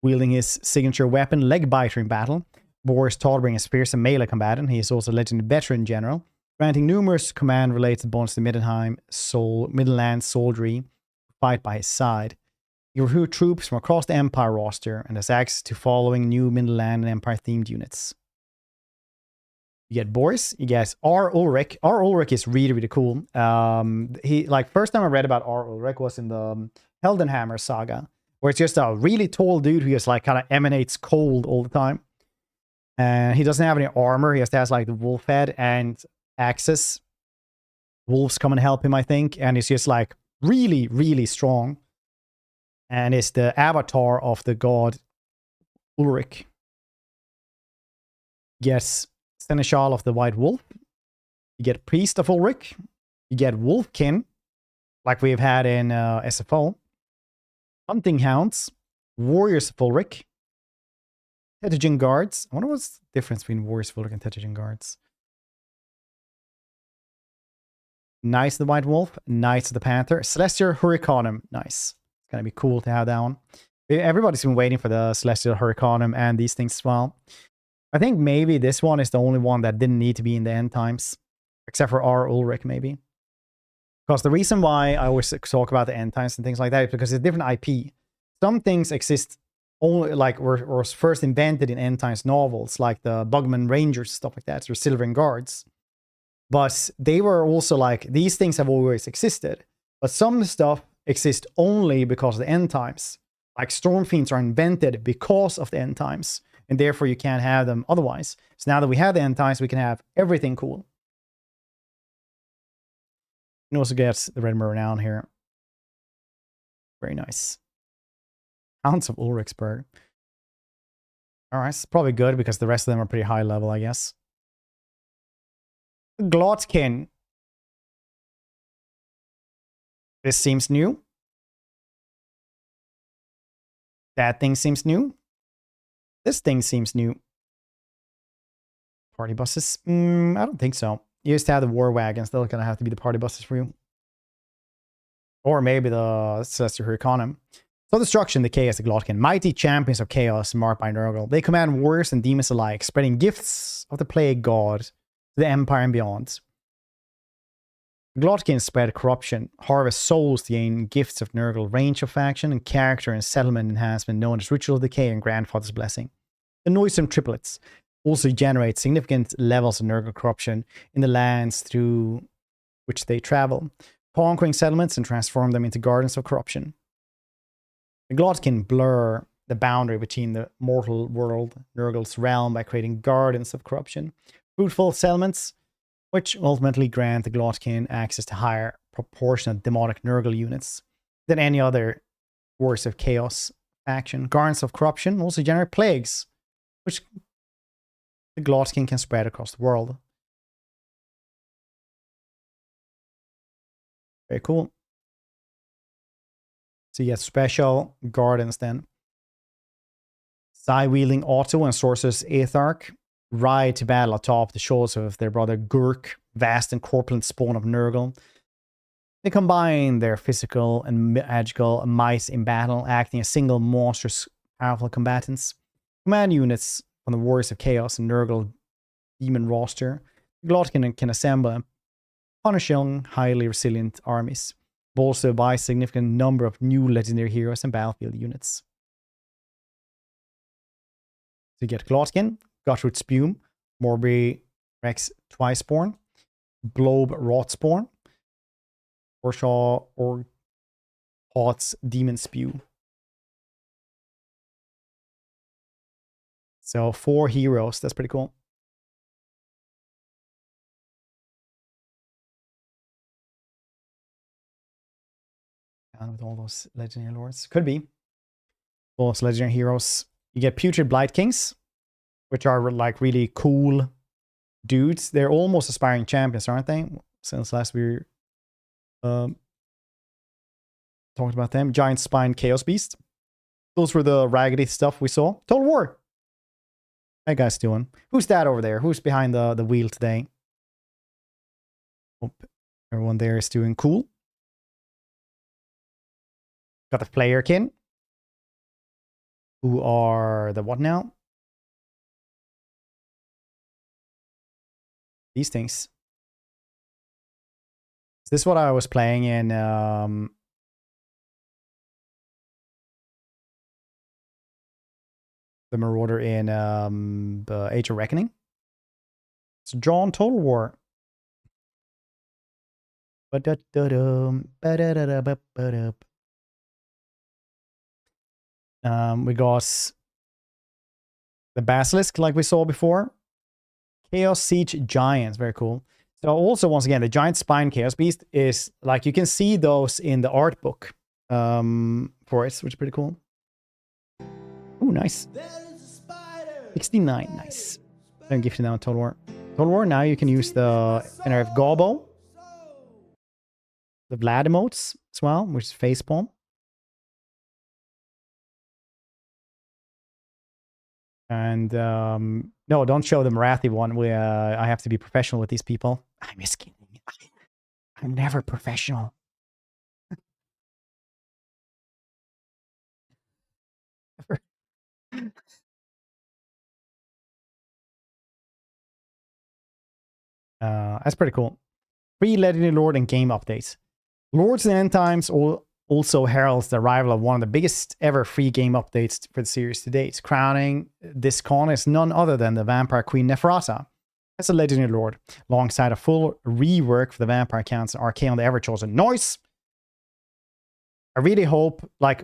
Wielding his signature weapon, Legbiter, in battle, Boris Tarbring is fierce and melee combatant. He is also a legendary veteran general, granting numerous command-related bonuses to Midland soldiery fight by his side. He recruits troops from across the Empire roster and has access to following new Midland and Empire-themed units. You get Boris, you get R. Ulrich. R. Ulrich is really, really cool. First time I read about R. Ulrich was in the Heldenhammer saga, where it's just a really tall dude who just like kind of emanates cold all the time. And he doesn't have any armor. He just has like the wolf head and axes. Wolves come and help him, I think. And he's just like really, really strong. And it's the avatar of the god Ulrich. Yes, Seneschal of the White Wolf. You get Priest of Ulrich. You get Wolfkin, like we've had in SFO. Hunting Hounds. Warriors of Ulrich. Tetagen Guards. I wonder what's the difference between Warriors Volk and Tetagen Guards. Knights of the White Wolf, Knights of the Panther, Celestial Hurricanum. Nice. It's gonna be cool to have that one. Everybody's been waiting for the Celestial Hurricanum and these things as well. I think maybe this one is the only one that didn't need to be in the end times. Except for R. Ulrich, maybe. Because the reason why I always talk about the end times and things like that is because it's a different IP. Some things exist only, like, were first invented in end times novels, like the Bugman Rangers, stuff like that, or Silvering Guards. But they were also like, these things have always existed. But some stuff exists only because of the end times. Like Storm Fiends are invented because of the end times. And therefore you can't have them otherwise. So now that we have the end times, we can have everything cool. You can also get the Red Renown here. Very nice. Hounds of Ulrichsburg. Alright, it's probably good because the rest of them are pretty high level, I guess. Glotkin. This seems new. That thing seems new. This thing seems new. Party buses? I don't think so. You used to have the war wagons. They're gonna have to be the party buses for you. Or maybe the Celestial Hurricanum. So destruction, the chaos, the Glotkin. Mighty champions of chaos, marked by Nurgle. They command warriors and demons alike, spreading gifts of the plague god to the empire and beyond. Glotkin spread corruption, harvest souls to gain gifts of Nurgle, range of faction, and character and settlement enhancement known as Ritual of Decay and Grandfather's Blessing. The noisome triplets also generate significant levels of Nurgle corruption in the lands through which they travel, conquering settlements and transform them into gardens of corruption. The Glotkin blur the boundary between the mortal world, Nurgle's realm, by creating gardens of corruption, fruitful settlements, which ultimately grant the Glotkin access to higher proportionate demonic Nurgle units than any other Warriors of Chaos faction. Gardens of corruption also generate plagues, which the Glotkin can spread across the world. Very cool. So you get special gardens then. Side-wielding Otto and Sorceress Aethark ride to battle atop the shoulders of their brother Gurk, vast and corpulent spawn of Nurgle. They combine their physical and magical might in battle, acting as single monstrous powerful combatants. Command units from the Warriors of Chaos and Nurgle demon roster, Glotkin can assemble punishing, highly resilient armies, bolstered by a significant number of new legendary heroes and battlefield units. So you get Glotkin, Gutroot Spume, Morby Rex Twiceborn, Blobe Rotspawn, Orshaw or Hot's Demon Spew. So 4 heroes, that's pretty cool. And with all those legendary lords. Could be. All those legendary heroes. You get Putrid Blight Kings, which are like really cool dudes. They're almost aspiring champions, aren't they? Since last we talked about them. Giant Spine Chaos Beast. Those were the raggedy stuff we saw. Total War. How you guys doing? Who's that over there? Who's behind the wheel today? Hope everyone there is doing cool. Got the Flayerkin. Who are the what now? These things. Is this what I was playing in the Marauder in the Age of Reckoning? It's John Total War. We got the Basilisk, like we saw before. Chaos Siege Giants, very cool. So also, once again, the Giant Spine Chaos Beast is, like, you can see those in the art book for it, which is pretty cool. Oh, nice. 69, nice. Then gifting down Total War. Total War, now you can use the NRF Gobbo. The Vlad emotes as well, which is facepalm. And no, don't show the Marathi one. I have to be professional with these people. I'm just kidding. I'm never professional. That's pretty cool. Free Legendary Lord and game updates. Lords and End Times also heralds the arrival of one of the biggest ever free game updates for the series to date. Crowning this con is none other than the Vampire Queen Neferata as a Legendary Lord, alongside a full rework for the Vampire counts and Archaon the Everchosen. Nice! I really hope, like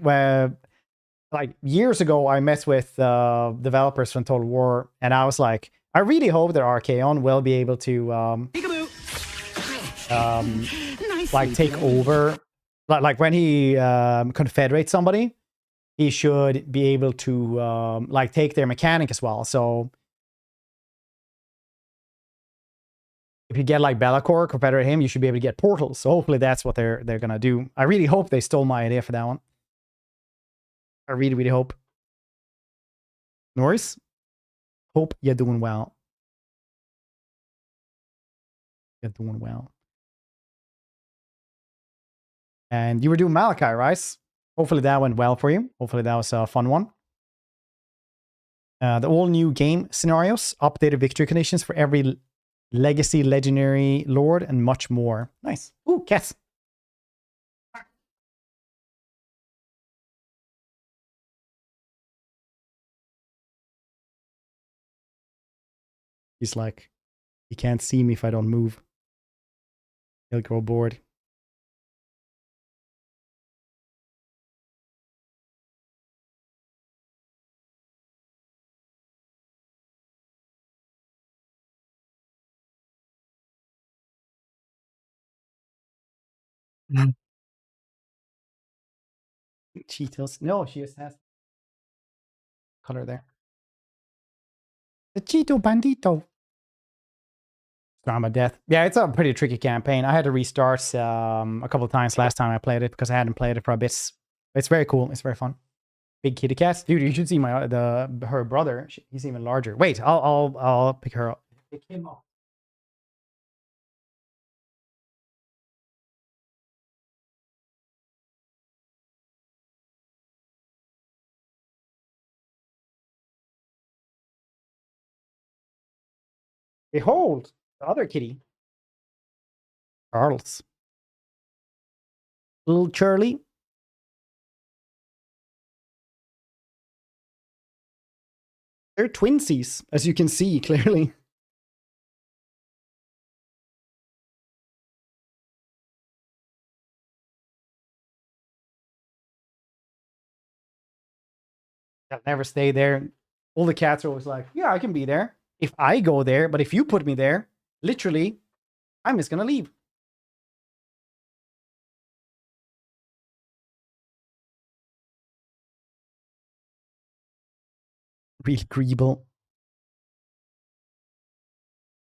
years ago, I met with developers from Total War, and I was like, I really hope that Archaon will be able to like take over. Like when he confederates somebody, he should be able to like take their mechanic as well. So if you get like Be'lakor, confederate him, you should be able to get portals. So hopefully that's what they're gonna do. I really hope they stole my idea for that one. I really, really hope. Norris, hope you're doing well. You're doing well. And you were doing Malachi, right? Hopefully that went well for you. Hopefully that was a fun one. The all new game scenarios, updated victory conditions for every legacy legendary lord, and much more. Nice. Ooh, cats. He's like, he can't see me if I don't move. He'll grow bored. Cheetos. No, she just has color there. The Cheeto Bandito. Drama Death. Yeah, it's a pretty tricky campaign. I had to restart a couple of times last time I played it because I hadn't played it for a bit. It's very cool. It's very fun. Big kitty cats. Dude, you should see her brother. He's even larger. Wait, I'll pick her up. Pick him up. Behold, the other kitty. Charles. Little Charlie. They're twinsies, as you can see clearly. I'll never stay there. All the cats are always like, yeah, I can be there if I go there, but if you put me there, literally, I'm just gonna leave. Real Greeble.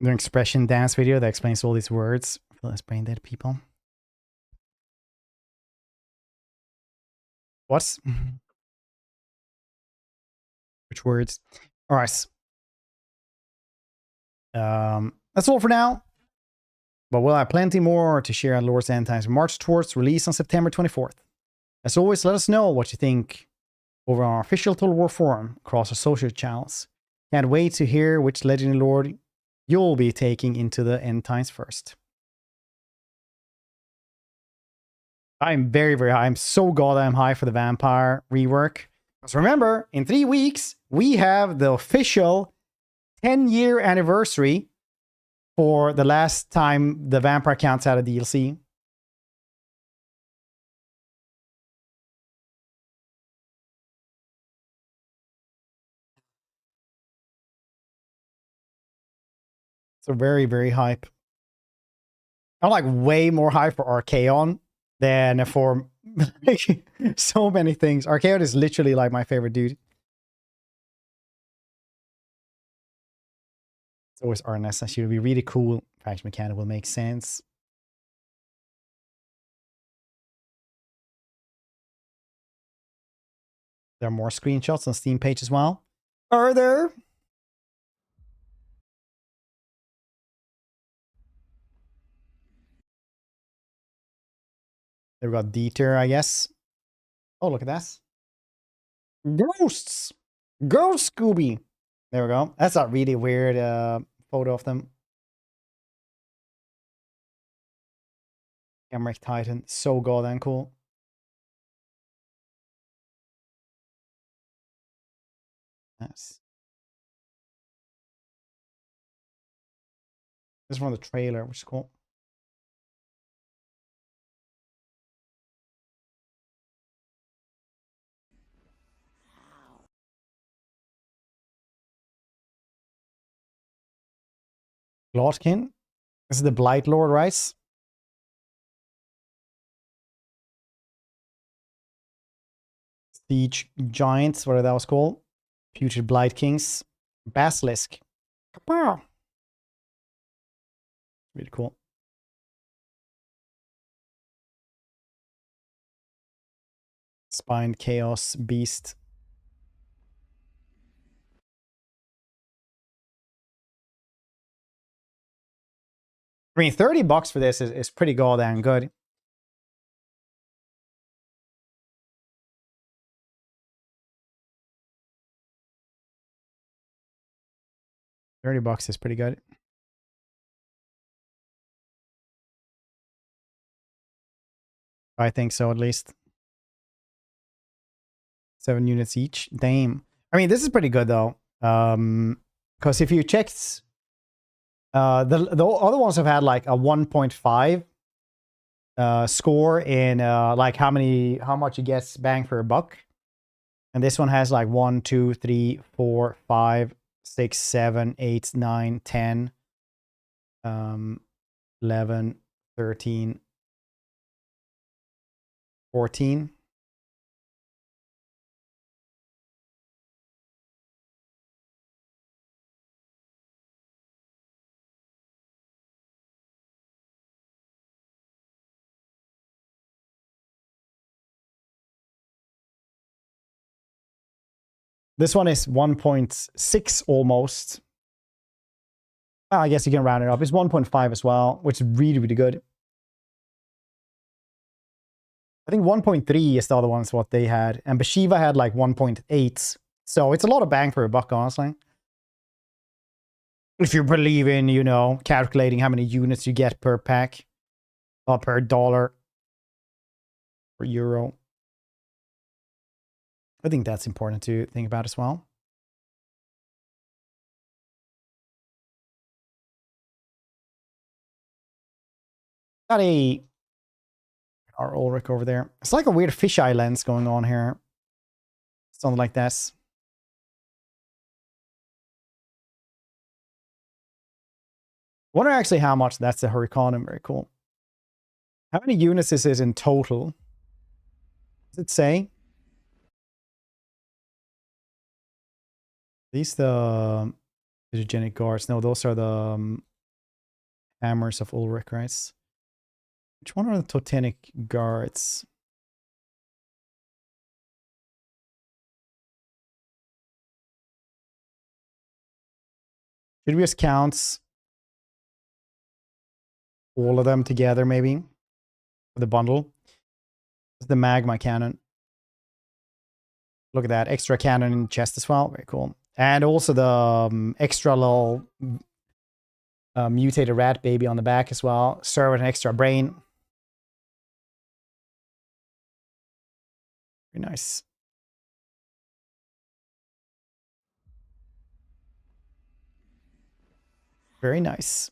Their expression dance video that explains all these words for us brain dead people. What? Which words? All right. That's all for now. But we'll have plenty more to share at Lord's End Times March towards release on September 24th. As always, let us know what you think over on our official Total War forum across our social channels. Can't wait to hear which legendary lord you'll be taking into the End Times first. I'm very, very high. I'm so goddamn high for the vampire rework. Because remember, in 3 weeks, we have the official 10-year anniversary for the last time the vampire counts out of DLC. So very, very hype. I'm like way more hype for Archaon than for so many things. Archaon is literally like my favorite dude. It's always Arnes. That should be really cool. Faction mechanic will make sense. There are more screenshots on Steam page as well. Further. There we got Dieter, I guess. Oh, look at that. Ghosts! Ghost Scooby! There we go. That's a really weird photo of them. Emmerich Titan. So goddamn cool. Nice. This is from the trailer, which is cool. Glotkin. This is the Blight Lord, right? Siege Giants, whatever that was called. Future Blight Kings. Basilisk. Kapow! Really cool. Spined Chaos Beast. I mean, $30 for this is pretty goddamn good. $30 is pretty good. I think so, at least. 7 units each. Damn. I mean, this is pretty good though. Because if you checked, the other ones have had like a 1.5 score in like how much it gets bang for a buck, and this one has like 1, 2, 3, 4, 5, 6, 7, 8, 9, 10, 11, 13, 14. This one is 1.6 almost. I guess you can round it up. It's 1.5 as well, which is really, really good. I think 1.3 is the other ones what they had. And Bashiva had like 1.8. So it's a lot of bang for a buck, honestly. If you believe in, you know, calculating how many units you get per pack. Or per dollar. Per euro. I think that's important to think about as well. Got our Ulrich over there. It's like a weird fisheye lens going on here. Something like this. Wonder actually how much that's the Hurricane. Very cool. How many units this is in total? Does it say? These the Physogenic Guards. No, those are the hammers of Ulrich, right? Which one are the Totemic Guards? Should we just count all of them together, maybe? For the bundle. This is the Magma Cannon. Look at that. Extra cannon in chest as well. Very cool. And also the extra little mutated rat baby on the back as well. Serve with an extra brain. Very nice. Very nice.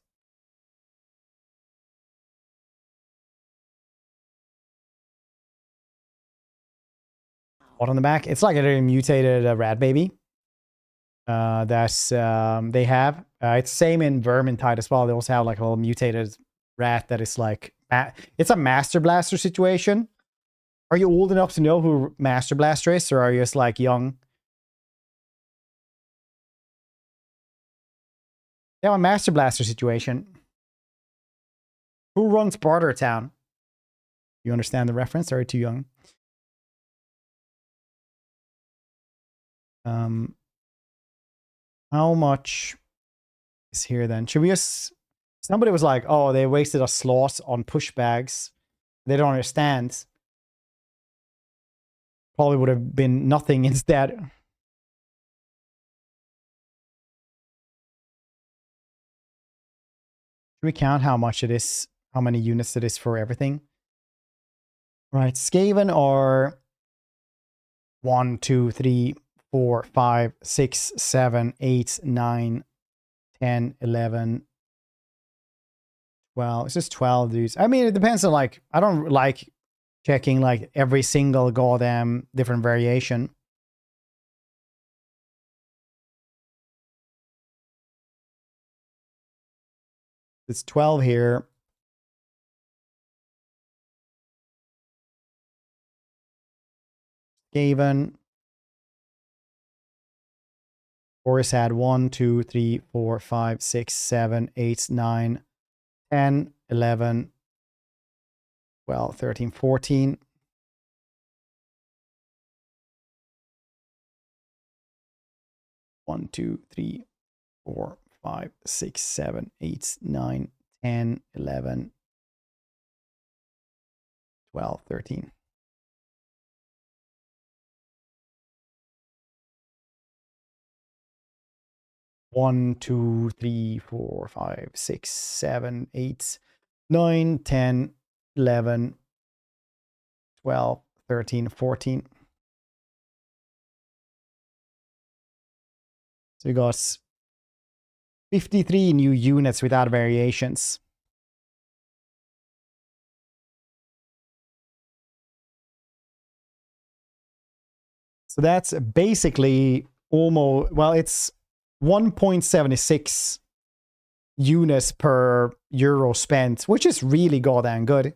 What on the back? It's like a mutated rat baby. That's they have. It's same in Vermintide as well. They also have like a little mutated rat that is like it's a Master Blaster situation. Are you old enough to know who Master Blaster is, or are you just like young? They have a Master Blaster situation. Who runs Barter Town? You understand the reference? Or are you too young? How much is here then? Should we just... Somebody was like, oh, they wasted a slot on push bags. They don't understand. Probably would have been nothing instead. Should we count how much it is? How many units it is for everything? Right, Skaven are 1, 2, 3, 4, 5, 6, 7, 8, 9, 10, 11, 12. It's just 12 dudes. I mean, it depends on like, I don't like checking like every single goddamn different variation. It's 12 here. Skaven. Boris had 1, 2, 3, 4, 5, 6, 7, 8, 9, 10, 11, 12, 13, 14. One, 2, 3, 4, 5, 6, 7, 8, 9, 10, 11, 12, 13. One, 2, 3, 4, 5, 6, 7, 8, 9, 10, 11, 12, 13, 14. So we got 53 new units without variations. So that's basically almost, well, it's 1.76 units per euro spent, which is really goddamn good.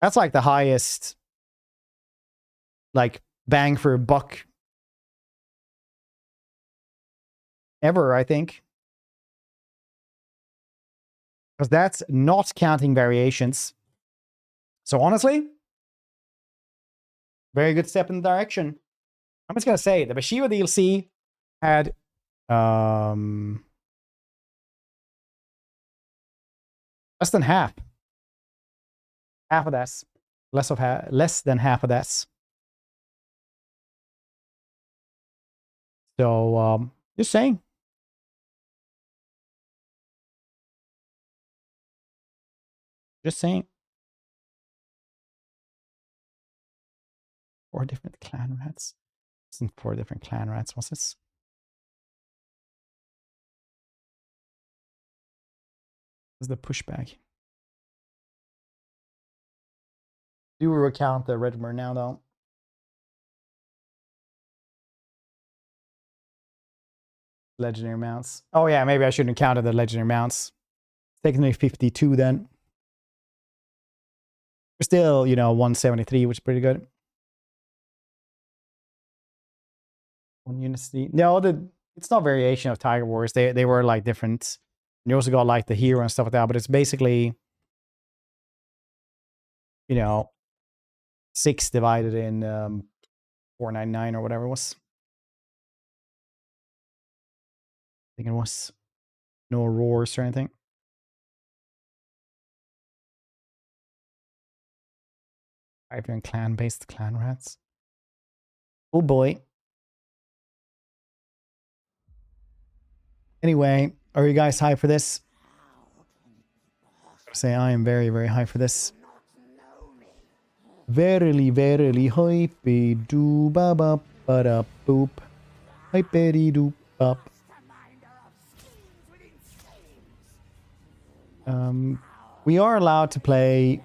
That's like the highest, like, bang for a buck ever, I think. Because that's not counting variations. So honestly, very good step in the direction. I'm just going to say, the Bashira DLC had less than half. Half of that. Less than half of that. So, just saying. Just saying. 4 different clan rats. Isn't 4 different clan rats, what's this? What's the pushback? Do we recount the Redmer now, though? Legendary mounts. Oh, yeah, maybe I shouldn't have counted the legendary mounts. It's technically 52 then. We're still, you know, 173, which is pretty good. 1 unity. No, it's not variation of Tiger Wars. They were like different. And you also got like the hero and stuff like that, but it's basically, you know, 6 divided in 499 or whatever it was. I think it was. No roars or anything. Ivan clan-based clan rats. Oh boy. Anyway, are you guys hyped for this? I say I am very, very hyped for this. Verily, verily, hypey doo ba ba ba da boop. Hypey doo up. We are allowed to play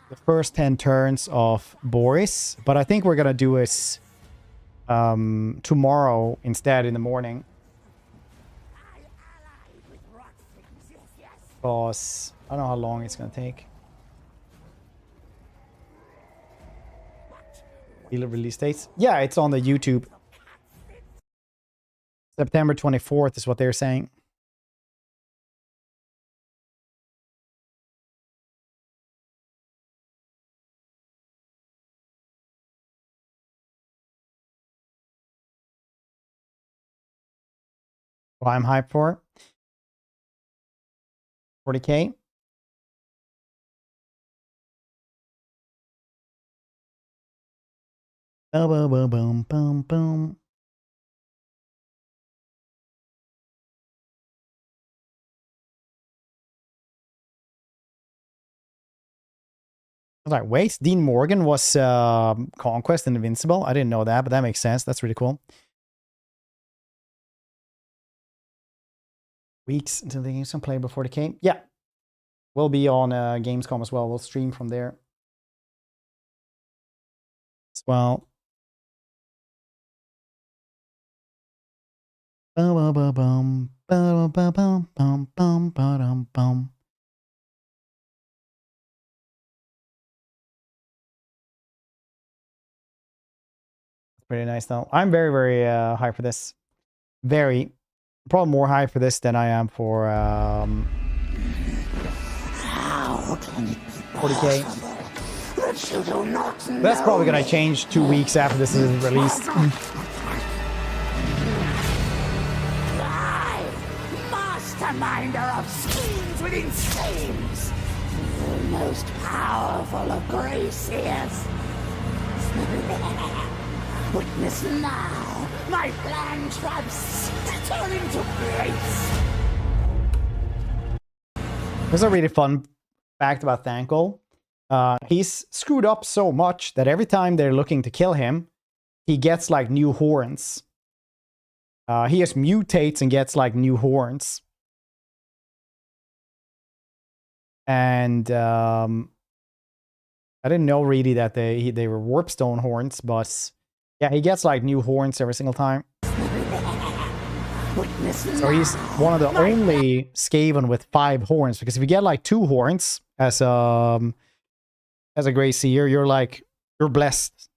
the first 10 turns of Boris, but I think we're gonna do it tomorrow instead in the morning. Because I don't know how long it's gonna take. Release dates? Yeah, it's on the YouTube. September 24th is what they're saying. What I'm hyped for. 40k. Boom, boom, boom, boom, boom, boom. I was like, wait, Dean Morgan was Conquest and Invincible. I didn't know that, but that makes sense. That's really cool. Weeks until the game's play before the game. Yeah. We'll be on Gamescom as well. We'll stream from there as well. Bum, bum, bum, bum, bum, bum, bum, bum, bum, bum. Pretty nice though. I'm very, very high for this. Very. Probably more high for this than I am for 40k. That's probably gonna change 2 weeks after this is released. Masterminder of schemes within schemes. The most powerful of Graciers. Witness now my plan traps turn into grace. There's a really fun fact about Thankle. He's screwed up so much that every time they're looking to kill him, he gets like new horns. He just mutates and gets like new horns. And I didn't know really that they were warpstone horns, but yeah, he gets like new horns every single time. So he's one of the only Skaven with 5 horns, because if you get like 2 horns as a Grey Seer, you're blessed.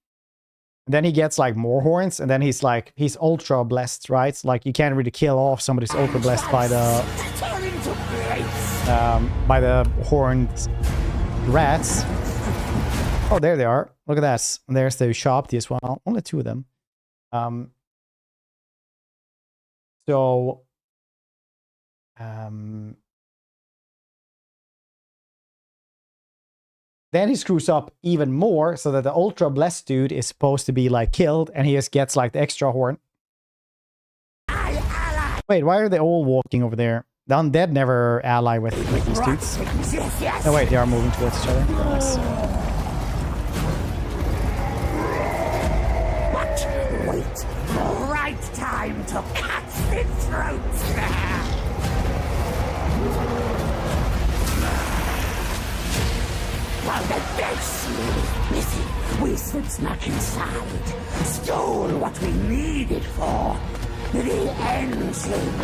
And then he gets like more horns, and then he's ultra blessed, right? Like you can't really kill off somebody who's ultra blessed by the horned rats. Oh, there they are. Look at that. And there's the Shopti as well. Only 2 of them. Then he screws up even more, so that the ultra blessed dude is supposed to be like killed, and he just gets like the extra horn. Wait, why are they all walking over there? The undead never ally with these dudes. Oh wait, they are moving towards each other. Nice. Wait, the right time to cut the throats there. While the dead sleep, listen, we slipped smack inside, stole what we needed for the end sleep.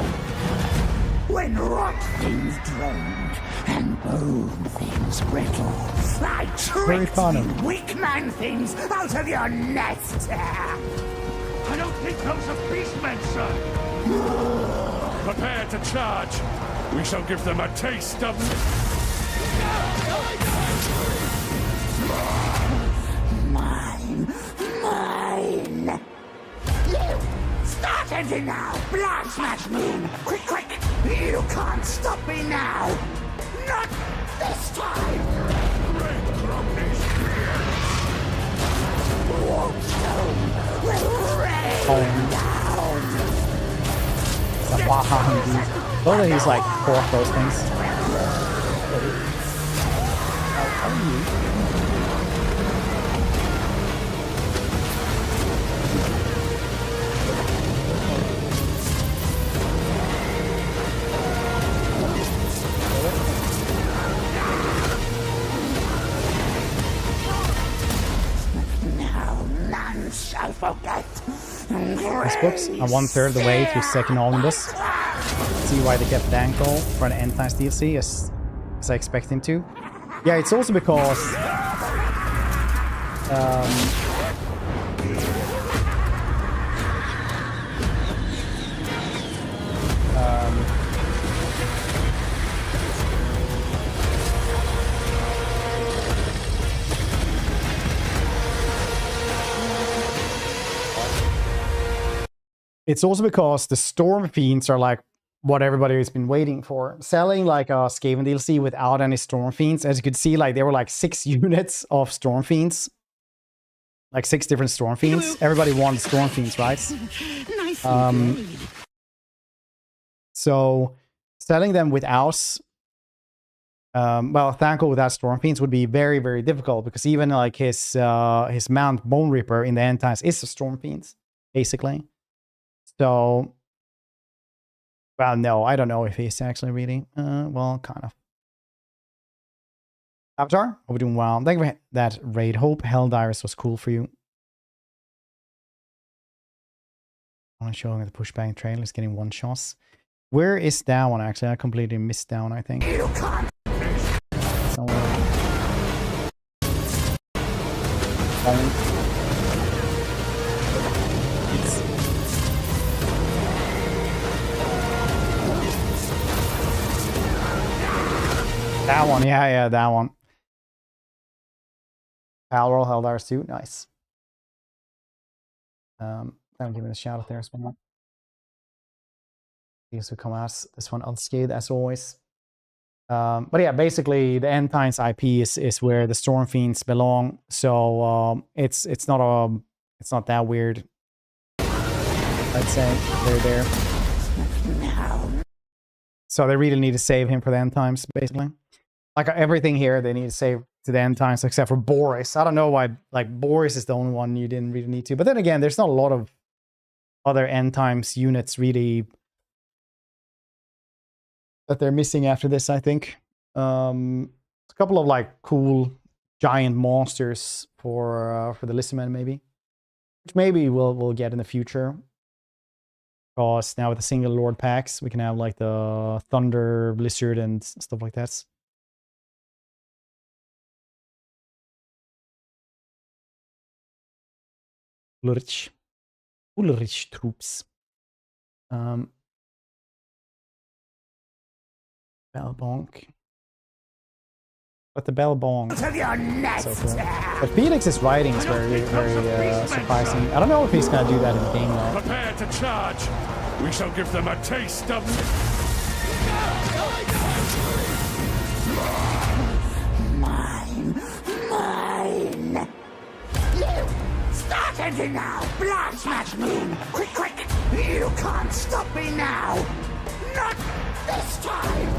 When rot things droned and bone things brittle, I tricked you weak man things out of your nest. I don't think those are beastmen, sir. Prepare to charge. We shall give them a taste of... Mine. You, start ending now. Blood smash moon. Quick. You can't stop me now. Not this time. Warpstone will rain down. The Warhounds, dude. Those are his like 4 of those things. How are you? Shall forget. This book's 1/3 of the way to second omnibus. See why they kept Thankle for an End Times DLC as I expect him to. Yeah, it's also because it's also because the Storm Fiends are like what everybody has been waiting for. Selling like a Skaven DLC without any Storm Fiends. As you could see, like there were like 6 units of Storm Fiends. Like 6 different Storm Fiends. Everybody wanted Storm Fiends, right? So selling them without, well, Thanko without Storm Fiends would be very, very difficult because even like his Mount Bone Reaper in the end times is a Storm Fiends, basically. So, well, no, I don't know if he's actually really, well, kind of. Avatar, hope we're doing well. Thank you for that raid. Hope Helldivers was cool for you. I'm showing the pushback trail is getting 1 shots. Where is that one actually? I completely missed that one, I think. Somewhere. That one, yeah, that one. Palroll, Helldivers too, nice. I'm giving a shout out there as well. These will come out. This one unscathed as always. But yeah, basically the End Times IP is where the Storm Fiends belong. So it's not that weird. I'd say they're there. So they really need to save him for the End Times, basically. Like everything here, they need to save to the End Times except for Boris. I don't know why. Like Boris is the only one you didn't really need to. But then again, there's not a lot of other End Times units really that they're missing after this, I think. A couple of like cool giant monsters for the Listeman maybe, which maybe we'll get in the future. Because now with the single Lord packs, we can have like the Thunder, Blizzard, and stuff like that. Ulrich troops. Bell bonk. But the bell bong. So cool. But Felix's writing is very, very surprising. I don't know if he's gonna do that in the game though. Prepare to charge. We shall give them a taste of. Mine. You! Start engine now! Blood smash moon! Quick! You can't stop me now! Not this time!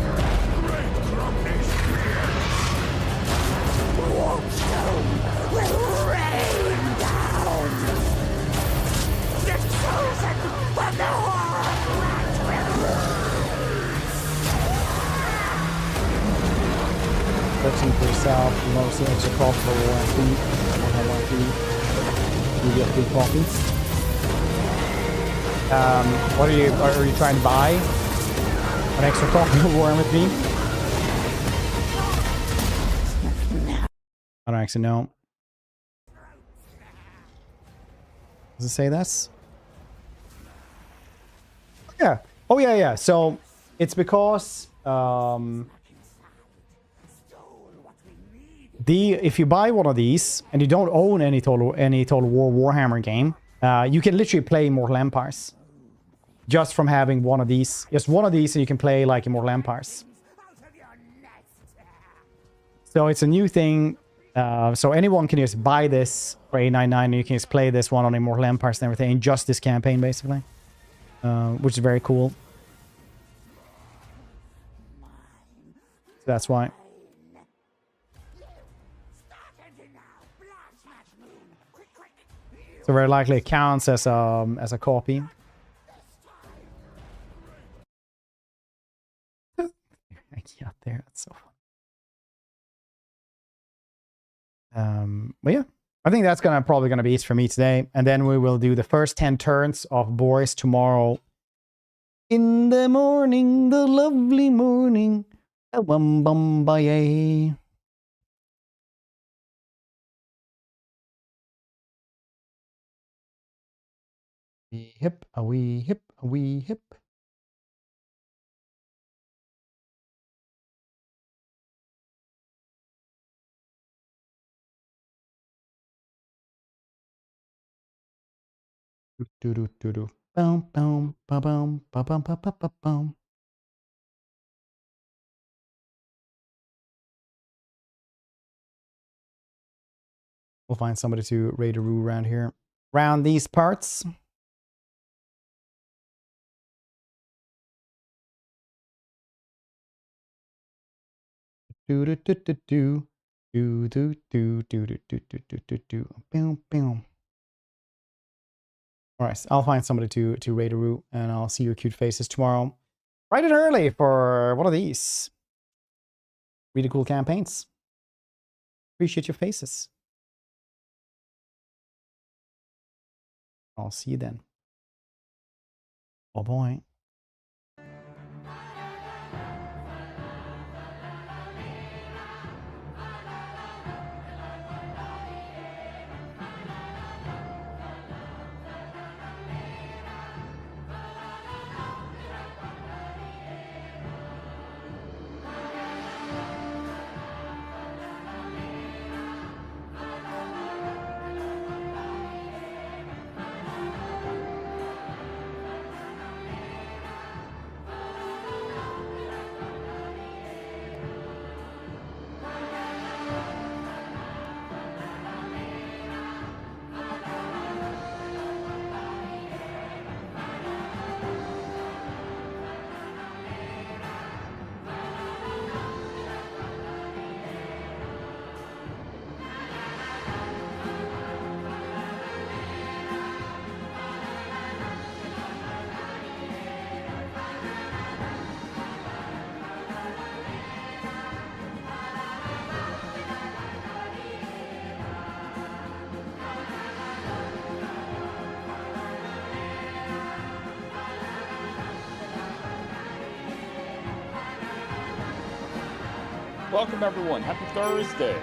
Warpstone will rain down! The chosen from the horror rat will... Searching for yourself, mostly extra cost for war and food. I want to you get free coffee. What are you trying to buy? An extra coffee for war with me? I don't actually know. Does it say this? Yeah. Oh yeah. So it's because if you buy one of these and you don't own any Total War Warhammer game, you can literally play Immortal Empires just from having one of these. Just one of these, and you can play like Immortal Empires. So it's a new thing. So anyone can just buy this for $8.99 and you can just play this one on Immortal Empires and everything in just this campaign, basically. Which is very cool. So that's why. So very likely it counts as a copy. Out there, that's so fun. But yeah, I think that's probably gonna be it for me today, and then we will do the first 10 turns of Boris tomorrow. In the morning, the lovely morning, Bombay. Hip, a wee hip, a wee hip. Do do do do. Boom boom ba boom ba bum ba ba ba boom. We'll find somebody to raid a roo around here. Around these parts. Do do do do do. Do do do do do do do do do do. Boom boom. Alright, I'll find somebody to raid a roo, and I'll see your cute faces tomorrow. Bright and early for one of these. Really cool campaigns. Appreciate your faces. I'll see you then. Oh boy. Welcome everyone, happy Thursday.